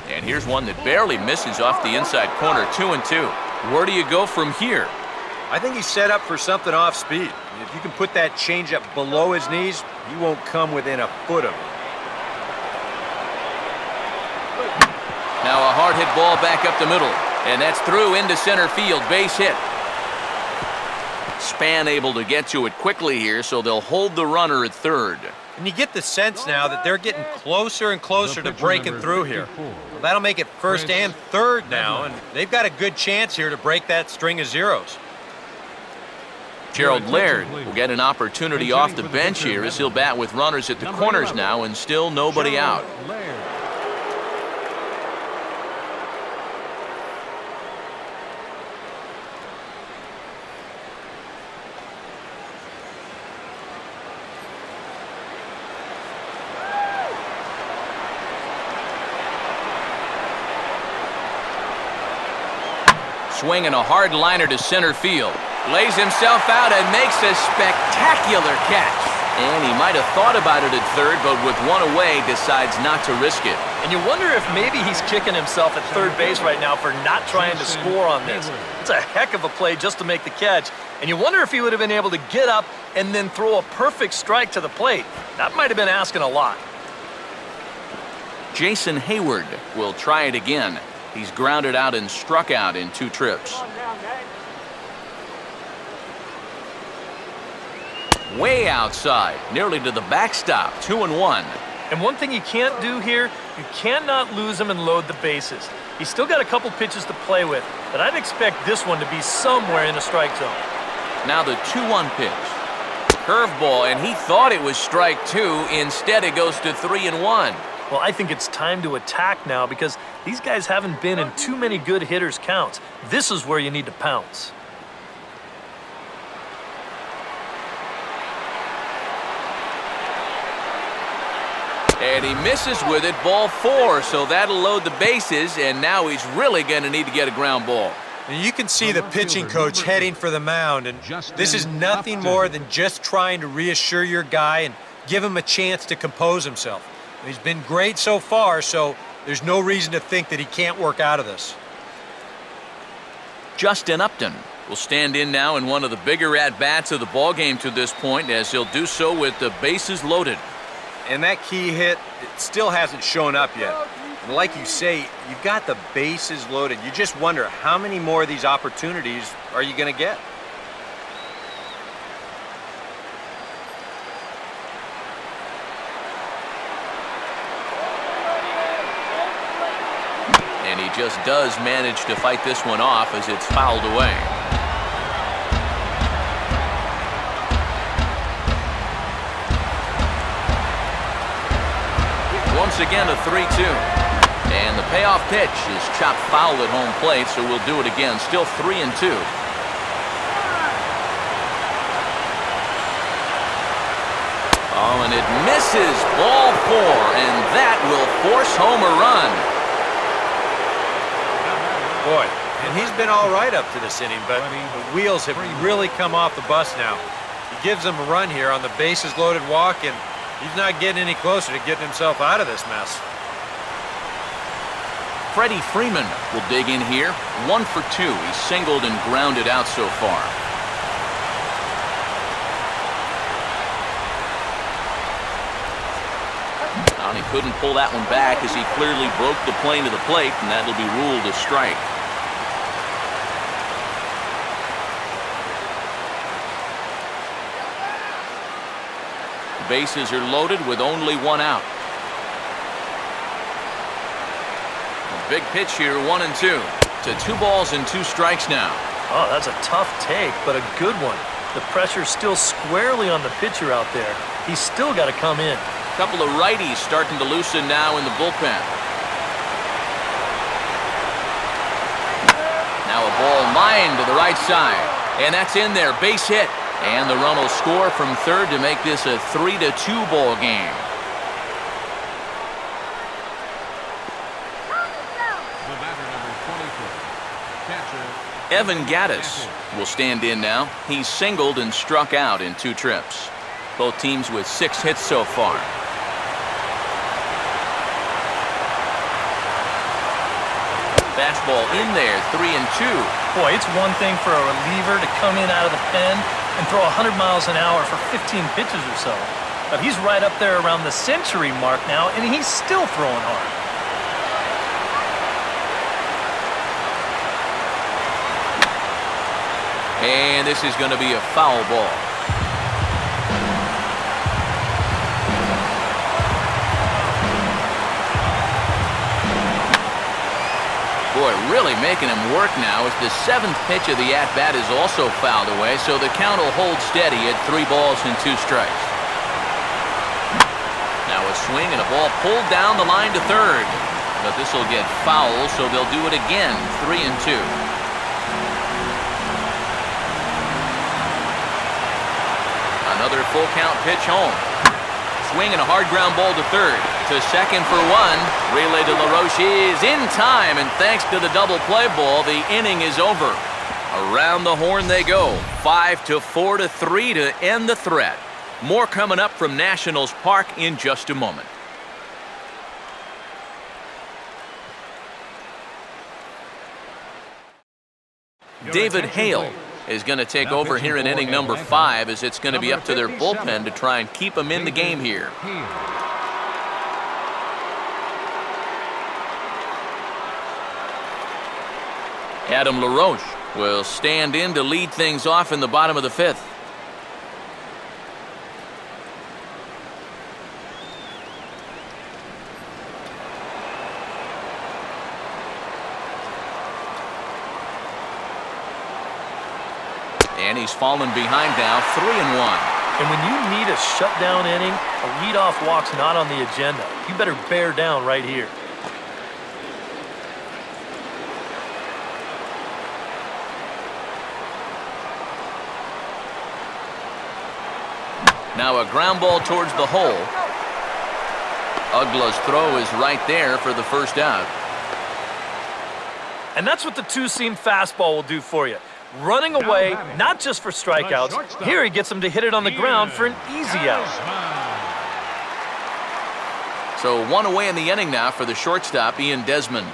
And here's one that barely misses off the inside corner. 2-2. Where do you go from here? I think he's set up for something off speed. If you can put that changeup below his knees, he won't come within a foot of it. Now a hard hit ball back up the middle. And that's through into center field. Base hit. Span able to get to it quickly here, so they'll hold the runner at third. And you get the sense now that they're getting closer and closer to breaking through here. Well, that'll make it first and third now, and they've got a good chance here to break that string of zeros. Gerald Laird will get an opportunity off the bench here as he'll bat with runners at the corners now and still nobody out. Swinging a hard liner to center field. Lays himself out and makes a spectacular catch. And he might have thought about it at third, but with one away, decides not to risk it. And you wonder if maybe he's kicking himself at third base right now for not trying to score on this. It's a heck of a play just to make the catch. And you wonder if he would have been able to get up and then throw a perfect strike to the plate. That might have been asking a lot. Jason Hayward will try it again. He's grounded out and struck out in 2 trips. Way outside, nearly to the backstop, 2-1. And one thing you can't do here, you cannot lose him and load the bases. He's still got a couple pitches to play with, but I'd expect this one to be somewhere in the strike zone. Now the 2-1 pitch. Curveball, and he thought it was strike 2. Instead, it goes to 3-1. Well, I think it's time to attack now because these guys haven't been in too many good hitters' counts. This is where you need to pounce. And he misses with it, ball 4, so that'll load the bases, and now he's really going to need to get a ground ball. And you can see the pitching coach heading for the mound, and this is nothing more than just trying to reassure your guy and give him a chance to compose himself. He's been great so far, so there's no reason to think that he can't work out of this. Justin Upton will stand in now in one of the bigger at-bats of the ballgame to this point, as he'll do so with the bases loaded. And that key hit, it still hasn't shown up yet. And like you say, you've got the bases loaded. You just wonder how many more of these opportunities are you going to get? And he just does manage to fight this one off as it's fouled away. Once again, a 3-2. And the payoff pitch is chopped foul at home plate, so we'll do it again. Still 3-2. Oh, and it misses. Ball 4, and that will force home a run. Boy, and he's been all right up to this inning, but the wheels have really come off the bus now. He gives them a run here on the bases-loaded walk, and he's not getting any closer to getting himself out of this mess. Freddie Freeman will dig in here. 1 for 2. He's singled and grounded out so far. And he couldn't pull that one back as he clearly broke the plane to the plate, and that'll be ruled a strike. Bases are loaded with only 1 out. A big pitch here, 1-2. To 2 balls and 2 strikes now. Oh, that's a tough take, but a good one. The pressure's still squarely on the pitcher out there. He's still got to come in. Couple of righties starting to loosen now in the bullpen. Now a ball lined to the right side. And that's in there. Base hit. And the run will score from third to make this a 3-2 ball game. The batter, number 24, catcher Evan Gattis will stand in now. He's singled and struck out in 2 trips. Both teams with 6 hits so far. Fastball in there, 3-2. Boy, it's one thing for a reliever to come in out of the pen and throw 100 miles an hour for 15 pitches or so. But he's right up there around the century mark now, and he's still throwing hard. And this is going to be a foul ball. Boy, really making him work now as the 7th pitch of the at-bat is also fouled away, so the count will hold steady at 3 balls and 2 strikes. Now a swing and a ball pulled down the line to third. But this will get foul, so they'll do it again, 3-2. Another full count pitch home. Swing and a hard ground ball to third. To second for 1. Relay to LaRoche is in time, and thanks to the double play ball, the inning is over. Around the horn they go. 5-4-3 to end the threat. More coming up from Nationals Park in just a moment. David Hale is going to take over here in inning number 5, as it's going to be up to their bullpen to try and keep them in the game here. Adam LaRoche will stand in to lead things off in the bottom of the 5th. And he's fallen behind now, 3-1. And when you need a shutdown inning, a leadoff walk's not on the agenda. You better bear down right here. Now a ground ball towards the hole. Ugla's throw is right there for the first out. And that's what the 2-seam fastball will do for you. Running away, not just for strikeouts. Here he gets him to hit it on the ground for an easy out. So 1 away in the inning now for the shortstop, Ian Desmond.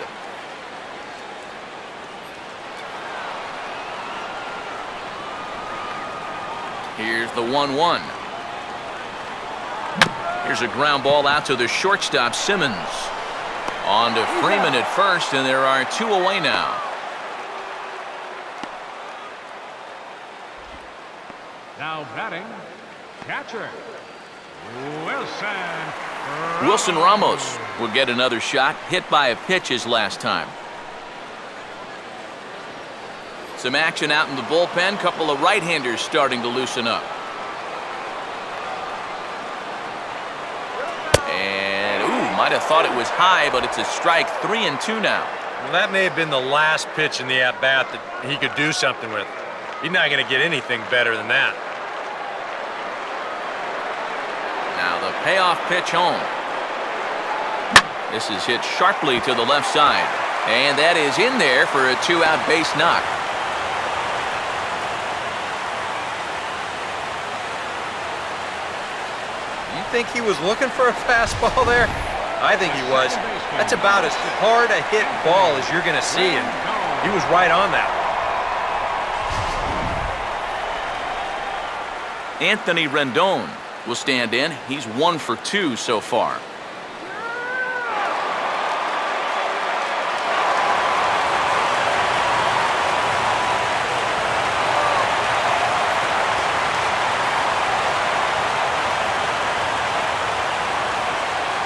Here's the 1-1. Here's a ground ball out to the shortstop, Simmons. On to Freeman at first, and there are 2 away now. Now batting, catcher Wilson. Wilson Ramos will get another shot, hit by a pitch his last time. Some action out in the bullpen, couple of right-handers starting to loosen up. And, might have thought it was high, but it's a strike, 3-2 now. Well, that may have been the last pitch in the at-bat that he could do something with. He's not going to get anything better than that. Now the payoff pitch home. This is hit sharply to the left side. And that is in there for a 2-out base knock. You think he was looking for a fastball there? I think he was. That's about as hard a hit ball as you're going to see, and he was right on that one. Anthony Rendon will stand in. He's 1 for 2 so far.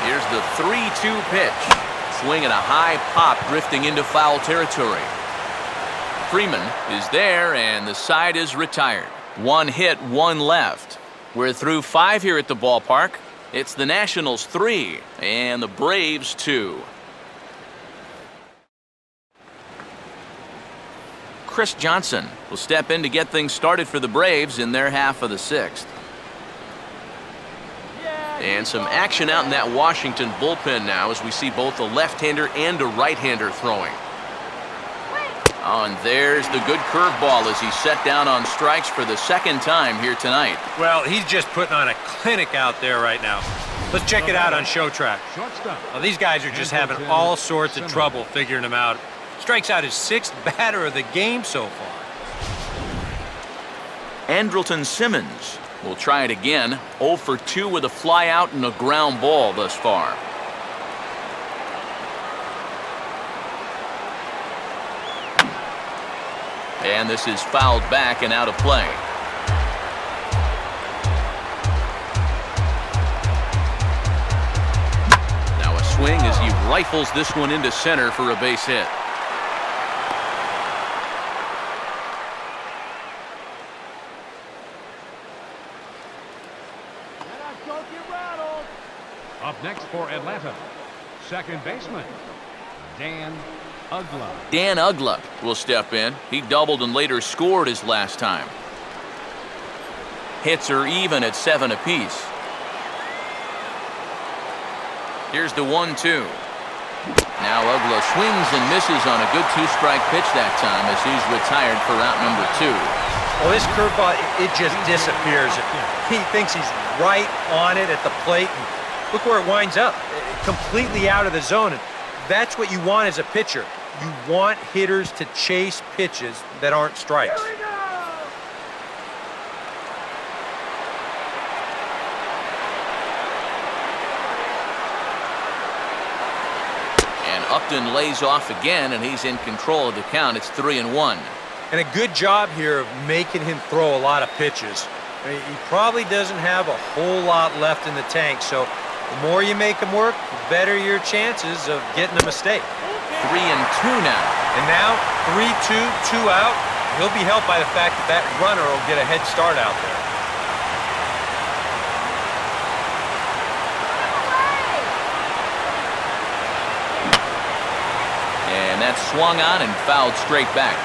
Here's the 3-2 pitch. Swing and a high pop drifting into foul territory. Freeman is there, and the side is retired. 1 hit, 1 left. We're through 5 here at the ballpark. It's the Nationals 3 and the Braves 2. Chris Johnson will step in to get things started for the Braves in their half of the 6th. And some action out in that Washington bullpen now as we see both a left-hander and a right-hander throwing. Oh, and there's the good curveball as he's set down on strikes for the 2nd time here tonight. Well, he's just putting on a clinic out there right now. Let's check it out on Show Track. Well, these guys are just having all sorts of trouble figuring him out. Strikes out his 6th batter of the game so far. Andrelton Simmons will try it again. 0 for 2 with a fly out and a ground ball thus far. And this is fouled back and out of play. Now a swing as he rifles this one into center for a base hit. Up next for Atlanta, second baseman, Dan Uggla. Dan Uggla will step in. He doubled and later scored his last time. Hits are even at 7 apiece. Here's the 1-2. Now Uggla swings and misses on a good 2-strike pitch that time as he's retired for out number 2. Well, this curveball, it just disappears. He thinks he's right on it at the plate. Look where it winds up, completely out of the zone. And that's what you want as a pitcher. You want hitters to chase pitches that aren't strikes. And Upton lays off again, and he's in control of the count. It's 3-1. And a good job here of making him throw a lot of pitches. I mean, he probably doesn't have a whole lot left in the tank, so the more you make him work, the better your chances of getting a mistake. 3-2 now. And now 3-2, 2 out. He'll be helped by the fact that that runner will get a head start out there. And that's swung on and fouled straight back.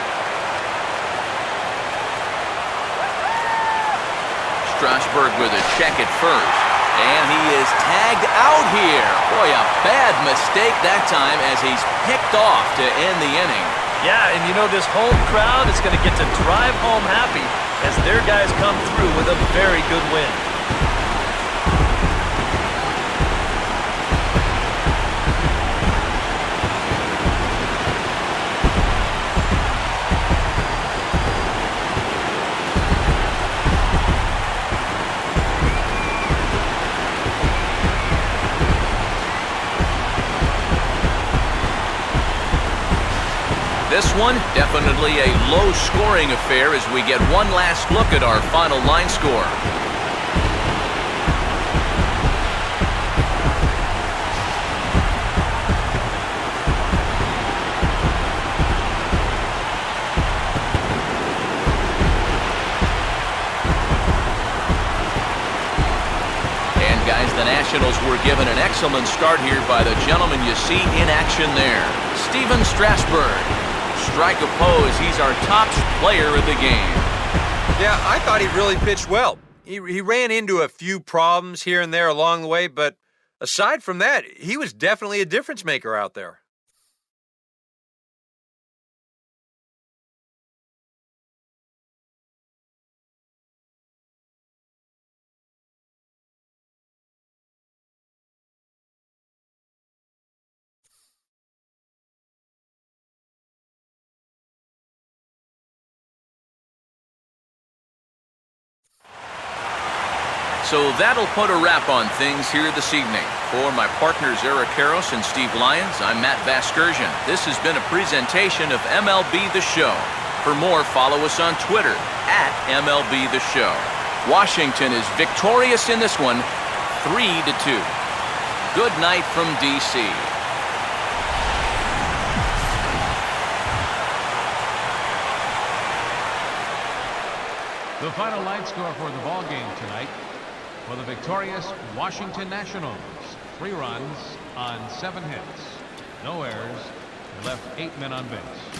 Strasburg with a check at first. And he is tagged out here. Boy, a bad mistake that time as he's picked off to end the inning. Yeah, and you know this home crowd is going to get to drive home happy as their guys come through with a very good win. This one, definitely a low-scoring affair as we get one last look at our final line score. And guys, the Nationals were given an excellent start here by the gentleman you see in action there, Stephen Strasburg. Strike opposed. He's our top player of the game. Yeah, I thought he really pitched well. He ran into a few problems here and there along the way, but aside from that, he was definitely a difference maker out there. So that'll put a wrap on things here this evening. For my partners Eric Karros and Steve Lyons, I'm Matt Vasgersian. This has been a presentation of MLB The Show. For more, follow us on Twitter at MLB The Show. Washington is victorious in this one, 3-2. Good night from D.C. The final line score for the ball game tonight for the victorious Washington Nationals. 3 runs on 7 hits. No errors. They left 8 men on base.